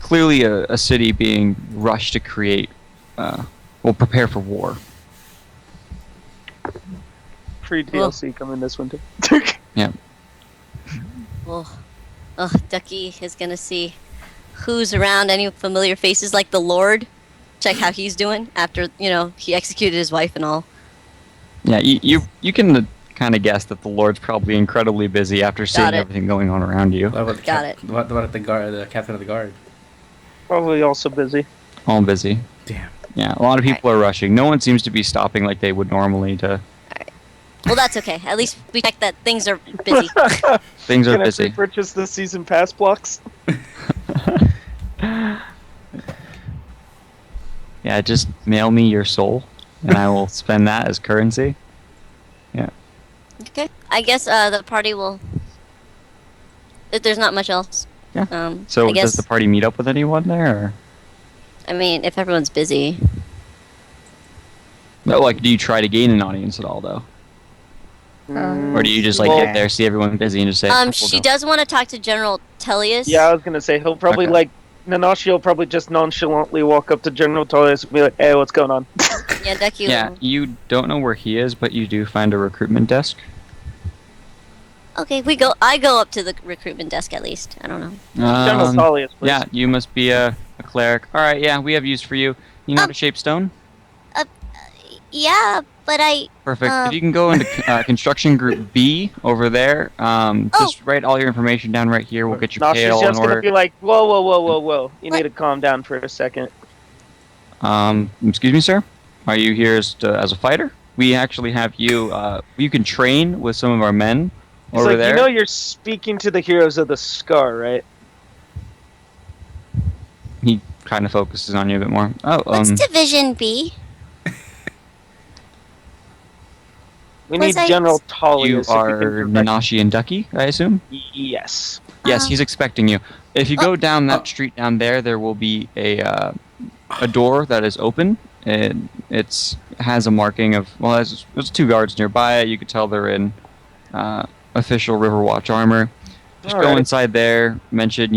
Speaker 3: Clearly a city being rushed to create, prepare for war.
Speaker 1: Free DLC coming this winter.
Speaker 2: Oh, Ducky is gonna see who's around. Any familiar faces like the Lord? Check how he's doing after he executed his wife and all.
Speaker 3: Yeah, you can kind of guess that the Lord's probably incredibly busy after seeing
Speaker 2: Got it.
Speaker 3: everything going on around you.
Speaker 5: What about
Speaker 2: Got it.
Speaker 5: What about the guard? The captain of the guard.
Speaker 1: Probably also busy.
Speaker 3: All busy.
Speaker 5: Damn.
Speaker 3: Yeah, a lot of people are rushing. No one seems to be stopping like they would normally to.
Speaker 2: Well, that's okay. At least we check that things are busy.
Speaker 3: Things are
Speaker 1: Can I
Speaker 3: busy.
Speaker 1: purchase the season pass blocks?
Speaker 3: Yeah, just mail me your soul, and I will spend that as currency.
Speaker 2: Okay. I guess the party will. If there's not much else.
Speaker 3: Yeah.
Speaker 2: So
Speaker 3: So does the party meet up with anyone there? Or?
Speaker 2: I mean, if everyone's busy.
Speaker 3: No, like, do you try to gain an audience at all, though? Or do you just,
Speaker 1: Well-
Speaker 3: get there, see everyone busy, and just say, "We'll
Speaker 2: She
Speaker 3: go."
Speaker 2: does want to talk to General Tellius.
Speaker 1: Yeah, I was gonna say he'll probably
Speaker 3: Okay.
Speaker 1: Nanashi will probably just nonchalantly walk up to General Tullius and be like, "Hey, what's going on?"
Speaker 2: Yeah, Ducky.
Speaker 3: Yeah,
Speaker 2: will-
Speaker 3: you don't know where he is, but you do find a recruitment desk.
Speaker 2: Okay, I go up to the recruitment desk at least. I don't know.
Speaker 1: General Tullius, please.
Speaker 3: Yeah, you must be a cleric. All right, yeah, we have use for you. You know how to shape stone?
Speaker 2: Yeah, but I.
Speaker 3: Perfect. If you can go into construction group B over there, just write all your information down right here. We'll get your
Speaker 1: No, she's
Speaker 3: pale in
Speaker 1: just gonna
Speaker 3: order.
Speaker 1: be like, whoa. You
Speaker 2: What?
Speaker 1: need to calm down for a second.
Speaker 3: Excuse me, sir? Are you here as a fighter? We actually have you. You can train with some of our men
Speaker 1: He's
Speaker 3: over
Speaker 1: like,
Speaker 3: there.
Speaker 1: you know you're speaking to the heroes of the Scar, right?
Speaker 3: He kind of focuses on you a bit more. Oh,
Speaker 2: What's Division B?
Speaker 1: We
Speaker 2: Was
Speaker 1: need
Speaker 2: I-
Speaker 1: General
Speaker 3: you
Speaker 1: Tullius. if
Speaker 3: are
Speaker 1: you can direct-
Speaker 3: Nanashi and Duckie, I assume?
Speaker 1: Yes.
Speaker 3: Yes, he's expecting you. If you go down that
Speaker 5: Oh.
Speaker 3: street down there will be a door that is open. And has a marking of there's two guards nearby. You could tell they're in official Riverwatch armor. Just go
Speaker 1: Alrighty.
Speaker 3: inside there. Mention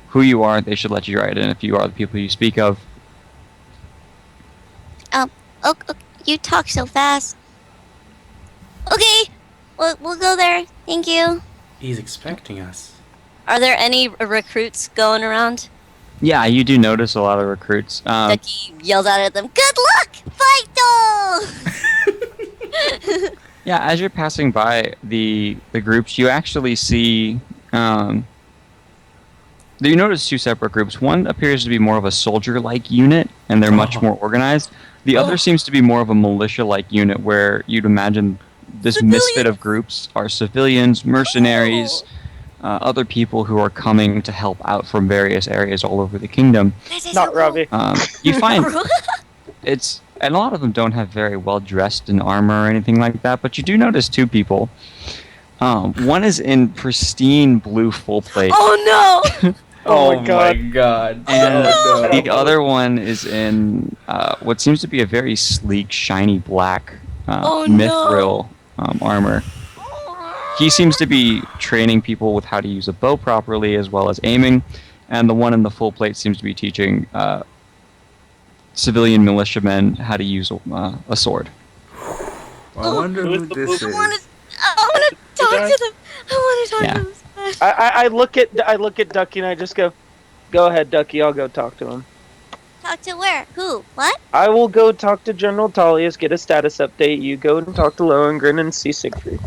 Speaker 3: who you are. They should let you right in if you are the people you speak of.
Speaker 2: Oh, you talk so fast. Okay, we'll go there. Thank you.
Speaker 5: He's expecting us.
Speaker 2: Are there any recruits going around?
Speaker 3: Yeah, you do notice a lot of recruits.
Speaker 2: Ducky yells out at them, "Good luck, fight!"
Speaker 3: Yeah, as you're passing by the groups, you actually see. You notice two separate groups. One appears to be more of a soldier-like unit, and they're much more organized. The other seems to be more of a militia-like unit, where you'd imagine this misfit of groups are civilians, mercenaries, other people who are coming to help out from various areas all over the kingdom.
Speaker 1: Not Robbie.
Speaker 3: You find and a lot of them don't have very well dressed in armor or anything like that, but you do notice two people. One is in pristine blue full plate.
Speaker 2: Oh no!
Speaker 1: Oh my God.
Speaker 5: My God.
Speaker 3: And
Speaker 5: Oh, no.
Speaker 3: the other one is in what seems to be a very sleek, shiny black mithril armor. He seems to be training people with how to use a bow properly as well as aiming, and the one in the full plate seems to be teaching civilian militiamen how to use a sword.
Speaker 5: I wonder who this
Speaker 2: I
Speaker 5: is.
Speaker 2: want to talk to them. I want to talk
Speaker 3: Yeah.
Speaker 2: to them. so bad.
Speaker 1: I look at Duckie and I just go ahead, Duckie. I'll go talk to him.
Speaker 2: Talk to where? Who? What?
Speaker 1: I will go talk to General Tullius, get a status update. You go and talk to Lohengrin and see Siegfried.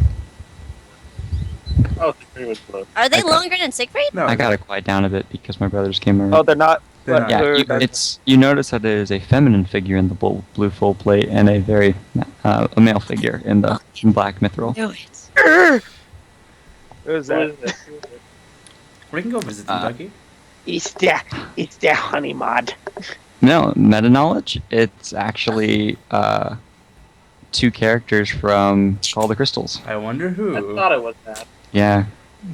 Speaker 6: Oh, Siegfried was close.
Speaker 2: Are they
Speaker 3: I got-
Speaker 2: Lohengrin and Siegfried?
Speaker 5: No,
Speaker 3: I gotta quiet down a bit because my brothers came around.
Speaker 1: Oh, they're not.
Speaker 5: They're
Speaker 1: what-
Speaker 5: not.
Speaker 3: Yeah,
Speaker 1: they're-
Speaker 3: you notice that there is a feminine figure in the blue full plate and a very a male figure in the black mithril.
Speaker 2: Knew it.
Speaker 1: Who is
Speaker 6: Who
Speaker 1: that?
Speaker 6: is this? Who is this?
Speaker 5: we can go visit them, Ducky.
Speaker 1: It's the honey mod.
Speaker 3: No, meta knowledge. It's actually two characters from Call of the Crystals.
Speaker 5: I wonder
Speaker 6: I
Speaker 5: who.
Speaker 6: thought it was that.
Speaker 3: Yeah,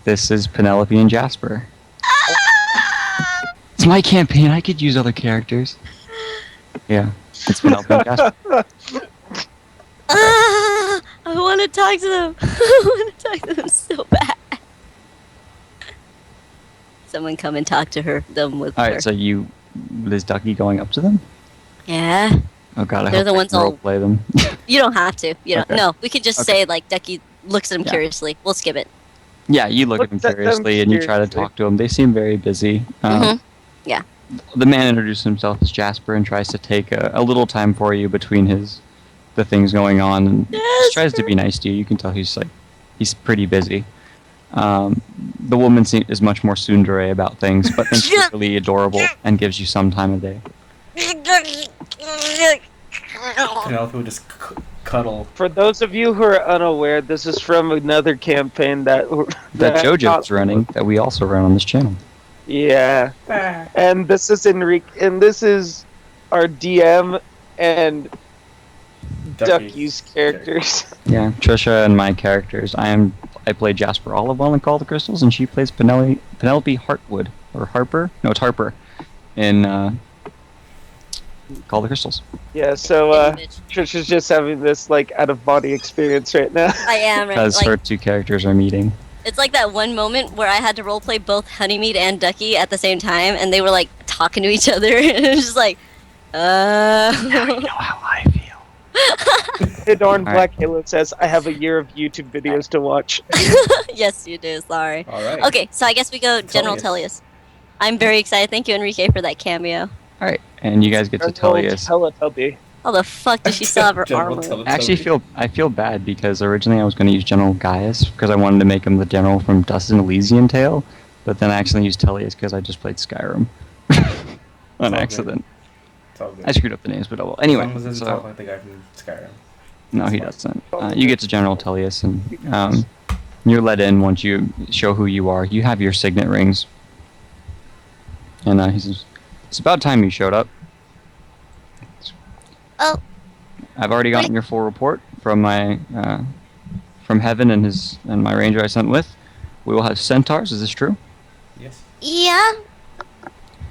Speaker 3: this is Penelope and Jasper. It's my campaign. I could use other characters. Yeah, it's Penelope and Jasper.
Speaker 2: I want to talk to them. I want to talk to them so bad. Someone come and talk to them with
Speaker 3: All
Speaker 2: her.
Speaker 3: right, so is Ducky going up to them?
Speaker 2: Yeah.
Speaker 3: Oh God, I
Speaker 2: They're
Speaker 3: hope
Speaker 2: the
Speaker 3: I
Speaker 2: ones
Speaker 3: can
Speaker 2: all-
Speaker 3: role play them.
Speaker 2: You don't have to. You don't.
Speaker 3: Okay.
Speaker 2: No, we could just
Speaker 3: Okay.
Speaker 2: say like Ducky looks at him
Speaker 3: Yeah.
Speaker 2: curiously. We'll skip it.
Speaker 3: Yeah, you look at them
Speaker 1: Look at them
Speaker 3: curiously and you try to
Speaker 1: curiously.
Speaker 3: talk to them. They seem very busy.
Speaker 2: Mhm. Yeah.
Speaker 3: The man introduces himself as Jasper and tries to take a little time for you between the things going on and just tries to be nice to you. You can tell he's pretty busy. The woman is much more tsundere about things, but thinks you're really adorable and gives you some time of day.
Speaker 5: Penelope would just cuddle.
Speaker 1: For those of you who are unaware, this is from another campaign that
Speaker 3: JoJo's running that we also run on this channel.
Speaker 1: Yeah, and this is Enrique, and this is our DM and Duckie's characters.
Speaker 3: Yeah, Trisha and my characters. I play Jasper Olivewell in Call of the Crystals, and she plays Penelope Hartwood or Harper. No, it's Harper in Call of the Crystals.
Speaker 1: Yeah, so Trisha's just having this like out of body experience right now.
Speaker 2: I am. Right?
Speaker 3: As
Speaker 2: Like,
Speaker 3: her two characters are meeting.
Speaker 2: it's like that one moment where I had to roleplay both Honeymead and Ducky at the same time, and they were like talking to each other, and it was just like,
Speaker 3: Now you know how I feel.
Speaker 1: Adorn
Speaker 3: All
Speaker 1: Black Halo says, "I have a year of YouTube videos to watch."
Speaker 2: yes, you do. Sorry.
Speaker 5: All right.
Speaker 2: Okay, so I guess we go General Tullius. I'm very excited. Thank you, Enrique, for that cameo.
Speaker 3: All right, and you guys get to Tullius.
Speaker 1: Teletubby.
Speaker 2: How the fuck does she still have her
Speaker 5: General
Speaker 2: armor?
Speaker 5: Tullius.
Speaker 3: Actually, I feel bad because originally I was going to use General Gaius because I wanted to make him the general from Dust and Elysian Tale, but then I actually used Tullius because I just played Skyrim on
Speaker 5: all
Speaker 3: accident.
Speaker 5: It's all good.
Speaker 3: I screwed up the names, but oh well.
Speaker 5: As
Speaker 3: Anyway,
Speaker 5: long as it doesn't talk
Speaker 3: so
Speaker 5: like the guy from Skyrim.
Speaker 3: no, he doesn't. You get to General Tullius, and you're let in once you show who you are. You have your signet rings, and he says, "It's about time you showed up."
Speaker 2: Oh.
Speaker 3: I've already gotten your full report from my from Heaven and my ranger I sent with. We will have centaurs. Is this true?
Speaker 5: Yes.
Speaker 2: Yeah.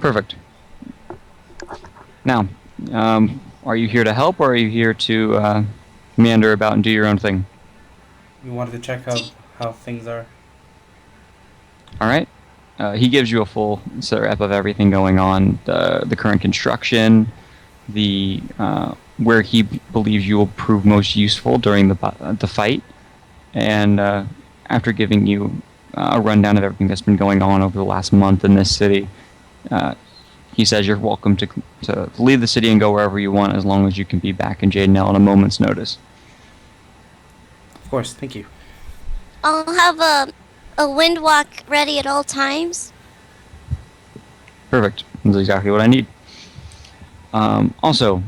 Speaker 3: Perfect. Now, are you here to help, or are you here to meander about and do your own thing?
Speaker 5: We wanted to check how things are.
Speaker 3: All right. He gives you a full setup of everything going on, the current construction, the where he believes you will prove most useful during the fight, and after giving you a rundown of everything that's been going on over the last month in this city, he says you're welcome to leave the city and go wherever you want as long as you can be back in Jadenell on a moment's notice.
Speaker 5: Of course. Thank you.
Speaker 2: I'll have a wind walk ready at all times.
Speaker 3: Perfect. That's exactly what I need. Also,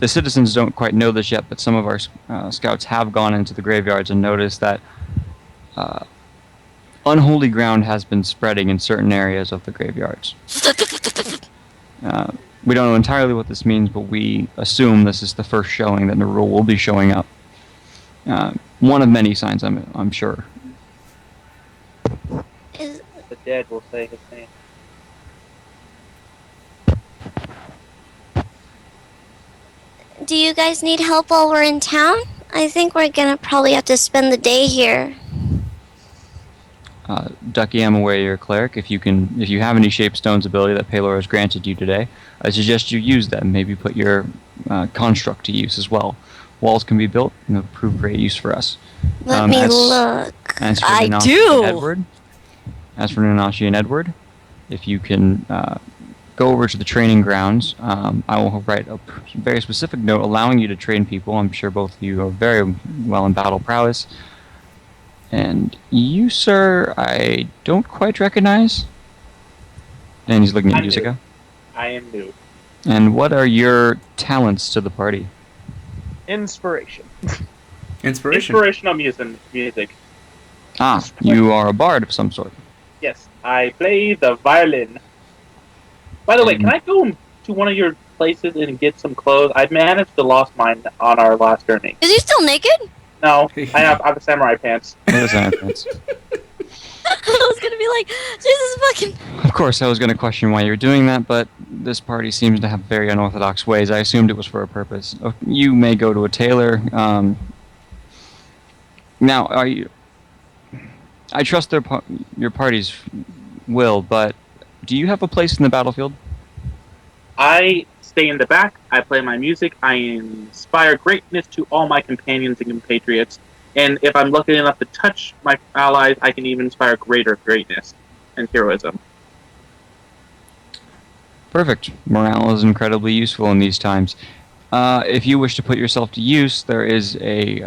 Speaker 3: the citizens don't quite know this yet, but some of our scouts have gone into the graveyards and noticed that unholy ground has been spreading in certain areas of the graveyards. We don't know entirely what this means, but we assume this is the first showing that Nerull will be showing up. One of many signs, I'm sure.
Speaker 2: Is,
Speaker 6: The dead will say his name.
Speaker 2: do you guys need help while we're in town? I think we're gonna probably have to spend the day here.
Speaker 3: Duckie, I'm aware you're a cleric. If you have any shape stones ability that Palor has granted you today, I suggest you use them. Maybe put your construct to use as well. Walls can be built and they'll prove great use for us.
Speaker 2: Let me
Speaker 3: as-
Speaker 2: look.
Speaker 3: As for
Speaker 2: I
Speaker 3: Nanashi
Speaker 2: do.
Speaker 3: and Edward, if you can go over to the training grounds, I will write a very specific note allowing you to train people. I'm sure both of you are very well in battle prowess. And you, sir, I don't quite recognize. And he's looking at
Speaker 4: I'm
Speaker 3: Yuzuka.
Speaker 4: I am new.
Speaker 3: And what are your talents to the party?
Speaker 1: Inspiration.
Speaker 5: Inspiration.
Speaker 4: Inspirational music.
Speaker 3: Ah, you are a bard of some sort.
Speaker 4: Yes, I play the violin. By the way, can I go to one of your places and get some clothes? I managed to lost mine on our last journey.
Speaker 2: Is he still naked?
Speaker 4: No, I have samurai pants.
Speaker 3: What is that?
Speaker 2: I was gonna be like, Jesus fucking.
Speaker 3: Of course, I was going to question why you're doing that, but this party seems to have very unorthodox ways. I assumed it was for a purpose. You may go to a tailor. Now, are you? I trust your party's will, but do you have a place in the battlefield?
Speaker 4: I stay in the back. I play my music. I inspire greatness to all my companions and compatriots. And if I'm lucky enough to touch my allies, I can even inspire greater greatness and heroism.
Speaker 3: Perfect. Morale is incredibly useful in these times. If you wish to put yourself to use, there is a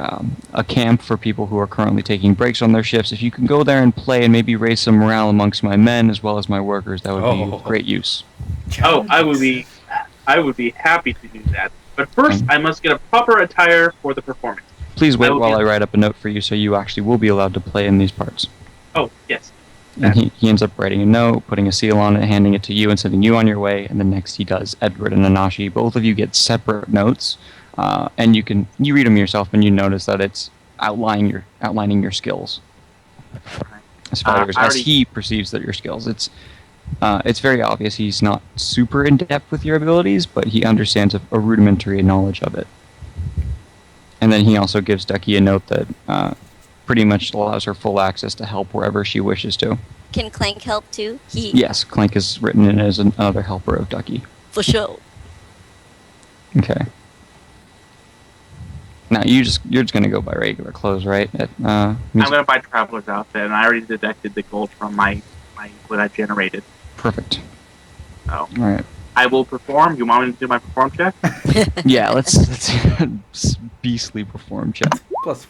Speaker 3: camp for people who are currently taking breaks on their shifts. If you can go there and play and maybe raise some morale amongst my men as well as my workers, that would be of great use.
Speaker 4: Oh, I would be happy to do that. But first, I must get a proper attire for the performance.
Speaker 3: Please wait while I write up a note for you so you actually will be allowed to play in these parts.
Speaker 4: Oh, yes.
Speaker 3: And he ends up writing a note, putting a seal on it, handing it to you, and sending you on your way. And then next he does Edward and Nanashi. Both of you get separate notes, and you read them yourself, and you notice that it's outlining your skills as far as he perceives that your skills. It's very obvious he's not super in depth with your abilities, but he understands a rudimentary knowledge of it. And then he also gives Duckie a note that pretty much allows her full access to help wherever she wishes to.
Speaker 2: Can Clank help too?
Speaker 3: Yes, Clank is written in as another helper of Duckie.
Speaker 2: For sure.
Speaker 3: Okay. Now you're just gonna go by regular clothes, right?
Speaker 4: I'm gonna buy Traveler's outfit, and I already deducted the gold from my what I generated.
Speaker 3: Perfect.
Speaker 4: So,
Speaker 3: all right.
Speaker 4: I will perform. You want me to do my perform check?
Speaker 3: Yeah, let's beastly perform check.
Speaker 5: Plus.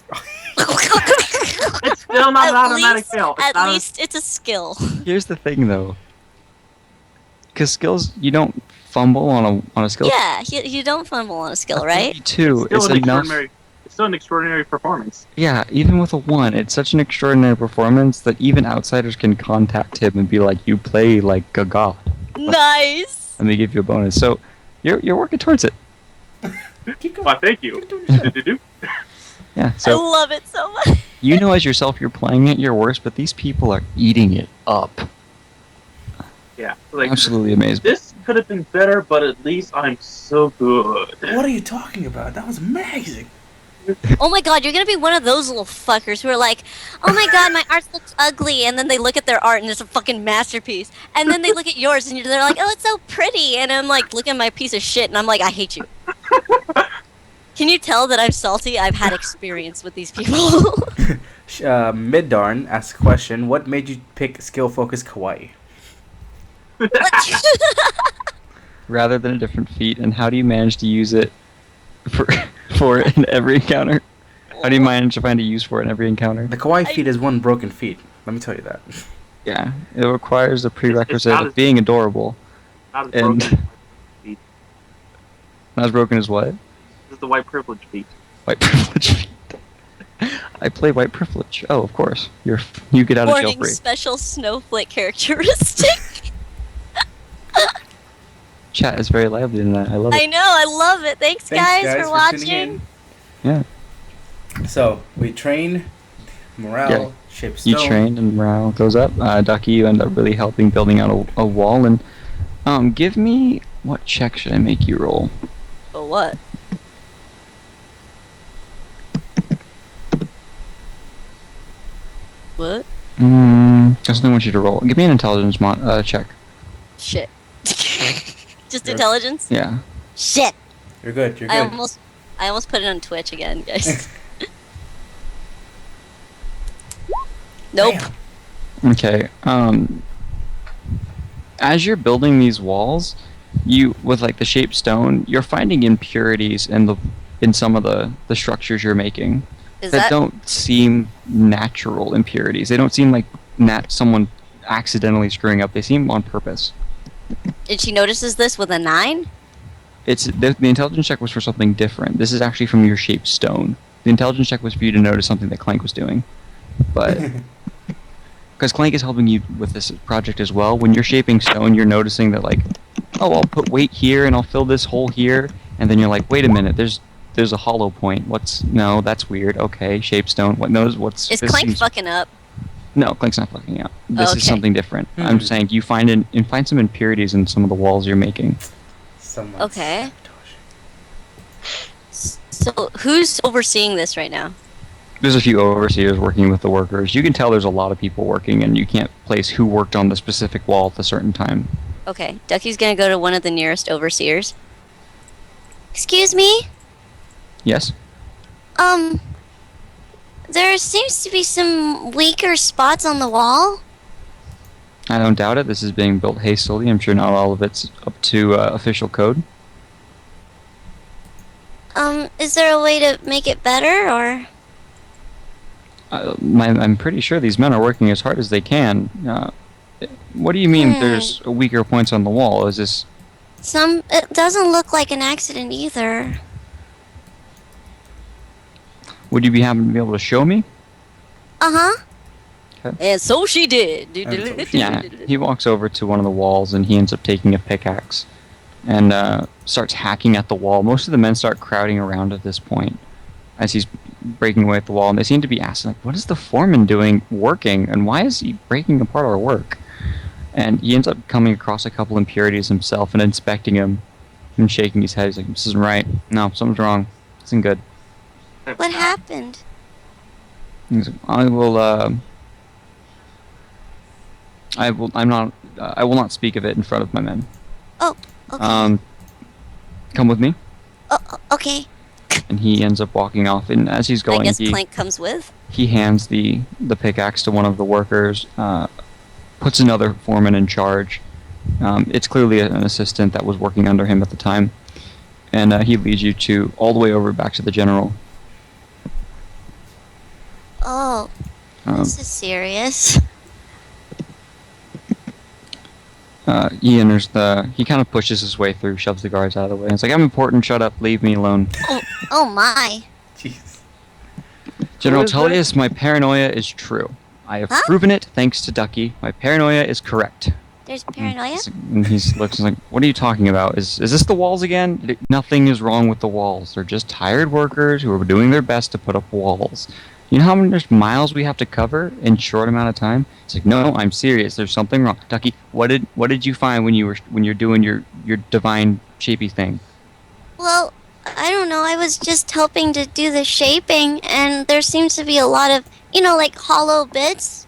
Speaker 4: It's still not an automatic fail.
Speaker 2: At least it's a skill.
Speaker 3: Here's the thing, though. Because skills, you don't fumble on a skill.
Speaker 2: Yeah, you don't fumble on a skill, right?
Speaker 3: Two, it's enough.
Speaker 4: It's still an extraordinary performance.
Speaker 3: Yeah, even with a 1, it's such an extraordinary performance that even outsiders can contact him and be like, "You play like a god."
Speaker 2: Nice.
Speaker 3: And they give you a bonus. So, you're working towards it.
Speaker 4: Well, thank you.
Speaker 3: Yeah.
Speaker 2: I
Speaker 3: So
Speaker 2: love it so much.
Speaker 3: you know as yourself you're playing at your worst, but these people are eating it up.
Speaker 4: Yeah. Like,
Speaker 3: Absolutely amazing.
Speaker 4: this could have been better, but at least I'm so good.
Speaker 5: What are you talking about? That was amazing.
Speaker 2: Oh my god, you're gonna be one of those little fuckers who are like, oh my god, my art looks ugly, and then they look at their art and it's a fucking masterpiece. And then they look at yours and they're like, oh, it's so pretty. And I'm like, look at my piece of shit, and I'm like, I hate you. Can you tell that I'm salty? I've had experience with these people.
Speaker 5: Middarn asks a question. What made you pick skill focus kawaii?
Speaker 3: Rather than a different feat, and how do you manage to use it for it in every encounter? How do you manage to find a use for it in every encounter?
Speaker 5: The kawaii feat is one broken feat. Let me tell you that.
Speaker 3: Yeah, it requires a prerequisite
Speaker 4: not
Speaker 3: of
Speaker 4: as-
Speaker 3: being adorable.
Speaker 4: Not as
Speaker 3: And
Speaker 4: broken.
Speaker 3: not as broken as what?
Speaker 4: This is the white privilege feat.
Speaker 3: White privilege feat. I play white privilege. Oh, of course. You get out of jail
Speaker 2: Warning,
Speaker 3: free.
Speaker 2: special snowflake characteristic.
Speaker 3: Chat is very lively tonight. I love
Speaker 2: I
Speaker 3: it.
Speaker 2: know, I love it. Thanks guys for
Speaker 5: tuning
Speaker 2: watching.
Speaker 3: Yeah.
Speaker 5: in. So, we train, morale,
Speaker 3: Yeah.
Speaker 5: shape stone.
Speaker 3: You train and morale goes up. Ducky, you end up really helping building out a wall. And give me, what check should I make you roll?
Speaker 2: For what? What?
Speaker 3: Just want you to roll. Give me an intelligence check.
Speaker 2: Shit. Just
Speaker 5: You're-
Speaker 2: intelligence?
Speaker 3: Yeah.
Speaker 2: Shit.
Speaker 5: You're good. You're
Speaker 2: I
Speaker 5: good.
Speaker 2: almost put it on Twitch again, guys. Nope.
Speaker 5: Damn.
Speaker 3: Okay. As you're building these walls, you with like the shaped stone, you're finding impurities in some of the structures you're making
Speaker 2: Is
Speaker 3: that
Speaker 2: that
Speaker 3: don't seem natural impurities. They don't seem like someone accidentally screwing up. They seem on purpose.
Speaker 2: and she notices this with a 9?
Speaker 3: It's the intelligence check was for something different. This is actually from your shaped stone. The intelligence check was for you to notice something that Clank was doing, but because Clank is helping you with this project as well. When you're shaping stone, you're noticing that like, oh, I'll put weight here and I'll fill this hole here, and then you're like, wait a minute, there's a hollow point. No, that's weird. Okay, shape stone. What's
Speaker 2: Is
Speaker 3: this
Speaker 2: Clank
Speaker 3: seems-
Speaker 2: fucking up?
Speaker 3: No, Clank's not fucking out. This is
Speaker 2: Okay.
Speaker 3: something different. I'm saying you find some impurities in some of the walls you're making.
Speaker 5: Someone
Speaker 2: Okay.
Speaker 5: sabotaging.
Speaker 2: So who's overseeing this right now?
Speaker 3: There's a few overseers working with the workers. You can tell there's a lot of people working, and you can't place who worked on the specific wall at a certain time.
Speaker 2: Okay, Duckie's gonna go to one of the nearest overseers. Excuse me?
Speaker 3: Yes?
Speaker 2: There seems to be some weaker spots on the wall.
Speaker 3: I don't doubt it. This is being built hastily. I'm sure not all of it's up to official code.
Speaker 2: Is there a way to make it better, or?
Speaker 3: I'm pretty sure these men are working as hard as they can. What do you mean there's weaker points on the wall? Is this...
Speaker 2: It doesn't look like an accident either.
Speaker 3: Would you happen to be able to show me?
Speaker 2: Uh-huh.
Speaker 3: Okay.
Speaker 2: And so she did.
Speaker 3: Yeah, he walks over to one of the walls and he ends up taking a pickaxe and starts hacking at the wall. Most of the men start crowding around at this point as he's breaking away at the wall, and they seem to be asking, like, what is the foreman doing working, and why is he breaking apart our work? And he ends up coming across a couple impurities himself and inspecting them and shaking his head. He's like, this isn't right. No, something's wrong. This isn't good.
Speaker 2: What happened?
Speaker 3: He's like, I will not speak of it in front of my men.
Speaker 2: Oh, okay.
Speaker 3: Come with me.
Speaker 2: Oh, okay.
Speaker 3: And he ends up walking off, and as he's going,
Speaker 2: I guess Clank comes with.
Speaker 3: he hands the pickaxe to one of the workers, puts another foreman in charge. It's clearly an assistant that was working under him at the time, and he leads you all the way over back to the general.
Speaker 2: Oh, this is serious.
Speaker 3: He kind of pushes his way through, shoves the guards out of the way, and it's like, I'm important, shut up, leave me alone.
Speaker 2: Oh my.
Speaker 5: Jesus.
Speaker 3: General
Speaker 1: Who is that?
Speaker 3: Tullius, my paranoia is true. I have
Speaker 2: Huh?
Speaker 3: proven it thanks to Duckie. My paranoia is correct.
Speaker 2: There's paranoia?
Speaker 3: And he looks like, what are you talking about? Is this the walls again? Nothing is wrong with the walls. They're just tired workers who are doing their best to put up walls. You know how many miles we have to cover in a short amount of time? It's like, no, I'm serious. There's something wrong. Duckie, what did you find when you're doing your divine shapey thing?
Speaker 2: Well, I don't know. I was just helping to do the shaping, and there seems to be a lot of, like hollow bits.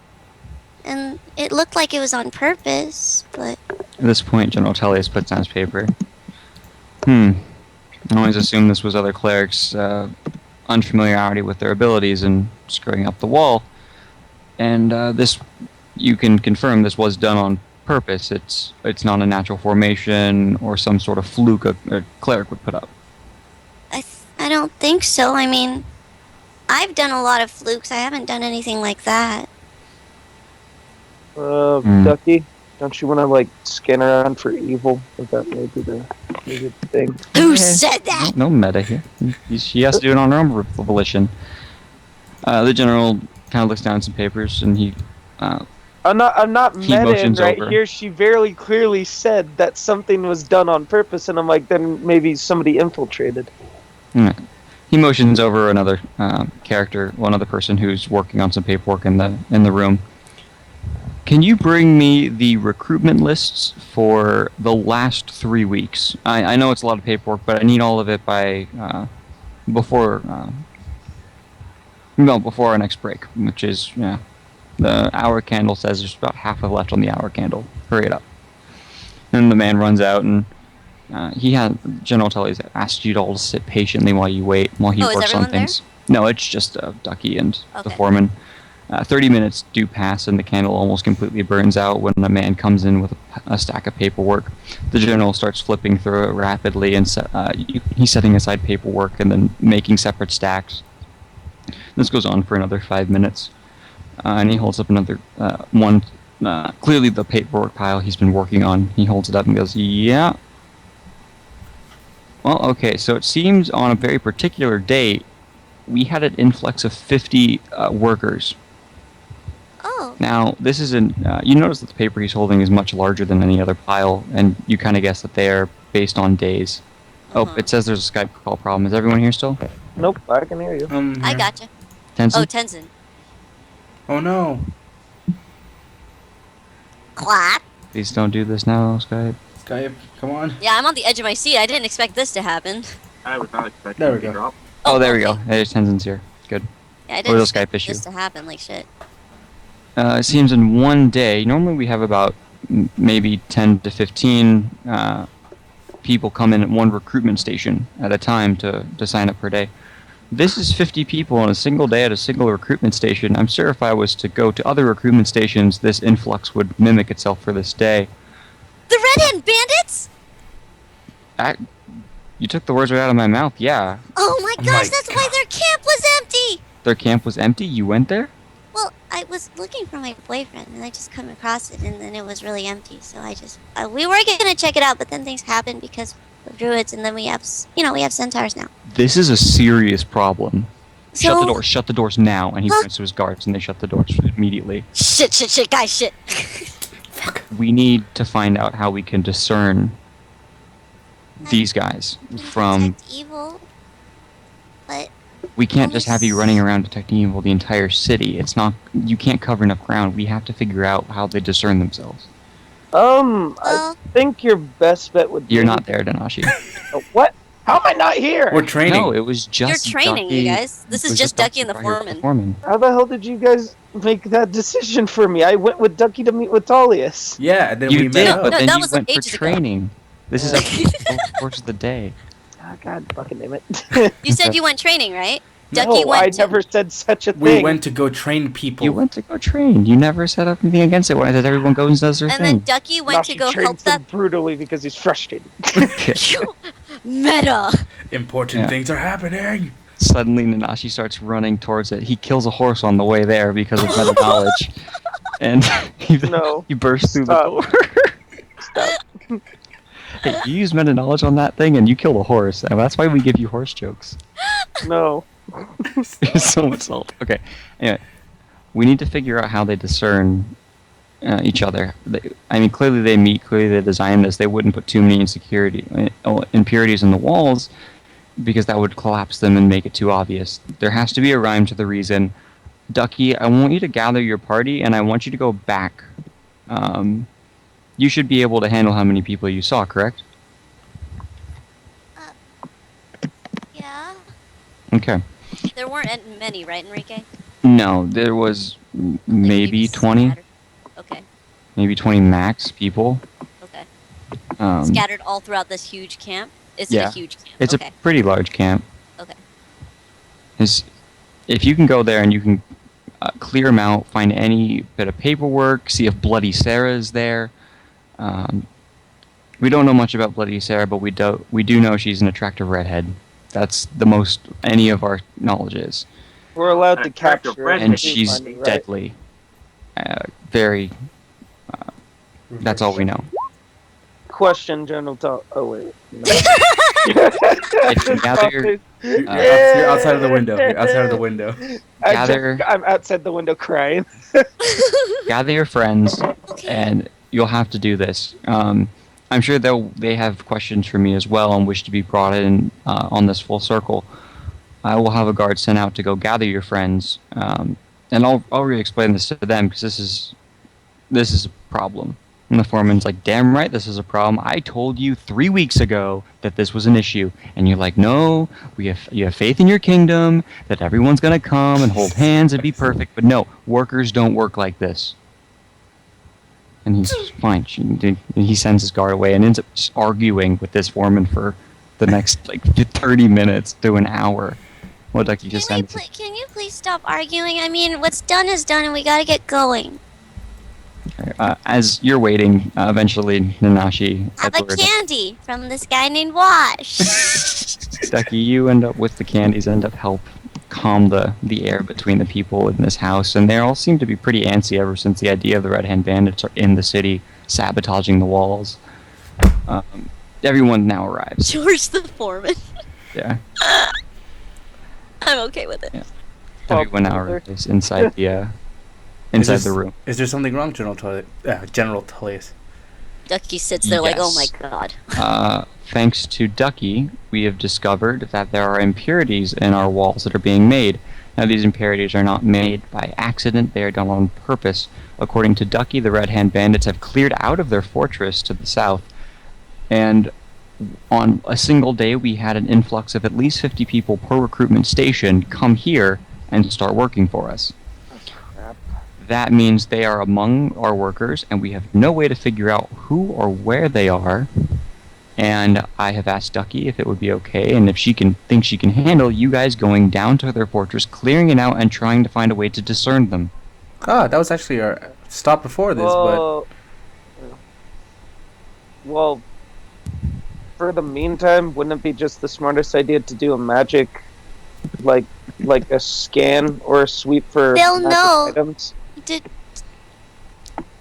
Speaker 2: And it looked like it was on purpose, but...
Speaker 3: At this point, General Tullius puts down his paper. I always assumed this was other clerics' unfamiliarity with their abilities and screwing up the wall. And this, you can confirm this was done on purpose. It's not a natural formation or some sort of fluke a cleric would put up.
Speaker 2: I don't think so. I mean, I've done a lot of flukes. I haven't done anything like that.
Speaker 1: Duckie, don't you want to scan around for evil? If that may be the thing.
Speaker 2: Who said that?
Speaker 3: No meta here. She has to do it on her own volition. The general kind of looks down at some papers and he.
Speaker 1: I'm not
Speaker 3: He
Speaker 1: metaing
Speaker 3: motions
Speaker 1: right
Speaker 3: over.
Speaker 1: here. She very clearly said that something was done on purpose, and I'm like, then maybe somebody infiltrated.
Speaker 3: He motions over another character, one other person who's working on some paperwork in the room. Can you bring me the recruitment lists for the last 3 weeks? I know it's a lot of paperwork, but I need all of it by before our next break, which is The hour candle says there's about half left on the hour candle. Hurry it up. And the man runs out, and General Tully's asked you to all to sit patiently while he
Speaker 2: is
Speaker 3: works on
Speaker 2: everyone there?
Speaker 3: things. No, it's just Duckie and the
Speaker 2: Okay.
Speaker 3: foreman. 30 minutes do pass, and the candle almost completely burns out when a man comes in with a stack of paperwork. The general starts flipping through it rapidly, and he's setting aside paperwork and then making separate stacks. This goes on for another 5 minutes, and he holds up another one. Clearly, the paperwork pile he's been working on. He holds it up and goes, "Yeah. Well, okay. So it seems on a very particular date, we had an influx of 50 workers."
Speaker 2: Oh.
Speaker 3: Now, this is you notice that the paper he's holding is much larger than any other pile, and you kind of guess that they are based on days. Oh, it says there's a Skype call problem. Is everyone here still?
Speaker 1: Nope, I can hear you.
Speaker 2: I gotcha.
Speaker 3: Tenzen?
Speaker 2: Oh, Tenzen.
Speaker 5: Oh no.
Speaker 2: Clap.
Speaker 3: Please don't do this now, Skype.
Speaker 5: Skype, come on.
Speaker 2: Yeah, I'm on the edge of my seat. I didn't expect this to happen.
Speaker 4: I was not expecting
Speaker 5: There we
Speaker 4: it to
Speaker 5: go.
Speaker 4: drop.
Speaker 3: Oh, there we go.
Speaker 2: okay.
Speaker 3: Hey, Tenzen's here. Good.
Speaker 2: Yeah, I
Speaker 3: Or
Speaker 2: didn't
Speaker 3: the
Speaker 2: expect
Speaker 3: Skype issue.
Speaker 2: this to happen. Like shit.
Speaker 3: It seems in one day, normally we have about maybe 10 to 15 people come in at one recruitment station at a time to sign up per day. This is 50 people on a single day at a single recruitment station. I'm sure if I was to go to other recruitment stations, this influx would mimic itself for this day.
Speaker 2: The Red Hand Bandits?
Speaker 3: You took the words right out of my mouth, yeah.
Speaker 2: Oh my
Speaker 5: Oh
Speaker 2: gosh,
Speaker 5: my
Speaker 2: that's why their camp was empty!
Speaker 3: Their camp was empty? You went there?
Speaker 2: Well, I was looking for my boyfriend, and I just come across it, and then it was really empty. So I just, we were gonna check it out, but then things happened because of druids, and then we have centaurs now.
Speaker 3: This is a serious problem. Shut the
Speaker 2: So-
Speaker 3: doors. Shut the doors now. And he points to his guards, and they shut the doors immediately.
Speaker 2: Shit, guys, shit.
Speaker 3: We need to find out how we can discern these guys from.
Speaker 2: Detect evil, but
Speaker 3: We can't just have you running around detecting evil the entire city. It's not. You can't cover enough ground. We have to figure out how they discern themselves.
Speaker 1: I
Speaker 2: well,
Speaker 1: think your best bet would be.
Speaker 3: You're not there, Nanashi.
Speaker 1: What? How am I not here?
Speaker 5: We're training.
Speaker 3: No, it was just.
Speaker 2: you're training,
Speaker 3: Duckie.
Speaker 2: you guys. This
Speaker 3: It
Speaker 2: is
Speaker 3: was
Speaker 2: just Duckie and the
Speaker 3: right here with
Speaker 2: foreman.
Speaker 1: How the hell did you guys make that decision for me? I went with Duckie to meet with Talius.
Speaker 5: Yeah, and then
Speaker 3: You
Speaker 5: we
Speaker 3: did,
Speaker 5: met
Speaker 3: but
Speaker 5: up.
Speaker 2: No,
Speaker 3: then
Speaker 2: that
Speaker 3: you
Speaker 2: was
Speaker 3: went for
Speaker 2: ages ago.
Speaker 3: training. This is
Speaker 1: Yeah.
Speaker 3: like the course of the day.
Speaker 1: Oh, God fucking damn it.
Speaker 2: You said you went training, right? Duckie
Speaker 1: No, I
Speaker 2: went.
Speaker 1: never said such a
Speaker 5: We
Speaker 1: thing.
Speaker 5: went to go train people.
Speaker 3: You went to go train. You never said up anything against it when I said everyone goes and does their
Speaker 2: And
Speaker 3: thing.
Speaker 2: then Duckie went to
Speaker 1: Nashi
Speaker 2: go help
Speaker 1: trains
Speaker 2: that.
Speaker 1: him brutally because he's frustrated.
Speaker 2: Meta.
Speaker 5: Important
Speaker 3: Yeah.
Speaker 5: things are happening.
Speaker 3: Suddenly, Nanashi starts running towards it. He kills a horse on the way there because of meta knowledge. And
Speaker 1: No.
Speaker 3: he bursts through
Speaker 1: Stop.
Speaker 3: the door.
Speaker 1: Stop.
Speaker 3: Hey, you use meta knowledge on that thing and you kill a horse. And that's why we give you horse jokes.
Speaker 1: No.
Speaker 3: There's so much salt. Okay. Anyway, we need to figure out how they discern each other. Clearly they meet. Clearly they designed this. They wouldn't put too many impurities in the walls because that would collapse them and make it too obvious. There has to be a rhyme to the reason. Duckie, I want you to gather your party and I want you to go back. You should be able to handle how many people you saw, correct?
Speaker 2: Yeah.
Speaker 3: Okay.
Speaker 2: There weren't many, right, Enrique?
Speaker 3: No, there was maybe 20,
Speaker 2: Scattered. Okay.
Speaker 3: maybe 20 max people.
Speaker 2: Okay.
Speaker 3: Scattered
Speaker 2: All throughout this huge camp. Is it
Speaker 3: yeah.
Speaker 2: a huge camp?
Speaker 3: It's
Speaker 2: okay.
Speaker 3: a pretty large camp.
Speaker 2: Okay.
Speaker 3: If you can go there and you can clear them out, find any bit of paperwork, see if Bloody Sarah is there. We don't know much about Bloody Sarah, but we do know she's an attractive redhead. That's the most any of our knowledge is.
Speaker 1: We're allowed to
Speaker 4: Attractive
Speaker 1: capture it.
Speaker 4: redhead.
Speaker 3: And
Speaker 1: if we
Speaker 3: she's
Speaker 1: find it, right?
Speaker 3: deadly. Very. That's all we know.
Speaker 1: Question, General Tal. Oh, wait. No.
Speaker 3: If you gather your-
Speaker 5: You're outside of the window. You're outside of the window.
Speaker 1: I'm outside the window crying.
Speaker 3: Gather your friends,
Speaker 2: Okay.
Speaker 3: and you'll have to do this. I'm sure they have questions for me as well and wish to be brought in on this full circle. I will have a guard sent out to go gather your friends, and I'll re-explain this to them because this is a problem. And the foreman's like, damn right, this is a problem. I told you 3 weeks ago that this was an issue. And you're like, no, you have faith in your kingdom, that everyone's going to come and hold hands and be perfect. But no, workers don't work like this. And he's fine. He sends his guard away and ends up just arguing with this foreman for the next, 30 minutes to an hour. Well, Duckie just
Speaker 2: Can you please stop arguing? I mean, what's done is done, and we gotta get going.
Speaker 3: As you're waiting, eventually Nanashi...
Speaker 2: Have a candy from this guy named Wash.
Speaker 3: Duckie, you end up with the candies, end up help calm the air between the people in this house, and they all seem to be pretty antsy ever since the idea of the Red Hand Bandits are in the city, sabotaging the walls. Everyone now arrives.
Speaker 2: George the foreman.
Speaker 3: Yeah.
Speaker 2: I'm okay with it.
Speaker 3: Yeah. Everyone now arrives inside the room.
Speaker 5: Is there something wrong, General Tullius?
Speaker 2: Duckie sits there like, oh my god.
Speaker 3: Thanks to Duckie, we have discovered that there are impurities in our walls that are being made. Now, these impurities are not made by accident, they are done on purpose. According to Duckie, the Red Hand Bandits have cleared out of their fortress to the south, and on a single day we had an influx of at least 50 people per recruitment station come here and start working for us. That means they are among our workers, and we have no way to figure out who or where they are. And I have asked Duckie if it would be okay, and if she thinks she can handle you guys going down to their fortress, clearing it out, and trying to find a way to discern them.
Speaker 5: Ah, that was actually our stop before this,
Speaker 1: Well, for the meantime, wouldn't it be just the smartest idea to do a magic, like a scan or a sweep for
Speaker 2: They'll
Speaker 1: magic
Speaker 2: know.
Speaker 1: items?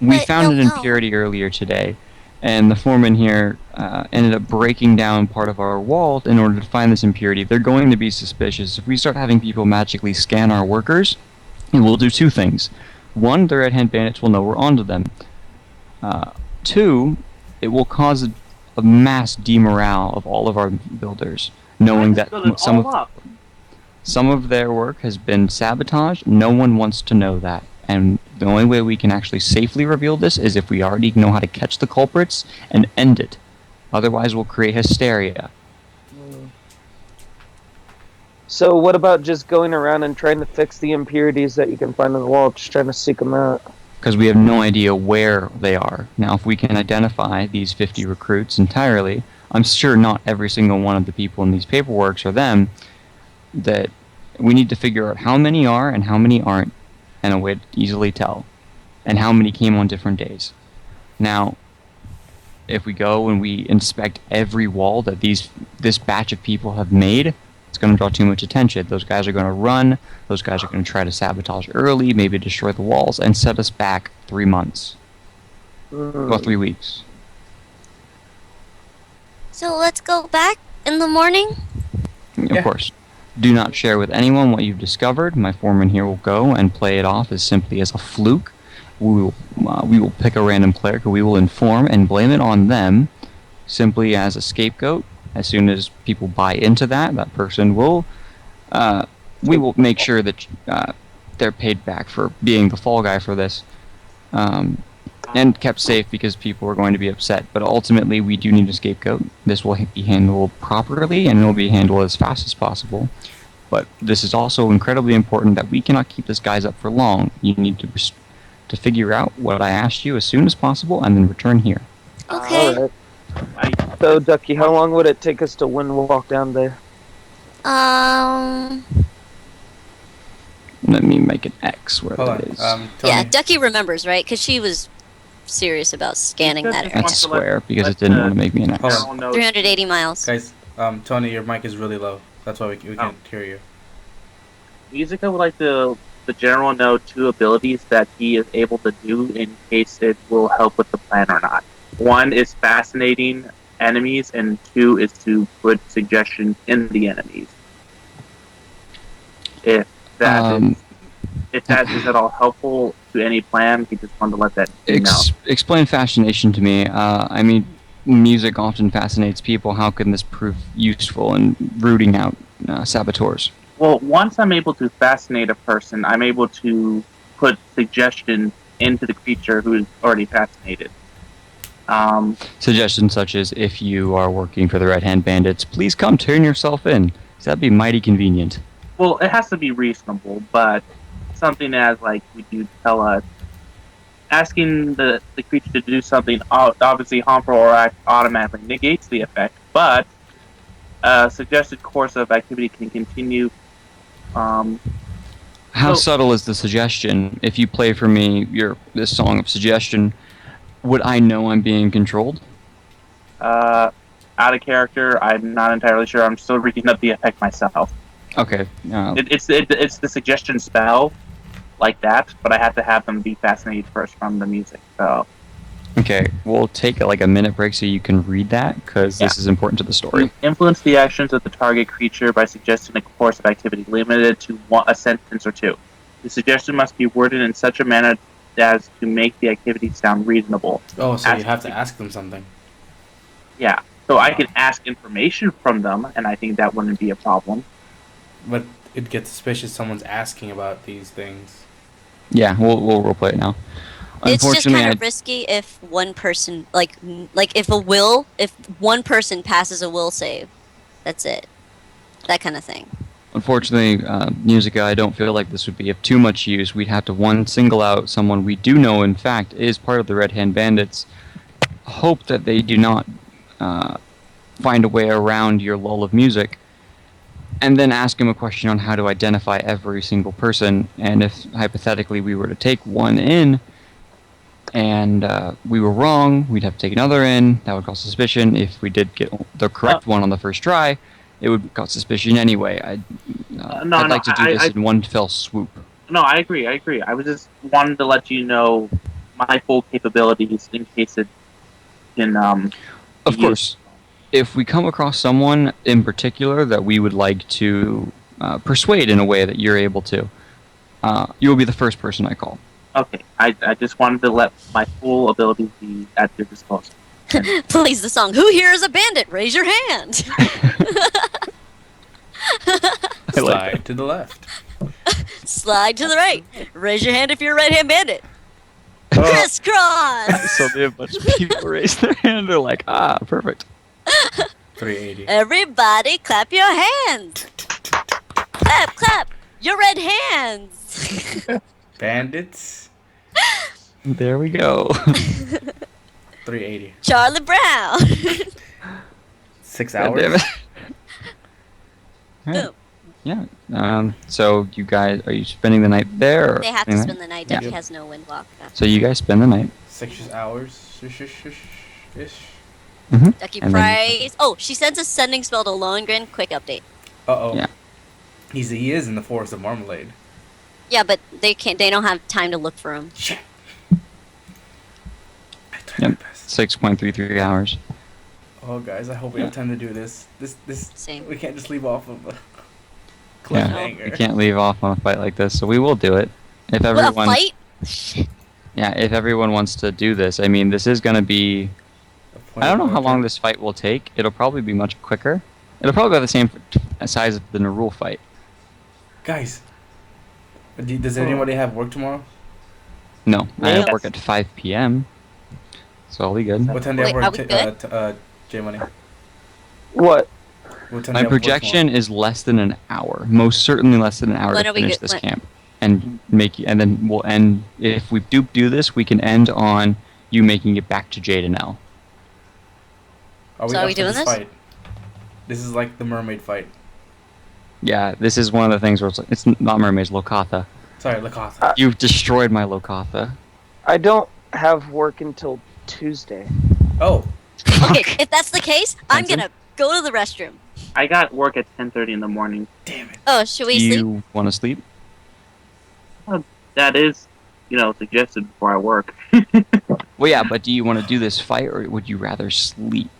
Speaker 3: We
Speaker 2: But
Speaker 3: found an
Speaker 2: they'll know.
Speaker 3: impurity earlier today, and the foreman here ended up breaking down part of our wall in order to find this impurity. They're going to be suspicious. If we start having people magically scan our workers, it will do two things. One, the Red Hand Bandits will know we're onto them. Two, it will cause a mass demorale of all of our builders, knowing that some of their work has been sabotaged. No one wants to know that. And the only way we can actually safely reveal this is if we already know how to catch the culprits and end it. Otherwise, we'll create hysteria.
Speaker 1: So what about just going around and trying to fix the impurities that you can find on the wall, just trying to seek them out?
Speaker 3: Because we have no idea where they are. Now, if we can identify these 50 recruits entirely, I'm sure not every single one of the people in these paperworks are them, that we need to figure out how many are and how many aren't, and a way to easily tell, and how many came on different days. Now, if we go and we inspect every wall that this batch of people have made, it's going to draw too much attention. Those guys are going to run, those guys are going to try to sabotage early, maybe destroy the walls, and set us back 3 months. Well, 3 weeks.
Speaker 2: So let's go back in the morning?
Speaker 3: Of course. Do not share with anyone what you've discovered. My foreman here will go and play it off as simply as a fluke. We will pick a random player who we will inform and blame it on them simply as a scapegoat. As soon as people buy into that person will... we will make sure that they're paid back for being the fall guy for this. And kept safe because people are going to be upset. But ultimately, we do need a scapegoat. This will be handled properly, and it will be handled as fast as possible. But this is also incredibly important that we cannot keep this guys up for long. You need to figure out what I asked you as soon as possible, and then return here.
Speaker 2: Okay.
Speaker 1: All right. So, Duckie, how long would it take us to walk down there?
Speaker 3: Let me make an X where
Speaker 5: Hold
Speaker 3: that is.
Speaker 5: on.
Speaker 2: Yeah,
Speaker 5: Tony,
Speaker 2: Duckie remembers, right? Because she was serious about scanning that area.
Speaker 3: That's a square because it didn't want to make me an X.
Speaker 5: Hold
Speaker 4: on.
Speaker 2: 380 miles.
Speaker 5: guys, Tony, your mic is really low. That's why we can't hear you.
Speaker 4: Musica would like the general know 2 abilities that he is able to do in case it will help with the plan or not. 1 is fascinating enemies, and 2 is to put suggestions in the enemies. If that is at all helpful to any plan, he just wanted to let that know.
Speaker 3: Explain fascination to me. I mean, music often fascinates people. How can this prove useful in rooting out saboteurs?
Speaker 4: Well, once I'm able to fascinate a person, I'm able to put suggestions into the creature who is already fascinated.
Speaker 3: Suggestions such as, if you are working for the Red Hand Bandits, please come turn yourself in. 'Cause that'd be mighty convenient.
Speaker 4: Well, it has to be reasonable, but something as like would you tell us asking the creature to do something obviously harmful or automatically negates the effect, but a suggested course of activity can continue.
Speaker 3: How
Speaker 4: So-
Speaker 3: subtle is the suggestion? If you play for me this song of suggestion, would I know I'm being controlled?
Speaker 4: Out of character, I'm not entirely sure. I'm still reading up the effect myself.
Speaker 3: Okay.
Speaker 4: It's the suggestion spell like that, but I have to have them be fascinated first from the music. So
Speaker 3: Okay, we'll take like a minute break so you can read that, because this is important to the story.
Speaker 4: influence the actions of the target creature by suggesting a course of activity limited to a sentence or two. The suggestion must be worded in such a manner as to make the activity sound reasonable.
Speaker 5: Oh, so you
Speaker 4: Ask-
Speaker 5: have to ask them something.
Speaker 4: Yeah, so I can ask information from them, and I think that wouldn't be a problem.
Speaker 5: But it gets suspicious someone's asking about these things.
Speaker 3: Yeah, we'll roleplay it now.
Speaker 2: It's just
Speaker 3: Unfortunately,
Speaker 2: kind of risky if one person, like if one person passes a will save, that's it. That kind of thing.
Speaker 3: Unfortunately, Musica, I don't feel like this would be of too much use. We'd have to single out someone we do know, in fact, is part of the Red Hand Bandits. Hope that they do not find a way around your lull of music, and then ask him a question on how to identify every single person. And if hypothetically we were to take one in, and we were wrong, we'd have to take another in. That would cause suspicion. If we did get the correct one on the first try, it would cause suspicion anyway. I'd like to do this in one fell swoop.
Speaker 4: No, I agree. I was just wanted to let you know my full capabilities in case it can.
Speaker 3: Of course, if we come across someone in particular that we would like to persuade in a way that you're able to, you will be the first person I call.
Speaker 4: Okay, I just wanted to let my full abilities be at your disposal.
Speaker 2: Please, the song. Who here is a bandit? Raise your hand.
Speaker 5: Slide to the left.
Speaker 2: Slide to the right. Raise your hand if you're a right-hand bandit.
Speaker 3: Oh.
Speaker 2: Crisscross.
Speaker 3: So they have a bunch of people raise their hand. They're like, perfect.
Speaker 5: 380.
Speaker 2: Everybody, clap your hands. Clap, clap. Your red hands.
Speaker 5: Bandits.
Speaker 3: There we go.
Speaker 5: 380.
Speaker 2: Charlie Brown.
Speaker 5: 6
Speaker 3: God
Speaker 5: hours.
Speaker 3: damn it. Alright. Yeah. So you guys, are you spending the night there? Or
Speaker 2: They have to
Speaker 3: anything?
Speaker 2: spend the night.
Speaker 3: Yeah.
Speaker 2: Duckie has no windwalk.
Speaker 3: So you guys spend the night.
Speaker 5: 6 hours. Ish.
Speaker 2: Duckie
Speaker 3: And then-
Speaker 2: Price. Oh, she sends a sending spell to Lohengrin. Quick update.
Speaker 5: Uh-oh.
Speaker 3: Yeah.
Speaker 5: He is in the Forest of Marmalade.
Speaker 2: Yeah, but they can't. They don't have time to look for him.
Speaker 5: Shit. I tried my
Speaker 3: Yep.
Speaker 5: best.
Speaker 3: 6.33 hours.
Speaker 5: Oh, guys, I hope we have time to do this. This.
Speaker 2: Same.
Speaker 5: We can't just leave off of a
Speaker 3: Yeah,
Speaker 5: cliffhanger.
Speaker 3: we can't leave off on a fight like this, so we will do it. If
Speaker 2: What,
Speaker 3: everyone,
Speaker 2: a fight?
Speaker 3: yeah, if everyone wants to do this, I mean, this is gonna be. I don't know how long this fight will take. It'll probably be much quicker. It'll probably be the same size as the Nerull fight.
Speaker 5: Guys, does anybody have work tomorrow?
Speaker 3: No, I have
Speaker 4: Yes.
Speaker 3: work at 5 p.m. So I'll be good.
Speaker 5: What time do you
Speaker 2: Wait,
Speaker 5: have
Speaker 2: are we
Speaker 5: work?
Speaker 2: good?
Speaker 5: J Money.
Speaker 1: What?
Speaker 5: What time do
Speaker 3: My
Speaker 5: you have work
Speaker 3: projection is less than an hour. Most certainly less than an hour
Speaker 2: When
Speaker 3: to
Speaker 2: are we
Speaker 3: finish
Speaker 2: good-
Speaker 3: this
Speaker 2: when-
Speaker 3: camp, and then we'll end. If we do this, we can end on you making it back to Jade and L.
Speaker 5: tomorrow?
Speaker 2: So are
Speaker 5: up
Speaker 2: we
Speaker 5: for
Speaker 2: doing this?
Speaker 5: Fight? This is like the mermaid fight.
Speaker 3: Yeah, this is one of the things where it's not mermaids, Lokatha.
Speaker 5: Sorry, Lakatha.
Speaker 3: You've destroyed my Lokatha.
Speaker 1: I don't have work until Tuesday.
Speaker 5: Oh,
Speaker 2: Okay, if that's the case, I'm
Speaker 3: Tenzen?
Speaker 2: gonna go to the restroom.
Speaker 4: I got work at 10:30 in the morning.
Speaker 5: damn it.
Speaker 2: Oh, should we
Speaker 3: Do
Speaker 2: sleep?
Speaker 3: you want to sleep?
Speaker 4: That is, suggested before I work.
Speaker 3: Well, yeah, but do you want to do this fight, or would you rather sleep?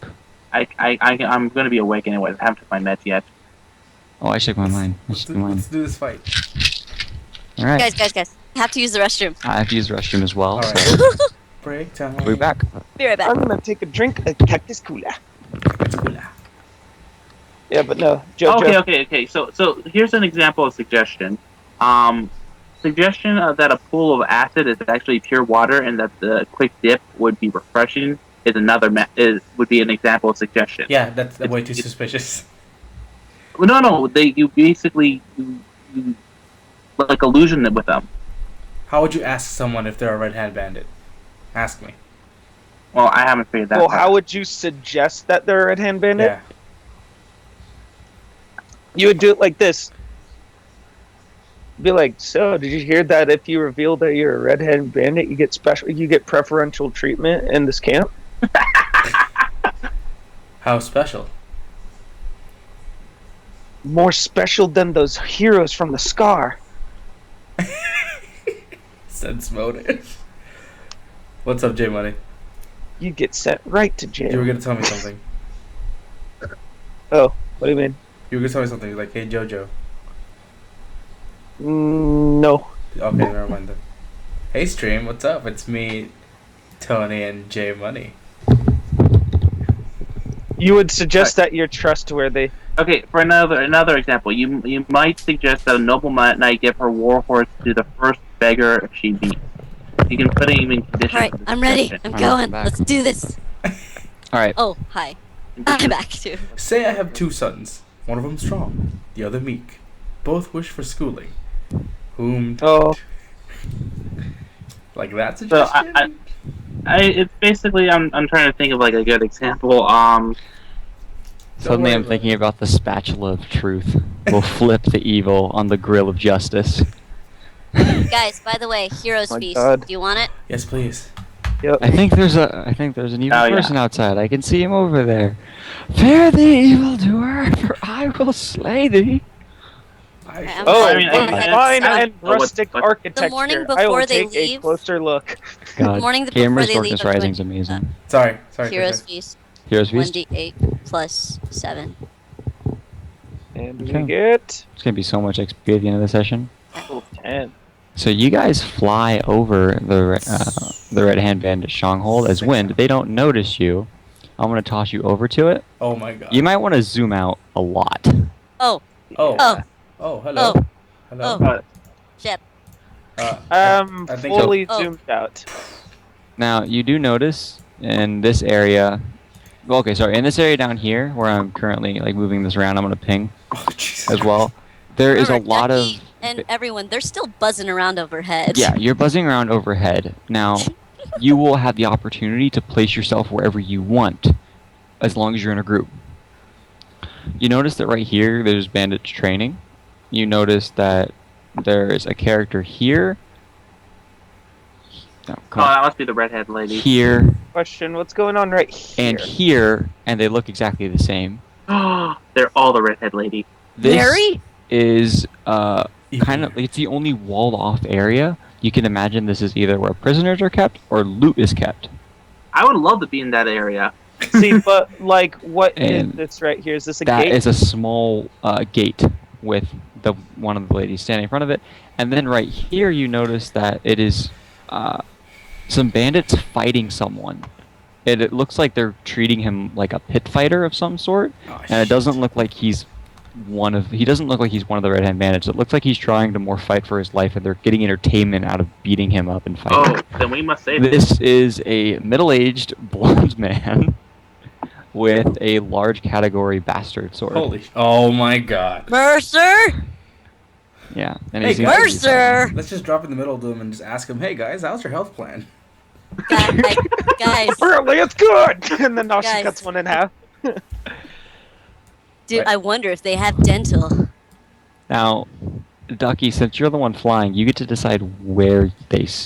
Speaker 4: I'm going to be awake anyways. I haven't took my meds yet.
Speaker 3: Oh, I checked my mind. I
Speaker 5: Let's
Speaker 3: checked
Speaker 5: do,
Speaker 3: my mind.
Speaker 5: let's do this fight.
Speaker 3: All right.
Speaker 2: Guys, I have to use the restroom.
Speaker 3: I have to use the restroom as well.
Speaker 5: All
Speaker 3: So
Speaker 5: right. Break time.
Speaker 3: we'll be back.
Speaker 2: Be right back.
Speaker 1: I'm gonna take a drink of Cactus Cola.
Speaker 5: It's cool.
Speaker 1: Yeah, but no, JoJo.
Speaker 4: Okay. So here's an example of suggestion. Suggestion that a pool of acid is actually pure water and that the quick dip would be refreshing is would be an example of suggestion.
Speaker 5: Yeah, that's way too suspicious.
Speaker 4: Well, no, you basically you like illusion it with them.
Speaker 5: How would you ask someone if they're a red hand bandit? Ask me.
Speaker 4: Well, I haven't figured that
Speaker 1: Well,
Speaker 4: out.
Speaker 1: how would you suggest that they're a red hand bandit?
Speaker 5: Yeah.
Speaker 1: You would do it like this. Be like, so did you hear that if you reveal that you're a red hand bandit, you get preferential treatment in this camp?
Speaker 5: How special?
Speaker 1: More special than those heroes from the Scar.
Speaker 5: Sense motive. What's up, J Money?
Speaker 1: You get sent right to jail.
Speaker 5: You were gonna tell me something.
Speaker 1: Oh, what do you mean?
Speaker 5: You were gonna tell me something like, "Hey, JoJo."
Speaker 1: No.
Speaker 5: Okay, never mind then. Hey, stream. What's up? It's me, Tony, and J Money.
Speaker 1: You would suggest that you're trustworthy.
Speaker 4: Okay, for another example, you might suggest that a noble knight give her warhorse to the first beggar she beats. You can put him in condition.
Speaker 2: Alright, I'm ready. I'm going.
Speaker 3: back.
Speaker 2: Let's do this.
Speaker 3: Alright.
Speaker 2: Oh, hi. I'm back too.
Speaker 5: Say I have two sons. One of them strong, the other meek. Both wish for schooling. Whom?
Speaker 1: Oh,
Speaker 5: Like that
Speaker 4: So
Speaker 5: suggestion?
Speaker 4: it's basically I'm trying to think of like a good example.
Speaker 3: Suddenly I'm thinking about the spatula of truth. We'll flip the evil on the grill of justice.
Speaker 2: Guys, by the way, Heroes
Speaker 1: My
Speaker 2: Feast.
Speaker 1: God.
Speaker 2: Do you want it?
Speaker 5: Yes, please.
Speaker 1: yep.
Speaker 3: I think there's an evil
Speaker 4: Oh, yeah.
Speaker 3: person outside. I can see him over there. Fear the evildoer, for I will slay thee.
Speaker 2: I'm
Speaker 1: Oh,
Speaker 4: I mean,
Speaker 1: fine
Speaker 4: I-
Speaker 1: and
Speaker 4: what-
Speaker 1: rustic
Speaker 4: what-
Speaker 1: architecture.
Speaker 2: The morning
Speaker 1: I will
Speaker 2: before they
Speaker 1: take a
Speaker 2: leave-
Speaker 1: closer look.
Speaker 3: God,
Speaker 2: morning before
Speaker 3: Cameron's
Speaker 2: they leave,
Speaker 3: Darkness
Speaker 2: I'm
Speaker 3: Rising's
Speaker 2: doing,
Speaker 3: amazing.
Speaker 5: Sorry.
Speaker 2: Heroes
Speaker 5: Krista.
Speaker 2: Feast.
Speaker 3: Heroes Feast?
Speaker 2: 1d8 plus 7.
Speaker 1: And
Speaker 3: Okay.
Speaker 1: we get
Speaker 3: It's gonna be so much XP at the end of the session.
Speaker 1: 10.
Speaker 3: So you guys fly over the Red Hand Bandit stronghold as wind. They don't notice you. I'm gonna toss you over to it.
Speaker 5: Oh my god.
Speaker 3: You might want to zoom out a lot.
Speaker 2: Oh,
Speaker 5: Oh.
Speaker 2: oh,
Speaker 5: Oh, hello.
Speaker 2: oh,
Speaker 5: Hello.
Speaker 2: oh. Shit.
Speaker 5: I think
Speaker 1: Fully
Speaker 2: so. Oh.
Speaker 1: zoomed out.
Speaker 3: Now you do notice in this area. Well, okay, sorry. In this area down here, where I'm currently like moving this around, I'm gonna ping
Speaker 5: Oh, Jesus.
Speaker 3: as well. There is a
Speaker 2: Remember,
Speaker 3: lot of.
Speaker 2: Duckie and everyone, they're still buzzing around overhead.
Speaker 3: Yeah, you're buzzing around overhead. Now, you will have the opportunity to place yourself wherever you want, as long as you're in a group. You notice that right here, there's bandits training. You notice that there's a character here. No,
Speaker 4: Oh,
Speaker 3: come on.
Speaker 4: that must be the redhead lady.
Speaker 3: Here
Speaker 1: Question, what's going on right here?
Speaker 3: and here, and they look exactly the same.
Speaker 4: They're all the redhead lady.
Speaker 3: This
Speaker 2: Mary?
Speaker 3: is kind of, it's the only walled off area. You can imagine this is either where prisoners are kept or loot is kept.
Speaker 4: I would love to be in that area.
Speaker 1: See, but like, what is
Speaker 3: And
Speaker 1: this right here? Is this a
Speaker 3: That
Speaker 1: gate?
Speaker 3: is a small gate with one of the ladies standing in front of it. And then right here you notice that it is some bandits fighting someone. It looks like they're treating him like a pit fighter of some sort.
Speaker 5: Oh,
Speaker 3: And it doesn't look like he doesn't look like he's one of the Red Hand Bandits. It looks like he's trying to more fight for his life, and they're getting entertainment out of beating him up and fighting.
Speaker 4: Oh, then we must save it.
Speaker 3: This is a middle-aged blonde man with a large category bastard sword.
Speaker 5: Holy. Oh my god.
Speaker 2: Mercer?
Speaker 3: Yeah. And
Speaker 5: Hey,
Speaker 3: he seems to be
Speaker 2: Mercer!
Speaker 5: Let's just drop in the middle to him and just ask him, hey guys, how's your health plan?
Speaker 2: Guys,
Speaker 1: Apparently it's good! And then now she
Speaker 2: Guys.
Speaker 1: cuts one in half.
Speaker 2: dude,
Speaker 5: What?
Speaker 2: I wonder if they have dental.
Speaker 3: Now, Duckie, since you're the one flying, you get to decide where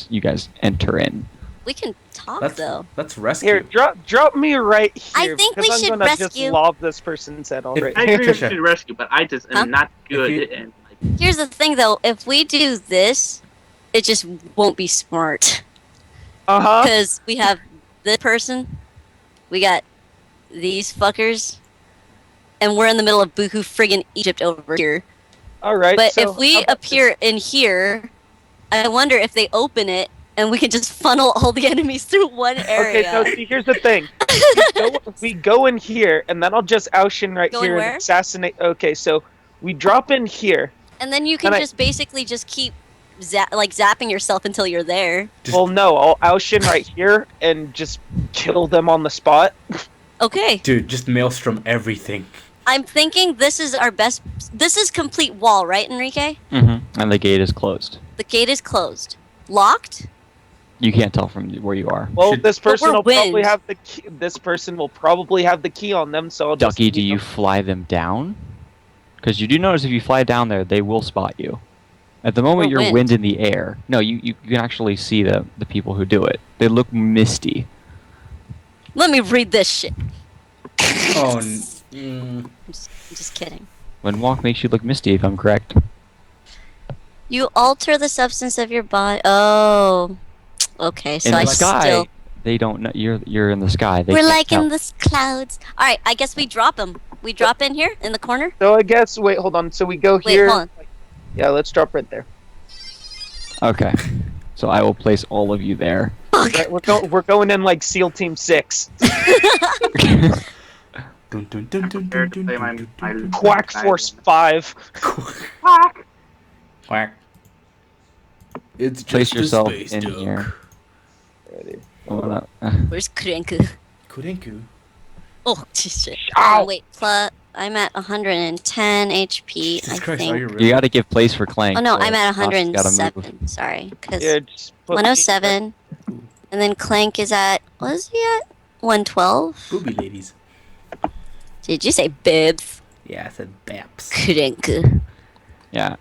Speaker 3: you guys enter in.
Speaker 2: We can talk
Speaker 5: Let's
Speaker 2: though.
Speaker 5: let's rescue.
Speaker 1: Here, drop me right here.
Speaker 2: I think
Speaker 1: because
Speaker 2: we
Speaker 1: I'm
Speaker 2: should
Speaker 1: gonna just
Speaker 2: rescue-
Speaker 1: lob this person's head all
Speaker 5: If-
Speaker 1: right
Speaker 4: I
Speaker 1: here.
Speaker 4: agree with
Speaker 5: Trisha.
Speaker 4: you rescue, but I just am
Speaker 2: Huh?
Speaker 4: not good
Speaker 5: If
Speaker 4: and like,
Speaker 2: Here's the thing though, if we do this, it just won't be smart.
Speaker 1: Uh-huh.
Speaker 2: Because we have this person, we got these fuckers, and we're in the middle of boohoo friggin' Egypt over here.
Speaker 1: Alright,
Speaker 2: But
Speaker 1: so
Speaker 2: if we
Speaker 1: how about
Speaker 2: appear in here, I wonder if they open it and we can just funnel all the enemies through one
Speaker 1: this?
Speaker 2: area.
Speaker 1: Okay, no, see, here's the thing. We go in here, and then I'll just Aushin right
Speaker 2: Go in
Speaker 1: here
Speaker 2: where?
Speaker 1: and assassinate. Okay, so we drop in here.
Speaker 2: And then you can
Speaker 1: And I-
Speaker 2: just basically just keep zapping yourself until you're there.
Speaker 1: Well, no, I'll Aoshin right here and just kill them on the spot.
Speaker 2: Okay.
Speaker 5: Dude, just maelstrom everything.
Speaker 2: I'm thinking this is our best. This is complete wall, right, Enrique?
Speaker 3: Mm-hmm. And the gate is closed.
Speaker 2: The gate is closed. Locked?
Speaker 3: You can't tell from where you are.
Speaker 1: Well,
Speaker 5: Should-
Speaker 1: this person
Speaker 2: we're
Speaker 1: will probably
Speaker 2: wind.
Speaker 1: have the key. This person will probably have the key on them, so I'll just
Speaker 3: Ducky, do
Speaker 1: leave
Speaker 3: you
Speaker 1: them.
Speaker 3: fly them down? Because you do notice if you fly down there, they will spot you. At the moment,
Speaker 2: Or
Speaker 3: you're
Speaker 2: wind.
Speaker 3: wind in the air. No, you can actually see the people who do it. They look misty.
Speaker 2: Let me read this shit.
Speaker 5: Oh,
Speaker 2: I'm just kidding.
Speaker 3: Wind walk makes you look misty, if I'm correct.
Speaker 2: You alter the substance of your body. Oh. Okay, so
Speaker 3: In
Speaker 2: I
Speaker 3: the sky,
Speaker 2: still.
Speaker 3: they don't know you're in the sky. They
Speaker 2: We're
Speaker 3: can't
Speaker 2: like
Speaker 3: tell.
Speaker 2: in the clouds. Alright, I guess we drop them. We drop in here in the corner?
Speaker 1: So I guess. Wait, hold on. So we go
Speaker 2: Wait,
Speaker 1: here.
Speaker 2: hold on.
Speaker 1: Yeah, let's drop right there.
Speaker 3: Okay, so I will place all of you there.
Speaker 1: Right, we're going in like SEAL Team 6.
Speaker 5: Dun, dun, dun, dun,
Speaker 4: Prepared
Speaker 5: dun,
Speaker 4: to play
Speaker 5: dun,
Speaker 4: my
Speaker 5: dun, dun,
Speaker 1: Quack Force 5.
Speaker 5: Quack. It's
Speaker 3: Place
Speaker 5: just a
Speaker 3: yourself
Speaker 5: space
Speaker 3: in
Speaker 5: duck.
Speaker 3: here.
Speaker 1: Ready.
Speaker 3: Hold up.
Speaker 2: Where's Kurenku?
Speaker 5: Kurenku.
Speaker 2: Oh, shit.
Speaker 1: Ow!
Speaker 2: Wait, I'm at 110 HP,
Speaker 5: Jesus
Speaker 2: I
Speaker 5: Christ,
Speaker 2: think.
Speaker 5: are you really?
Speaker 3: You got to give place for Clank.
Speaker 2: Oh no,
Speaker 3: so
Speaker 2: I'm at
Speaker 3: Josh has gotta move.
Speaker 2: 107. Sorry, because
Speaker 1: Yeah, just put me-
Speaker 2: 107, and then Clank is at. What is he at? 112.
Speaker 5: Booby ladies.
Speaker 2: Did you say bibs?
Speaker 5: Yeah, I said Baps.
Speaker 2: Kurenku.
Speaker 3: Yeah.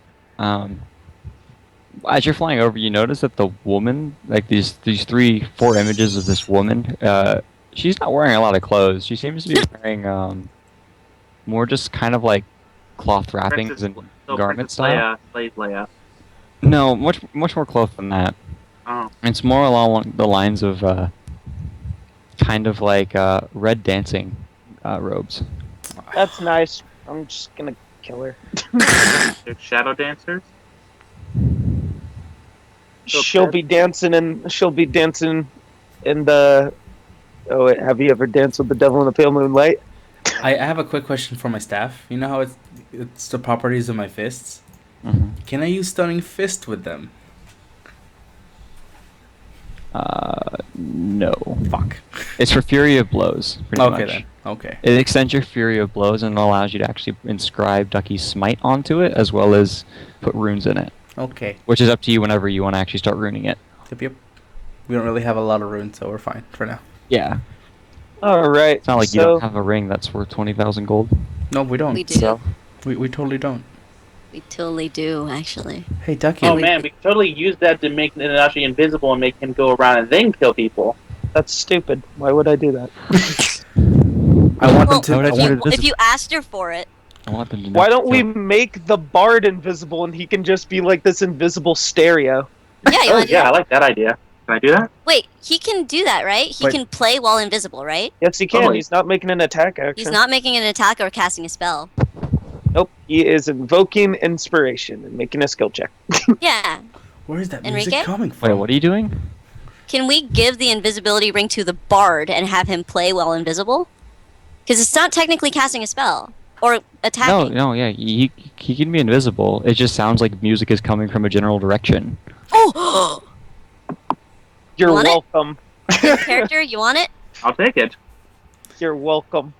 Speaker 3: As you're flying over, you notice that the woman, like these 4 images of this woman, she's not wearing a lot of clothes. She seems to be wearing more just kind of like cloth wrappings and garment style.
Speaker 4: Slave Leia.
Speaker 3: No, much more cloth than that.
Speaker 4: Oh.
Speaker 3: It's more along the lines of kind of like red dancing robes.
Speaker 1: That's nice. I'm just gonna kill her.
Speaker 4: They're shadow dancers.
Speaker 1: She'll be dancing in the. Oh wait, have you ever danced with the devil in the pale moonlight?
Speaker 5: I have a quick question for my staff. You know how it's the properties of my fists?
Speaker 3: Mm-hmm.
Speaker 5: Can I use stunning fist with them?
Speaker 3: No.
Speaker 5: Fuck.
Speaker 3: It's for fury of blows, pretty
Speaker 5: Okay
Speaker 3: much.
Speaker 5: then. Okay.
Speaker 3: It extends your fury of blows and allows you to actually inscribe Ducky's smite onto it, as well as put runes in it.
Speaker 5: Okay.
Speaker 3: Which is up to you whenever you want to actually start runing it.
Speaker 5: Yep. We don't really have a lot of runes, so we're fine for now.
Speaker 3: Yeah.
Speaker 1: All right.
Speaker 3: It's not like you don't have a ring that's worth 20,000 gold.
Speaker 5: No, we don't.
Speaker 2: We do.
Speaker 3: So,
Speaker 5: We totally don't.
Speaker 2: We totally do, actually.
Speaker 5: Hey, Ducky.
Speaker 4: Oh man, we could totally use that to make Nanashi invisible and make him go around and then kill people.
Speaker 1: That's stupid. Why would I do that?
Speaker 5: I want
Speaker 2: Well,
Speaker 5: them to.
Speaker 3: How would I
Speaker 5: I
Speaker 3: do
Speaker 5: want,
Speaker 3: it?
Speaker 2: If you asked her for it,
Speaker 3: I want them to
Speaker 1: Why
Speaker 3: not
Speaker 1: don't we
Speaker 3: kill-
Speaker 1: make the bard invisible and he can just be like this invisible stereo?
Speaker 2: yeah, you
Speaker 4: Oh
Speaker 2: want to do
Speaker 4: yeah, I
Speaker 2: that?
Speaker 4: like that idea. Can I do that?
Speaker 2: Wait, he can do that, right? He
Speaker 5: Wait.
Speaker 2: can play while invisible, right?
Speaker 1: Yes, he can.
Speaker 4: Totally.
Speaker 1: He's not making an attack action.
Speaker 2: He's not making an attack or casting a spell.
Speaker 1: Nope. He is invoking inspiration and making a skill check.
Speaker 2: Yeah.
Speaker 5: where is that music
Speaker 2: Enrique?
Speaker 5: coming from?
Speaker 3: Wait, what are you doing?
Speaker 2: Can we give the invisibility ring to the bard and have him play while invisible? Because it's not technically casting a spell or attacking.
Speaker 3: No, yeah, he can be invisible. It just sounds like music is coming from a general direction.
Speaker 2: Oh!
Speaker 1: You're
Speaker 2: Want it?
Speaker 1: welcome.
Speaker 2: Character, you want it?
Speaker 4: I'll take it.
Speaker 1: You're welcome.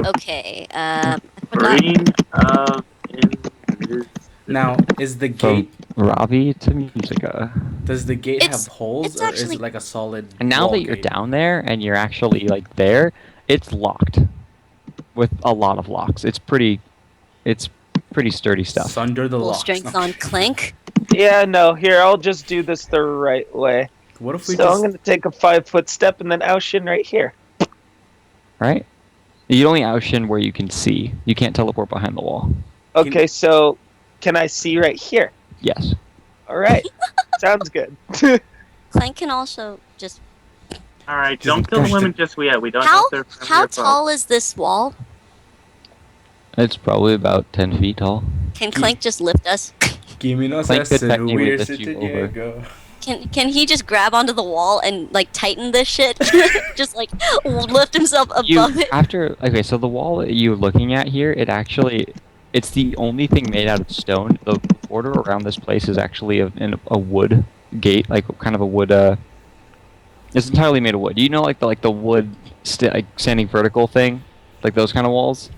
Speaker 2: Okay. I forgot.
Speaker 4: Green of invisibility.
Speaker 5: Now, is the
Speaker 3: From
Speaker 5: gate?
Speaker 3: Ravi to Musica.
Speaker 5: Does the gate
Speaker 2: It's-
Speaker 5: have holes,
Speaker 2: it's
Speaker 5: or is
Speaker 2: actually-
Speaker 5: it like a solid?
Speaker 3: And now
Speaker 5: wall
Speaker 3: that you're
Speaker 5: gate?
Speaker 3: down there and you're actually like there, it's locked with a lot of locks. It's pretty sturdy stuff.
Speaker 5: Sunder the
Speaker 2: Full
Speaker 5: locks.
Speaker 2: strength
Speaker 5: No.
Speaker 2: on Clank.
Speaker 1: Yeah, no. Here, I'll just do this the right way.
Speaker 5: What if we
Speaker 1: So I'm
Speaker 5: just?
Speaker 1: gonna take a 5-foot step and then Aoshin right here.
Speaker 3: Right? You only Aoshin where you can see. You can't teleport behind the wall.
Speaker 1: Okay, so can I see right here?
Speaker 3: Yes.
Speaker 1: All right. Sounds good.
Speaker 2: Clank can also just.
Speaker 4: All right,
Speaker 5: Just
Speaker 4: don't kill the
Speaker 5: push
Speaker 4: women just yet. We don't
Speaker 2: How
Speaker 4: know if they're
Speaker 2: how
Speaker 4: friendly or foe.
Speaker 2: tall is this wall?
Speaker 3: It's probably about 10 feet tall.
Speaker 2: Can Clank just lift us?
Speaker 5: Gimme no
Speaker 3: Clank could
Speaker 5: sense,
Speaker 3: technically
Speaker 5: we're
Speaker 3: lift you
Speaker 5: sitting
Speaker 3: over.
Speaker 5: here, go.
Speaker 2: Can he just grab onto the wall and like tighten this shit? Just like lift himself above it.
Speaker 3: Okay, so the wall that you're looking at here, it's the only thing made out of stone. The border around this place is actually a wood gate, like kind of a wood. It's entirely made of wood. You know, like the wood like standing vertical thing, like those kind of walls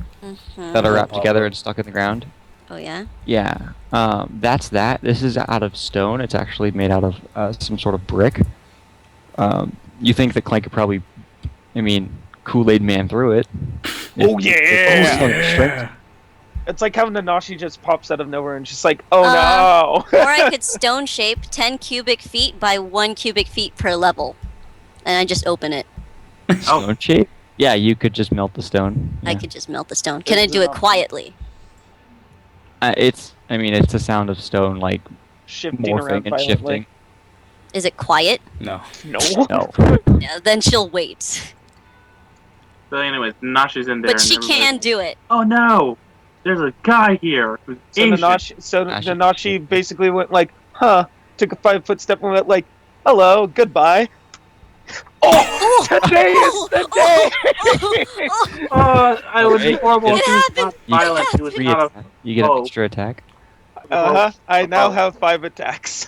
Speaker 3: that are wrapped together and stuck in the ground.
Speaker 2: Oh yeah.
Speaker 3: Yeah, that's that. This is out of stone. It's actually made out of some sort of brick. You think that Clank could probably, I mean, Kool-Aid Man through it.
Speaker 1: Oh,
Speaker 3: If-
Speaker 1: yeah!
Speaker 3: if- strength-
Speaker 1: It's like how Nanashi just pops out of nowhere and just like, oh no!
Speaker 2: Or I could stone shape 10 cubic feet by 1 cubic feet per level, and I just open it.
Speaker 3: Stone shape? Yeah, you could just melt the stone.
Speaker 2: I
Speaker 3: Yeah.
Speaker 2: could just melt the stone. Can I do it quietly?
Speaker 3: It's the sound of stone, like
Speaker 1: Shifting around
Speaker 3: morphing and
Speaker 1: violently.
Speaker 3: shifting.
Speaker 2: Is it quiet?
Speaker 5: No.
Speaker 1: No.
Speaker 3: No.
Speaker 2: Yeah, then she'll wait.
Speaker 4: So anyways, Nanashi's in there.
Speaker 2: But she
Speaker 4: and
Speaker 2: can
Speaker 4: everybody's
Speaker 2: do it.
Speaker 4: like, oh no! There's a guy here who's
Speaker 1: So
Speaker 4: ancient.
Speaker 1: Nanashi basically went like, huh, took a 5-foot step and went like, hello, goodbye. Oh, today is the day!
Speaker 4: Oh, I was
Speaker 3: Right.
Speaker 4: horrible.
Speaker 2: It
Speaker 4: He was
Speaker 2: happened.
Speaker 4: not violent. He was
Speaker 3: Free
Speaker 4: not
Speaker 3: attack. You get an
Speaker 4: Oh.
Speaker 3: extra attack.
Speaker 1: Uh-huh, I now have 5 attacks.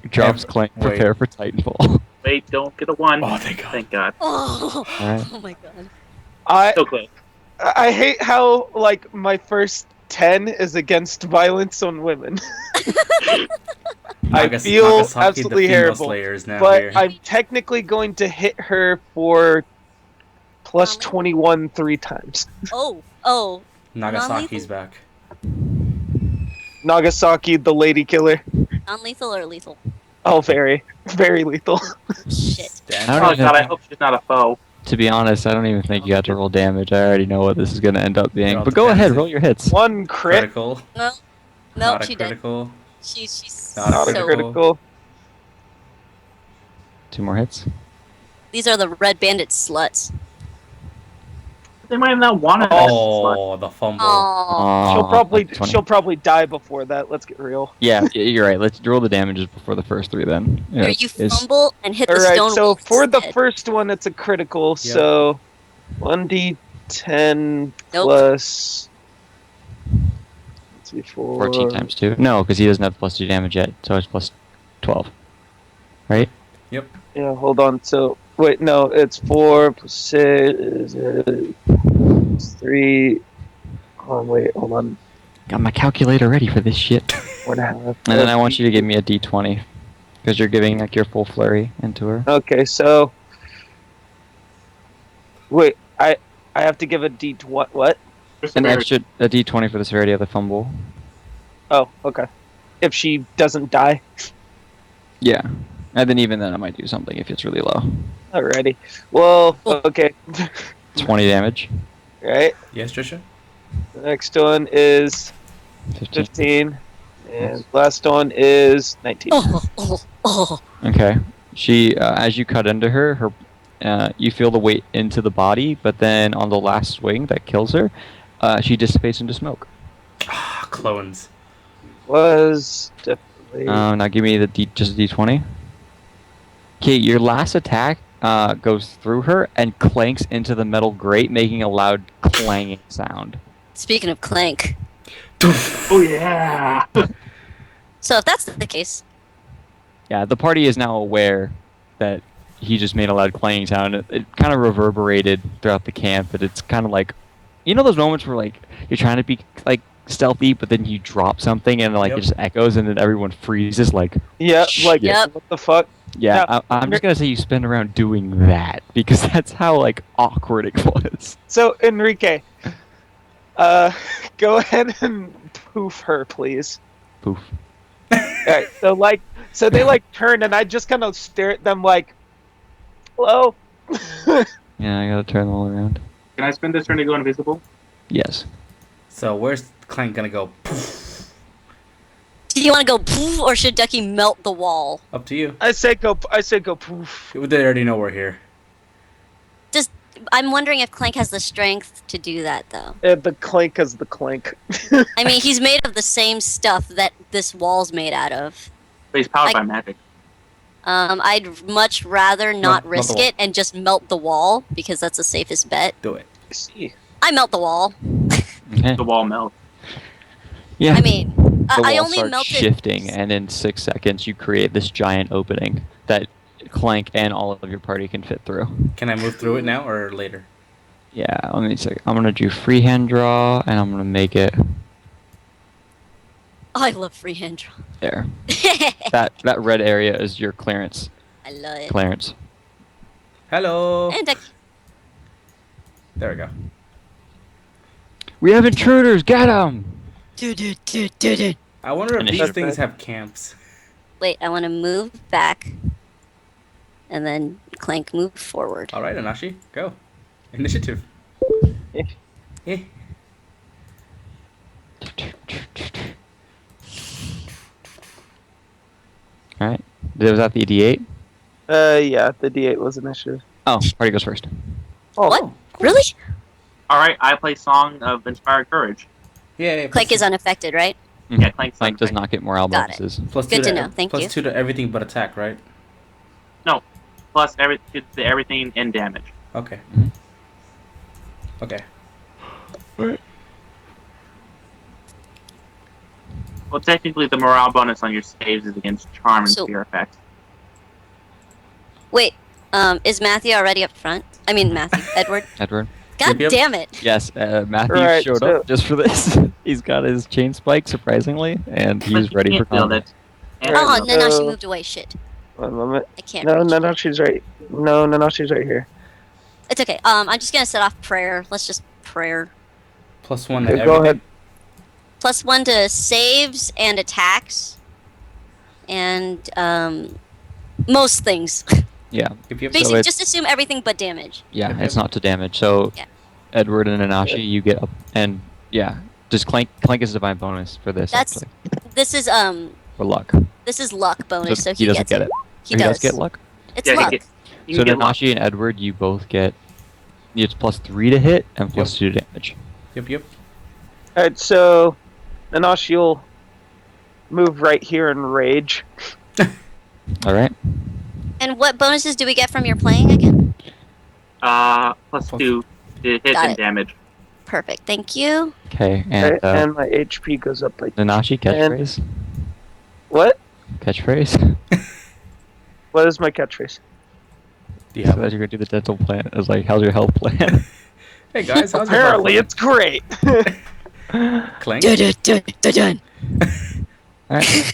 Speaker 3: Drops
Speaker 5: Yeah,
Speaker 3: Clank.
Speaker 5: wait.
Speaker 3: Prepare for Titanfall.
Speaker 4: Wait, don't get a 1.
Speaker 5: Oh, thank God.
Speaker 4: Thank God.
Speaker 2: Oh,
Speaker 3: Alright.
Speaker 2: oh my god.
Speaker 4: So close.
Speaker 1: I hate how, like, my first 10 is against violence on women. I feel
Speaker 5: Nagasaki,
Speaker 1: absolutely
Speaker 5: the female
Speaker 1: terrible,
Speaker 5: Slayer is now
Speaker 1: but
Speaker 5: here.
Speaker 1: I'm technically going to hit her for plus
Speaker 2: Mommy?
Speaker 1: 21 3 times.
Speaker 2: Oh.
Speaker 5: Nagasaki's back.
Speaker 1: Nagasaki, the lady killer.
Speaker 2: Non-lethal or lethal?
Speaker 1: Oh, very, very lethal.
Speaker 2: Shit.
Speaker 5: Damn.
Speaker 3: I don't
Speaker 4: Oh
Speaker 3: even
Speaker 4: God, I
Speaker 3: think-
Speaker 4: hope she's not a foe.
Speaker 3: To be honest, I don't even think you have to roll damage. I already know what this is going to end up being.
Speaker 5: It all
Speaker 3: But go ahead,
Speaker 5: depends.
Speaker 3: roll your hits.
Speaker 1: 1 crit,
Speaker 5: Critical.
Speaker 2: No,
Speaker 5: Not a
Speaker 2: she did.
Speaker 5: critical.
Speaker 2: She's
Speaker 5: Not a
Speaker 1: not a
Speaker 2: so.
Speaker 1: critical.
Speaker 3: 2 more hits.
Speaker 2: These are the red bandit sluts.
Speaker 4: They might have not wanted that.
Speaker 5: Oh, the fumble.
Speaker 2: Aww.
Speaker 1: She'll probably die before that. Let's get real.
Speaker 3: Yeah, you're right. Let's roll the damages before the first 3 then.
Speaker 2: Here, you
Speaker 3: it's-
Speaker 2: fumble and hit the
Speaker 1: All right,
Speaker 2: stone
Speaker 1: so
Speaker 2: wall
Speaker 1: for the
Speaker 2: instead.
Speaker 1: first one, it's a critical. So 1d10
Speaker 2: Nope.
Speaker 1: plus. Let's see,
Speaker 3: 14 times 2. No, because he doesn't have plus 2 damage yet, so it's plus 12. Right?
Speaker 1: Yeah, hold on. So wait, no, it's 4 plus 6, 3. Oh wait, hold on.
Speaker 3: Got my calculator ready for this shit.
Speaker 1: 4.5.
Speaker 3: And then I want you to give me a d20. Because you're giving like your full flurry into her.
Speaker 1: Okay, so wait, I have to give a d what?
Speaker 3: An extra a d20 for the severity of the fumble.
Speaker 1: Oh, okay. If she doesn't die,
Speaker 3: Yeah. And then even then I might do something if it's really low.
Speaker 1: alrighty. Well, okay,
Speaker 3: 20 damage.
Speaker 1: right.
Speaker 5: Yes, Trisha?
Speaker 1: The next one is
Speaker 3: 15.
Speaker 1: 15, and last one is 19.
Speaker 2: Oh.
Speaker 3: Okay. She, as you cut into her, you feel the weight into the body, but then on the last swing that kills her, she dissipates into smoke.
Speaker 5: Ah, clones.
Speaker 1: Was definitely.
Speaker 3: Now give me just a d20. Okay, your last attack goes through her and clanks into the metal grate, making a loud clanging sound.
Speaker 2: Speaking of clank.
Speaker 4: Oh yeah.
Speaker 2: So if that's the case,
Speaker 3: Yeah, the party is now aware that he just made a loud clanging sound. It kind of reverberated throughout the camp, but it's kind of like, you know those moments where like you're trying to be like stealthy, but then you drop something and like
Speaker 5: Yep.
Speaker 3: it just echoes, and then everyone freezes. Like,
Speaker 1: Yeah, like
Speaker 2: Yep.
Speaker 1: what the fuck?
Speaker 3: yeah,
Speaker 1: Yeah.
Speaker 3: I'm just gonna say you spend around doing that because that's how like awkward it was.
Speaker 1: So Enrique, go ahead and poof her, please.
Speaker 3: Poof.
Speaker 1: Alright, so they like turn, and I just kind of stare at them like, hello.
Speaker 3: Yeah, I gotta turn them all around.
Speaker 4: Can I spend this turn to go invisible?
Speaker 3: Yes.
Speaker 5: So where's Clank gonna go?
Speaker 2: do you want to go poof or should Ducky melt the wall?
Speaker 5: Up to you.
Speaker 1: I say go poof.
Speaker 5: They already know we're here.
Speaker 2: I'm wondering if Clank has the strength to do that, though.
Speaker 1: The clank is the clank.
Speaker 2: I mean, he's made of the same stuff that this wall's made out of.
Speaker 4: But he's powered
Speaker 2: I-
Speaker 4: by magic.
Speaker 2: I'd much rather not
Speaker 5: the
Speaker 2: risk
Speaker 5: wall.
Speaker 2: it and just melt the wall, because that's the safest bet.
Speaker 5: Do it.
Speaker 1: See.
Speaker 2: I melt the wall.
Speaker 3: Okay.
Speaker 4: The wall melts.
Speaker 3: Yeah.
Speaker 2: I mean,
Speaker 3: the
Speaker 2: I
Speaker 3: wall
Speaker 2: only
Speaker 3: starts
Speaker 2: melted.
Speaker 3: shifting, and in 6 seconds, you create this giant opening that Clank and all of your party can fit through.
Speaker 5: Can I move through it now or later?
Speaker 3: Yeah, let me see. I'm gonna do freehand draw, and I'm gonna make it
Speaker 2: I love freehand draw.
Speaker 3: there. That red area is your clearance.
Speaker 2: I love it.
Speaker 3: Clearance.
Speaker 5: Hello.
Speaker 2: And
Speaker 5: There we go.
Speaker 3: We have intruders. Get them.
Speaker 5: I wonder if
Speaker 3: Finish
Speaker 5: these
Speaker 3: it.
Speaker 5: things have camps.
Speaker 2: wait, I want to move back, and then Clank move forward.
Speaker 5: All right, Nanashi, go. Initiative. Eh.
Speaker 3: All right. Was that the D8?
Speaker 1: Yeah, the D8 was initiative.
Speaker 3: Oh, party goes first.
Speaker 1: Oh,
Speaker 2: What? Really?
Speaker 4: All right, I play Song of Inspired Courage.
Speaker 5: Yeah.
Speaker 2: Clank is unaffected, right?
Speaker 4: Yeah, Clank's
Speaker 3: Clank does
Speaker 4: unaffected.
Speaker 3: not get morale
Speaker 2: Got it.
Speaker 3: bonuses.
Speaker 5: plus
Speaker 2: Good
Speaker 5: two
Speaker 2: to know, thank
Speaker 5: plus
Speaker 2: you.
Speaker 5: 2 to everything but attack, right?
Speaker 4: Plus everything and damage.
Speaker 5: Okay.
Speaker 3: Mhm.
Speaker 5: Okay.
Speaker 4: Well, technically, the morale bonus on your saves is against charm and
Speaker 2: So-
Speaker 4: fear effects.
Speaker 2: Wait, is Matthew already up front? I mean, Matthew, Edward.
Speaker 3: Edward.
Speaker 2: God
Speaker 5: Yep.
Speaker 2: damn it!
Speaker 3: Yes, Matthew
Speaker 1: Right,
Speaker 3: showed
Speaker 1: so-
Speaker 3: up just for this. He's got his chain spike, surprisingly, and
Speaker 4: But
Speaker 3: he's
Speaker 4: you
Speaker 3: ready for
Speaker 4: can't build
Speaker 3: combat.
Speaker 4: it. And
Speaker 2: Oh,
Speaker 1: Right,
Speaker 2: Nanashi
Speaker 1: so-
Speaker 2: moved away. Shit,
Speaker 1: one moment.
Speaker 2: I can't.
Speaker 1: No,
Speaker 2: reach.
Speaker 1: Nanashi's right. No, Nanashi's right here.
Speaker 2: It's okay. I'm just gonna set off prayer. Let's just prayer.
Speaker 5: Plus 1 to
Speaker 1: Okay,
Speaker 5: everything.
Speaker 1: go ahead.
Speaker 2: +1 to saves and attacks, and most things.
Speaker 3: Yeah,
Speaker 5: Yep.
Speaker 2: Basically,
Speaker 3: it's-
Speaker 2: just assume everything but damage.
Speaker 3: yeah,
Speaker 5: Yep,
Speaker 3: it's
Speaker 5: yep.
Speaker 3: not to damage. So,
Speaker 2: Yeah.
Speaker 3: Edward and Nanashi, you get up, and yeah, just Clank is divine bonus for this.
Speaker 2: That's
Speaker 3: actually,
Speaker 2: This is
Speaker 3: for luck.
Speaker 2: luck bonus, so
Speaker 3: he
Speaker 2: he
Speaker 3: doesn't
Speaker 2: gets
Speaker 3: get
Speaker 2: it.
Speaker 3: it.
Speaker 2: He
Speaker 3: Or
Speaker 2: does.
Speaker 3: does get luck.
Speaker 2: It's
Speaker 4: Yeah,
Speaker 2: luck.
Speaker 4: you
Speaker 3: So
Speaker 4: can get luck.
Speaker 3: Nanashi and Edward, you both get. It's +3 to hit and +2 damage.
Speaker 5: Yep.
Speaker 1: Alright, so Nanashi will move right here and rage.
Speaker 3: All right.
Speaker 2: And what bonuses do we get from your playing again?
Speaker 4: Plus 2 to hit
Speaker 2: Got
Speaker 4: and
Speaker 2: it.
Speaker 4: damage.
Speaker 2: Perfect. Thank you.
Speaker 3: Okay,
Speaker 1: Okay,
Speaker 3: and
Speaker 1: and my HP goes up by
Speaker 3: Nanashi catchphrase.
Speaker 1: what?
Speaker 3: Catchphrase.
Speaker 1: What is my catchphrase?
Speaker 5: Do you
Speaker 3: So
Speaker 5: have
Speaker 3: that you're gonna do the dental plan. It's like, how's your health plan?
Speaker 5: Hey guys, how's your
Speaker 1: Apparently,
Speaker 5: health?
Speaker 1: it's great.
Speaker 5: Clank.
Speaker 2: Dun.
Speaker 3: Alright.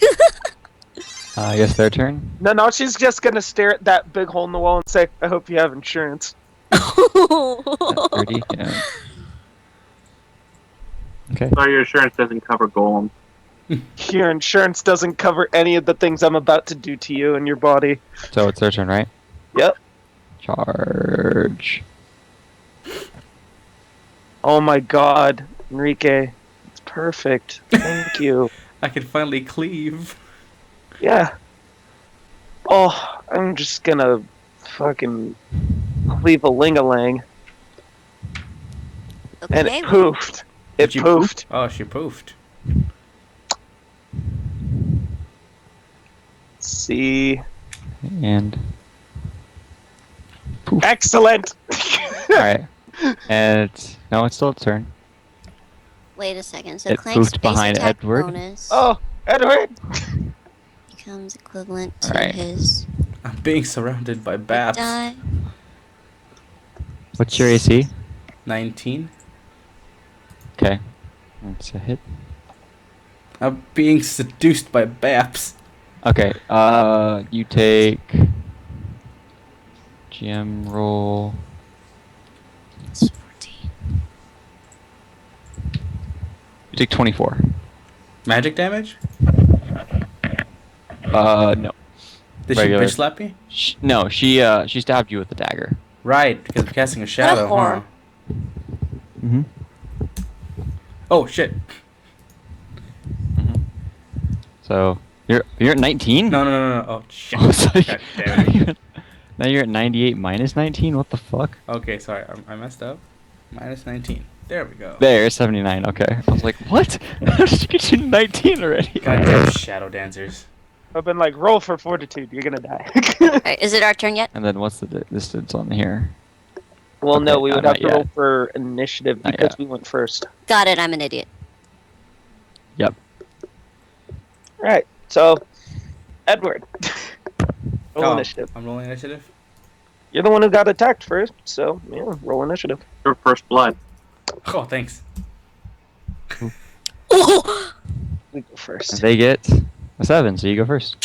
Speaker 3: I guess their turn.
Speaker 1: Nanashi's just gonna stare at that big hole in the wall and say, "I hope you have insurance."
Speaker 3: At 30. Yeah. Okay.
Speaker 4: So your insurance doesn't cover golem.
Speaker 1: Your insurance doesn't cover any of the things I'm about to do to you and your body.
Speaker 3: So it's their turn, right?
Speaker 1: Yep.
Speaker 3: Charge.
Speaker 1: Oh my God, Enrique, it's perfect. Thank you.
Speaker 5: I can finally cleave.
Speaker 1: Yeah. Oh, I'm just gonna fucking leave a ling-a-lang. And
Speaker 2: Okay.
Speaker 1: it poofed. It
Speaker 5: Did you
Speaker 1: poofed.
Speaker 5: Oh, she poofed.
Speaker 1: See.
Speaker 3: And.
Speaker 1: Excellent!
Speaker 3: Alright. And no, it's still its turn.
Speaker 2: Wait a second. So
Speaker 3: It
Speaker 2: Clank's
Speaker 3: poofed
Speaker 2: base
Speaker 3: behind
Speaker 2: attack
Speaker 3: Edward.
Speaker 2: bonus
Speaker 1: Oh, Edward!
Speaker 2: becomes equivalent to
Speaker 3: Alright.
Speaker 2: his
Speaker 5: I'm being surrounded by baps.
Speaker 2: die.
Speaker 3: What's your AC?
Speaker 5: 19.
Speaker 3: Okay. That's a hit.
Speaker 5: I'm being seduced by baps.
Speaker 3: Okay. You take. GM roll.
Speaker 2: It's 14.
Speaker 3: You take 24.
Speaker 5: Magic damage?
Speaker 3: No.
Speaker 5: Did
Speaker 3: Regular.
Speaker 5: she bitch slap me?
Speaker 3: No, she stabbed you with the dagger.
Speaker 5: Right, because I'm casting a shadow, huh?
Speaker 2: whore.
Speaker 3: Mm-hmm.
Speaker 5: Oh shit.
Speaker 3: So you're at 19.
Speaker 5: No. Oh shit.
Speaker 3: Oh, so
Speaker 5: God damn it.
Speaker 3: now you're at 98 minus 19. What the fuck?
Speaker 5: Okay, sorry, I messed up. Minus 19. There we go.
Speaker 3: There, 79. Okay. I was like, what? How did you get you to 19 already?
Speaker 5: Goddamn shadow dancers.
Speaker 1: I've been like, roll for fortitude, you're gonna die.
Speaker 2: Alright, is it our turn yet?
Speaker 3: And then what's the distance on here?
Speaker 1: Well, no,
Speaker 3: Okay,
Speaker 1: we would
Speaker 3: not
Speaker 1: have to roll
Speaker 3: yet.
Speaker 1: for initiative
Speaker 3: Not
Speaker 1: because
Speaker 3: yet.
Speaker 1: we went first.
Speaker 2: Got it. I'm an idiot.
Speaker 3: Yep.
Speaker 1: Right. So, Edward, roll
Speaker 5: Oh,
Speaker 1: initiative.
Speaker 5: I'm rolling initiative.
Speaker 1: You're the one who got attacked first, so yeah, roll initiative.
Speaker 4: Your first blood.
Speaker 5: Oh, thanks.
Speaker 2: Oh!
Speaker 1: We go
Speaker 3: And
Speaker 1: first.
Speaker 3: they get a 7, so you go first.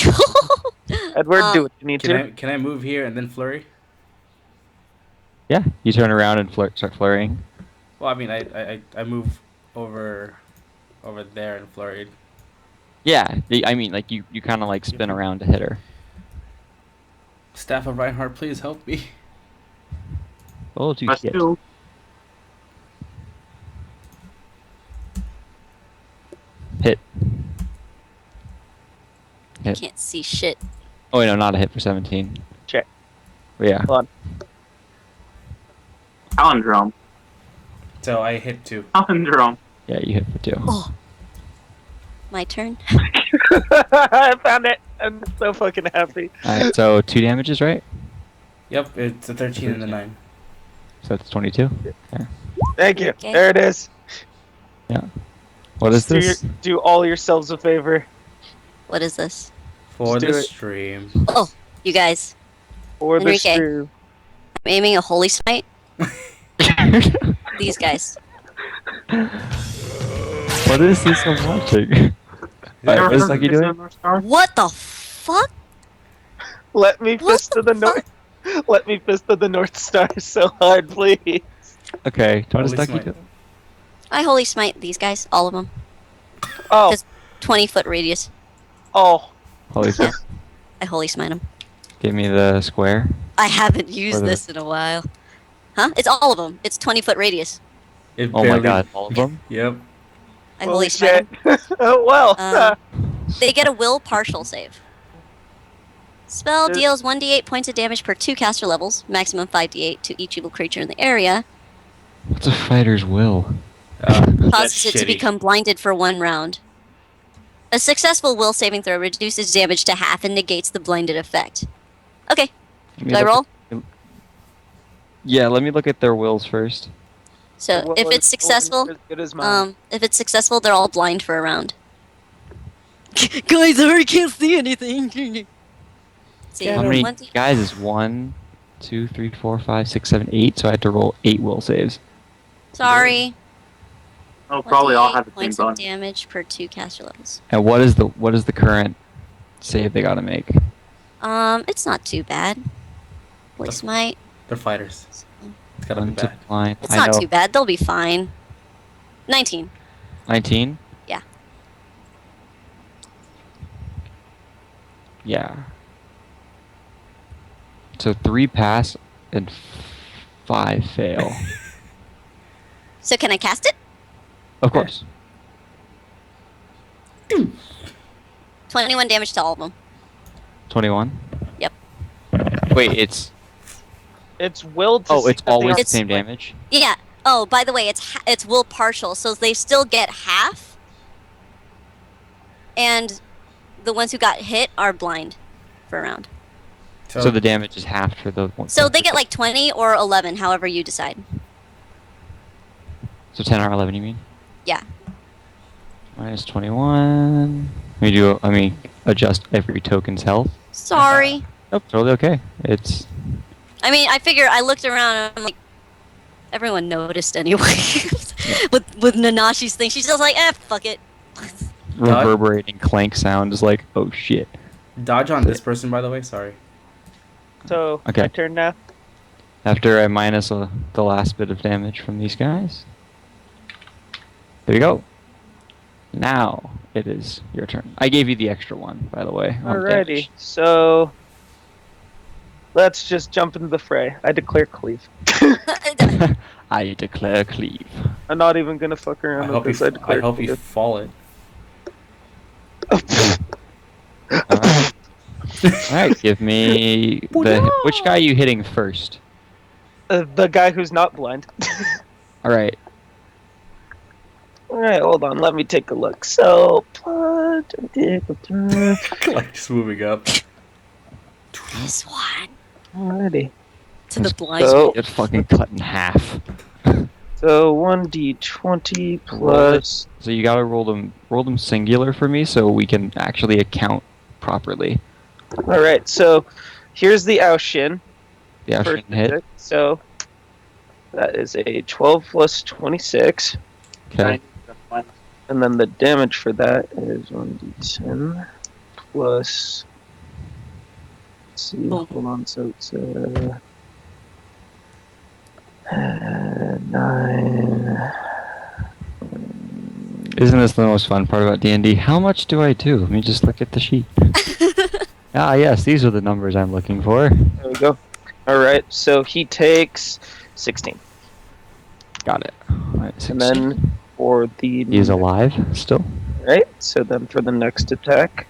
Speaker 1: Edward, do what you need to.
Speaker 5: Can I move here and then flurry?
Speaker 3: Yeah, you turn around and start flurrying.
Speaker 5: Well, I mean, I move over there and flurried.
Speaker 3: Yeah, I mean, like you kind of like spin around to hit her.
Speaker 5: Staff of Reinhardt, please help me.
Speaker 3: Oh, you
Speaker 4: Plus
Speaker 3: hit.
Speaker 4: 2.
Speaker 3: Hit.
Speaker 2: I can't see shit.
Speaker 3: Oh, wait, no, not a hit for 17.
Speaker 1: Check.
Speaker 3: Yeah.
Speaker 1: Hold on.
Speaker 4: Palindrome.
Speaker 5: So I hit 2.
Speaker 4: Palindrome.
Speaker 3: Yeah, you hit for 2.
Speaker 2: Oh. My turn.
Speaker 1: I found it. I'm so fucking happy.
Speaker 3: Alright, so 2 damages, right?
Speaker 5: Yep, it's a 13 and a 9.
Speaker 3: So that's 22.
Speaker 1: Thank you.
Speaker 2: Okay.
Speaker 1: There it is.
Speaker 3: What is
Speaker 1: Do,
Speaker 3: this?
Speaker 1: do all yourselves a favor.
Speaker 2: What is this?
Speaker 5: For
Speaker 1: Let's
Speaker 5: the
Speaker 1: do it.
Speaker 5: stream.
Speaker 2: Oh, you guys.
Speaker 1: Or the
Speaker 2: Enrique.
Speaker 1: screw.
Speaker 2: I'm aiming a holy smite. These guys.
Speaker 3: What is this I'm watching? Alright, what is Duckie doing?
Speaker 2: What the fuck?
Speaker 1: Let me
Speaker 2: What
Speaker 1: fist to the north. Let me fist to the North Star so hard, please.
Speaker 3: Okay, what does
Speaker 5: Holy
Speaker 3: Duckie
Speaker 5: smite.
Speaker 3: do?
Speaker 2: I holy smite these guys, all of them.
Speaker 1: Oh,
Speaker 2: 20-foot radius.
Speaker 1: oh.
Speaker 3: Holy smite.
Speaker 2: I holy smite them.
Speaker 3: Give me the square.
Speaker 2: I haven't used
Speaker 3: Or the-
Speaker 2: this in a while. Huh? It's all of them. It's 20-foot radius.
Speaker 5: It
Speaker 3: Oh my
Speaker 5: barely-
Speaker 3: god, all of them?
Speaker 5: Yep.
Speaker 2: I holy smite
Speaker 1: shit.
Speaker 2: them.
Speaker 1: Oh, well.
Speaker 2: They get a will partial save. Spell
Speaker 1: Does-
Speaker 2: deals 1d8 points of damage per 2 caster levels, maximum 5d8 to each evil creature in the area.
Speaker 3: What's a fighter's will?
Speaker 2: Causes it to become blinded for 1 round. A successful will saving throw reduces damage to half and negates the blinded effect. Okay,
Speaker 3: Let me
Speaker 2: do I
Speaker 3: look
Speaker 2: roll?
Speaker 3: Yeah, let me look at their wills first.
Speaker 2: So
Speaker 1: Well,
Speaker 2: if it's successful,
Speaker 1: as good as mine.
Speaker 2: if it's successful, they're all blind for a round. Guys, I already can't see anything. See,
Speaker 3: How many
Speaker 2: 1d
Speaker 3: guys is 1, 2, 3, 4, 5, 6, 7, 8? So I had to roll 8 will saves.
Speaker 2: Sorry.
Speaker 4: Oh, probably all
Speaker 2: 1d8
Speaker 4: have the same
Speaker 2: points of
Speaker 4: bonus.
Speaker 2: damage per 2 caster levels.
Speaker 3: And what is the current save they gotta make?
Speaker 2: It's not too bad. Holy smite.
Speaker 5: They're fighters. It's gotta be
Speaker 3: One to
Speaker 5: bad.
Speaker 3: blind.
Speaker 2: It's
Speaker 3: I
Speaker 2: not
Speaker 3: know.
Speaker 2: too bad. They'll be fine. 19.
Speaker 3: 19?
Speaker 2: Yeah.
Speaker 3: Yeah. So 3 pass and 5 fail.
Speaker 2: So can I cast it?
Speaker 3: Of course.
Speaker 2: 21 damage to all of them.
Speaker 3: 21?
Speaker 2: Yep.
Speaker 3: Wait, it's...
Speaker 1: It's will to
Speaker 3: Oh,
Speaker 1: see
Speaker 3: it's
Speaker 1: that they
Speaker 3: always
Speaker 1: are-
Speaker 3: the same damage?
Speaker 2: Yeah. Oh, by the way, it's will partial, so they still get half. And the ones who got hit are blind for a round.
Speaker 3: So the damage is half for the one.
Speaker 2: So they get like 20 or 11, however you decide.
Speaker 3: So 10 or 11, you mean?
Speaker 2: Yeah.
Speaker 3: Minus 21. Let me adjust every token's health.
Speaker 2: Sorry.
Speaker 3: Nope, totally okay. It's...
Speaker 2: I mean, I figure I looked around and I'm like, everyone noticed anyway. with Nanashi's thing, she's just like, fuck it.
Speaker 3: reverberating clank sound is like, oh shit.
Speaker 5: Dodge on this person, by the way. Sorry.
Speaker 1: So,
Speaker 3: Okay.
Speaker 1: my turn now.
Speaker 3: After I minus the last bit of damage from these guys. There you go. Now it is your turn. I gave you the extra one, by the way. on
Speaker 1: Alrighty.
Speaker 3: damage.
Speaker 1: So, let's just jump into the fray. I declare cleave.
Speaker 3: I declare cleave.
Speaker 1: I'm not even gonna fuck
Speaker 5: I
Speaker 1: around
Speaker 5: hope
Speaker 1: with
Speaker 5: you.
Speaker 1: this. I declare
Speaker 5: I hope you
Speaker 1: cleave.
Speaker 5: fall it.
Speaker 3: Alright. Alright, give me the... Which guy are you hitting first?
Speaker 1: The guy who's not blind.
Speaker 3: Alright.
Speaker 1: Alright, hold on. Let me take a look. So,
Speaker 5: Like just moving up.
Speaker 2: This one.
Speaker 1: alrighty.
Speaker 2: To the blind.
Speaker 1: So,
Speaker 3: Get fucking cut in half.
Speaker 1: So 1d20 plus.
Speaker 3: So you gotta roll them singular for me so we can actually account properly.
Speaker 1: All right. So here's the Aoshin.
Speaker 3: The
Speaker 1: First
Speaker 3: action hit.
Speaker 1: attack. So that is a 12 plus 26,
Speaker 3: Okay.
Speaker 1: and then the damage for that is 1d10 plus. Let's see.
Speaker 2: Boom.
Speaker 1: Hold on. So it's 9.
Speaker 3: Isn't this the most fun part about D&D? How much do I do? Let me just look at the sheet. Ah, yes, these are the numbers I'm looking for.
Speaker 1: There we go. All right. So he takes 16,
Speaker 3: Got it. All right,
Speaker 1: and
Speaker 3: 16.
Speaker 1: then for the
Speaker 3: He's alive still.
Speaker 1: right. So then for the next attack,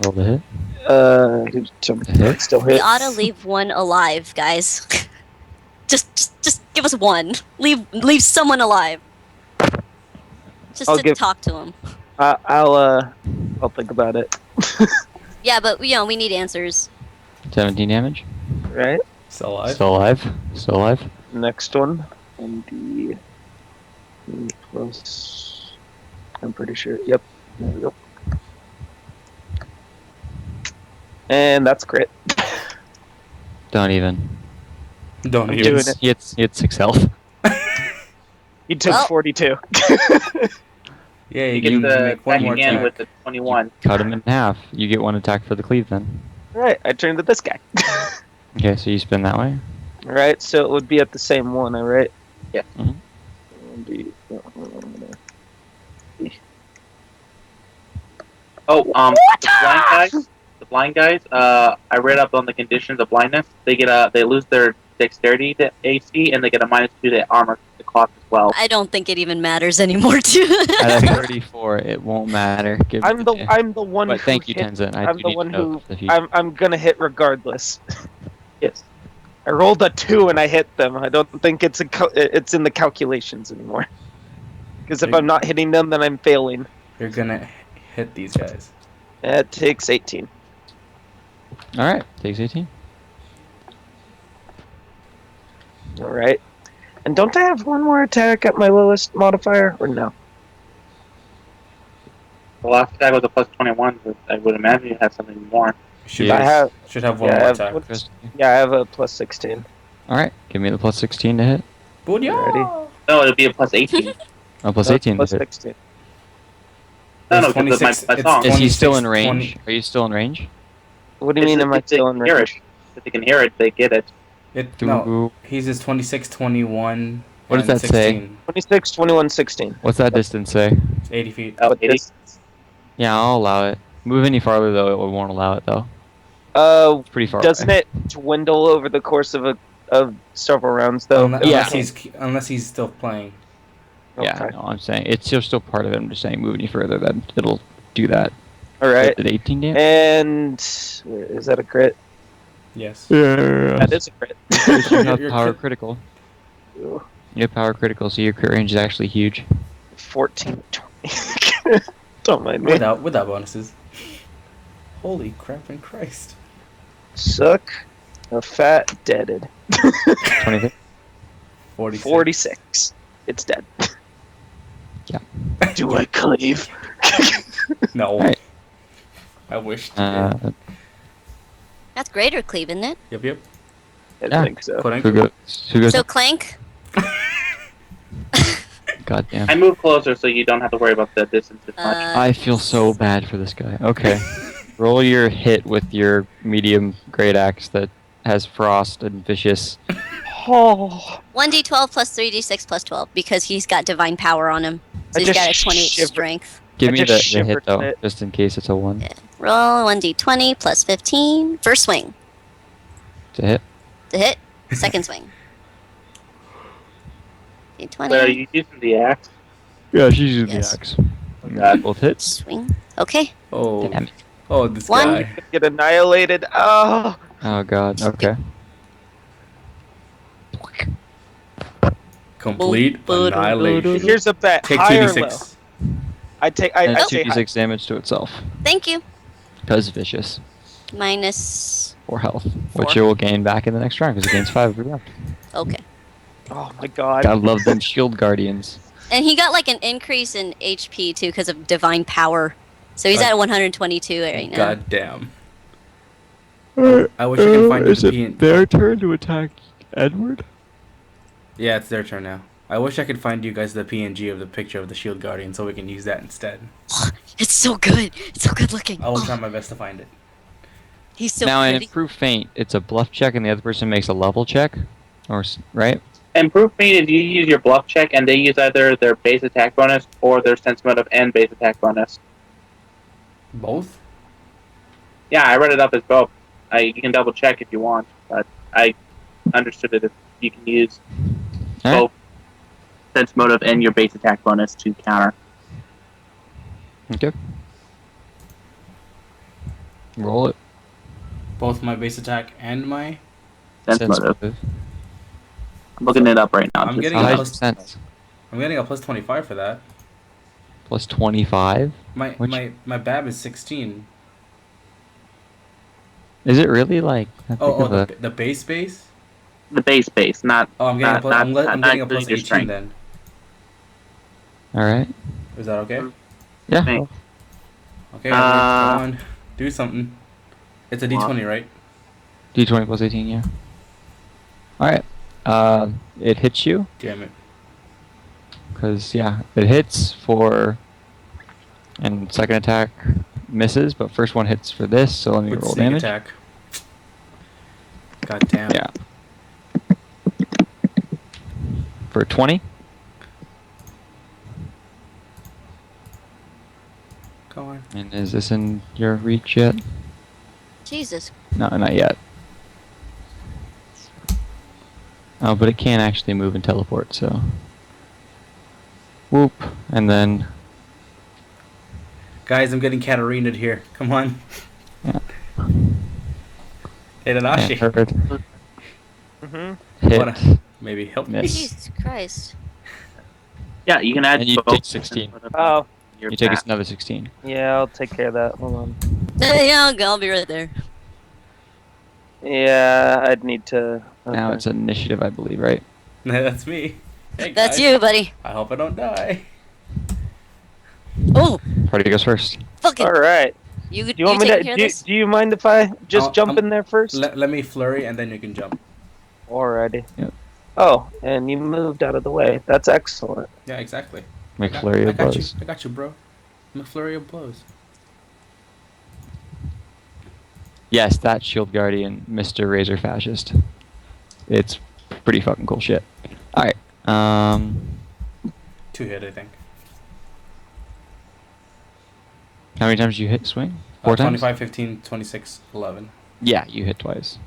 Speaker 3: Roll the hit.
Speaker 1: it still
Speaker 2: We
Speaker 1: hits.
Speaker 2: ought to leave one alive, guys. just give us one. Leave someone alive. Just
Speaker 1: I'll
Speaker 2: to
Speaker 1: give-
Speaker 2: talk to him.
Speaker 1: I'll think about it.
Speaker 2: Yeah, but we need answers.
Speaker 3: 17 damage.
Speaker 1: Right.
Speaker 5: Still alive.
Speaker 3: Still alive. Still alive.
Speaker 1: Next one. And the plus. I'm pretty sure. Yep. There we go. And that's crit.
Speaker 3: Don't even.
Speaker 5: Don't
Speaker 1: I'm
Speaker 5: even.
Speaker 1: doing it.
Speaker 3: He hits 6 health.
Speaker 1: He took
Speaker 2: Well-
Speaker 1: 42.
Speaker 5: Yeah,
Speaker 4: You
Speaker 5: you
Speaker 4: get
Speaker 5: can
Speaker 4: the
Speaker 5: make one
Speaker 4: attack
Speaker 5: more
Speaker 4: again
Speaker 5: attack.
Speaker 4: with the 21.
Speaker 3: Cut him in half. You get 1 attack for the cleave then.
Speaker 1: Right. I turned to this guy.
Speaker 3: Okay, so you spin that way.
Speaker 1: Right. So it would be at the same one. All right.
Speaker 4: Yeah.
Speaker 3: Mhm.
Speaker 4: Oh, the blind guys. I read up on the conditions of blindness. They lose their dexterity to AC, and they get a -2 to armor to cost as well.
Speaker 2: I don't think it even matters anymore, too.
Speaker 3: At a 34, it won't matter. Give
Speaker 1: I'm
Speaker 3: it
Speaker 1: the
Speaker 3: to-
Speaker 1: I'm the one.
Speaker 3: But
Speaker 1: who
Speaker 3: thank you,
Speaker 1: hit,
Speaker 3: Tenzen. I
Speaker 1: I'm
Speaker 3: do
Speaker 1: the
Speaker 3: need
Speaker 1: one
Speaker 3: to know
Speaker 1: who.
Speaker 3: the feat.
Speaker 1: I'm gonna hit regardless.
Speaker 4: Yes.
Speaker 1: I rolled a 2 and I hit them. I don't think it's it's in the calculations anymore. Because if I'm not hitting them, then I'm failing.
Speaker 5: You're gonna hit these guys.
Speaker 1: That takes 18.
Speaker 3: All right, takes 18.
Speaker 1: All right. And don't I have one more attack at my lowest modifier, or no?
Speaker 4: The last guy was a +21, but I would imagine you have something more.
Speaker 5: Should
Speaker 3: Yeah.
Speaker 1: I have.
Speaker 5: should have one
Speaker 1: Yeah, I
Speaker 5: more
Speaker 1: have
Speaker 5: attack.
Speaker 1: one- Yeah, I have a plus 16.
Speaker 3: All right, give me the plus 16 to hit.
Speaker 5: Booyah!
Speaker 4: No, it'll be a +18.
Speaker 3: Oh, plus
Speaker 1: No,
Speaker 3: 18
Speaker 1: plus
Speaker 3: to hit.
Speaker 1: 16.
Speaker 4: No,
Speaker 5: It's
Speaker 4: because of
Speaker 5: 26
Speaker 4: my
Speaker 5: it's
Speaker 4: song.
Speaker 3: Is he still in
Speaker 5: 26,
Speaker 3: range? Are you still in range?
Speaker 1: What do you mean? Am I
Speaker 4: If they
Speaker 1: still in
Speaker 4: can hear
Speaker 1: range?
Speaker 4: it. If they can hear it, they get it.
Speaker 5: No,
Speaker 3: Ooh.
Speaker 5: he's just 26, 21.
Speaker 3: What does
Speaker 5: and
Speaker 3: that say?
Speaker 5: 16.
Speaker 1: 26, 21, 16.
Speaker 3: What's that distance say?
Speaker 5: It's 80 feet.
Speaker 4: Oh,
Speaker 1: But
Speaker 4: 80.
Speaker 1: this-
Speaker 3: Yeah, I'll allow it. Move any farther though, it won't allow it though. It's pretty far.
Speaker 1: Doesn't
Speaker 3: away.
Speaker 1: it dwindle over the course of several rounds though?
Speaker 5: Unless he's still playing.
Speaker 3: Yeah,
Speaker 1: Okay.
Speaker 3: no, I'm saying it's still part of it. I'm just saying, move any further, then it'll do that.
Speaker 1: All right.
Speaker 3: Did 18 damage?
Speaker 1: And is that a crit?
Speaker 5: Yes.
Speaker 3: Yeah.
Speaker 1: That is a crit.
Speaker 3: You have
Speaker 5: You're
Speaker 3: power
Speaker 5: crit-
Speaker 3: critical.
Speaker 1: Ooh,
Speaker 3: You have power critical, so your crit range is actually huge.
Speaker 1: 14, 20. Don't mind me.
Speaker 5: Without bonuses. Holy crap and Christ.
Speaker 1: Suck a fat deaded.
Speaker 3: 26.
Speaker 5: 46.
Speaker 1: 46. It's dead.
Speaker 3: Yeah.
Speaker 1: Do I cleave?
Speaker 5: No.
Speaker 3: Right.
Speaker 5: I wish. to.
Speaker 2: That's greater cleave, isn't it?
Speaker 5: Yep.
Speaker 1: I
Speaker 3: Yeah.
Speaker 1: think so.
Speaker 5: Quote
Speaker 3: Who
Speaker 5: unquote.
Speaker 3: goes?
Speaker 2: So Clank,
Speaker 3: Goddamn.
Speaker 4: I move closer so you don't have to worry about the distance as much.
Speaker 3: I feel so bad for this guy. Okay. Roll your hit with your medium great axe that has frost and vicious.
Speaker 1: Oh,
Speaker 2: 1d12 plus 3d6 plus 12 because he's got divine power on him. So
Speaker 1: I
Speaker 2: he's got a
Speaker 1: just
Speaker 2: 28
Speaker 1: shivered.
Speaker 2: strength.
Speaker 3: Give
Speaker 1: I
Speaker 3: me
Speaker 1: just
Speaker 3: the hit
Speaker 1: shivered
Speaker 3: though,
Speaker 1: a bit.
Speaker 3: just in case it's a 1.
Speaker 2: Yeah. Roll 1d20 plus 15. First swing.
Speaker 3: To hit.
Speaker 2: To hit. Second swing. D20.
Speaker 4: But are you using the axe?
Speaker 3: Yeah, she's using
Speaker 2: Yes.
Speaker 3: the axe.
Speaker 4: God.
Speaker 3: Both hits.
Speaker 2: Swing. Okay.
Speaker 5: Oh.
Speaker 3: Damn it.
Speaker 5: Oh, this
Speaker 2: One.
Speaker 5: guy.
Speaker 1: get annihilated. Oh,
Speaker 3: Oh god. Okay.
Speaker 5: Complete annihilation.
Speaker 1: here's a bet.
Speaker 5: Take
Speaker 1: High or low?
Speaker 5: 2d6.
Speaker 1: I
Speaker 3: And
Speaker 1: say high.
Speaker 3: 2d6 damage to itself.
Speaker 2: Thank you.
Speaker 3: Because vicious.
Speaker 2: Minus
Speaker 3: 4 health,
Speaker 1: Four.
Speaker 3: which you will gain back in the next round because it gains 5 every round.
Speaker 2: Okay.
Speaker 1: Oh my god.
Speaker 3: I love them shield guardians.
Speaker 2: And he got like an increase in HP too because of divine power. So he's
Speaker 5: God-
Speaker 2: at 122 right now.
Speaker 5: God damn. I wish I could find you
Speaker 3: is
Speaker 5: the
Speaker 3: it
Speaker 5: PN.
Speaker 3: their turn to attack Edward?
Speaker 5: Yeah, it's their turn now. I wish I could find you guys the PNG of the picture of the shield guardian so we can use that instead.
Speaker 2: It's so good. It's so good looking.
Speaker 5: I will
Speaker 2: Oh,
Speaker 5: try my best to find it.
Speaker 2: he's so
Speaker 3: Now, in
Speaker 2: pretty.
Speaker 3: Improved Feint, it's a bluff check and the other person makes a level check. Right?
Speaker 4: Improved feat is you use your bluff check and they use either their base attack bonus or their sense motive and base attack bonus.
Speaker 5: Both?
Speaker 4: Yeah, I read it up as both. You can double check if you want, but I understood it if you can use
Speaker 3: Alright.
Speaker 4: both sense motive and your base attack bonus to counter.
Speaker 3: Okay. Roll it.
Speaker 5: Both my base attack and my...
Speaker 4: Sense motive. I'm looking it up right now.
Speaker 5: I'm
Speaker 4: just
Speaker 5: getting
Speaker 3: How
Speaker 4: so
Speaker 3: high
Speaker 4: you know.
Speaker 3: is sense?
Speaker 5: I'm getting a plus 25 for that.
Speaker 3: Plus 25?
Speaker 5: My
Speaker 3: Which-
Speaker 5: my BAB is 16.
Speaker 3: Is it really like that big
Speaker 5: Oh,
Speaker 3: of a...
Speaker 5: the base?
Speaker 4: The base, not.
Speaker 5: Oh, I'm getting a plus, I'm
Speaker 4: not
Speaker 5: getting a plus
Speaker 4: including your
Speaker 5: 18
Speaker 4: strength.
Speaker 5: then.
Speaker 3: Alright.
Speaker 5: Is that okay?
Speaker 3: Yeah.
Speaker 4: Thanks.
Speaker 5: Okay, come on. Do something. It's a D20, right?
Speaker 3: D20 plus 18, yeah. Alright. It hits you.
Speaker 5: Damn it.
Speaker 3: Because, yeah, it hits for... And second attack misses, but first one hits for this, so let me
Speaker 5: With
Speaker 3: roll
Speaker 5: sneak
Speaker 3: damage.
Speaker 5: attack. God damn.
Speaker 3: Yeah. For 20.
Speaker 5: Go on.
Speaker 3: And is this in your reach yet?
Speaker 2: Jesus.
Speaker 3: No, not yet. Oh, but it can actually move and teleport, so... Whoop. And then...
Speaker 5: Guys, I'm getting Katarina'd here. Come on.
Speaker 3: Yeah.
Speaker 5: Hey, Nanashi.
Speaker 3: Heard.
Speaker 1: Mm-hmm.
Speaker 3: Hit.
Speaker 5: Wanna- Maybe help me.
Speaker 3: Miss.
Speaker 2: Jesus Christ.
Speaker 4: Yeah, you can add
Speaker 3: And you
Speaker 4: both
Speaker 3: take
Speaker 4: sense
Speaker 3: 16.
Speaker 4: motive
Speaker 1: Oh,
Speaker 4: and your
Speaker 3: You take
Speaker 4: BAB.
Speaker 3: another 16.
Speaker 1: yeah, I'll take care of that. Hold on.
Speaker 2: Yeah, I'll be right there.
Speaker 1: Yeah, I'd need to.
Speaker 3: Now
Speaker 1: okay.
Speaker 3: it's initiative, I believe, right?
Speaker 5: That's me. Hey,
Speaker 2: That's
Speaker 5: guys.
Speaker 2: you, buddy.
Speaker 5: I hope I don't die.
Speaker 2: Oh,
Speaker 3: Party goes first.
Speaker 2: fucking.
Speaker 1: All right.
Speaker 2: You,
Speaker 1: Do you want me
Speaker 2: taking
Speaker 1: to?
Speaker 2: care of
Speaker 1: Do,
Speaker 2: this?
Speaker 1: do you mind if I just
Speaker 5: Oh,
Speaker 1: jump in there first?
Speaker 5: Let me flurry and then you can jump.
Speaker 1: Alrighty.
Speaker 3: Yep.
Speaker 1: Oh, and you moved out of the way. That's excellent.
Speaker 5: Yeah, exactly.
Speaker 3: McFlurry of blows.
Speaker 5: I got you, bro. McFlurry of blows.
Speaker 3: Yes, that Shield Guardian, Mr. Razor Fascist. It's pretty fucking cool shit. Alright.
Speaker 5: 2 hit, I think.
Speaker 3: How many times did you hit swing? 4 times?
Speaker 5: 25, 15, 26, 11.
Speaker 3: Yeah, you hit twice.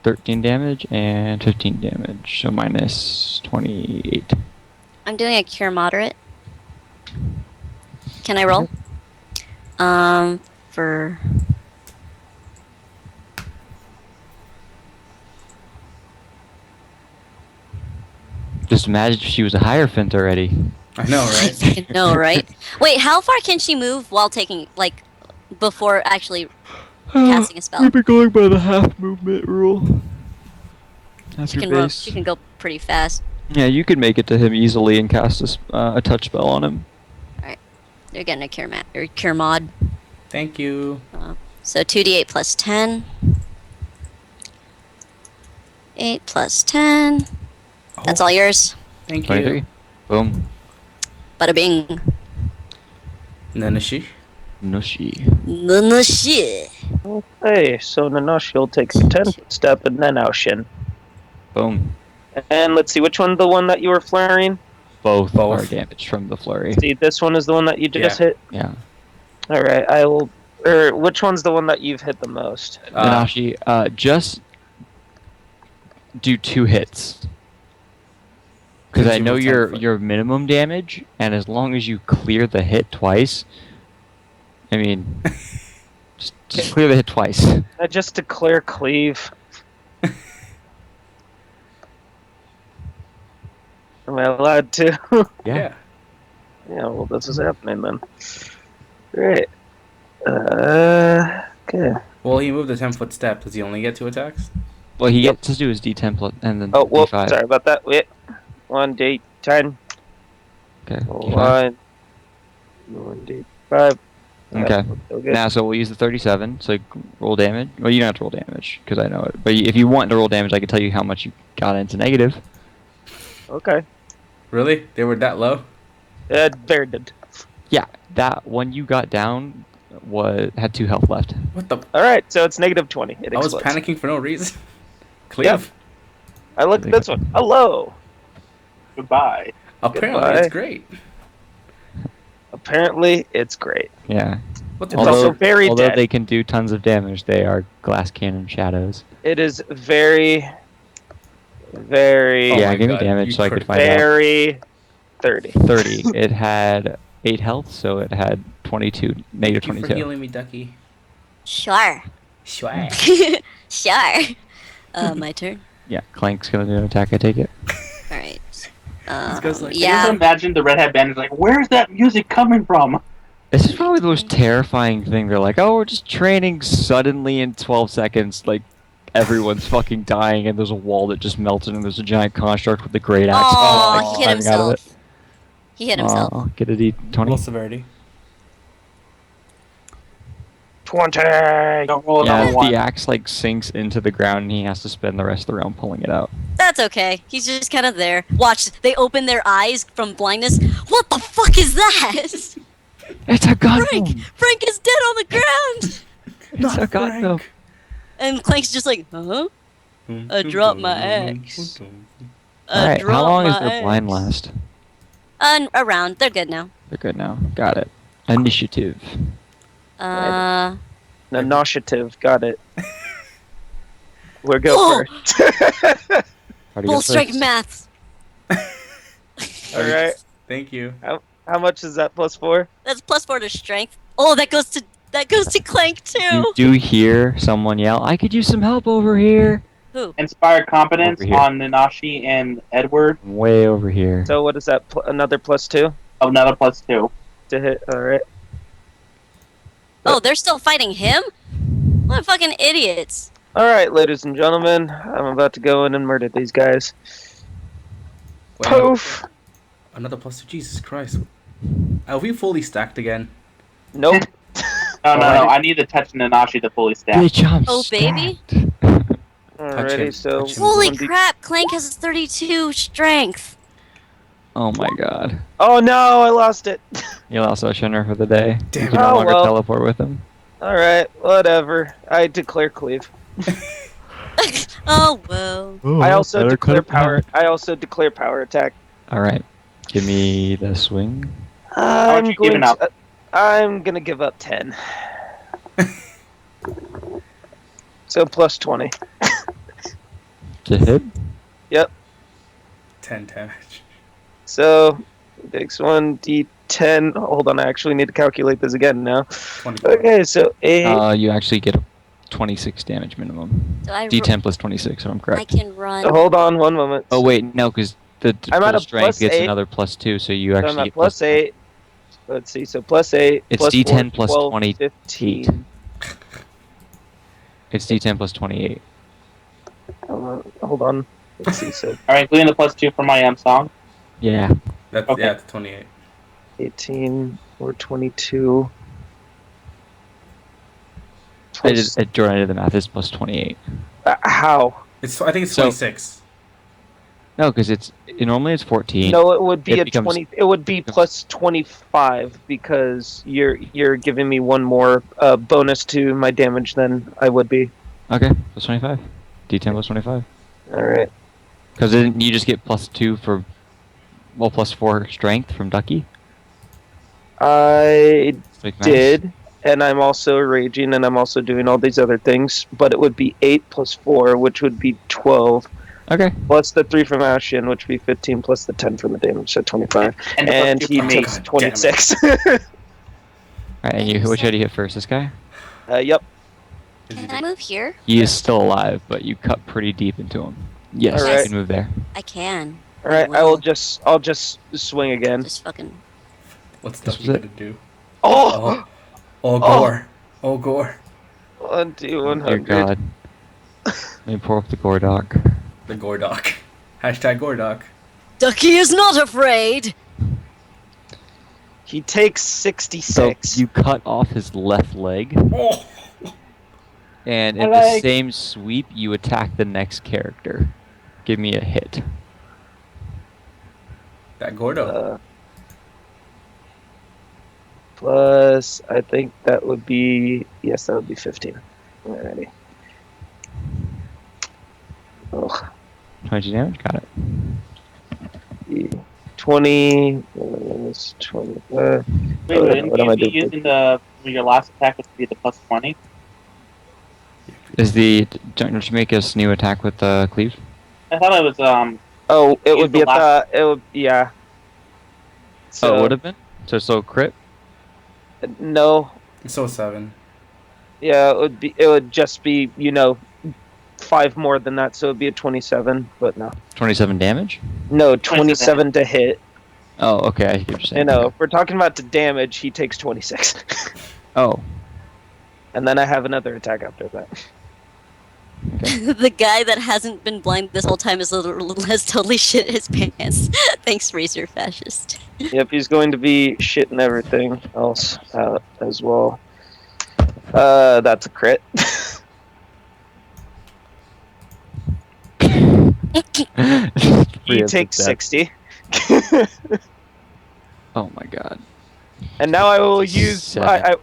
Speaker 3: 13 damage and 15 damage, so minus 28.
Speaker 2: I'm doing a cure moderate. Can I roll? For
Speaker 3: Just imagine if she was a Hierophant already.
Speaker 5: I know,
Speaker 2: I
Speaker 5: right?
Speaker 2: fucking know, right? Wait, how far can she move while taking, like, before actually casting a spell?
Speaker 3: We've been going by the half movement rule. That's
Speaker 2: She
Speaker 3: your
Speaker 2: can,
Speaker 3: base.
Speaker 2: she can go pretty fast.
Speaker 3: Yeah, you could make it to him easily and cast a touch spell on him.
Speaker 2: They're getting a cure, or cure mod.
Speaker 5: Thank you.
Speaker 2: So 2d8 plus 10. 8 plus 10. That's all yours.
Speaker 5: Thank
Speaker 3: 23.
Speaker 5: you.
Speaker 3: Boom.
Speaker 2: Bada bing.
Speaker 5: Nanashi.
Speaker 3: Nushi.
Speaker 2: Nanashi.
Speaker 1: Hey, so Nanashi will take the 10th step and then Aoshin.
Speaker 3: Boom.
Speaker 1: And let's see, which one's the one that you were flaring?
Speaker 3: Both
Speaker 5: Both.
Speaker 3: are damage from the flurry.
Speaker 1: See, this one is the one that you just hit?
Speaker 3: Yeah.
Speaker 1: Alright, I will... Or, which one's the one that you've hit the most?
Speaker 3: Nanashi, just do 2 hits. Because I
Speaker 5: Since you
Speaker 3: know
Speaker 5: were 10
Speaker 3: your
Speaker 5: foot.
Speaker 3: your minimum damage, and as long as you clear the hit twice, I mean, just clear the hit twice.
Speaker 1: Just to clear cleave. Am I allowed to?
Speaker 5: Yeah.
Speaker 1: Yeah, well, this is happening then. Great. Okay.
Speaker 5: Well, he moved a 10-foot step. Does he only get 2 attacks?
Speaker 3: Well, he
Speaker 1: Yep.
Speaker 3: gets to do his D10 and then
Speaker 1: Oh, whoop.
Speaker 3: D5.
Speaker 1: Sorry about that. Wait. 1d10.
Speaker 3: Okay. D5.
Speaker 1: 1d5.
Speaker 3: Okay.
Speaker 1: Okay.
Speaker 3: Now, so we'll use the 37. So roll damage. Well, you don't have to roll damage because I know it. But if you want to roll damage, I can tell you how much you got into negative.
Speaker 1: Okay.
Speaker 5: Really? They were that low?
Speaker 1: There did.
Speaker 3: Yeah, that one you got down had 2 health left.
Speaker 5: What the?
Speaker 1: All right, so it's negative 20. It
Speaker 5: I was
Speaker 1: explodes.
Speaker 5: panicking for no reason. Cleve.
Speaker 1: Yep. I look at this one. Hello.
Speaker 4: Goodbye.
Speaker 5: Apparently,
Speaker 1: Goodbye.
Speaker 5: it's great.
Speaker 1: Apparently, it's great.
Speaker 3: Yeah.
Speaker 5: What
Speaker 1: It's also very
Speaker 3: although
Speaker 1: dead.
Speaker 3: they can do tons of damage, they are glass cannon shadows.
Speaker 1: It is very, very,
Speaker 5: Oh
Speaker 3: yeah,
Speaker 5: my
Speaker 3: give me
Speaker 5: God,
Speaker 3: damage
Speaker 5: you
Speaker 3: so I could
Speaker 5: crit-
Speaker 3: find out.
Speaker 1: very 30.
Speaker 3: 30. It had 8 health, so it had 22, negative
Speaker 5: Thank you for
Speaker 3: 22.
Speaker 5: healing me, Duckie.
Speaker 2: Sure.
Speaker 5: Sure.
Speaker 2: Sure. My turn.
Speaker 3: Yeah, Clank's gonna do an attack, I take it.
Speaker 2: All right.
Speaker 5: guy's like-
Speaker 4: I just
Speaker 2: Yeah.
Speaker 4: imagine the redhead bandit like, where's that music coming from?
Speaker 3: This is probably the most terrifying thing. They're like, oh, we're just training suddenly in 12 seconds, like, everyone's fucking dying and there's a wall that just melted and there's a giant construct with a great axe.
Speaker 2: Oh,
Speaker 3: like,
Speaker 2: he hit
Speaker 3: climbing out of it.
Speaker 2: himself. He hit himself.
Speaker 3: Oh, get a D20.
Speaker 5: Low severity.
Speaker 1: 20.
Speaker 4: Don't roll
Speaker 3: Yeah,
Speaker 4: another one.
Speaker 3: the axe like sinks into the ground and he has to spend the rest of the round pulling it out.
Speaker 2: That's okay. He's just kind of there. Watch, they open their eyes from blindness. What the fuck is that?
Speaker 3: It's a gun!
Speaker 2: Frank! Frank is dead on the ground!
Speaker 3: It's a gun!
Speaker 2: And Clank's just like, huh? I dropped my axe.
Speaker 3: Alright, how
Speaker 2: dropped
Speaker 3: long is
Speaker 2: my
Speaker 3: their blind
Speaker 2: axe.
Speaker 3: last?
Speaker 2: Around. They're good now.
Speaker 3: They're good now. Got it. Initiative.
Speaker 1: Initiative. Got it. We're go
Speaker 2: Oh!
Speaker 1: first.
Speaker 3: How do you
Speaker 2: Bull
Speaker 3: go
Speaker 2: strike
Speaker 3: first?
Speaker 2: maths.
Speaker 1: All right.
Speaker 5: Thank you.
Speaker 1: How much is that plus 4?
Speaker 2: That's +4 to strength. Oh, that goes to Clank too.
Speaker 3: You do hear someone yell, I could use some help over here.
Speaker 2: Who?
Speaker 4: Inspire competence
Speaker 3: Over here.
Speaker 4: on Nanashi and Edward.
Speaker 3: Way over here.
Speaker 1: So what is that? Another plus 2
Speaker 4: Another +2.
Speaker 1: to hit. All right.
Speaker 2: Oh, they're still fighting him? What fucking idiots.
Speaker 1: All right, ladies and gentlemen, I'm about to go in and murder these guys.
Speaker 5: Wait,
Speaker 1: Poof.
Speaker 5: Another +2. Jesus Christ. Are we fully stacked again?
Speaker 1: Nope.
Speaker 4: No,
Speaker 1: Alright.
Speaker 4: I need to touch Nanashi to fully stack.
Speaker 3: Good job,
Speaker 2: Oh, baby.
Speaker 1: Alrighty, so
Speaker 5: Touch him.
Speaker 2: Holy
Speaker 1: 1d
Speaker 2: crap, Clank has 32 strength.
Speaker 3: Oh my god.
Speaker 1: Oh no, I lost it.
Speaker 3: You lost Oceaner for the day.
Speaker 5: Damn
Speaker 3: You
Speaker 5: it.
Speaker 3: can no
Speaker 1: Oh,
Speaker 3: longer
Speaker 1: well.
Speaker 3: teleport with him.
Speaker 1: Alright, whatever. I declare cleave.
Speaker 2: Oh, well.
Speaker 1: I also declare power. I also declare power attack.
Speaker 3: Alright. Give me the swing.
Speaker 1: I'm
Speaker 4: you
Speaker 1: going
Speaker 4: giving up?
Speaker 1: to, I'm gonna give up 10. So plus 20.
Speaker 3: To hit?
Speaker 5: 10 damage.
Speaker 1: So takes 1d10. Hold on, I actually need to calculate this again now.
Speaker 5: 24.
Speaker 1: Okay, so 8.
Speaker 3: You actually get a 26 damage minimum.
Speaker 2: So
Speaker 3: D10 plus 26, if I'm
Speaker 2: I
Speaker 3: correct.
Speaker 2: can run.
Speaker 1: So hold on one moment.
Speaker 3: Oh wait, no, because the
Speaker 1: I'm at
Speaker 3: full
Speaker 1: a
Speaker 3: strength
Speaker 1: plus
Speaker 3: gets
Speaker 1: 8.
Speaker 3: another +2, so you
Speaker 1: So
Speaker 3: actually
Speaker 1: I'm at
Speaker 3: get
Speaker 1: plus 8. Let's see, so plus 8.
Speaker 3: It's
Speaker 1: plus
Speaker 3: D10
Speaker 1: 4,
Speaker 3: plus
Speaker 1: 12,
Speaker 3: 28.
Speaker 1: 15.
Speaker 3: It's D10 plus 28.
Speaker 1: Hold on. Let's see, so
Speaker 4: Alright, including the +2 for my song.
Speaker 3: Yeah.
Speaker 5: That's,
Speaker 4: Okay.
Speaker 5: Yeah, it's 28.
Speaker 1: 18 or 22.
Speaker 3: Jordan, I did the math. It's plus 28.
Speaker 1: How?
Speaker 5: I think it's
Speaker 3: So-
Speaker 5: 26.
Speaker 3: No, because normally it's 14.
Speaker 1: No, it would be
Speaker 3: It
Speaker 1: a
Speaker 3: becomes-
Speaker 1: 20. It would be plus 25 because you're giving me one more bonus to my damage than I would be.
Speaker 3: Okay, plus 25. D10 plus 25.
Speaker 1: All right.
Speaker 3: Because then you just get +2 for, well, +4 strength from Duckie.
Speaker 1: I
Speaker 3: Like math.
Speaker 1: did, and I'm also raging, and I'm also doing all these other things. But it would be 8 plus 4, which would be 12.
Speaker 3: Okay.
Speaker 1: Plus the 3 from Ashen, which would be 15, plus the 10 from the damage, so 25.
Speaker 4: And the
Speaker 1: And
Speaker 4: +2
Speaker 1: he
Speaker 4: for me.
Speaker 1: takes 26.
Speaker 3: Alright, and you, which way do you hit first? This guy?
Speaker 1: Yep.
Speaker 2: Can I move here?
Speaker 3: He is still alive, but you cut pretty deep into him. Yes,
Speaker 1: Alright.
Speaker 3: you can move there.
Speaker 2: I can.
Speaker 1: All right. I'll just swing again.
Speaker 2: Just fucking.
Speaker 5: What's
Speaker 3: This
Speaker 5: Duckie
Speaker 3: was it.
Speaker 5: gonna do?
Speaker 1: Oh!
Speaker 5: Oh, Gore. Oh, gore.
Speaker 1: 1 to
Speaker 3: Dear
Speaker 1: 100.
Speaker 3: God. Let me pour up the gore doc.
Speaker 5: The gore doc. Hashtag gore doc.
Speaker 2: Duckie is not afraid.
Speaker 1: He takes
Speaker 3: So
Speaker 1: 66.
Speaker 3: you cut off his left leg,
Speaker 5: Oh!
Speaker 3: and
Speaker 4: I
Speaker 3: in the
Speaker 4: like-
Speaker 3: same sweep, you attack the next character. Give me a hit.
Speaker 5: That Gordo.
Speaker 1: Plus, I think that would be... Yes, that would be 15. Alrighty. Oh,
Speaker 3: 20 damage? Got it.
Speaker 1: 20... minus 20...
Speaker 4: Wait, didn't
Speaker 1: what am I
Speaker 4: you be
Speaker 1: doing?
Speaker 4: using the your last attack was to be the plus 20?
Speaker 3: Don't you make a new attack with the cleave?
Speaker 4: I thought it was
Speaker 1: Oh, it
Speaker 4: Use
Speaker 1: would be
Speaker 4: the
Speaker 1: at the... It would... Yeah.
Speaker 3: So it would have been? So crit?
Speaker 1: No.
Speaker 5: So 7.
Speaker 1: Yeah, it would be... It would just be, 5 more than that, so it would be a 27, but no.
Speaker 3: 27 damage?
Speaker 1: No, 27 to hit.
Speaker 3: Oh, okay, I hear what you're saying.
Speaker 1: If we're talking about the damage, he takes 26.
Speaker 3: Oh,
Speaker 1: And then I have another attack after that.
Speaker 2: The guy that hasn't been blind this whole time has totally shit his pants. Thanks, Razor Fascist.
Speaker 1: Yep, he's going to be shitting everything else out as well. That's a crit. He takes 60.
Speaker 3: Oh my god.
Speaker 1: And now I will use
Speaker 3: Seven.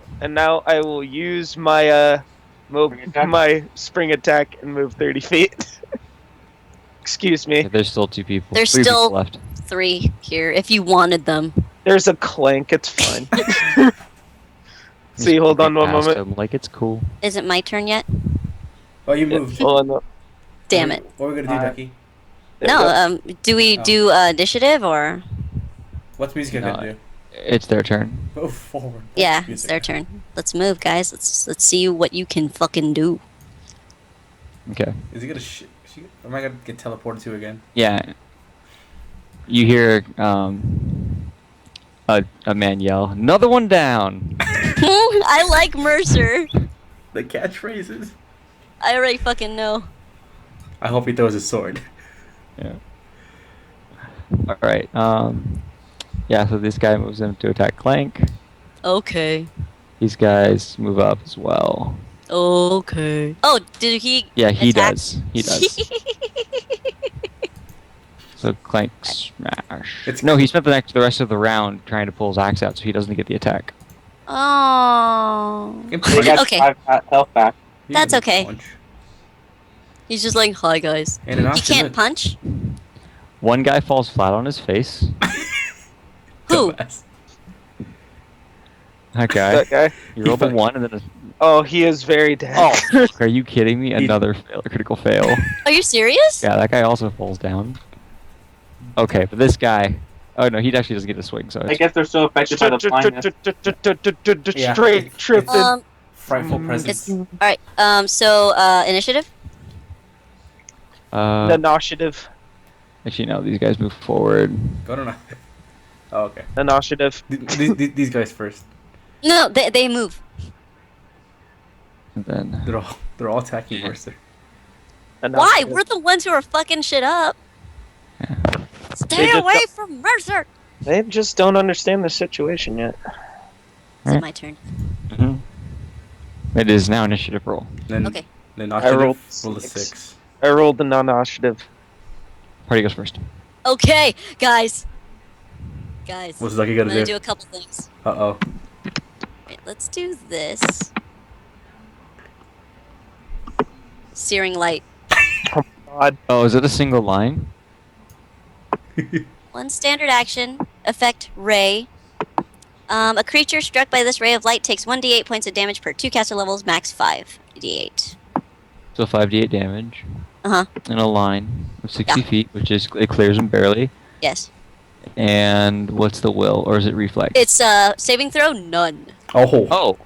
Speaker 1: I will use my
Speaker 4: Spring attack?
Speaker 1: my spring attack and move 30 feet. Excuse me.
Speaker 3: Yeah, there's still 2 people.
Speaker 2: There's
Speaker 3: 3
Speaker 2: still-
Speaker 3: people left.
Speaker 2: 3 here, if you wanted them.
Speaker 1: There's a clank. It's fine. See, hold on one
Speaker 3: Past
Speaker 1: moment.
Speaker 3: him like it's cool.
Speaker 2: Is it my turn yet?
Speaker 5: Oh, you moved.
Speaker 1: Hold on.
Speaker 2: Damn it.
Speaker 5: What are we gonna do, Ducky?
Speaker 1: There you
Speaker 2: No,
Speaker 1: go.
Speaker 2: do we do initiative or?
Speaker 5: What's music
Speaker 3: No,
Speaker 5: gonna do?
Speaker 3: It's their turn.
Speaker 5: Move forward.
Speaker 2: Yeah,
Speaker 5: What's
Speaker 2: it's
Speaker 5: music?
Speaker 2: their turn. Let's move, guys. Let's see what you can fucking do.
Speaker 3: Okay.
Speaker 5: Is he gonna am I gonna get teleported to again?
Speaker 3: Yeah. You hear a man yell, "Another one down!"
Speaker 2: I like Mercer.
Speaker 5: The catchphrases.
Speaker 2: I already fucking know.
Speaker 5: I hope he throws his sword.
Speaker 3: Yeah. All right. Yeah. So this guy moves in to attack Clank.
Speaker 2: Okay.
Speaker 3: These guys move up as well.
Speaker 2: Okay. Oh, did he?
Speaker 3: Yeah, he
Speaker 2: attack?
Speaker 3: does. He does. So Clank smash.
Speaker 5: It's-
Speaker 3: He spent the rest of the round trying to pull his axe out, so he doesn't get the attack.
Speaker 2: Oh.
Speaker 5: You can
Speaker 4: I
Speaker 5: punch.
Speaker 4: got
Speaker 2: Okay.
Speaker 4: 5 health back.
Speaker 5: You
Speaker 2: That's
Speaker 5: can
Speaker 2: okay.
Speaker 5: punch.
Speaker 2: He's just like, hi guys.
Speaker 5: And an
Speaker 2: He
Speaker 5: option
Speaker 2: can't
Speaker 5: look.
Speaker 2: punch.
Speaker 3: One guy falls flat on his face.
Speaker 2: Who?
Speaker 5: Dumbass.
Speaker 3: That guy.
Speaker 1: That guy.
Speaker 3: You rolled a 1 and then
Speaker 1: Oh, he is very dead.
Speaker 3: Oh, are you kidding me? Another critical fail.
Speaker 2: Are you serious?
Speaker 3: Yeah, that guy also falls down. Okay, but this guy... Oh, no, he actually doesn't get to swing, so
Speaker 4: I
Speaker 3: it's...
Speaker 4: guess they're so affected by the blindness.
Speaker 5: Yeah.
Speaker 1: Straight tripping.
Speaker 5: Frightful
Speaker 1: Mm,
Speaker 5: presence.
Speaker 2: All right. So initiative.
Speaker 1: Initiative.
Speaker 3: Actually, no, these guys move forward.
Speaker 5: Go to. Oh, okay.
Speaker 1: Initiative.
Speaker 5: These guys first.
Speaker 2: No, they move.
Speaker 3: And then...
Speaker 5: They're all attacking Mercer.
Speaker 2: Why?
Speaker 1: Initiative.
Speaker 2: We're the ones who are fucking shit up.
Speaker 3: Yeah.
Speaker 2: Stay
Speaker 1: just
Speaker 2: away from Mercer.
Speaker 1: They just don't understand the situation yet.
Speaker 2: Is it my turn?
Speaker 3: Mhm. It is now initiative roll.
Speaker 5: Then
Speaker 2: Okay.
Speaker 5: then
Speaker 1: I rolled
Speaker 5: roll a
Speaker 1: 6.
Speaker 5: 6.
Speaker 1: I rolled the non-initiative.
Speaker 3: Party goes first.
Speaker 2: Okay, guys. Guys.
Speaker 5: What's Ducky
Speaker 2: I'm
Speaker 5: gonna
Speaker 2: gonna
Speaker 5: do?
Speaker 2: do a couple things.
Speaker 5: Uh-oh.
Speaker 2: Wait, let's do this. Searing light.
Speaker 1: God.
Speaker 3: Oh, is it a single line?
Speaker 2: One standard action. Effect ray. A creature struck by this ray of light takes 1d8 points of damage per 2 caster levels, max 5d8.
Speaker 3: So 5d8 damage.
Speaker 2: Uh-huh.
Speaker 3: In a line of 60
Speaker 2: Yeah.
Speaker 3: feet, which is... It clears them barely.
Speaker 2: Yes.
Speaker 3: And what's the will? Or is it reflex?
Speaker 2: It's saving throw none.
Speaker 5: Oh.
Speaker 3: Oh,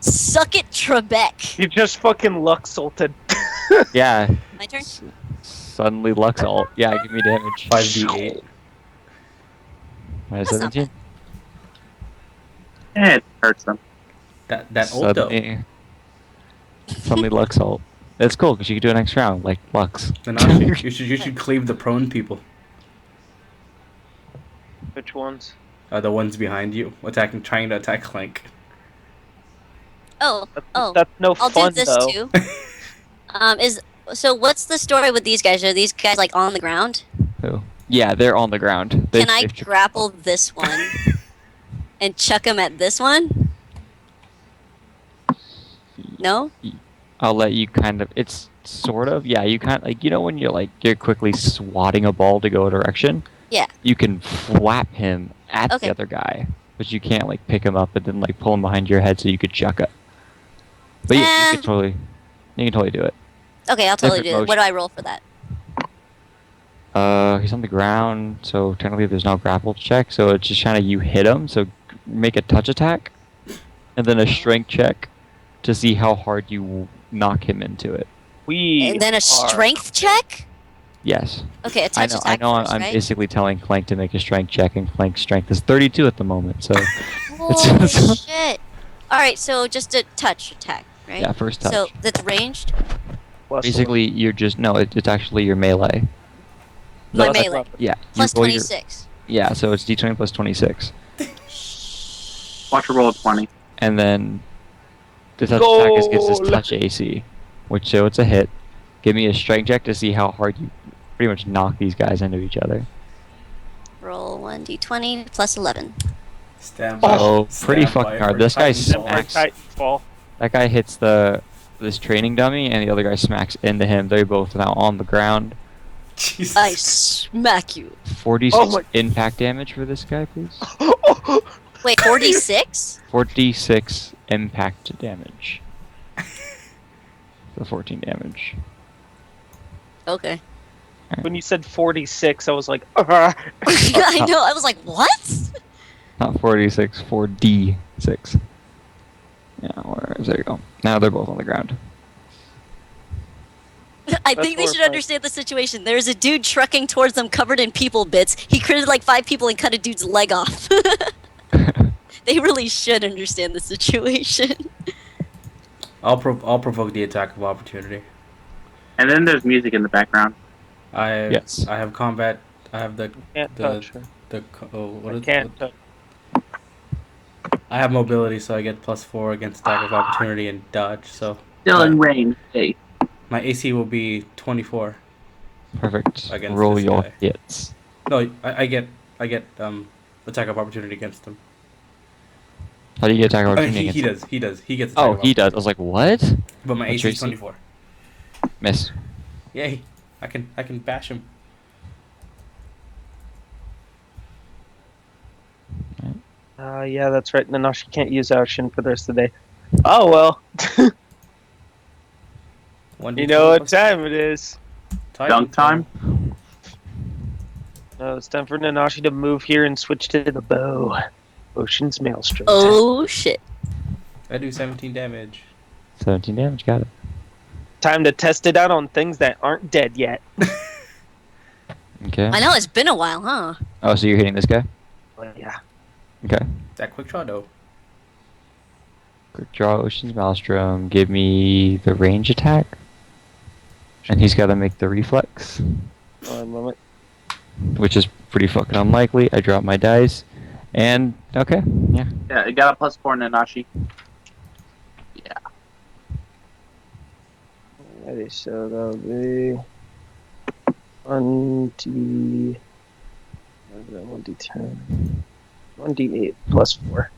Speaker 2: Suck it, Trebek.
Speaker 1: You just fucking luck salted.
Speaker 3: yeah.
Speaker 2: My turn.
Speaker 3: Suddenly Lux ult. Yeah, give me damage.
Speaker 5: 5d8.
Speaker 3: Minus
Speaker 2: That's not
Speaker 3: 17.
Speaker 4: Yeah, it hurts them.
Speaker 5: That ult though.
Speaker 3: Suddenly, Suddenly Lux ult. It's cool because you can do an next round like Lux.
Speaker 5: Nanashi, you should cleave the prone people.
Speaker 1: Which ones?
Speaker 5: The ones behind you, trying to attack Clank.
Speaker 2: Oh,
Speaker 1: That's no
Speaker 2: I'll
Speaker 1: fun
Speaker 2: do this
Speaker 1: though.
Speaker 2: too. So what's the story with these guys? Are these guys like on the ground?
Speaker 3: Who? Yeah, they're on the ground.
Speaker 2: Can I grapple this one and chuck him at this one? No?
Speaker 3: I'll let you kind of. It's sort of. Yeah, you kind of like when you're quickly swatting a ball to go a direction.
Speaker 2: Yeah.
Speaker 3: You can flap him at
Speaker 2: Okay.
Speaker 3: the other guy, but you can't like pick him up and then like pull him behind your head so you could chuck it. But yeah, you can totally do it.
Speaker 2: Okay, I'll totally
Speaker 3: Different
Speaker 2: do it. What do I roll for that?
Speaker 3: He's on the ground, so technically there's no grapple check. So it's just kind of you hit him. So make a touch attack, and then a strength check to see how hard you knock him into it.
Speaker 2: And then a strength check?
Speaker 3: Yes.
Speaker 2: Okay, a touch attack.
Speaker 3: I know.
Speaker 2: First,
Speaker 3: I'm
Speaker 2: right?
Speaker 3: basically telling Clank to make a strength check, and Clank's strength is 32 at the moment. So
Speaker 2: Holy shit. Alright, so just a touch attack, right?
Speaker 3: yeah, first touch.
Speaker 2: So that's ranged?
Speaker 3: Basically, you're just it's actually your melee.
Speaker 2: My
Speaker 3: No,
Speaker 2: melee.
Speaker 3: Yeah.
Speaker 2: Plus
Speaker 3: you roll
Speaker 2: 26.
Speaker 3: Yeah, so it's d20 plus 26,
Speaker 4: Watch a roll of 20.
Speaker 3: and then the touch attack gives this touch AC, which so it's a hit. Give me a strength check to see how hard you pretty much knock these guys into each other.
Speaker 2: Roll 1d20 plus 11.
Speaker 5: Stand by.
Speaker 3: Oh, pretty
Speaker 5: stand by
Speaker 3: fucking
Speaker 5: for
Speaker 3: hard. This guy
Speaker 5: Titanfall.
Speaker 3: smacks. That guy hits this training dummy, and the other guy smacks into him. They're both now on the ground.
Speaker 5: Jesus.
Speaker 2: I smack you.
Speaker 3: 46 impact damage for this guy, please.
Speaker 2: Wait, 46?
Speaker 3: 46 impact damage. So 14 damage.
Speaker 2: Okay.
Speaker 1: When you said 46, I was like,
Speaker 2: I know, I was like, what?
Speaker 3: Not 46, 4d6. Yeah, there you go. Now they're both on the ground.
Speaker 2: I think they should understand the situation. There's a dude trucking towards them covered in people bits. He critted like 5 people and cut a dude's leg off. They really should understand the situation.
Speaker 5: I'll provoke the attack of opportunity.
Speaker 4: And then there's music in the background.
Speaker 5: I
Speaker 3: Yes.
Speaker 5: have combat. I have
Speaker 1: can't touch her.
Speaker 5: what
Speaker 1: I
Speaker 5: is
Speaker 1: can't touch.
Speaker 5: I have mobility, so I get +4 against attack of opportunity and dodge. So
Speaker 4: Still in range. Hey.
Speaker 5: my AC will be 24.
Speaker 3: Perfect.
Speaker 5: Against
Speaker 3: Roll
Speaker 5: this
Speaker 3: your
Speaker 5: guy.
Speaker 3: hits.
Speaker 5: No, I get attack of opportunity against him.
Speaker 3: How do you get attack
Speaker 5: I mean,
Speaker 3: opportunity?
Speaker 5: he
Speaker 3: against
Speaker 5: does. He gets.
Speaker 3: Oh,
Speaker 5: attack
Speaker 3: he
Speaker 5: of
Speaker 3: does. I was like, what?
Speaker 5: opportunity. But my
Speaker 3: What's
Speaker 5: AC
Speaker 3: your
Speaker 5: is 24.
Speaker 3: Miss.
Speaker 5: Yay! I can bash him.
Speaker 1: Yeah, that's right. Nanashi can't use action for the rest of the day. Oh, well. You know what time it is.
Speaker 4: Dunk time?
Speaker 1: No, it's time for Nanashi to move here and switch to the bow. Ocean's Maelstrom.
Speaker 2: Oh, shit.
Speaker 5: I do 17 damage.
Speaker 3: 17 damage, got it.
Speaker 1: Time to test it out on things that aren't dead yet.
Speaker 3: Okay.
Speaker 2: I know, it's been a while, huh?
Speaker 3: Oh, so you're hitting this guy?
Speaker 1: But yeah.
Speaker 3: Okay.
Speaker 5: That quick draw though.
Speaker 3: Quick draw, Ocean's Maelstrom. Give me the range attack. And he's got to make the reflex,
Speaker 1: One moment.
Speaker 3: which is pretty fucking unlikely. I drop my dice. And, okay, yeah.
Speaker 4: Yeah, it got a +4 Nanashi.
Speaker 1: Alrighty, so that'll be 1d... 1d10. 1d8 plus 4.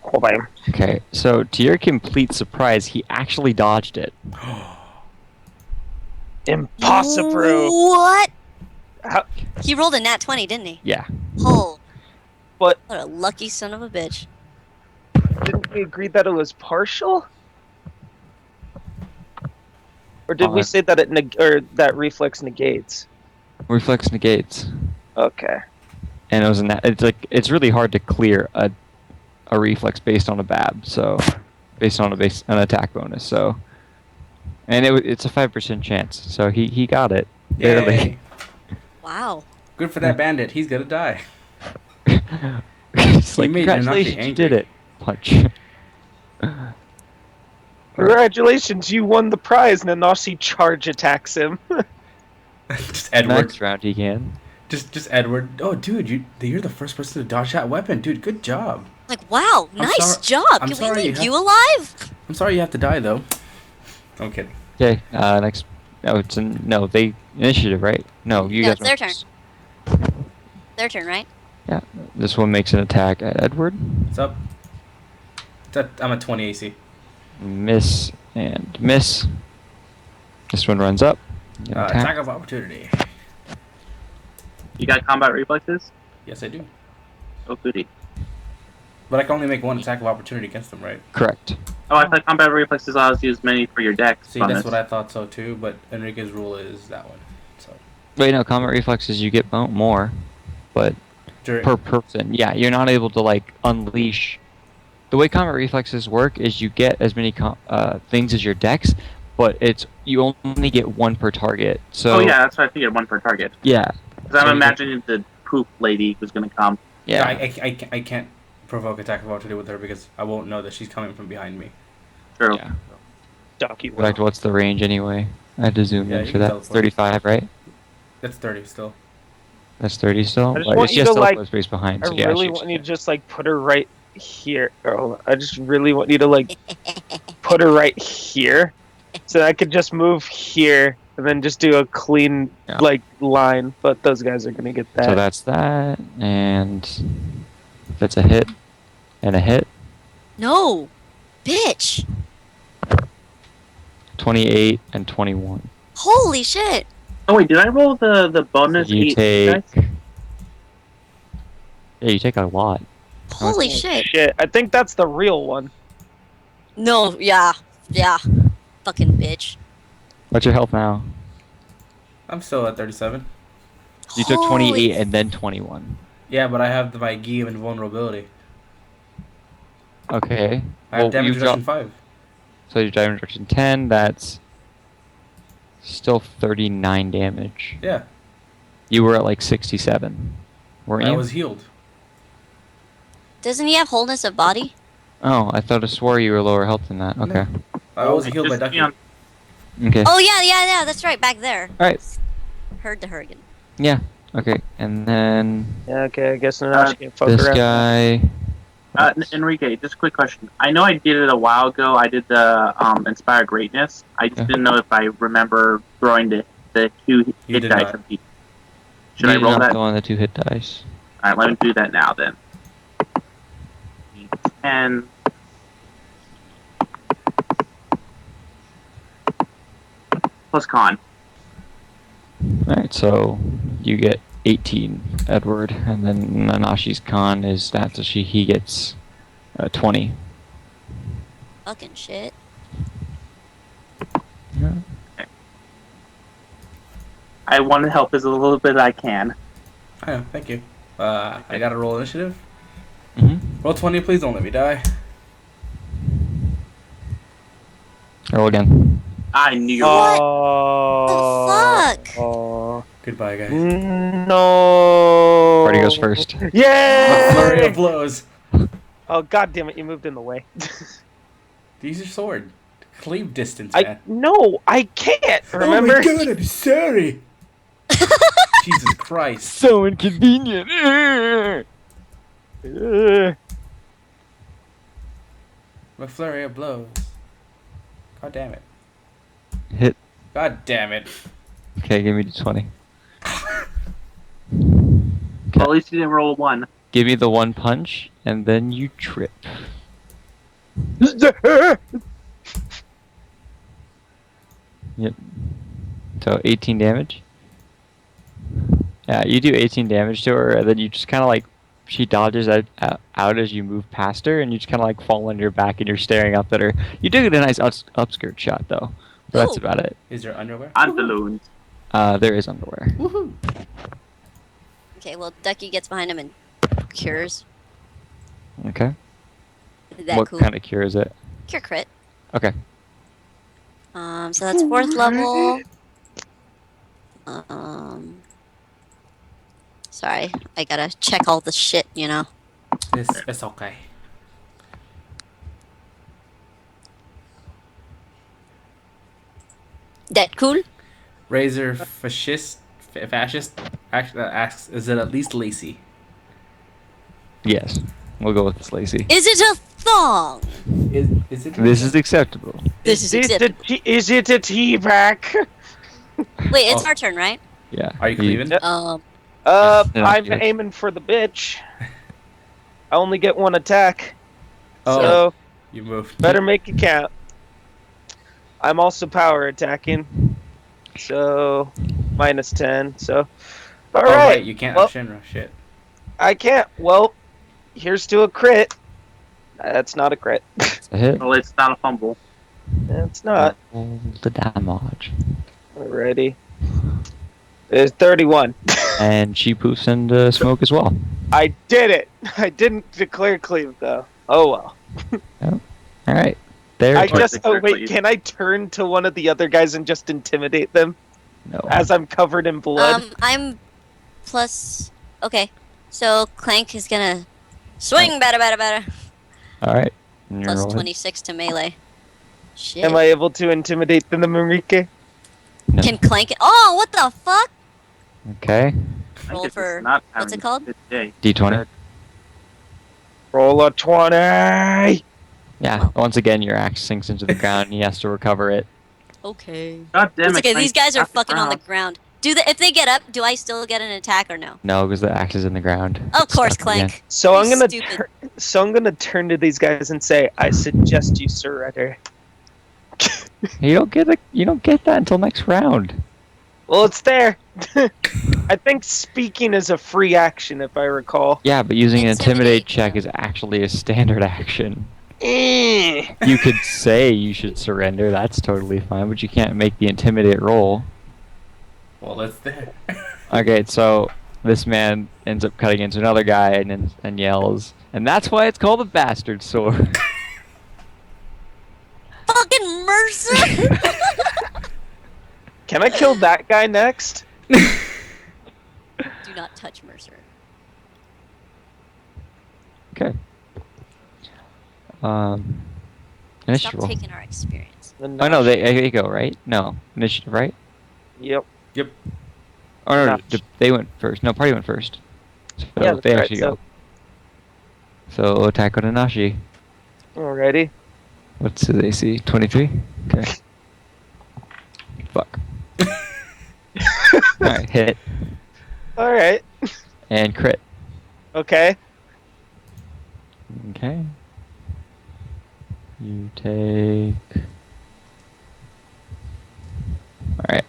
Speaker 1: Oh, bam.
Speaker 3: Okay, so to your complete surprise, he actually dodged it.
Speaker 1: Impossible!
Speaker 2: What?
Speaker 1: How-
Speaker 2: He rolled a nat 20, didn't he?
Speaker 3: Yeah.
Speaker 2: Oh.
Speaker 1: But
Speaker 2: What a lucky son of a bitch.
Speaker 1: didn't we agree that it was partial? Or did we
Speaker 3: Uh,
Speaker 1: say that that reflex negates?
Speaker 3: Reflex negates.
Speaker 1: Okay.
Speaker 3: And it was it's really hard to clear a reflex based on a BAB, so based on an attack bonus, so and it's a 5% chance, so he got it. Barely.
Speaker 5: Yay.
Speaker 2: Wow.
Speaker 5: Good for that bandit. He's gonna die.
Speaker 3: It's like,
Speaker 5: He made Nanashi
Speaker 3: congratulations, you
Speaker 5: angry.
Speaker 3: did it. Punch.
Speaker 1: Congratulations, you won the prize. Nanashi charge attacks him.
Speaker 5: Just Edward.
Speaker 3: Next round he can.
Speaker 5: Just Edward. Oh, dude, you're the first person to dodge that weapon, dude. Good job.
Speaker 2: Like, wow,
Speaker 5: I'm
Speaker 2: nice
Speaker 5: sorry-
Speaker 2: job.
Speaker 5: I'm
Speaker 2: Can we
Speaker 5: sorry
Speaker 2: leave
Speaker 5: you
Speaker 2: you alive?
Speaker 5: I'm sorry you have to die though. I'm kidding.
Speaker 3: Okay, next. No, no, they initiative, right? No, you
Speaker 2: No,
Speaker 3: guys.
Speaker 2: it's their
Speaker 3: went
Speaker 2: turn.
Speaker 3: first.
Speaker 2: Their turn, right?
Speaker 3: Yeah, this one makes an attack at Edward.
Speaker 5: What's up? I'm at 20 AC.
Speaker 3: Miss and miss. This one runs up. Get an
Speaker 5: Attack of opportunity.
Speaker 4: You got combat reflexes?
Speaker 5: Yes, I do.
Speaker 4: Oh, goody.
Speaker 5: But I can only make one attack of opportunity against them, right?
Speaker 3: Correct.
Speaker 4: Oh, I thought combat reflexes allows you as many for your dex.
Speaker 5: See, that's what I thought so too. But Enrique's rule is that one. So
Speaker 3: Wait, no, combat reflexes you get more, but
Speaker 5: during,
Speaker 3: per person. Yeah, you're not able to like unleash. The way combat reflexes work is you get as many things as your dex, but you only get one per target. So
Speaker 4: Oh yeah, that's what I figured. One per target.
Speaker 3: yeah,
Speaker 4: Because I'm
Speaker 3: So you
Speaker 4: imagining the poop lady who's gonna come.
Speaker 3: yeah.
Speaker 5: I can't provoke attack of opportunity with her because I won't know that she's coming from behind me.
Speaker 4: True.
Speaker 3: Yeah.
Speaker 1: Duckie.
Speaker 3: In fact, what's the range anyway? I had to zoom
Speaker 5: Yeah,
Speaker 3: in
Speaker 5: you
Speaker 3: for
Speaker 5: can
Speaker 3: that.
Speaker 5: teleport.
Speaker 3: 35, right?
Speaker 5: That's 30 still.
Speaker 3: That's 30 still.
Speaker 1: I just
Speaker 3: Like,
Speaker 1: want
Speaker 3: it's
Speaker 1: you
Speaker 3: just
Speaker 1: to, like-
Speaker 3: teleport space behind.
Speaker 1: I
Speaker 3: So yeah,
Speaker 1: really
Speaker 3: she-
Speaker 1: want you to just like put her right here. Oh, I just really want you to like put her right here, so that I could just move here and then just do a clean
Speaker 3: Yeah.
Speaker 1: like line. But those guys are gonna get that.
Speaker 3: So that's that, and that's a hit and a hit.
Speaker 2: No. Bitch.
Speaker 3: 28 and 21.
Speaker 2: Holy shit.
Speaker 4: Oh wait, did I roll the bonus
Speaker 3: You
Speaker 4: 8
Speaker 3: take.
Speaker 4: dice?
Speaker 3: Yeah, you take a lot.
Speaker 2: Holy
Speaker 1: Oh,
Speaker 2: shit.
Speaker 1: shit. I think that's the real one.
Speaker 2: No, yeah. Yeah. Fucking bitch.
Speaker 3: What's your health now?
Speaker 5: I'm still at 37.
Speaker 3: You took
Speaker 2: Holy
Speaker 3: 28 and then 21.
Speaker 5: Yeah, but I have my Gi of invulnerability.
Speaker 3: Okay.
Speaker 5: I have
Speaker 3: Well,
Speaker 5: damage
Speaker 3: you've
Speaker 5: reduction
Speaker 3: got-
Speaker 5: 5.
Speaker 3: So your damage reduction 10. That's still 39 damage.
Speaker 5: Yeah,
Speaker 3: You were at like 67, weren't
Speaker 5: I
Speaker 3: you?
Speaker 5: was healed.
Speaker 2: Doesn't he have wholeness of body?
Speaker 3: Oh, I thought I swore you were lower health than that.
Speaker 5: No.
Speaker 3: Okay.
Speaker 5: I was healed by
Speaker 4: Just
Speaker 5: Duckie.
Speaker 4: be on-
Speaker 3: Okay.
Speaker 2: Oh, yeah, that's right. Back there.
Speaker 3: Alright.
Speaker 2: Heard the Hurricane.
Speaker 3: Yeah. Okay. And then
Speaker 1: Yeah, okay. I guess Nanashi can fuck
Speaker 3: this
Speaker 1: around.
Speaker 3: guy.
Speaker 4: Enrique, just a quick question. I know I did it a while ago. I did the Inspire Greatness. I just
Speaker 3: Yeah.
Speaker 4: didn't know if I remember throwing the 2
Speaker 5: You
Speaker 4: hit
Speaker 5: did
Speaker 4: dice
Speaker 5: not.
Speaker 4: of each. Should I
Speaker 3: You did
Speaker 4: roll
Speaker 3: not
Speaker 4: that?
Speaker 3: go on the 2 hit dice.
Speaker 4: Alright, let me do that now then. 10. Plus con.
Speaker 3: Alright, so you get 18, Edward, and then Nanashi's con is that, so he gets 20.
Speaker 2: Fucking shit.
Speaker 3: Yeah.
Speaker 4: I want to help as a little bit I can.
Speaker 5: I know, thank you. I gotta roll initiative.
Speaker 3: Mm-hmm.
Speaker 5: Roll 20, please don't let me die.
Speaker 3: Roll again.
Speaker 4: I knew
Speaker 2: What
Speaker 1: Oh.
Speaker 2: the fuck?
Speaker 1: Oh.
Speaker 5: Goodbye, guys.
Speaker 1: No.
Speaker 3: Party goes first.
Speaker 5: Flurry
Speaker 1: Yay!
Speaker 5: of blows.
Speaker 1: Oh god damn it! You moved in the way.
Speaker 5: Use your sword. Cleave distance,
Speaker 1: I
Speaker 5: man.
Speaker 1: no, I can't. Remember?
Speaker 5: Oh my god, I'm sorry. Jesus Christ.
Speaker 3: So inconvenient.
Speaker 5: My flurry of blows. God damn it.
Speaker 3: Hit.
Speaker 5: God damn it.
Speaker 3: Okay, give me the 20.
Speaker 4: Well, at least you didn't roll a 1.
Speaker 3: Give me the 1 punch, and then you trip. Yep. So 18 damage. Yeah, you do 18 damage to her, and then you just kind of like, she dodges out as you move past her, and you just kind of like fall on your back and you're staring up at her. You do get a nice upskirt shot, though. But that's
Speaker 2: Ooh.
Speaker 3: about it.
Speaker 5: Is there underwear?
Speaker 4: Pantaloons.
Speaker 3: There is underwear.
Speaker 5: Woohoo.
Speaker 2: Okay, well, Ducky gets behind him and cures.
Speaker 3: Okay.
Speaker 2: Is that
Speaker 3: What
Speaker 2: cool?
Speaker 3: kind of cure is it?
Speaker 2: Cure crit.
Speaker 3: Okay.
Speaker 2: So that's 4th level. Sorry, I gotta check all the shit, you know.
Speaker 5: It's okay.
Speaker 2: That cool?
Speaker 5: Razor fascist asks, is it at least lacy?
Speaker 3: Yes. We'll go with this, Lacey.
Speaker 2: Is it a thong?
Speaker 5: Is it?
Speaker 3: This is acceptable.
Speaker 2: This is acceptable.
Speaker 1: Is it a tea back?
Speaker 2: Wait, it's
Speaker 5: Oh.
Speaker 2: our turn, right?
Speaker 3: Yeah.
Speaker 5: Are you cleaving?
Speaker 2: Um,
Speaker 3: Yeah,
Speaker 1: I'm
Speaker 3: bitch.
Speaker 1: aiming for the bitch. I only get one attack,
Speaker 5: Oh,
Speaker 1: so
Speaker 5: you moved.
Speaker 1: better make it count. I'm also power attacking, so -10. So, all
Speaker 5: Oh,
Speaker 1: right.
Speaker 5: right, you can't
Speaker 1: Well,
Speaker 5: have Shinra. Shit.
Speaker 1: I can't. Well, here's to a crit. That's not a crit.
Speaker 3: It's a hit.
Speaker 4: Well, it's not a fumble.
Speaker 1: It's not.
Speaker 3: Roll the damage.
Speaker 1: Alrighty. It's 31.
Speaker 3: And she poofs into smoke as well.
Speaker 1: I did it. I didn't declare cleave though. Oh well.
Speaker 3: Alright. There.
Speaker 1: I
Speaker 4: turn.
Speaker 1: just. Oh
Speaker 4: Declare
Speaker 1: wait.
Speaker 4: cleave.
Speaker 1: Can I turn to one of the other guys and just intimidate them
Speaker 3: No.
Speaker 1: as I'm covered in blood?
Speaker 2: I'm plus. Okay, so Clank is gonna swing, bada.
Speaker 3: Alright.
Speaker 2: Plus 26 to melee. Shit.
Speaker 1: Am I able to intimidate them, Enrique?
Speaker 3: No.
Speaker 2: Can Clank? Oh, what the fuck?
Speaker 3: Okay.
Speaker 4: I think
Speaker 2: Roll
Speaker 4: it's
Speaker 2: for-
Speaker 4: not
Speaker 2: what's it
Speaker 4: having
Speaker 2: called?
Speaker 4: a good day.
Speaker 3: D20.
Speaker 1: Roll a 20.
Speaker 3: Yeah. Once again, your axe sinks into the ground and he has to recover it.
Speaker 2: Okay.
Speaker 4: God damn
Speaker 2: It's
Speaker 4: it!
Speaker 2: okay. These guys are
Speaker 4: Clank,
Speaker 2: fucking on the
Speaker 4: ground.
Speaker 2: ground. If they get up, do I still get an attack or no?
Speaker 3: No, because the axe is in the ground.
Speaker 2: Of
Speaker 3: It's
Speaker 2: course,
Speaker 3: stuck again.
Speaker 2: Clank.
Speaker 1: So
Speaker 2: You're
Speaker 1: I'm gonna.
Speaker 2: stupid.
Speaker 1: So I'm gonna turn to these guys and say, I suggest you surrender.
Speaker 3: You don't get that until next round.
Speaker 1: Well, it's there. I think speaking is a free action, if I recall.
Speaker 3: Yeah, but using an intimidate
Speaker 2: Intimidate,
Speaker 3: check
Speaker 2: yeah.
Speaker 3: is actually a standard action.
Speaker 1: Eh.
Speaker 3: You could say you should surrender, that's totally fine, but you can't make the intimidate roll.
Speaker 5: Well, it's there.
Speaker 3: Okay, so this man ends up cutting into another guy and yells, and that's why it's called a bastard sword.
Speaker 2: Fucking Mercer!
Speaker 1: Can I kill that guy next?
Speaker 2: Do not touch Mercer.
Speaker 3: Okay. Initiative
Speaker 2: Stop
Speaker 3: roll.
Speaker 2: taking our experience.
Speaker 3: Oh no, they go, right? No. Initiative, right?
Speaker 1: Yep.
Speaker 3: Oh no,
Speaker 1: Notch.
Speaker 3: they went first. No, party went first. So
Speaker 1: Yeah,
Speaker 3: they
Speaker 1: that's
Speaker 3: actually
Speaker 1: right,
Speaker 3: go. So attack on Nanashi.
Speaker 1: Alrighty.
Speaker 3: What's his AC? 23? Okay. Fuck. Alright, hit.
Speaker 1: Alright.
Speaker 3: And crit.
Speaker 1: Okay.
Speaker 3: Okay. You take... Alright.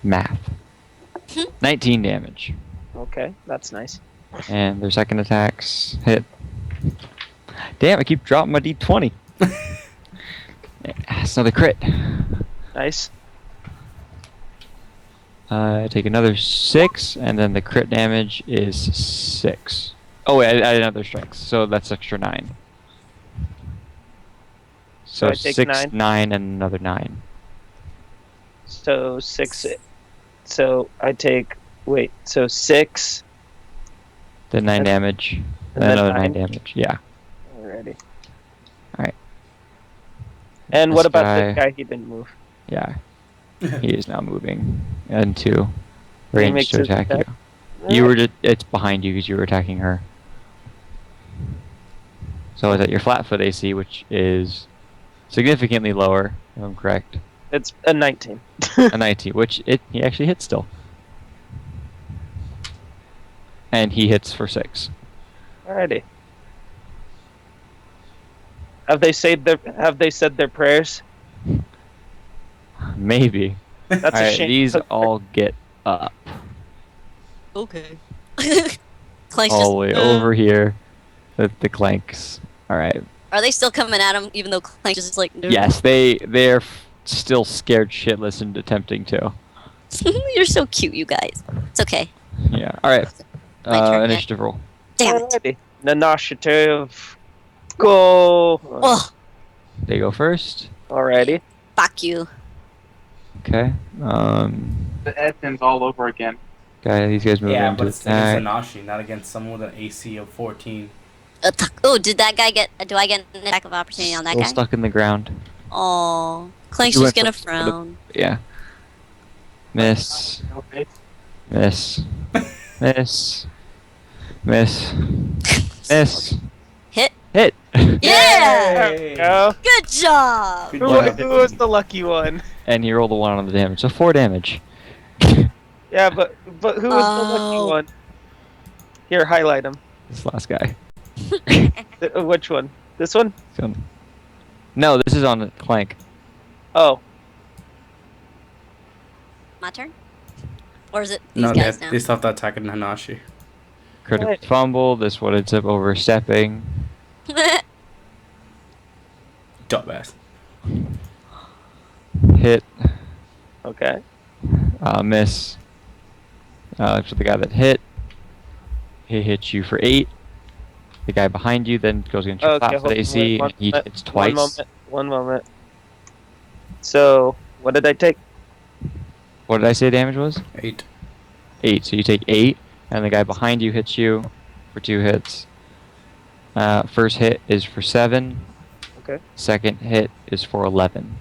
Speaker 3: Math. 19 damage.
Speaker 1: Okay. That's nice.
Speaker 3: And their second attacks hit. Damn, I keep dropping my d20. That's another crit.
Speaker 1: Nice.
Speaker 3: I take another 6, and then the crit damage is 6. Oh wait, I added another strength, so that's extra 9. So
Speaker 1: I take
Speaker 3: 6,
Speaker 1: 9.
Speaker 3: 9, and another 9.
Speaker 1: So 6. So I take. Wait. So 6.
Speaker 3: Then 9
Speaker 1: And-
Speaker 3: damage.
Speaker 1: and
Speaker 3: And
Speaker 1: then
Speaker 3: another 9
Speaker 1: 9.
Speaker 3: damage, yeah.
Speaker 1: Alrighty.
Speaker 3: Alright.
Speaker 1: And
Speaker 3: This
Speaker 1: what about
Speaker 3: guy-
Speaker 1: this guy? He didn't move.
Speaker 3: Yeah. He is now moving into
Speaker 1: He
Speaker 3: range
Speaker 1: makes
Speaker 3: to
Speaker 1: his
Speaker 3: attack
Speaker 1: attack.
Speaker 3: you. You were it's behind you because you were attacking her. So it's at your flat foot AC, which is significantly lower, if I'm correct.
Speaker 1: It's a 19.
Speaker 3: A 19, which he actually hits still. And he hits for 6.
Speaker 1: Alrighty. Have they said their prayers?
Speaker 3: Maybe.
Speaker 1: That's a
Speaker 3: Alright,
Speaker 1: shame.
Speaker 3: these all get up.
Speaker 2: Okay. Clank's
Speaker 3: All
Speaker 2: just,
Speaker 3: the way over here. The clanks. Alright.
Speaker 2: Are they still coming at him, even though Clank is just like, no.
Speaker 3: Yes, they're still scared shitless and attempting to.
Speaker 2: You're so cute, you guys. It's okay.
Speaker 3: Yeah. Alright.
Speaker 2: My turn, yeah.
Speaker 3: Initiative roll.
Speaker 2: Damn it.
Speaker 1: Alrighty. Initiative. Go.
Speaker 2: Oh,
Speaker 3: They go first.
Speaker 1: Alrighty.
Speaker 2: fuck you.
Speaker 3: Okay.
Speaker 4: The Edmonds all over again.
Speaker 3: These guys move
Speaker 5: Yeah,
Speaker 3: into
Speaker 5: but it's against
Speaker 3: attack.
Speaker 5: Nanashi, not against someone with an AC of 14.
Speaker 2: Oh, did that guy get? Do I get an attack of opportunity on that
Speaker 3: Still
Speaker 2: guy?
Speaker 3: stuck in the ground.
Speaker 2: Oh, Clank's
Speaker 3: You
Speaker 2: just
Speaker 3: went
Speaker 2: gonna
Speaker 3: for-
Speaker 2: frown.
Speaker 3: Yeah. Miss.
Speaker 4: Okay.
Speaker 3: Miss. Miss. Miss. Miss.
Speaker 2: Hit.
Speaker 3: Hit.
Speaker 2: Yeah.
Speaker 1: There we go.
Speaker 2: Good job.
Speaker 5: Good
Speaker 1: Who,
Speaker 5: job.
Speaker 1: who was the lucky one?
Speaker 3: And he rolled a 1 on the damage, so 4 damage.
Speaker 1: Yeah, but who was the lucky
Speaker 2: Oh.
Speaker 1: one? Here, highlight him.
Speaker 3: This last guy.
Speaker 1: Which one? This one?
Speaker 3: So- No, this is on Clank.
Speaker 1: Oh,
Speaker 2: My turn. Or is it these
Speaker 5: No,
Speaker 2: guys now?
Speaker 5: they still have to attack Nanashi.
Speaker 3: Critical
Speaker 1: Right.
Speaker 3: fumble. This one ends up overstepping.
Speaker 5: Dumbass.
Speaker 3: Hit.
Speaker 1: okay.
Speaker 3: Miss. For the guy that hit. He hits you for 8. The guy behind you then goes against your
Speaker 1: Okay,
Speaker 3: flat foot AC, and he hits twice.
Speaker 1: One moment. So, what did I take?
Speaker 3: What did I say damage was?
Speaker 5: 8.
Speaker 3: 8. So you take 8, and the guy behind you hits you for 2 hits. First hit is for 7.
Speaker 1: Okay.
Speaker 3: Second hit is for 11.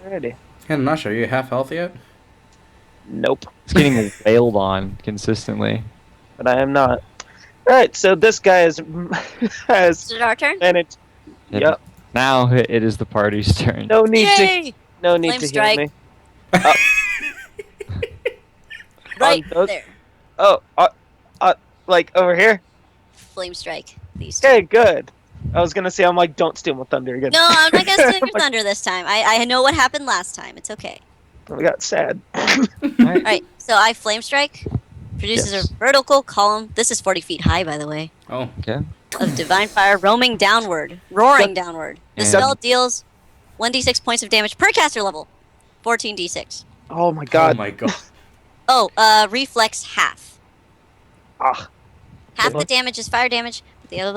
Speaker 1: Alrighty.
Speaker 5: Hey, Nanashi, are you half health yet?
Speaker 1: Nope.
Speaker 3: It's getting wailed on consistently.
Speaker 1: But I am not. Alright, so this guy is has
Speaker 2: Is it our turn?
Speaker 1: managed.
Speaker 3: Yep.
Speaker 1: Yep.
Speaker 3: Now it is the party's turn.
Speaker 1: No need
Speaker 2: Yay!
Speaker 1: to. No need
Speaker 2: Flame
Speaker 1: to
Speaker 2: strike.
Speaker 1: heal me.
Speaker 2: Right
Speaker 1: those-
Speaker 2: there.
Speaker 1: Oh, like over here.
Speaker 2: Flame strike. These two.
Speaker 1: Okay, good. I was gonna say I'm like, don't steal my thunder again.
Speaker 2: No, I'm not gonna steal your thunder this time. I know what happened last time. It's okay.
Speaker 1: I got sad.
Speaker 2: Alright, so I flame strike. Produces
Speaker 3: Yes.
Speaker 2: a vertical column. This is 40 feet high, by the way.
Speaker 5: Oh.
Speaker 3: Okay.
Speaker 2: Of divine fire roaring downward. The
Speaker 3: And-
Speaker 2: spell deals 1d6 points of damage per caster level. 14d6.
Speaker 1: Oh my
Speaker 5: Oh
Speaker 1: god.
Speaker 5: my god.
Speaker 2: Oh, reflex half.
Speaker 1: Ah.
Speaker 2: Half the damage is fire damage. Yeah,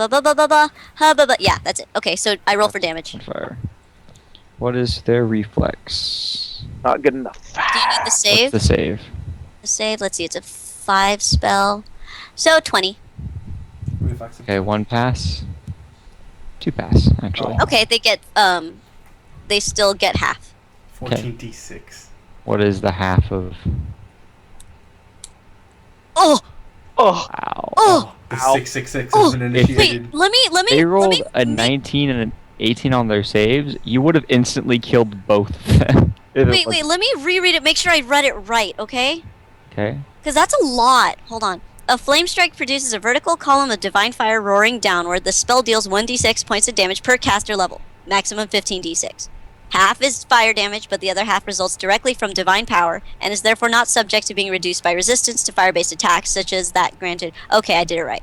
Speaker 2: that's it. Okay, so I roll for damage.
Speaker 3: On fire. What is their reflex?
Speaker 1: Not good enough.
Speaker 2: Do you need the save?
Speaker 3: What's the save?
Speaker 2: The save, let's see, it's a 5 spell. So 20.
Speaker 3: Okay, 1 pass. 2 pass, actually.
Speaker 2: Okay, they still get half.
Speaker 5: 14d6.
Speaker 3: What is the half of?
Speaker 2: Oh!
Speaker 1: Oh,
Speaker 3: Wow.
Speaker 2: Oh!
Speaker 5: The
Speaker 1: Ow.
Speaker 5: 666
Speaker 2: Oh,
Speaker 5: has been initiated.
Speaker 2: Wait, let me
Speaker 3: They
Speaker 2: let
Speaker 3: rolled
Speaker 2: me
Speaker 3: a 19 and an 18 on their saves. You would have instantly killed both of them. if it
Speaker 2: wait,
Speaker 3: was-
Speaker 2: let me reread it, make sure I read it right, okay?
Speaker 3: Okay.
Speaker 2: Because that's a lot. Hold on. A flame strike produces a vertical column of divine fire roaring downward. The spell deals 1d6 points of damage per caster level, maximum 15d6. Half is fire damage, but the other half results directly from divine power, and is therefore not subject to being reduced by resistance to fire-based attacks, such as that granted. Okay, I did it right.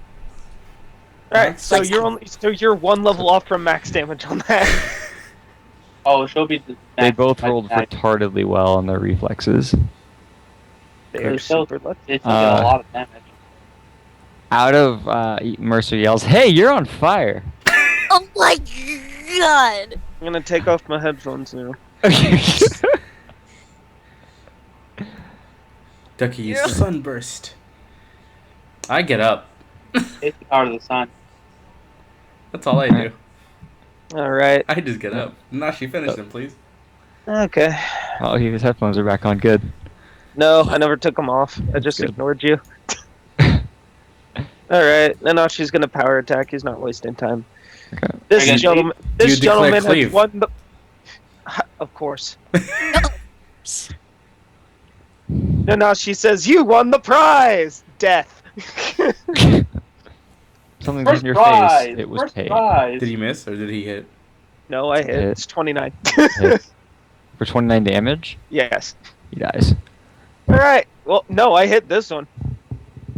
Speaker 1: alright. So
Speaker 2: Like-
Speaker 1: you're 1 level off from max damage on that.
Speaker 4: Oh, she'll be.
Speaker 3: They both rolled retardedly well on their reflexes.
Speaker 1: They're
Speaker 4: So-
Speaker 1: super lucky.
Speaker 4: It's a lot of damage.
Speaker 3: Out of Mercer yells, "Hey, you're on fire!"
Speaker 2: Oh my god!
Speaker 1: I'm gonna take off my headphones now.
Speaker 5: Duckie, you
Speaker 2: Yeah.
Speaker 5: sunburst. I get up.
Speaker 4: It's the power of the sun.
Speaker 5: That's all I do.
Speaker 1: Alright.
Speaker 5: I just get up. Nashi, finish them, please.
Speaker 1: Okay.
Speaker 3: Oh, his headphones are back on. Good.
Speaker 1: No, I never took them off. I just
Speaker 3: Good.
Speaker 1: ignored you. Alright, and now she's gonna power attack. He's not wasting time.
Speaker 3: Okay.
Speaker 1: This
Speaker 4: Again,
Speaker 1: gentleman,
Speaker 5: you
Speaker 1: this
Speaker 5: declare
Speaker 1: gentleman has
Speaker 5: cleave.
Speaker 1: won the. Of course. No, she says you won the prize. Death.
Speaker 3: Something
Speaker 4: First
Speaker 3: in your
Speaker 4: prize.
Speaker 3: face. It was
Speaker 4: First
Speaker 3: paid.
Speaker 4: prize.
Speaker 5: Did he miss or did he hit?
Speaker 1: No, I hit.
Speaker 3: Hit.
Speaker 1: It's 29.
Speaker 3: Hit. For 29 damage,
Speaker 1: Yes.
Speaker 3: he dies.
Speaker 1: All right. Well, no, I hit this one.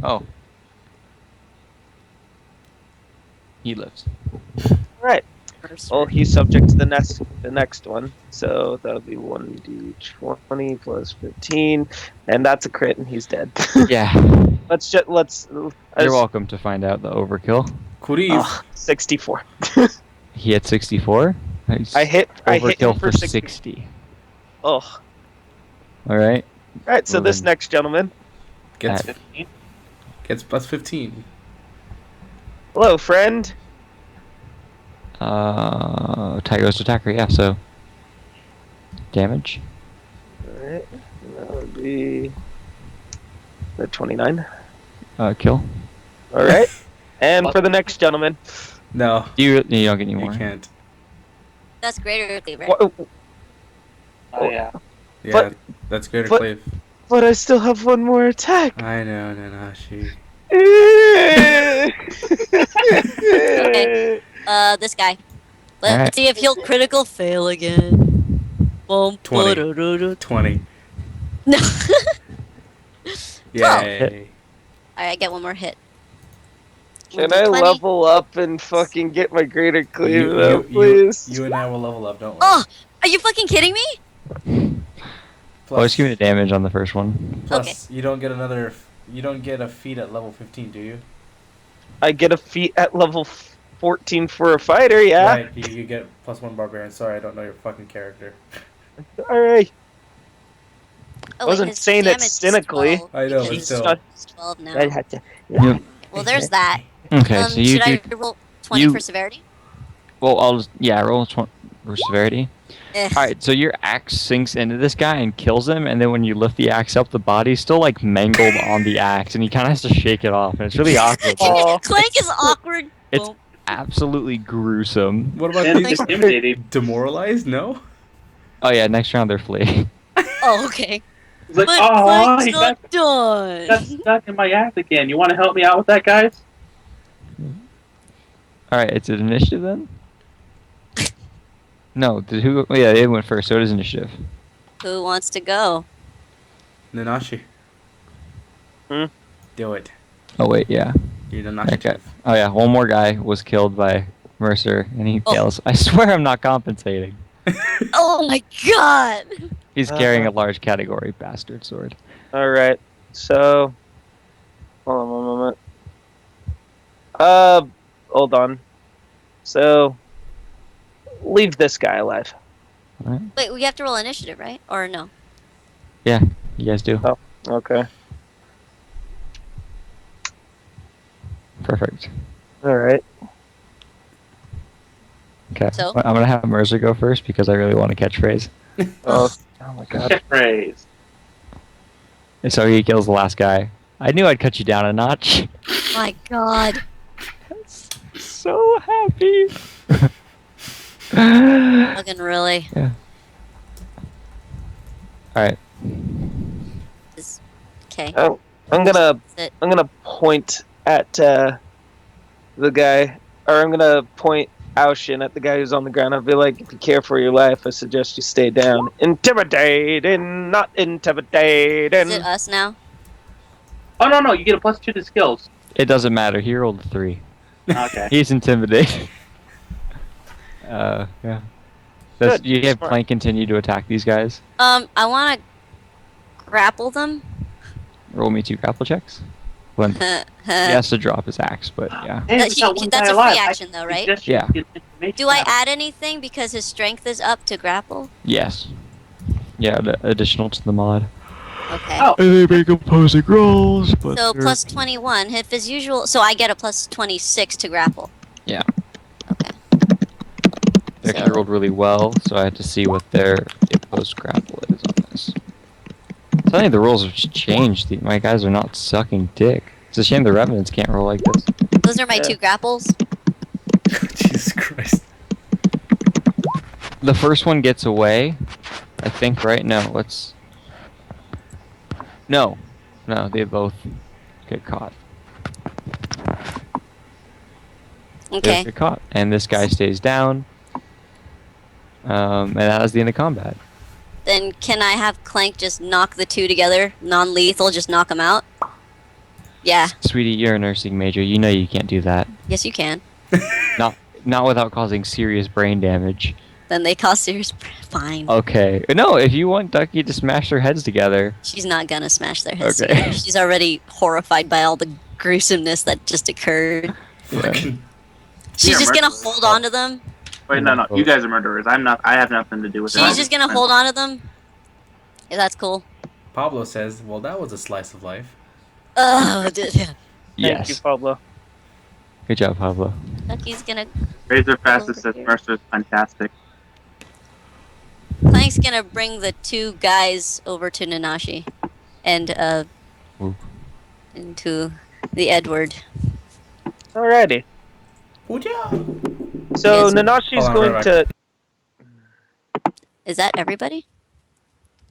Speaker 3: Oh. He lives.
Speaker 1: All right. Well, he's subject to the next one, so that'll be 1d20 plus 15, and that's a crit, and he's dead.
Speaker 3: Yeah.
Speaker 1: let's.
Speaker 3: You're welcome to find out the overkill.
Speaker 5: Kuriv.
Speaker 1: 64.
Speaker 3: He had 64. Nice.
Speaker 1: I hit him
Speaker 3: Overkill
Speaker 1: for
Speaker 3: for
Speaker 1: 60.
Speaker 3: 60.
Speaker 1: Oh.
Speaker 3: All right.
Speaker 1: All right. So
Speaker 3: Well
Speaker 1: this
Speaker 3: then.
Speaker 1: next gentleman.
Speaker 5: Gets
Speaker 3: Alright.
Speaker 4: 15?
Speaker 5: gets plus 15.
Speaker 1: Hello, friend.
Speaker 3: Tygo's attacker, yeah, so. Damage.
Speaker 1: Alright. That would be the 29.
Speaker 3: Kill.
Speaker 1: Alright. And for the next gentleman.
Speaker 5: No,
Speaker 3: You don't get any
Speaker 5: you
Speaker 3: more.
Speaker 5: can't.
Speaker 2: That's greater cleaver.
Speaker 6: Oh yeah.
Speaker 5: Yeah,
Speaker 1: But-
Speaker 5: that's greater
Speaker 1: but-
Speaker 5: cleave.
Speaker 1: But I still have one more attack.
Speaker 5: I know, Nanashi.
Speaker 2: This guy.
Speaker 3: Alright.
Speaker 2: Let's see if he'll critical fail again. Boom.
Speaker 5: 20.
Speaker 2: ba-da-da-da.
Speaker 5: 20.
Speaker 2: No.
Speaker 5: Yay.
Speaker 2: Alright, get one more hit.
Speaker 1: Can I
Speaker 2: 20.
Speaker 1: level up and fucking get my greater cleave
Speaker 5: You,
Speaker 1: though,
Speaker 5: you,
Speaker 1: please?
Speaker 5: you and I will level up, don't worry.
Speaker 2: Oh, are you fucking kidding me?
Speaker 3: Oh, just give me the damage on the first one.
Speaker 5: Plus, you don't get another. You don't get a feat at level 15, do you?
Speaker 1: I get a feat at level 14 for a fighter, yeah?
Speaker 5: Right. You get +1 barbarian. Sorry, I don't know your fucking character.
Speaker 1: Alright.
Speaker 2: Oh,
Speaker 1: Wasn't
Speaker 2: his
Speaker 1: saying it
Speaker 2: damage is
Speaker 1: cynically.
Speaker 2: 12
Speaker 5: I know, but
Speaker 2: because
Speaker 5: still.
Speaker 2: he's 12 now.
Speaker 1: I had to.
Speaker 3: Yep.
Speaker 2: Well, there's that.
Speaker 3: Okay, so you
Speaker 2: should
Speaker 3: do.
Speaker 2: I roll 20
Speaker 3: you-
Speaker 2: for severity?
Speaker 3: Well, I'll just. Yeah, roll 20 for severity.
Speaker 2: Eh.
Speaker 3: Alright, so your axe sinks into this guy and kills him, and then when you lift the axe up, the body's still like mangled on the axe, and he kind of has to shake it off, and it's really awkward.
Speaker 1: Oh.
Speaker 2: Clank is awkward.
Speaker 3: It's-
Speaker 2: Boom.
Speaker 3: Absolutely gruesome.
Speaker 5: What about
Speaker 6: And
Speaker 5: being
Speaker 6: intimidating.
Speaker 5: demoralized? No.
Speaker 3: Oh yeah, next round they're fleeing.
Speaker 2: Oh, okay.
Speaker 6: He's like,
Speaker 2: But
Speaker 6: oh,
Speaker 2: Clank's
Speaker 6: he
Speaker 2: not
Speaker 6: got
Speaker 2: done.
Speaker 6: stuck in my ass again. You want to help me out with that, guys?
Speaker 3: Alright, it's an initiative then? No, did who? Oh, yeah, they went first, so it is initiative.
Speaker 2: Who wants to go?
Speaker 5: Nanashi.
Speaker 1: Hmm?
Speaker 5: Do it.
Speaker 3: Oh wait, yeah.
Speaker 5: You're Nanashi.
Speaker 3: Okay. Oh yeah, one more guy was killed by Mercer, and he
Speaker 2: Oh.
Speaker 3: fails. I swear I'm not compensating.
Speaker 2: Oh my god!
Speaker 3: He's carrying a large category bastard sword.
Speaker 1: Alright, so. Hold on one moment. Hold on. So. Leave this guy alive.
Speaker 2: Wait, we have to roll initiative, right? Or no?
Speaker 3: You guys do.
Speaker 1: Oh. Okay.
Speaker 3: Perfect.
Speaker 1: Alright.
Speaker 3: Okay.
Speaker 2: So?
Speaker 3: I'm gonna have Mercer go first because I really want to catch phrase.
Speaker 1: Oh my god.
Speaker 6: Catchphrase.
Speaker 3: And so he kills the last guy. I knew I'd cut you down a notch.
Speaker 2: My god.
Speaker 3: So happy.
Speaker 2: Fucking really.
Speaker 3: Yeah. Alright.
Speaker 2: Okay.
Speaker 1: Oh, I'm gonna
Speaker 2: Sit.
Speaker 1: point at the guy, or I'm gonna point Aushin at the guy who's on the ground. I'll be like, if you care for your life, I suggest you stay down. Intimidating, not intimidating.
Speaker 2: Is it us now?
Speaker 6: Oh, no, you get a +2 to skills.
Speaker 3: It doesn't matter. He rolled a 3.
Speaker 6: Okay.
Speaker 3: He's intimidated. Yeah. Does
Speaker 1: Good,
Speaker 3: you have
Speaker 1: smart.
Speaker 3: Plank continue to attack these guys?
Speaker 2: I want to grapple them.
Speaker 3: Roll me 2 grapple checks. When he has to drop his axe, but yeah.
Speaker 6: Hey,
Speaker 2: That's
Speaker 6: we got one
Speaker 2: a
Speaker 6: guy
Speaker 2: free
Speaker 6: alive.
Speaker 2: action though, right?
Speaker 6: suggest you
Speaker 3: Yeah.
Speaker 6: get information
Speaker 2: Do I
Speaker 6: out.
Speaker 2: add anything because his strength is up to grapple?
Speaker 3: Yes. Yeah, additional to the mod.
Speaker 2: Okay.
Speaker 6: Oh.
Speaker 3: And they make opposing rolls, but
Speaker 2: So
Speaker 3: they're-
Speaker 2: plus 21. If his usual, so I get a plus 26 to grapple.
Speaker 3: Yeah.
Speaker 2: Okay.
Speaker 3: They actually rolled really well, so I had to see what their opposed grapple is on this. So I think the rules have changed. My guys are not sucking dick. It's a shame the Revenants can't roll like this.
Speaker 2: Those are my
Speaker 1: Yeah.
Speaker 2: 2 grapples.
Speaker 5: Jesus Christ.
Speaker 3: The first one gets away, I think, right? No, let's... No, they both get caught. They both
Speaker 2: Okay.
Speaker 3: get caught, and this guy stays down. And that was the end of combat.
Speaker 2: Then can I have Clank just knock the 2 together, non-lethal, just knock them out? Yeah.
Speaker 3: Sweetie, you're a nursing major. You know you can't do that.
Speaker 2: Yes, you can.
Speaker 3: Not without causing serious brain damage.
Speaker 2: Then they cause serious. Fine.
Speaker 3: Okay. No, if you want Duckie to smash their heads together.
Speaker 2: She's not gonna smash their heads
Speaker 3: Okay.
Speaker 2: together. She's already horrified by all the gruesomeness that just occurred.
Speaker 5: Fucking.
Speaker 2: She's
Speaker 6: You're a
Speaker 2: just gonna
Speaker 6: murderer.
Speaker 2: hold on to them.
Speaker 4: Wait, no. You guys are murderers. I'm not. I have nothing to do with it.
Speaker 2: She's just gonna hold on to them. Yeah, that's cool.
Speaker 5: Pablo says, well, that was a slice of life.
Speaker 2: Oh,
Speaker 1: Thank you,
Speaker 3: Yes.
Speaker 1: Pablo.
Speaker 3: Good job, Pablo.
Speaker 2: Duckie's gonna.
Speaker 4: Razor Fastest
Speaker 2: Over
Speaker 4: says
Speaker 2: here.
Speaker 4: Mercer's fantastic.
Speaker 2: Clank's gonna bring the two guys over to Nanashi, and
Speaker 3: Ooh.
Speaker 2: into the Edward.
Speaker 1: Alrighty.
Speaker 5: Hooja!
Speaker 1: So
Speaker 2: Yes.
Speaker 1: Nanashi's
Speaker 5: Hold on,
Speaker 1: going
Speaker 5: right
Speaker 1: to.
Speaker 2: Is that everybody?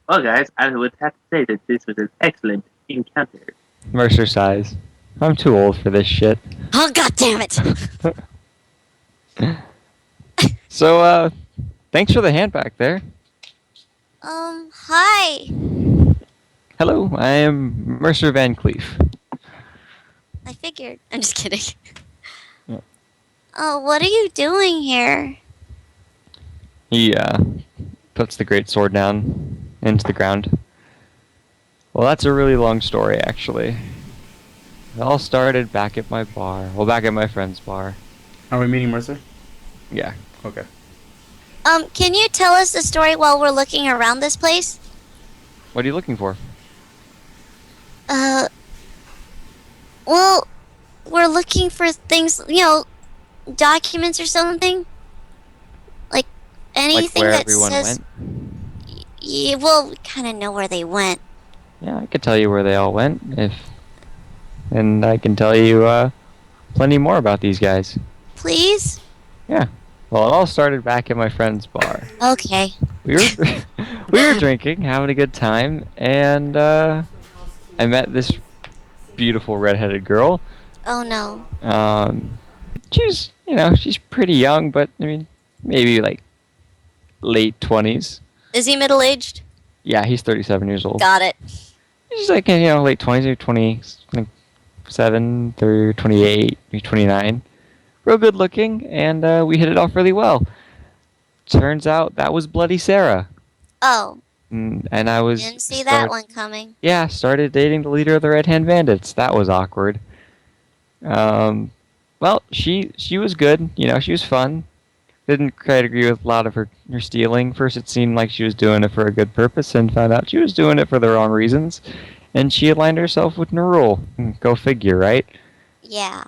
Speaker 4: Well, guys, I would have to say that this was an excellent encounter.
Speaker 3: Mercer sighs. I'm too old for this shit.
Speaker 2: Oh god damn it!
Speaker 3: So, thanks for the hand back there.
Speaker 2: Hi.
Speaker 3: Hello, I am Mercer Van Cleef.
Speaker 2: I figured. I'm just kidding.
Speaker 3: Yeah.
Speaker 2: Oh, what are you doing here?
Speaker 3: He, puts the great sword down into the ground. Well, that's a really long story, actually. It all started back at my bar. Well, back at my friend's bar.
Speaker 5: Are we meeting Mercer?
Speaker 3: Yeah.
Speaker 5: Okay.
Speaker 2: Can you tell us the story while we're looking around this place?
Speaker 3: What are you looking for?
Speaker 2: Well, we're looking for things, documents or something. Like anything
Speaker 3: Like where
Speaker 2: that
Speaker 3: everyone
Speaker 2: says.
Speaker 3: went?
Speaker 2: Yeah, well, we kind of know where they went.
Speaker 3: Yeah, I could tell you where they all went, and I can tell you, plenty more about these guys.
Speaker 2: Please?
Speaker 3: Yeah. Well, it all started back at my friend's bar.
Speaker 2: Okay.
Speaker 3: We were we were drinking, having a good time, and I met this beautiful redheaded girl.
Speaker 2: Oh no.
Speaker 3: She's pretty young, but I mean, maybe like late 20s.
Speaker 2: Is he middle aged?
Speaker 3: Yeah, he's 37 years old.
Speaker 2: Got it.
Speaker 3: He's like late 20s, maybe 27, 30, 28, maybe 29. Real good looking, and we hit it off really well. Turns out that was Bloody Sarah.
Speaker 2: Oh,
Speaker 3: And I was
Speaker 2: didn't see that one coming.
Speaker 3: Yeah, started dating the leader of the Red Hand Bandits. That was awkward. Well, she was good. She was fun. Didn't quite agree with a lot of her stealing. First, it seemed like she was doing it for a good purpose, and found out she was doing it for the wrong reasons. And she aligned herself with Nerull. Go figure, right?
Speaker 2: Yeah.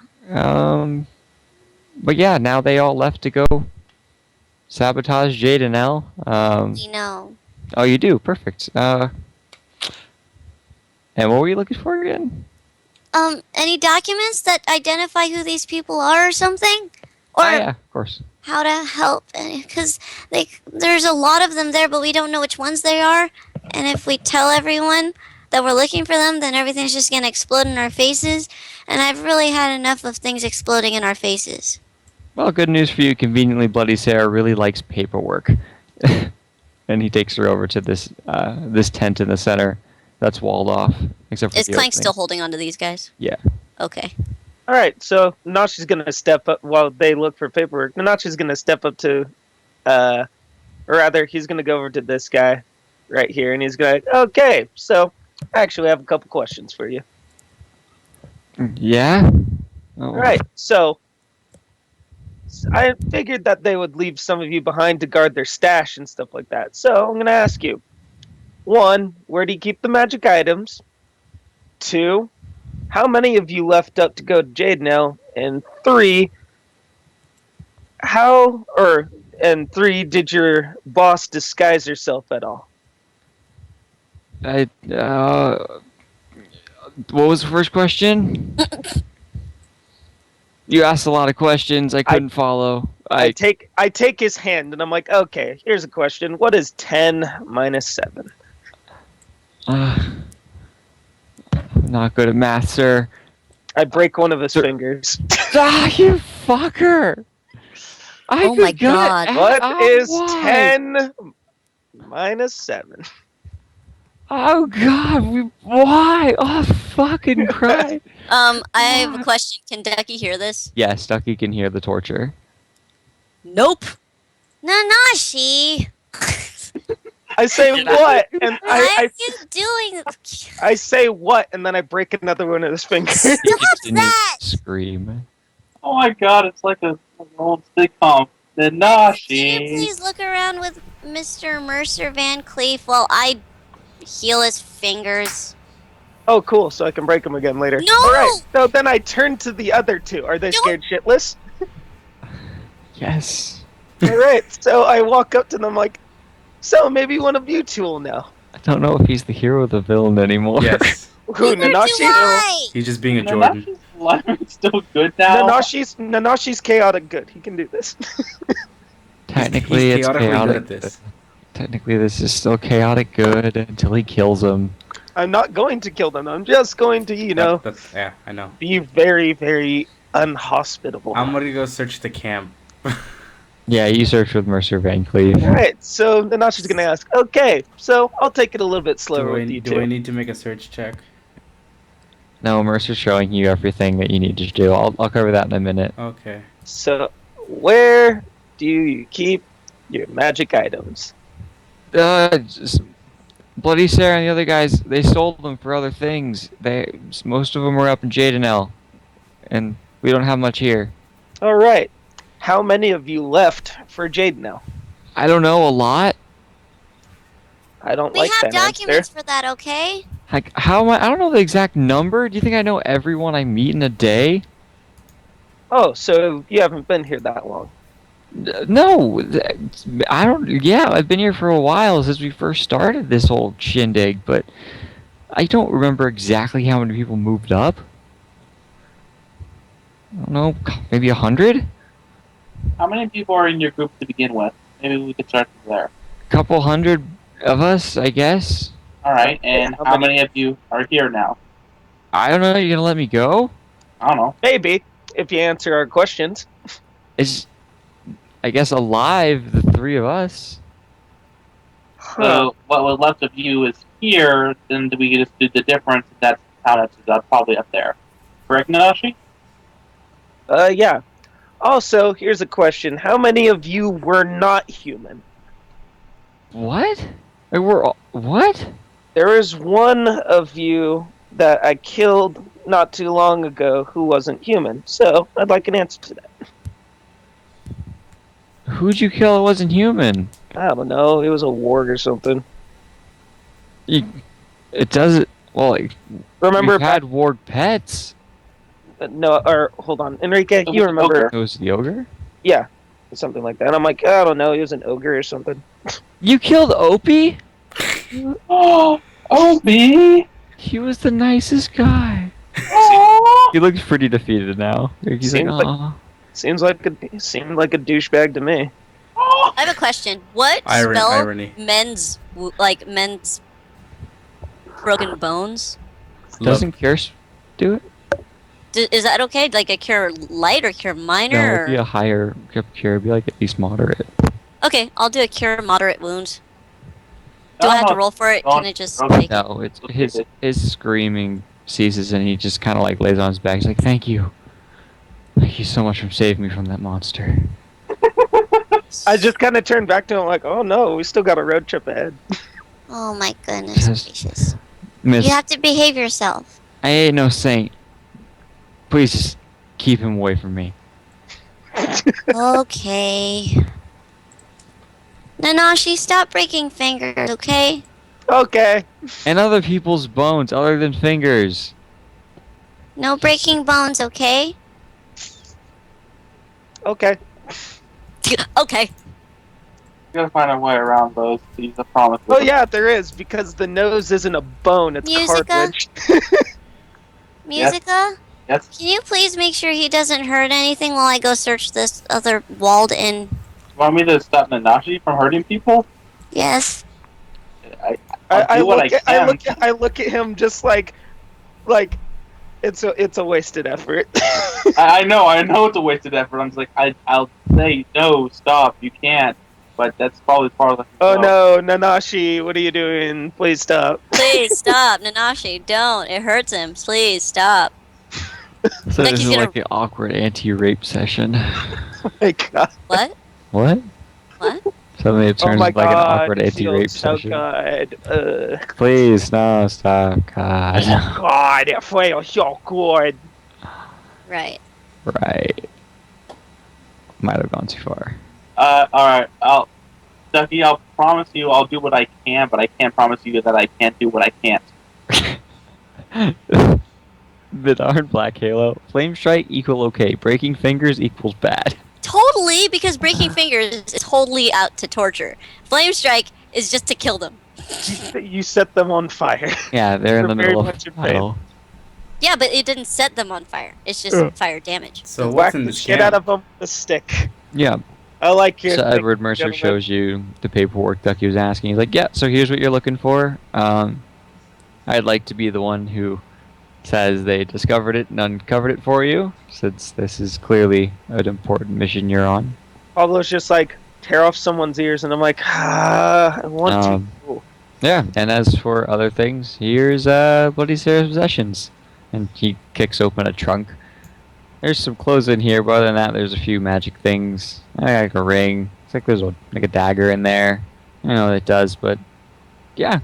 Speaker 3: But yeah, now they all left to go sabotage Jade and Elle.
Speaker 2: We know.
Speaker 3: Oh, you do? Perfect. And what were you looking for again?
Speaker 2: Any documents that identify who these people are or something? Or
Speaker 3: Yeah, of course.
Speaker 2: how to help? Because there's a lot of them there, but we don't know which ones they are. And if we tell everyone that we're looking for them, then everything's just going to explode in our faces. And I've really had enough of things exploding in our faces.
Speaker 3: Well, good news for you. Conveniently, Bloody Sarah really likes paperwork. And he takes her over to this tent in the center that's walled off. Except for
Speaker 2: Is
Speaker 3: the
Speaker 2: Clank
Speaker 3: opening.
Speaker 2: still holding on to these guys?
Speaker 3: Yeah.
Speaker 2: Okay.
Speaker 1: All right, so Nanashi's going to step up while they look for paperwork. Nanashi's going to step up to, or rather, he's going to go over to this guy right here, and he's going to, okay, so I actually have a couple questions for you.
Speaker 3: Yeah? Oh.
Speaker 1: All right, so I figured that they would leave some of you behind to guard their stash and stuff like that. So I'm going to ask you, 1, where do you keep the magic items? 2, how many of you left up to go to Jade now? And 3, did your boss disguise herself at all?
Speaker 3: What was the first question? You asked a lot of questions. I couldn't follow.
Speaker 1: I take his hand and I'm like, okay, here's a question. What is 10 minus 7?
Speaker 3: I'm not good at math, sir.
Speaker 1: I break one of his fingers.
Speaker 3: You fucker!
Speaker 2: Oh my God.
Speaker 1: What is 10 minus 7?
Speaker 3: Oh God! Why? Oh, fucking Christ!
Speaker 2: I have a question. Can Ducky hear this?
Speaker 3: Yes, Duckie can hear the torture.
Speaker 2: Nope. Nanashi!
Speaker 1: I say what? And
Speaker 2: Why are you doing?
Speaker 1: I say what? And then I break another one of his fingers.
Speaker 3: He
Speaker 2: Stop
Speaker 3: continues
Speaker 2: that!
Speaker 3: to scream.
Speaker 6: Oh my god, it's like an old sitcom.
Speaker 2: Can you
Speaker 6: Nanashi.
Speaker 2: please look around with Mr. Mercer Van Cleef while I heal his fingers?
Speaker 1: Oh, cool. So I can break them again later.
Speaker 2: No!
Speaker 1: All right. So then I turn to the other two. Are they
Speaker 2: Don't-
Speaker 1: scared shitless?
Speaker 3: Yes.
Speaker 1: All right, so I walk up to them like, so maybe one of you two will know.
Speaker 3: I don't know if he's the hero or the villain anymore.
Speaker 5: Yes.
Speaker 1: Who,
Speaker 2: Neither do
Speaker 1: Nanashi?
Speaker 2: I.
Speaker 5: He's just being a Jordan.
Speaker 4: Nanashi's life is still good now.
Speaker 1: Nanashi's chaotic good. He can do this.
Speaker 3: Technically,
Speaker 5: He's
Speaker 3: it's
Speaker 5: chaotically
Speaker 3: chaotic.
Speaker 5: good at this.
Speaker 3: Technically, this is still chaotic good until he kills him.
Speaker 1: I'm not going to kill them. I'm just going to,
Speaker 5: Yeah, I know.
Speaker 1: be very, very unhospitable.
Speaker 5: I'm gonna go search the camp.
Speaker 3: Yeah, you search with Mercer Van Cleave.
Speaker 1: Alright, so Nanashi's gonna ask, okay, so I'll take it a little bit slower with you
Speaker 5: Do I
Speaker 1: two.
Speaker 5: need to make a search check?
Speaker 3: No, Mercer's showing you everything that you need to do. I'll cover that in a minute.
Speaker 5: Okay.
Speaker 1: So, where do you keep your magic items?
Speaker 3: Just Bloody Sarah and the other guys, they sold them for other things. Most of them were up in Jadenel, and we don't have much here.
Speaker 1: Alright, how many of you left for Jade now?
Speaker 3: I don't know, a lot.
Speaker 1: I don't
Speaker 2: We
Speaker 1: like
Speaker 2: have
Speaker 1: that
Speaker 2: documents
Speaker 1: answer.
Speaker 2: for that, okay?
Speaker 3: Like, how am I don't know the exact number. Do you think I know everyone I meet in a day?
Speaker 1: Oh, so you haven't been here that long.
Speaker 3: No, I don't. Yeah, I've been here for a while since we first started this whole shindig, but I don't remember exactly how many people moved up. I don't know, maybe 100?
Speaker 4: How many people are in your group to begin with? Maybe we could start from there.
Speaker 3: Couple hundred of us, I guess.
Speaker 4: Alright, and
Speaker 1: How
Speaker 4: how
Speaker 1: many-
Speaker 4: many of you are here now?
Speaker 3: I don't know. You gonna let me go?
Speaker 4: I don't know.
Speaker 1: Maybe, if you answer our questions.
Speaker 3: It's, I guess, alive. The three of us.
Speaker 4: So what was left of you is here, then we just do the difference. That's how that's probably up there. Correct, Nanashi?
Speaker 1: Yeah. Also, here's a question. How many of you were not human?
Speaker 3: What? Like, we're all, what?
Speaker 1: There is one of you that I killed not too long ago who wasn't human, so I'd like an answer to that.
Speaker 3: Who'd you kill? It wasn't human.
Speaker 1: I don't know, it was a warg or something.
Speaker 3: It doesn't. Well, like,
Speaker 1: Remember,
Speaker 3: we've had ward pets.
Speaker 1: no, or hold on, Enrique,
Speaker 4: It was
Speaker 1: you
Speaker 4: an
Speaker 1: remember?
Speaker 3: It was the ogre.
Speaker 1: Yeah, something like that. And I'm like, I don't know, he was an ogre or something.
Speaker 3: You killed Opie?
Speaker 4: Oh, Obi!
Speaker 3: He was the nicest guy.
Speaker 4: Oh.
Speaker 3: He looks pretty defeated now. He's like,
Speaker 1: Seems like-
Speaker 3: "Aw."
Speaker 1: Seemed like a douchebag to me.
Speaker 2: I have a question. What spell
Speaker 5: Irony.
Speaker 2: men's broken bones?
Speaker 3: Doesn't Curse do it?
Speaker 2: Is that okay? Like a cure light or cure
Speaker 3: No,
Speaker 2: minor?
Speaker 3: it'd be a higher cure. It'd be like at least moderate.
Speaker 2: Okay, I'll do a cure moderate wound. Do I have to roll for it? Can it just
Speaker 4: Don't-
Speaker 2: like
Speaker 3: No, it's his screaming ceases and he just kind of like lays on his back. He's like, "Thank you so much for saving me from that monster."
Speaker 1: I just kind of turned back to him like, oh no, we still got a road trip ahead.
Speaker 2: Oh my goodness
Speaker 3: Yes.
Speaker 2: gracious.
Speaker 3: Miss,
Speaker 2: You have to behave yourself.
Speaker 3: I ain't no saint. Please just keep him away from me.
Speaker 2: Okay. Nanashi, stop breaking fingers, okay?
Speaker 1: Okay.
Speaker 3: And other people's bones, other than fingers.
Speaker 2: No breaking bones, okay?
Speaker 1: Okay.
Speaker 2: Okay.
Speaker 4: We gotta find a way around those. These, I promise.
Speaker 1: Oh yeah, there is, because the nose isn't a bone, it's
Speaker 2: Musica?
Speaker 1: cartilage.
Speaker 2: Musica?
Speaker 4: Yes.
Speaker 2: Can you please make sure he doesn't hurt anything while I go search this other walled-in?
Speaker 4: You want me to stop Nanashi from hurting people?
Speaker 2: Yes.
Speaker 1: I
Speaker 4: do what
Speaker 1: look
Speaker 4: I
Speaker 1: at
Speaker 4: can.
Speaker 1: I look at him just like it's a wasted effort.
Speaker 4: I know it's a wasted effort. I'm just like, I'll say, no, stop, you can't. But that's probably part of the...
Speaker 1: Oh no, Nanashi, what are you doing? Please stop.
Speaker 2: Please stop, Nanashi. Don't. It hurts him. Please stop.
Speaker 3: So
Speaker 2: Like
Speaker 3: this
Speaker 2: he's
Speaker 3: is
Speaker 2: gonna-
Speaker 3: like the awkward anti-rape session.
Speaker 1: Oh my god.
Speaker 2: What?
Speaker 3: What?
Speaker 2: What?
Speaker 3: Suddenly it
Speaker 1: Oh
Speaker 3: turns
Speaker 1: my
Speaker 3: into like an
Speaker 1: god.
Speaker 3: awkward
Speaker 1: it
Speaker 3: anti-rape
Speaker 1: feels so
Speaker 3: session.
Speaker 1: good.
Speaker 3: Please, no, stop, God.
Speaker 1: God, it feels so good.
Speaker 2: Right.
Speaker 3: Right. Might have gone too far.
Speaker 4: Alright, Duckie, I'll promise you I'll do what I can, but I can't promise you that I can't do what I can't.
Speaker 3: The darn Black Halo. Flame strike equal okay. Breaking fingers equals bad.
Speaker 2: Totally Really? Because breaking fingers is totally out to torture. Flame strike is just to kill them.
Speaker 1: You set them on fire.
Speaker 3: Yeah, they're in
Speaker 1: You're
Speaker 3: the
Speaker 1: very
Speaker 3: middle of
Speaker 1: much in pain.
Speaker 3: battle.
Speaker 2: Yeah, but it didn't set them on fire. It's just fire damage.
Speaker 5: So
Speaker 1: Whack
Speaker 5: what's in
Speaker 1: the
Speaker 5: this
Speaker 1: shit out
Speaker 5: camp?
Speaker 1: of them with a stick.
Speaker 3: Yeah.
Speaker 1: I like your.
Speaker 3: So
Speaker 1: thing,
Speaker 3: Edward Mercer
Speaker 1: gentlemen.
Speaker 3: shows you the paperwork Duckie was asking. He's like, yeah, so here's what you're looking for. I'd like to be the one who says they discovered it and uncovered it for you, since this is clearly an important mission you're on.
Speaker 1: Pablo's just like, tear off someone's ears, and I'm like, I want to.
Speaker 3: Yeah, and as for other things, here's Bloody Sarah's possessions. And he kicks open a trunk. There's some clothes in here, but other than that, there's a few magic things. Like a ring. It's like there's like a dagger in there. I don't know what it does, but yeah.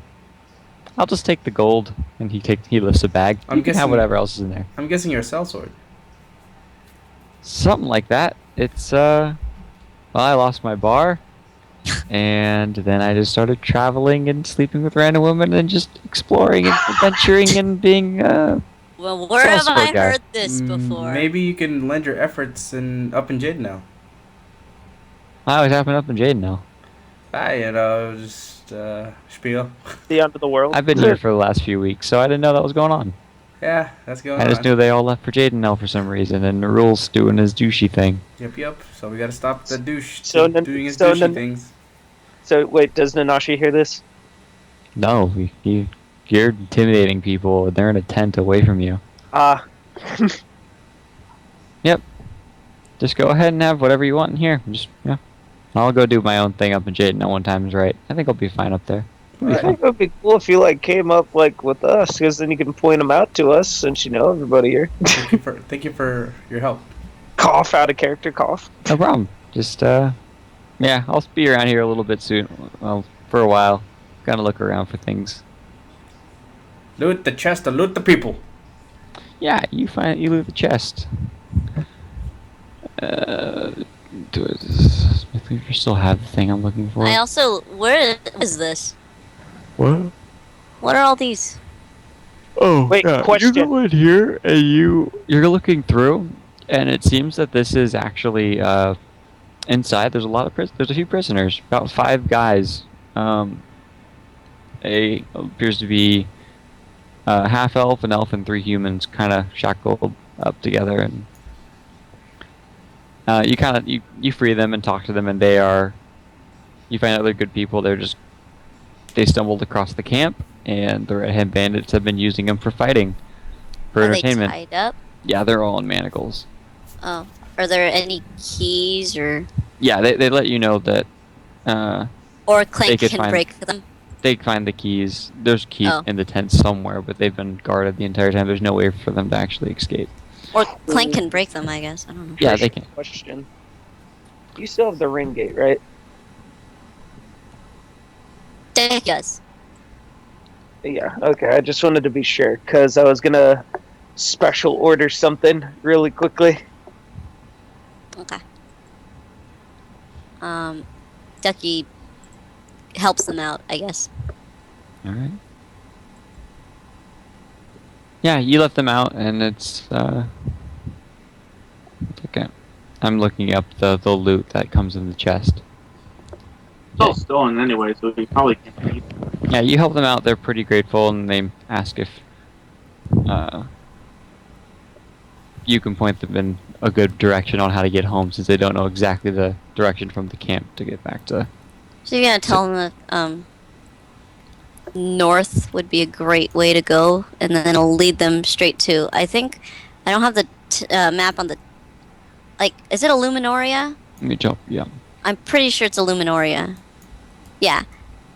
Speaker 3: I'll just take the gold. And he lifts a bag.
Speaker 5: I'm
Speaker 3: You can have
Speaker 5: guessing-
Speaker 3: whatever else is in there.
Speaker 5: I'm guessing you're a sellsword.
Speaker 3: Something like that. It's well, I lost my bar. And then I just started traveling and sleeping with random women and just exploring and adventuring and being
Speaker 2: Well, where have
Speaker 3: Salesforce
Speaker 2: I
Speaker 3: guy.
Speaker 2: heard this before?
Speaker 5: Maybe you can lend your efforts up in Jade now.
Speaker 3: I always happen up in Jade now.
Speaker 5: Just spiel.
Speaker 1: The end of the world.
Speaker 3: I've been here for the last few weeks, so I didn't know that was going on.
Speaker 5: Yeah, that's going
Speaker 3: I
Speaker 5: on.
Speaker 3: just knew they all left for Jaden now for some reason, and Nerull's doing his douchey thing.
Speaker 5: Yep. So we gotta stop the douche doing his
Speaker 1: so
Speaker 5: douchey things.
Speaker 1: So wait, does Nanashi hear this?
Speaker 3: No, you're intimidating people, and they're in a tent away from you. Yep. Just go ahead and have whatever you want in here. Yeah. I'll go do my own thing up in Jaden at one time is right. I think I'll be fine up there.
Speaker 1: I think it would be cool if you came up with us, because then you can point them out to us, since you know everybody here.
Speaker 5: Thank you for your help.
Speaker 1: Cough out of character, cough.
Speaker 3: No problem. Just yeah, I'll be around here a little bit soon. Well, for a while. Gotta look around for things.
Speaker 5: Loot the chest and loot the people.
Speaker 3: Yeah, you loot the chest. Do it. I think you still have the thing I'm looking for.
Speaker 2: I also, where is this?
Speaker 3: What?
Speaker 2: What are all these?
Speaker 3: Oh,
Speaker 1: Wait,
Speaker 3: yeah.
Speaker 1: question.
Speaker 3: You go in here and you're looking through, and it seems that this is actually inside. There's a lot of there's a few prisoners, about 5 guys. Appears to be half elf, an elf, and 3 humans, kind of shackled up together, and you free them and talk to them, and you find out they're good people. They stumbled across the camp, and the Red Hand Bandits have been using them for fighting, for
Speaker 2: Are
Speaker 3: entertainment.
Speaker 2: they tied up?
Speaker 3: Yeah, they're all in manacles.
Speaker 2: Oh. Are there any keys or...
Speaker 3: Yeah, they let you know that
Speaker 2: Or Clank
Speaker 3: could
Speaker 2: can
Speaker 3: find-
Speaker 2: break them?
Speaker 3: they find the keys. There's keys
Speaker 2: Oh.
Speaker 3: in the tent somewhere, but they've been guarded the entire time. There's no way for them to actually escape.
Speaker 2: Or Clank can break them, I guess. I don't know.
Speaker 3: Yeah, they can.
Speaker 1: Question. You still have the ring gate, right?
Speaker 2: Yes.
Speaker 1: Yeah, okay. I just wanted to be sure, because I was gonna special order something really quickly.
Speaker 2: Okay. Duckie helps them out, I guess.
Speaker 3: All right. Yeah, you left them out, and it's okay. I'm looking up the loot that comes in the chest.
Speaker 4: It's all stolen anyway, so we probably can't read.
Speaker 3: Yeah, you help them out. They're pretty grateful, and they ask if you can point them in a good direction on how to get home, since they don't know exactly the direction from the camp to get back to.
Speaker 2: So you're gonna tell them that north would be a great way to go, and then it'll lead them straight to. I think I don't have the map on the. Is it a Luminoria?
Speaker 3: Let me jump. Yeah.
Speaker 2: I'm pretty sure it's a Luminoria. Yeah,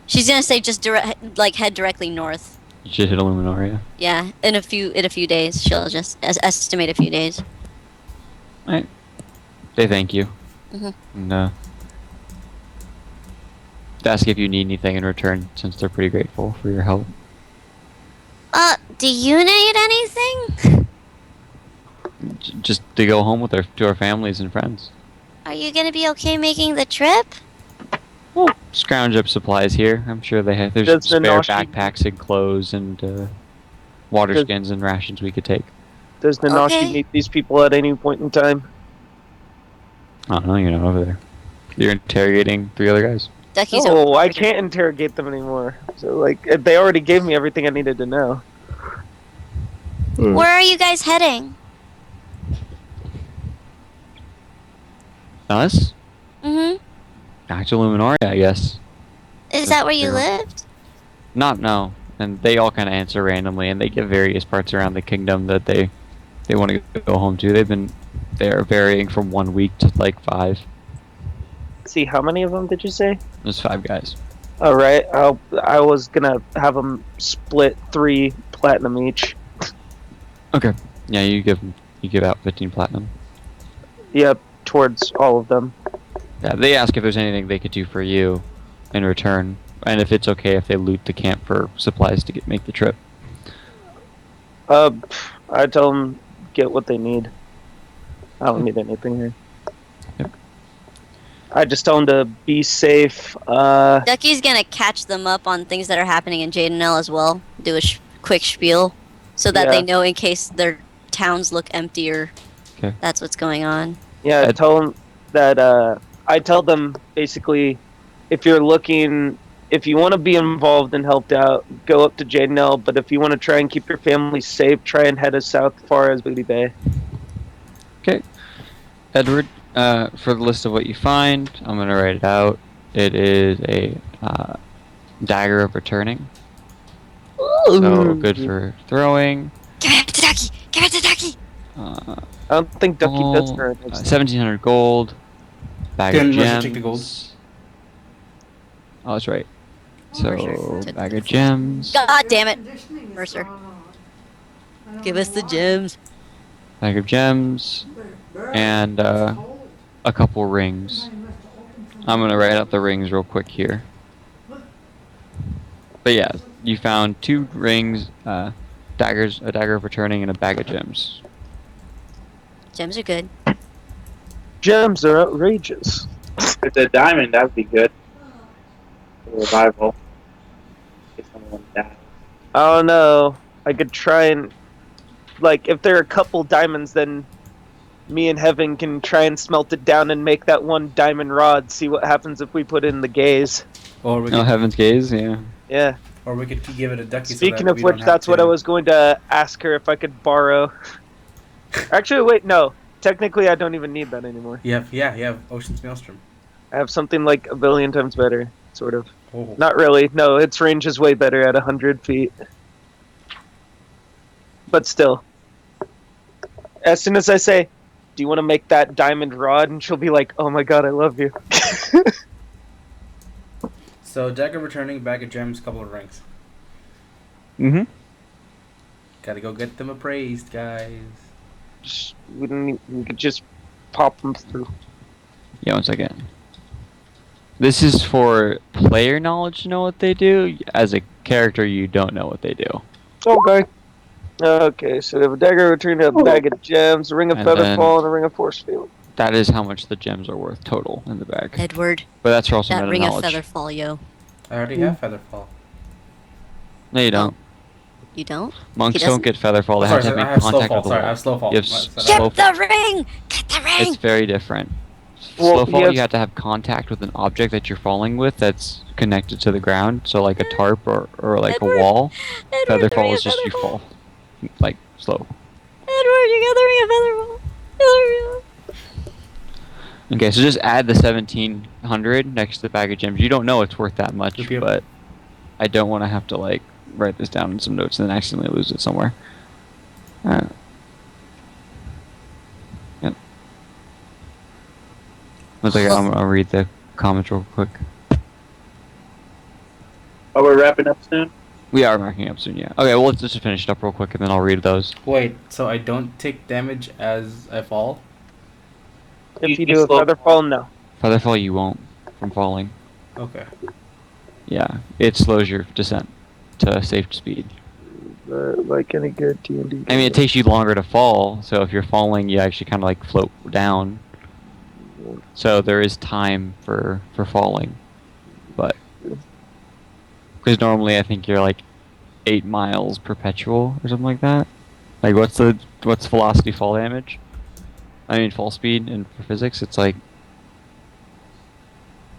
Speaker 2: she's gonna say just head directly north.
Speaker 3: You should hit Illuminaria.
Speaker 2: Yeah, in a few days, she'll just estimate a few days.
Speaker 3: Alright. They thank you.
Speaker 2: Mhm.
Speaker 3: And ask if you need anything in return, since they're pretty grateful for your help.
Speaker 2: Do you need anything?
Speaker 3: Just to go home to our families and friends.
Speaker 2: Are you gonna be okay making the trip?
Speaker 3: Well, scrounge up supplies here. I'm sure there's
Speaker 1: Does
Speaker 3: spare
Speaker 1: Nanashi-
Speaker 3: backpacks and clothes and water
Speaker 1: Does-
Speaker 3: skins and rations we could take.
Speaker 1: Does Nanashi
Speaker 2: Okay.
Speaker 1: meet these people at any point in time?
Speaker 3: I don't know, you're not over there. You're interrogating 3 other guys.
Speaker 2: Duckie's
Speaker 1: Oh,
Speaker 2: over
Speaker 1: I
Speaker 2: there.
Speaker 1: can't interrogate them anymore. So, like, they already gave me everything I needed to know.
Speaker 2: Where are you guys heading?
Speaker 3: Us?
Speaker 2: Mm-hmm.
Speaker 3: Back to Luminaria, I guess.
Speaker 2: Is that where you
Speaker 3: They're-
Speaker 2: lived?
Speaker 3: No. And they all kind of answer randomly, and they give various parts around the kingdom that they want to go home to. They're varying from 1 week to like 5.
Speaker 1: See, how many of them did you say?
Speaker 3: There's 5 guys.
Speaker 1: All right, I was gonna have them split 3 platinum each.
Speaker 3: Okay. Yeah, you give out 15 platinum.
Speaker 1: Yep, towards all of them.
Speaker 3: Yeah, they ask if there's anything they could do for you in return, and if it's okay if they loot the camp for supplies to make the trip.
Speaker 1: I tell them get what they need. I don't need anything here.
Speaker 3: Yep.
Speaker 1: I just tell them to be safe.
Speaker 2: Duckie's gonna catch them up on things that are happening in Jadenelle as well. Do a quick spiel, so that they
Speaker 1: Yeah.
Speaker 2: know in case their towns look empty or
Speaker 3: Okay.
Speaker 2: that's what's going on.
Speaker 1: Yeah, I tell them that I tell them basically if you're looking, if you want to be involved and helped out, go up to Jadenelle. But if you want to try and keep your family safe, try and head as south far as Booty Bay.
Speaker 3: Okay. Edward, for the list of what you find, I'm going to write it out. It is a dagger of returning. So good for throwing.
Speaker 2: Give it to Duckie! Give it to Duckie!
Speaker 3: Uh,
Speaker 1: I don't think Ducky does
Speaker 3: gold,
Speaker 1: for it.
Speaker 3: 1,700 gold. Bag
Speaker 5: Then
Speaker 3: of
Speaker 5: let's
Speaker 3: gems.
Speaker 5: take the gold.
Speaker 3: Oh, that's right.
Speaker 2: Mercer.
Speaker 3: So, bag of gems.
Speaker 2: God damn it, Mercer. Give us the gems.
Speaker 3: Bag of gems. And a couple rings. I'm going to write out the rings real quick here. But yeah, you found 2 rings, daggers, a dagger of returning, and a bag of gems.
Speaker 2: Gems are good.
Speaker 1: Gems are outrageous.
Speaker 4: If it's a diamond, that would be good. For revival. If someone dies.
Speaker 1: I don't know. I could try and, like, if there are a couple diamonds, then me and Heaven can try and smelt it down and make that 1 diamond rod. See what happens if we put in the gaze.
Speaker 5: Or we
Speaker 3: Oh,
Speaker 5: could,
Speaker 3: Heaven's Gaze, yeah.
Speaker 1: Yeah.
Speaker 5: or we could give it a Ducky.
Speaker 1: Speaking
Speaker 5: so that
Speaker 1: of
Speaker 5: we
Speaker 1: which,
Speaker 5: don't have
Speaker 1: that's what
Speaker 5: to-
Speaker 1: I was going to ask her if I could borrow. Actually, wait, no. Technically, I don't even need that anymore.
Speaker 5: You have Ocean's Maelstrom.
Speaker 1: I have something like a billion times better, sort of.
Speaker 5: Oh.
Speaker 1: Not really. No, its range is way better at 100 feet. But still. As soon as I say, do you want to make that diamond rod? And she'll be like, oh my god, I love you.
Speaker 5: So dagger returning, bag of gems, couple of rings.
Speaker 3: Mm-hmm.
Speaker 5: Gotta go get them appraised, guys.
Speaker 1: We could just pop them through.
Speaker 3: Yeah, 1 second. This is for player knowledge to know what they do. As a character, you don't know what they do.
Speaker 1: Okay. Okay, so we have a dagger returning, a bag of gems, a ring of
Speaker 3: And
Speaker 1: featherfall, and a ring of force field.
Speaker 3: That is how much the gems are worth total in the bag.
Speaker 2: Edward,
Speaker 3: But that's for also
Speaker 2: that
Speaker 3: meta
Speaker 2: ring of
Speaker 3: knowledge.
Speaker 2: featherfall, yo.
Speaker 5: I already have Featherfall.
Speaker 3: No, you don't.
Speaker 2: You don't?
Speaker 3: Monks
Speaker 2: He
Speaker 3: don't get featherfall. They
Speaker 5: Sorry,
Speaker 3: have to
Speaker 5: I
Speaker 3: make
Speaker 5: have
Speaker 3: contact
Speaker 5: Slowfall.
Speaker 3: with the
Speaker 5: Sorry, I
Speaker 3: wall.
Speaker 5: have Slowfall.
Speaker 3: You have
Speaker 5: Slowfall.
Speaker 2: Get the ring! Get the ring!
Speaker 3: It's very different.
Speaker 1: Well,
Speaker 3: Slowfall,
Speaker 1: yes.
Speaker 3: you have to have contact with an object that you're falling with that's connected to the ground, so like a tarp or like
Speaker 2: Edward,
Speaker 3: a wall.
Speaker 2: Edward, the ring
Speaker 3: Featherfall
Speaker 2: of
Speaker 3: is just you
Speaker 2: featherfall.
Speaker 3: fall, like slow.
Speaker 2: Edward, you got the ring of featherfall. Edward.
Speaker 3: Okay, so just add the 1,700 next to the bag of gems. You don't know it's worth that much,
Speaker 5: Yep.
Speaker 3: but I don't want to have to like write this down in some notes and then accidentally lose it somewhere. Yep. Looks like I'll read the comments real quick.
Speaker 4: Oh, we're wrapping up soon?
Speaker 3: We are marking up soon, yeah. Okay, well let's just finish it up real quick and then I'll read those.
Speaker 5: Wait, so I don't take damage as I fall?
Speaker 1: If you
Speaker 4: You
Speaker 1: do a
Speaker 4: slow-
Speaker 1: featherfall, no.
Speaker 3: Featherfall you won't from falling.
Speaker 5: Okay.
Speaker 3: Yeah, it slows your descent to safe speed.
Speaker 1: Like any good D&D.
Speaker 3: I mean, it takes you longer to fall, so if you're falling, you actually kind of like float down. So there is time for falling, but because normally I think you're like 8 miles perpetual or something like that. Like what's velocity fall damage? I mean fall speed in for physics, it's like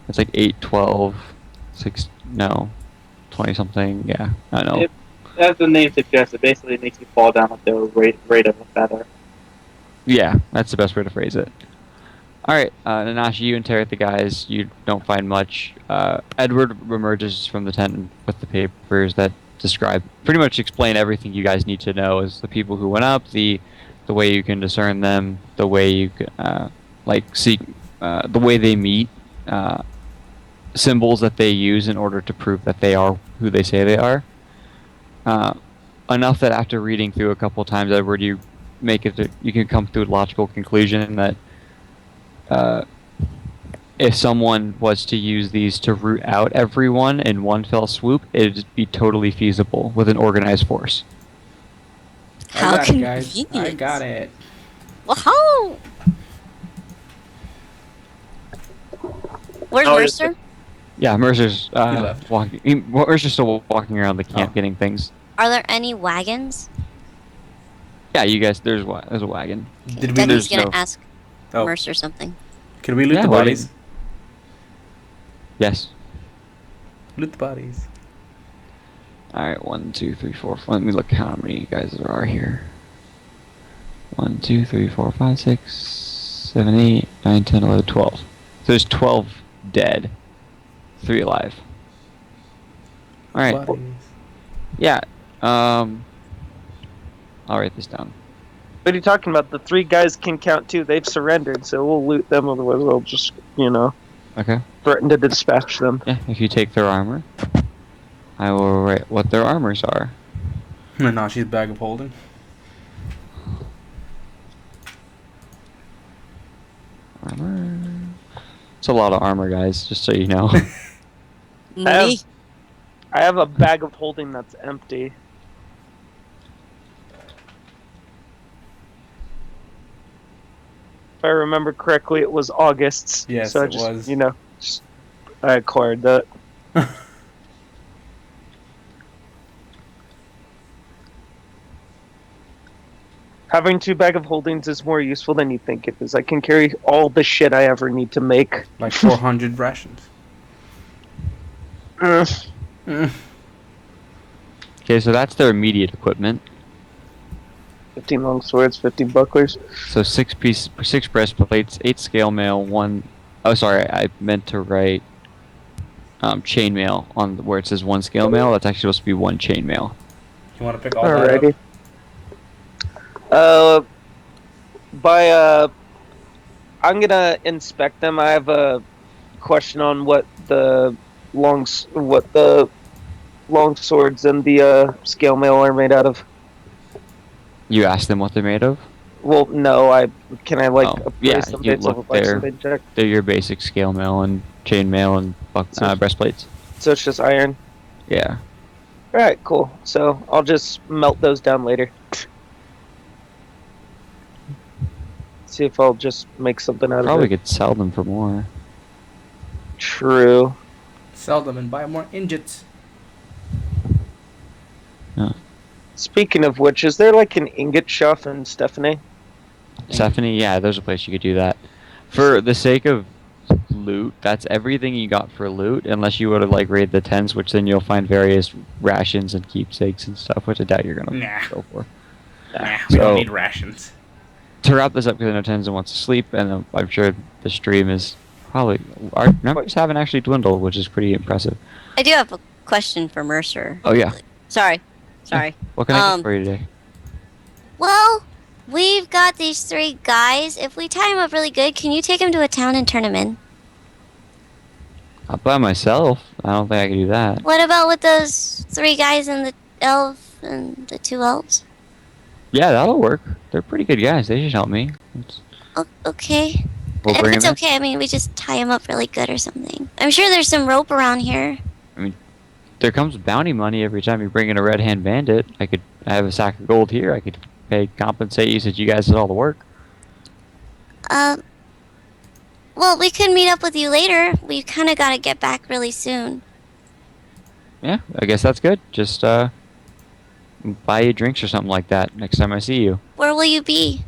Speaker 3: It's like 8, 12, 6, no, 20 something. Yeah, I don't know.
Speaker 4: It, as the name suggests, it basically makes you fall down at the rate of a feather.
Speaker 3: Yeah, that's the best way to phrase it. Alright, Nanashi, you interrogate the guys. You don't find much. Edward emerges from the tent with the papers that describe, pretty much explain everything you guys need to know as the people who went up, the way you can discern them, the way you can, seek, the way they meet, symbols that they use in order to prove that they are who they say they are. Enough that after reading through a couple times, Edward, you can come to a logical conclusion that if someone was to use these to root out everyone in one fell swoop, it'd be totally feasible with an organized force.
Speaker 2: How
Speaker 5: I got it, guys. I
Speaker 2: convenient.
Speaker 5: got it.
Speaker 2: Whoa! Where's
Speaker 4: Oh,
Speaker 2: Mercer?
Speaker 3: Yeah, Mercer's
Speaker 5: left.
Speaker 3: Mercer's still walking around the camp getting things.
Speaker 2: Are there any wagons?
Speaker 3: Yeah, you guys. There's a wagon.
Speaker 5: Did we
Speaker 2: Then
Speaker 5: lose?
Speaker 2: he's gonna
Speaker 3: no-
Speaker 2: ask
Speaker 5: Oh,
Speaker 2: Mercer something.
Speaker 5: could we loot
Speaker 3: Yeah,
Speaker 5: the
Speaker 3: why
Speaker 5: bodies?
Speaker 3: Yes.
Speaker 5: Loot the bodies.
Speaker 3: All right. 1, 2, 3, 4. Let me look how many guys there are here. 1, 2, 3, 4, 5, 6, 7, 8, 9, 10, 11, 12. So there's 12 dead, 3 alive. All right.
Speaker 5: Bodies.
Speaker 3: Yeah. I'll write this down.
Speaker 1: What are you talking about? The 3 guys can count too. They've surrendered, so we'll loot them. Otherwise, we'll just,
Speaker 3: Okay.
Speaker 1: threaten to dispatch them.
Speaker 3: Yeah. If you take their armor, I will write what their armors are.
Speaker 5: Nanashi's bag of holding.
Speaker 3: Armor. It's a lot of armor, guys. Just so you know.
Speaker 2: Me?
Speaker 1: I have a bag of holding that's empty. If I remember correctly, it was August's.
Speaker 5: Yes,
Speaker 1: so I
Speaker 5: it was.
Speaker 1: I acquired that. Having 2 bag of holdings is more useful than you think it is. I can carry all the shit I ever need to make.
Speaker 5: Like 400 rations.
Speaker 1: Mm,
Speaker 3: Okay, so that's their immediate equipment.
Speaker 1: 15 long swords, 15 bucklers.
Speaker 3: So 6 breastplates, 8 scale mail, 1. Oh, sorry, I meant to write chainmail on where it says 1 scale mail. That's actually supposed to be 1 chainmail.
Speaker 5: You want to pick all that
Speaker 1: Alrighty.
Speaker 5: up?
Speaker 1: I'm gonna inspect them. I have a question on what the long swords and the scale mail are made out of.
Speaker 3: You asked them what they're made of?
Speaker 1: Well, no. Can I
Speaker 3: Oh,
Speaker 1: appraise
Speaker 3: yeah,
Speaker 1: them
Speaker 3: you
Speaker 1: based off
Speaker 3: look
Speaker 1: of, like,
Speaker 3: there.
Speaker 1: something check?
Speaker 3: They're your basic scale mail and chainmail and breastplates.
Speaker 1: So it's just iron.
Speaker 3: Yeah.
Speaker 1: All right, cool. So I'll just melt those down later. See if I'll just make something out
Speaker 3: Probably
Speaker 1: of it.
Speaker 3: could sell them for more.
Speaker 1: True.
Speaker 5: Sell them and buy more ingots.
Speaker 1: Speaking of which, is there like an ingot shop in Stephanie?
Speaker 3: Stephanie, yeah, there's a place you could do that. For the sake of loot, that's everything you got for loot, unless you were to like raid the tents, which then you'll find various rations and keepsakes and stuff, which I doubt you're gonna
Speaker 5: Nah.
Speaker 3: go for.
Speaker 5: Nah, we
Speaker 3: So-
Speaker 5: don't need rations.
Speaker 3: To wrap this up, because I know Tenzen wants to sleep, and I'm sure the stream is probably our numbers haven't actually dwindled, which is pretty impressive.
Speaker 2: I do have a question for Mercer.
Speaker 3: Oh yeah,
Speaker 2: Sorry.
Speaker 3: what can I get for you today?
Speaker 2: Well, we've got these 3 guys. If we tie them up really good, can you take them to a town and turn them in?
Speaker 3: Not by myself. I don't think I can do that.
Speaker 2: What about with those 3 guys and the elf and the 2 elves?
Speaker 3: Yeah, that'll work. They're pretty good guys. They should help me.
Speaker 2: Okay.
Speaker 3: We'll
Speaker 2: If
Speaker 3: bring
Speaker 2: it's
Speaker 3: them in.
Speaker 2: okay, I mean, we just tie them up really good or something. I'm sure there's some rope around here.
Speaker 3: There comes bounty money every time you bring in a red hand bandit. I have a sack of gold here. I could compensate you since you guys did all the work.
Speaker 2: Well, we could meet up with you later. We kind of got to get back really soon.
Speaker 3: Yeah, I guess that's good. Just buy you drinks or something like that next time I see you.
Speaker 2: Where will you be?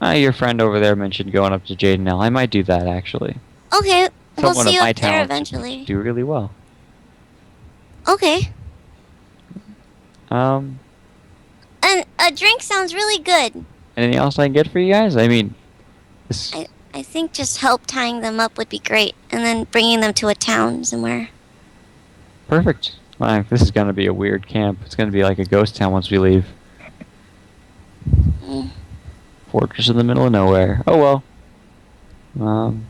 Speaker 3: Your friend over there mentioned going up to Jade and L. I might do that actually.
Speaker 2: Okay, We'll
Speaker 3: someone
Speaker 2: see
Speaker 3: of
Speaker 2: you
Speaker 3: my
Speaker 2: up there
Speaker 3: talent
Speaker 2: eventually.
Speaker 3: do really well.
Speaker 2: Okay.
Speaker 3: Um,
Speaker 2: And a drink sounds really good.
Speaker 3: anything else I can get for you guys? I mean, this,
Speaker 2: I think just help tying them up would be great, and then bringing them to a town somewhere.
Speaker 3: perfect. Well, this is gonna be a weird camp. It's gonna be like a ghost town once we leave.
Speaker 2: Mm.
Speaker 3: Fortress in the middle of nowhere. Oh well.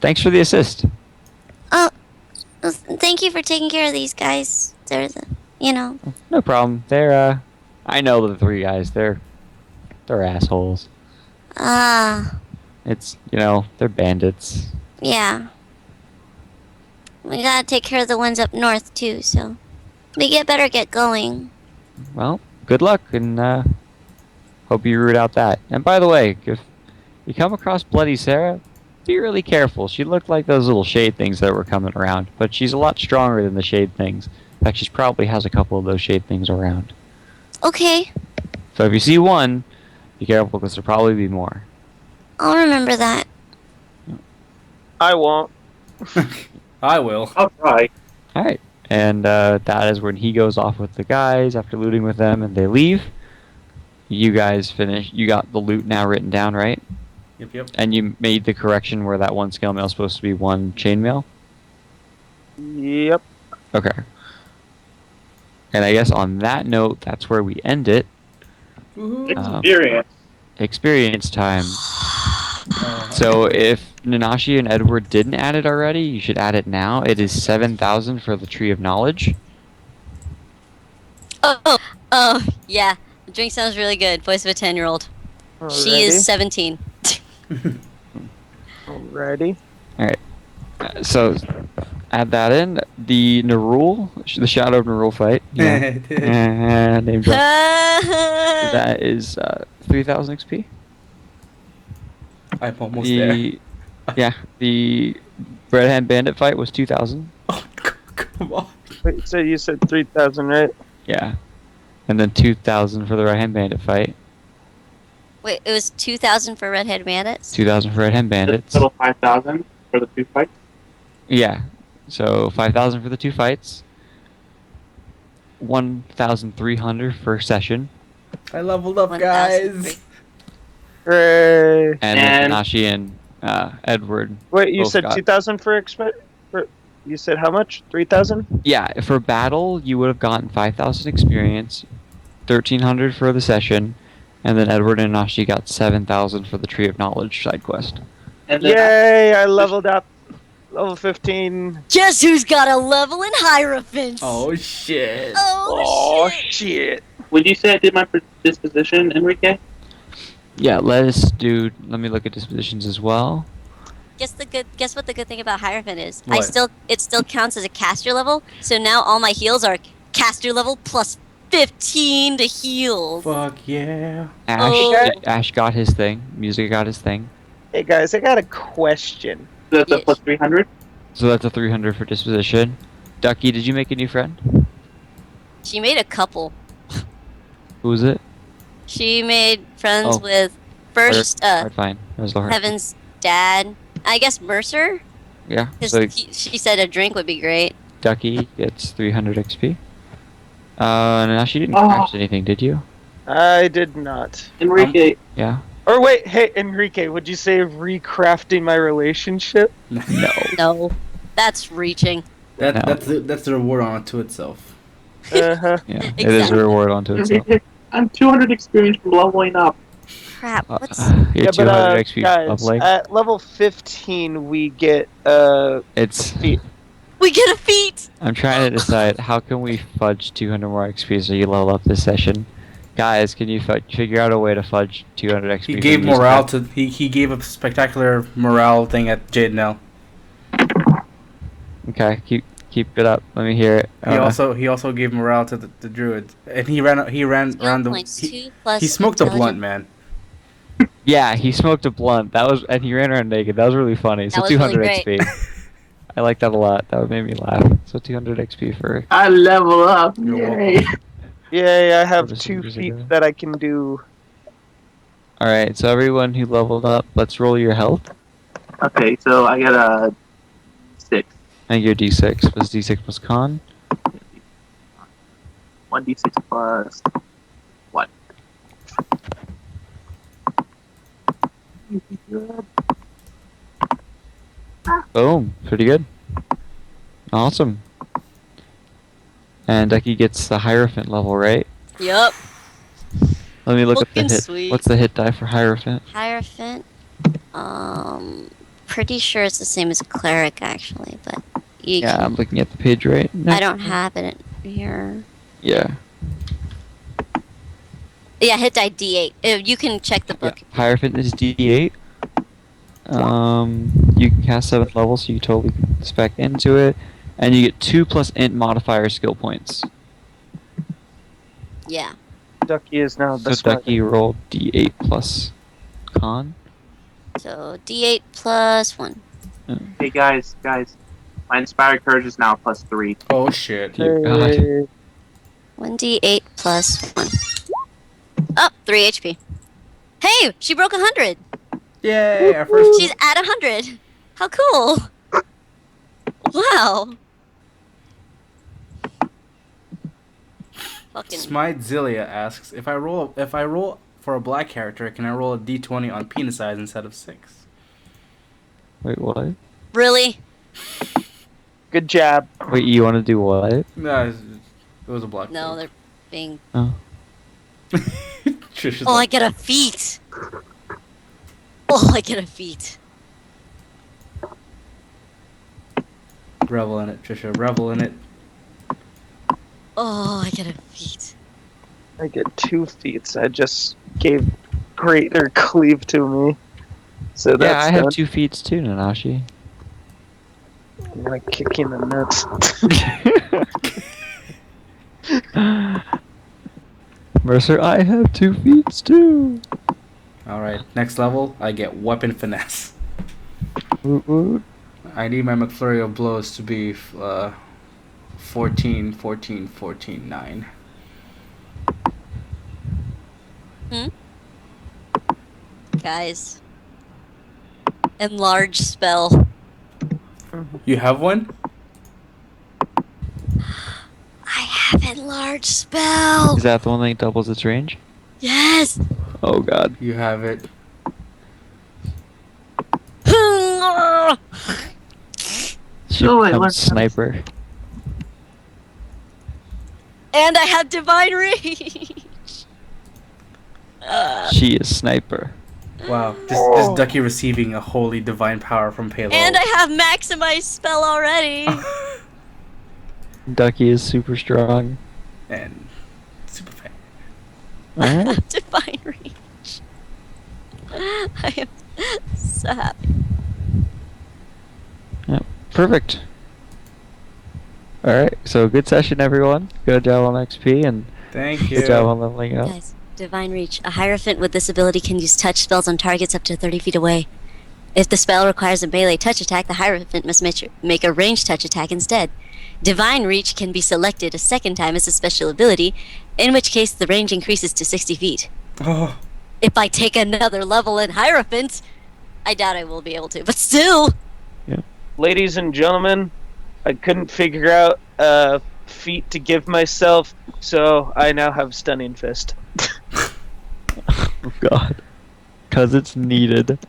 Speaker 3: Thanks for the assist.
Speaker 2: Oh, well, thank you for taking care of these guys.
Speaker 3: No problem. They're I know the three guys. They're assholes. It's they're bandits.
Speaker 2: Yeah. We gotta take care of the ones up north too, so we better get going.
Speaker 3: Well, good luck and hope you root out that. And by the way, if you come across Bloody Sarah, be really careful. She looked like those little shade things that were coming around, but she's a lot stronger than the shade things. In fact, she probably has a couple of those shade things around.
Speaker 2: Okay,
Speaker 3: So if you see one, be careful because there'll probably be more.
Speaker 2: I'll remember that.
Speaker 1: I won't.
Speaker 5: I will.
Speaker 4: I'll try.
Speaker 3: All right, and that is when he goes off with the guys after looting with them, and they leave. You guys finish. You got the loot now written down, right?
Speaker 5: Yep.
Speaker 3: And you made the correction where that one scale mail is supposed to be one chainmail?
Speaker 1: Yep.
Speaker 3: Okay. And I guess on that note, that's where we end it.
Speaker 5: Woohoo.
Speaker 4: Experience.
Speaker 3: Experience time. So if Nanashi and Edward didn't add it already, you should add it now. It is 7,000 for the Tree of Knowledge.
Speaker 2: Oh, yeah. The drink sounds really good. Voice of a 10-year-old. She is 17.
Speaker 1: Alrighty.
Speaker 3: So add that in. The Nerull, the Shadow of Nerull fight. Yeah. Name drop. That is 3,000 XP.
Speaker 5: I'm almost there.
Speaker 3: Yeah, the Red Hand Bandit fight was 2,000.
Speaker 5: Oh, come on.
Speaker 1: Wait, so you said 3,000, right?
Speaker 3: Yeah. And then 2,000 for the Red Hand Bandit fight.
Speaker 2: Wait, it was 2,000 for Redhead Bandits?
Speaker 3: 2,000 for Red Hand Bandits.
Speaker 4: Total 5,000 for the 2 fights.
Speaker 3: Yeah. So 5,000 for the 2 fights. 1,300 for session.
Speaker 5: I leveled up,
Speaker 2: 1,003.
Speaker 5: guys.
Speaker 1: Hooray.
Speaker 3: And then Nanashi and Edward.
Speaker 1: Wait, you
Speaker 3: both
Speaker 1: said
Speaker 3: got-
Speaker 1: 2,000 for you said how much? 3,000?
Speaker 3: Yeah, for battle, you would have gotten 5,000 experience, 1,300 for the session, and then Edward and Nanashi got 7,000 for the Tree of Knowledge side quest.
Speaker 4: And then
Speaker 1: Yay, I leveled up. Level 15.
Speaker 2: Guess who's got a level in Hierophants?
Speaker 5: Oh, shit.
Speaker 1: Oh,
Speaker 2: shit.
Speaker 1: shit.
Speaker 4: would you say I did my disposition, Enrique?
Speaker 3: Yeah, let me look at dispositions as well.
Speaker 2: Guess what the good thing about Hierophant is?
Speaker 5: What?
Speaker 2: It still counts as a caster level, so now all my heals are caster level plus 15 to heals.
Speaker 5: Fuck yeah.
Speaker 3: Ash got his thing. Music got his thing.
Speaker 1: Hey guys, I got a question.
Speaker 4: That's a
Speaker 2: Yes.
Speaker 4: plus 300.
Speaker 3: So that's a 300 for disposition. Duckie, did you make a new friend?
Speaker 2: She made a couple.
Speaker 3: Who was it?
Speaker 2: She made friends
Speaker 3: Oh.
Speaker 2: with first
Speaker 3: Alright, fine. That was the hard.
Speaker 2: Heaven's dad. I guess Mercer.
Speaker 3: Yeah.
Speaker 2: 'Cause
Speaker 3: So
Speaker 2: she said a drink would be great.
Speaker 3: Duckie gets 300 XP. Nanashi didn't
Speaker 4: Oh.
Speaker 3: craft anything, did you?
Speaker 1: I did not.
Speaker 4: Enrique,
Speaker 3: Yeah.
Speaker 1: Or wait, hey Enrique, would you say recrafting my relationship?
Speaker 3: No.
Speaker 2: No, that's reaching.
Speaker 3: No.
Speaker 5: That's the reward on to itself.
Speaker 1: Uh-huh.
Speaker 3: Yeah. It is a
Speaker 2: Exactly.
Speaker 3: reward onto itself.
Speaker 4: Enrique, I'm 200 experience from leveling up.
Speaker 2: Crap. What's
Speaker 3: You're 200 XP
Speaker 1: guys,
Speaker 3: lovely.
Speaker 1: at level 15 we get
Speaker 3: It's.
Speaker 1: feet.
Speaker 2: we get a feat?
Speaker 3: I'm trying to decide how can we fudge 200 more XP so you level up this session. Guys, can you figure out a way to fudge 200 XP?
Speaker 5: He
Speaker 3: for
Speaker 5: gave
Speaker 3: the music
Speaker 5: morale
Speaker 3: pack?
Speaker 5: to he gave a spectacular morale thing at Jade Nell.
Speaker 3: Okay, keep it up. Let me hear it.
Speaker 5: He also gave morale to the druids, and he ran around the.
Speaker 2: Points,
Speaker 5: He,
Speaker 2: 2 plus
Speaker 5: he smoked a blunt,
Speaker 2: intelligence.
Speaker 5: man.
Speaker 3: Yeah, he smoked a blunt. And he ran around naked. That was really funny. So
Speaker 2: That was really
Speaker 3: 200
Speaker 2: great.
Speaker 3: XP. I like that a lot. That made me laugh. So 200 XP for.
Speaker 4: I level up.
Speaker 5: You're
Speaker 4: Yay.
Speaker 1: Yay, I have
Speaker 3: Just
Speaker 1: 2
Speaker 3: years
Speaker 1: feet
Speaker 3: ago.
Speaker 1: that I can do.
Speaker 3: All right. So everyone who leveled up, let's roll your health.
Speaker 4: Okay, so I get a 6.
Speaker 3: And your d6 was d6 plus con.
Speaker 4: 1d6 plus 1.
Speaker 3: Boom. Pretty good. Awesome. And Ducky gets the Hierophant level, right?
Speaker 2: Yup.
Speaker 3: Let me look at the
Speaker 2: Looking
Speaker 3: hit.
Speaker 2: sweet.
Speaker 3: What's the hit die for Hierophant?
Speaker 2: Hierophant. Pretty sure it's the same as a cleric actually, but you
Speaker 3: Yeah,
Speaker 2: can,
Speaker 3: I'm looking at the page right now.
Speaker 2: I don't have it here.
Speaker 3: Yeah.
Speaker 2: Yeah, hit die D8. You can check the
Speaker 3: Yeah.
Speaker 2: book.
Speaker 3: Hierophant is d8. You can cast 7th level, so you totally spec into it. And you get 2 plus int modifier skill points.
Speaker 2: Yeah.
Speaker 1: Ducky is now the
Speaker 3: So Ducky rolled d8 plus con.
Speaker 2: So D8 plus 1.
Speaker 4: Hey guys, my inspired courage is now plus 3.
Speaker 5: Oh shit.
Speaker 3: Dear God.
Speaker 2: 1D8 plus 1. Oh, 3 HP. Hey, she broke 100.
Speaker 5: Yay! Our first.
Speaker 2: She's at 100. How cool. Wow. Fucking.
Speaker 5: Smite Zilia asks if I roll for a black character, can I roll a d20 on penis size instead of 6?
Speaker 3: Wait, what?
Speaker 2: Really?
Speaker 1: Good job.
Speaker 3: Wait, you want to do what?
Speaker 5: No, it was a black.
Speaker 2: No, they're being.
Speaker 3: Oh.
Speaker 5: Trisha's
Speaker 2: Oh, I
Speaker 5: like,
Speaker 2: get a feat. Oh, I get a feat.
Speaker 5: revel in it, Trisha. Revel in it.
Speaker 2: Oh, I get a feat.
Speaker 1: I get 2 feats. I just gave greater cleave to me. So that's
Speaker 3: Yeah, I have
Speaker 1: done.
Speaker 3: 2 feats too, Nanashi.
Speaker 1: I'm gonna kick you in the nuts.
Speaker 3: Mercer, I have 2 feats too.
Speaker 5: Alright, next level, I get weapon finesse.
Speaker 3: Woot woot.
Speaker 5: I need my McFlurry of blows to be 14, 14, 14, 9.
Speaker 2: Guys. Enlarge spell.
Speaker 5: You have one?
Speaker 2: I have enlarge spell.
Speaker 3: Is that the one that doubles its range?
Speaker 2: Yes.
Speaker 3: Oh god.
Speaker 5: You have it.
Speaker 3: She
Speaker 4: Oh, wait,
Speaker 3: becomes
Speaker 4: what's that?
Speaker 3: sniper.
Speaker 2: And I have divine reach.
Speaker 3: She is sniper.
Speaker 5: Wow, this Ducky receiving a holy divine power from Palo.
Speaker 2: And I have maximized spell already.
Speaker 3: Ducky is super strong.
Speaker 5: and super fan.
Speaker 3: Alright.
Speaker 2: Divine reach. I am so happy.
Speaker 3: Yep. Perfect. Alright, so good session everyone. Good job on XP and
Speaker 5: Thank you.
Speaker 3: good job on leveling up.
Speaker 2: Guys, divine reach. A Hierophant with this ability can use touch spells on targets up to 30 feet away. If the spell requires a melee touch attack, the Hierophant must make a ranged touch attack instead. Divine reach can be selected a second time as a special ability, in which case the range increases to 60 feet.
Speaker 5: Oh,
Speaker 2: If I take another level in Hierophant, I doubt I will be able to, but still!
Speaker 1: Ladies and gentlemen, I couldn't figure out a feat to give myself, so I now have Stunning Fist.
Speaker 3: Oh god. Cause it's needed.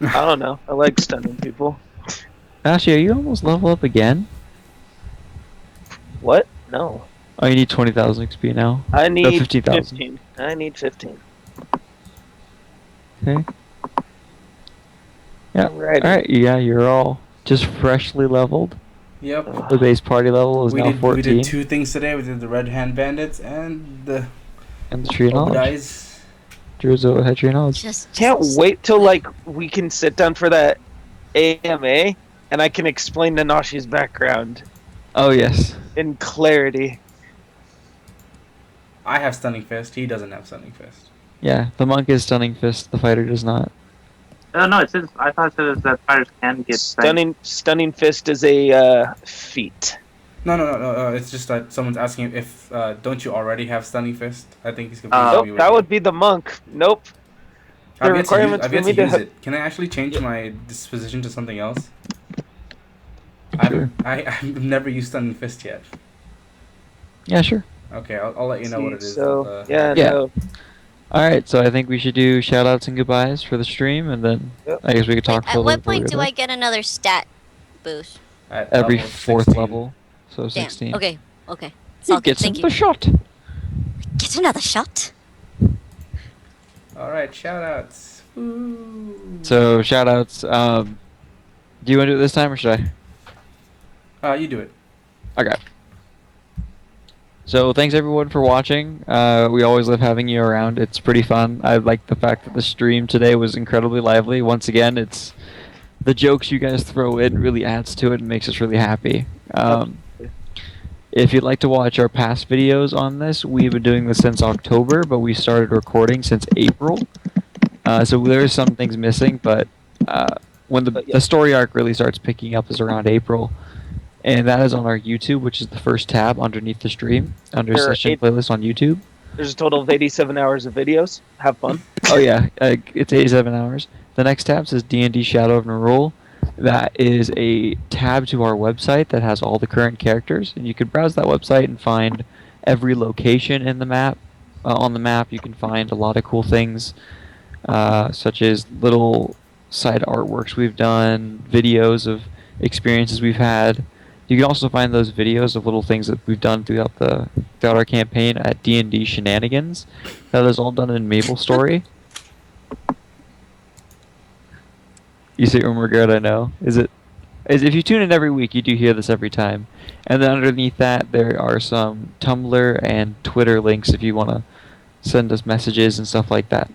Speaker 1: I don't know. I like stunning people.
Speaker 3: Actually, are you almost level up again?
Speaker 1: What? No.
Speaker 3: Oh, you need 20,000 XP now.
Speaker 1: I need
Speaker 3: 15,000.
Speaker 1: 15. I need 15.
Speaker 3: Okay. Yeah.
Speaker 1: Alrighty.
Speaker 3: Alright, yeah, you're all just freshly leveled.
Speaker 5: yep.
Speaker 3: The base party level is
Speaker 5: We
Speaker 3: now
Speaker 5: did
Speaker 3: 14.
Speaker 5: we did 2 things today. We did the Red Hand Bandits and the
Speaker 3: And the tree of knowledge.
Speaker 5: Obad-Hais.
Speaker 3: JoJo had tree of knowledge.
Speaker 2: Just
Speaker 1: Can't wait till like we can sit down for that AMA and I can explain Nanashi's background
Speaker 3: Oh yes.
Speaker 1: in clarity.
Speaker 5: I have Stunning Fist. He doesn't have Stunning Fist.
Speaker 3: Yeah, the monk is stunning fist, the fighter does not.
Speaker 4: No, it says, I thought it said that fighters can get
Speaker 1: Stunning Fist is a feat.
Speaker 5: No. It's just that someone's asking if don't you already have Stunning Fist? I think he's confused.
Speaker 1: Nope, that would be the monk. Nope.
Speaker 5: I've yet
Speaker 1: requirements
Speaker 5: I've
Speaker 1: for
Speaker 5: yet
Speaker 1: me
Speaker 5: to
Speaker 1: to
Speaker 5: use
Speaker 1: have.
Speaker 5: it. Can I actually change my disposition to something else?
Speaker 3: Sure.
Speaker 5: I've never used Stun and Fist yet.
Speaker 3: Yeah, sure.
Speaker 5: Okay, I'll let you know what it is.
Speaker 1: So yeah,
Speaker 3: Yeah.
Speaker 1: no.
Speaker 3: All right, so I think we should do shout outs and goodbyes for the stream, and then
Speaker 1: Yep.
Speaker 3: I guess we could
Speaker 2: Wait,
Speaker 3: talk for a
Speaker 2: at
Speaker 3: little
Speaker 2: what
Speaker 3: bit before we
Speaker 2: point
Speaker 3: go
Speaker 2: do
Speaker 3: to
Speaker 2: I get another stat boost?
Speaker 5: At
Speaker 3: every
Speaker 5: level
Speaker 3: fourth
Speaker 5: 16.
Speaker 3: level, so
Speaker 2: Damn.
Speaker 3: 16.
Speaker 2: Okay. Okay. It's
Speaker 3: You
Speaker 2: all good.
Speaker 3: get some
Speaker 2: Thank you.
Speaker 3: shot.
Speaker 2: Get another shot.
Speaker 5: All right, shout outs. Woo.
Speaker 3: So shout outs. Do you want to do it this time or should I?
Speaker 5: You do it.
Speaker 3: Okay. So thanks everyone for watching. We always love having you around. It's pretty fun. I like the fact that the stream today was incredibly lively. Once again, it's the jokes you guys throw in really adds to it and makes us really happy. If you'd like to watch our past videos on this, we've been doing this since October, but we started recording since April. So there's some things missing, but when the story arc really starts picking up is around April. And that is on our YouTube, which is the first tab underneath the stream, under
Speaker 1: There are
Speaker 3: session playlist on YouTube.
Speaker 1: There's a total of 87 hours of videos. Have fun.
Speaker 3: Oh yeah, it's 87 hours. The next tab says D&D Shadow of Nerull. That is a tab to our website that has all the current characters, and you can browse that website and find every location in the map. On the map, you can find a lot of cool things, such as little side artworks we've done, videos of experiences we've had. You can also find those videos of little things that we've done throughout our campaign at D&D Shenanigans. That is all done in MapleStory. You say, "Oh my God, I know." Is if you tune in every week, you do hear this every time. And then underneath that, there are some Tumblr and Twitter links if you want to send us messages and stuff like that.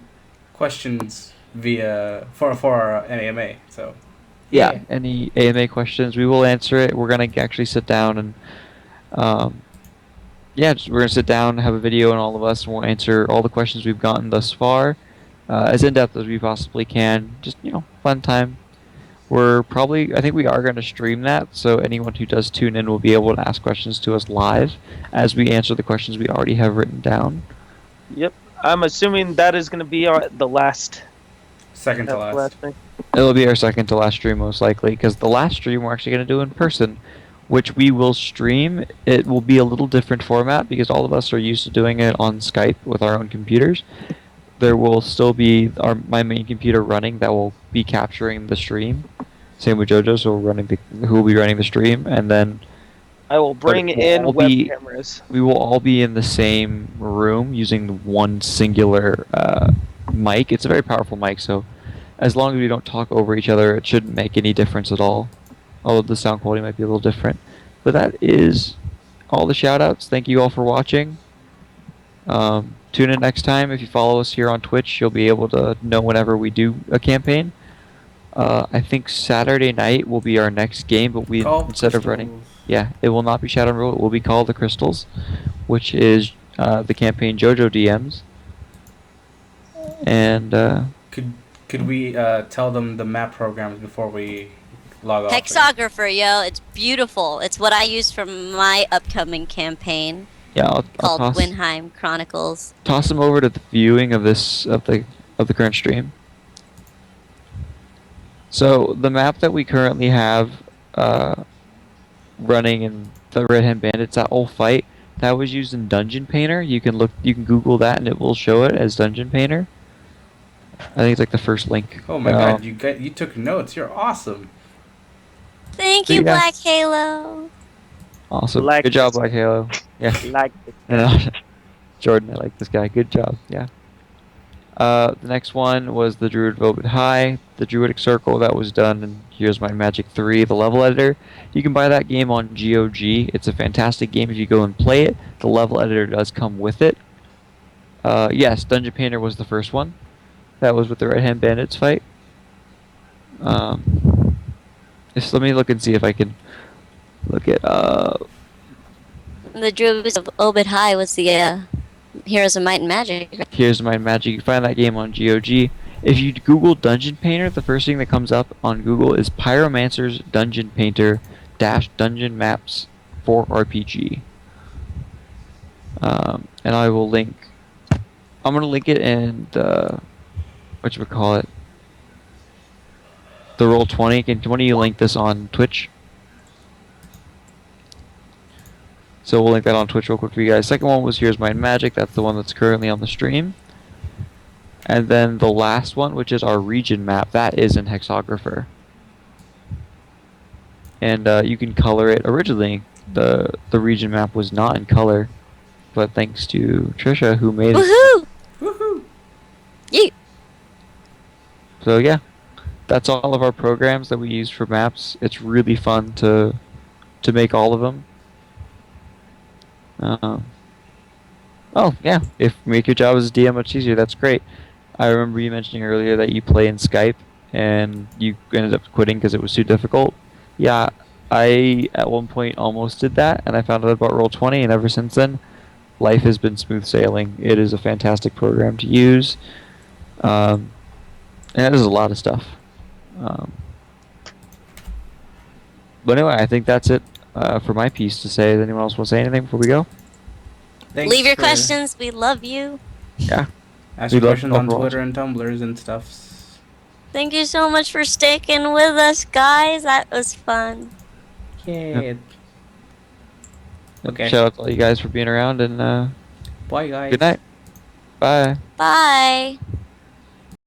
Speaker 5: Questions via for our AMA. So.
Speaker 3: Yeah, any AMA questions, we will answer it. We're gonna actually sit down and, we're gonna sit down and have a video on all of us, and we'll answer all the questions we've gotten thus far, as in depth as we possibly can. Just fun time. I think we are gonna stream that, so anyone who does tune in will be able to ask questions to us live as we answer the questions we already have written down.
Speaker 1: Yep. I'm assuming that is going to be the last.
Speaker 5: Second to last.
Speaker 1: thing.
Speaker 3: It'll be our second to last stream most likely, because the last stream we're actually going to do in person, which we will stream. It will be a little different format because all of us are used to doing it on Skype with our own computers. There will still be my main computer running that will be capturing the stream. Same with JoJo, so who will be running the stream, and then
Speaker 1: I will bring in web cameras.
Speaker 3: We will all be in the same room using one singular mic. It's a very powerful mic, so as long as we don't talk over each other, it shouldn't make any difference at all. Although the sound quality might be a little different. But that is all the shoutouts. Thank you all for watching. Tune in next time. If you follow us here on Twitch, you'll be able to know whenever we do a campaign. I think Saturday night will be our next game, but instead of running... Yeah, it will not be Shadow and Rule. It will be called the Crystals, which is the campaign JoJo DMs. And
Speaker 5: could we tell them the map programs before we log off?
Speaker 2: Hexographer, yo, it's beautiful. It's what I use for my upcoming campaign.
Speaker 3: Yeah, I'll
Speaker 2: called
Speaker 3: toss,
Speaker 2: Windheim Chronicles.
Speaker 3: Toss them over to the viewing of the current stream. So the map that we currently have running in the Red Hand Bandits, that whole fight, that was used in Dungeon Painter. You can Google that and it will show it as Dungeon Painter. I think it's like the first link.
Speaker 5: Oh my God, you took notes. You're awesome.
Speaker 2: Thank you, Black Halo.
Speaker 3: Awesome. Good job, Black Halo. Yeah. Jordan, I like this guy. Good job. Yeah. The next one was the Druid of Obad-Hai, the Druidic Circle. That was done in Here's My Magic 3, the level editor. You can buy that game on GOG. It's a fantastic game if you go and play it. The level editor does come with it. Yes, Dungeon Painter was the first one. That was with the Red Hand Bandits fight. Let me look and see if I can look at...
Speaker 2: The Druids of Obad-Hai was the Heroes of Might and Magic.
Speaker 3: Here's My Magic. You can find that game on GOG. If you Google Dungeon Painter, the first thing that comes up on Google is Pyromancer's Dungeon Painter - Dungeon Maps for RPG. And I will link... I'm going to link it in the whatchamacallit, the Roll20. Can one of you link this on Twitch? So we'll link that on Twitch real quick for you guys. Second one was Here's My Magic. That's the one that's currently on the stream. And then the last one, which is our region map, that is in Hexographer. And you can color it. Originally, the region map was not in color, but thanks to Trisha, who made it.
Speaker 2: Woohoo!
Speaker 5: Woohoo!
Speaker 2: Yeet!
Speaker 3: So yeah, that's all of our programs that we use for maps. It's really fun to make all of them. Oh yeah, if make your job as a DM much easier, that's great. I remember you mentioning earlier that you play in Skype and you ended up quitting because it was too difficult. Yeah, I at one point almost did that, and I found out about Roll20, and ever since then, life has been smooth sailing. It is a fantastic program to use, and it does a lot of stuff. But anyway, I think that's it for my piece to say. Does anyone else want to say anything before we go?
Speaker 5: Thanks
Speaker 2: Leave your
Speaker 5: for-
Speaker 2: questions. We love you.
Speaker 3: Yeah.
Speaker 5: Ask
Speaker 3: We
Speaker 5: your
Speaker 3: love
Speaker 5: questions on
Speaker 3: overalls.
Speaker 5: Twitter and Tumblrs and stuff.
Speaker 2: Thank you so much for sticking with us, guys. That was fun.
Speaker 5: Yeah. Okay.
Speaker 3: Shout out to all you guys for being around, and
Speaker 5: Bye, guys.
Speaker 3: good night. Bye.
Speaker 2: Bye.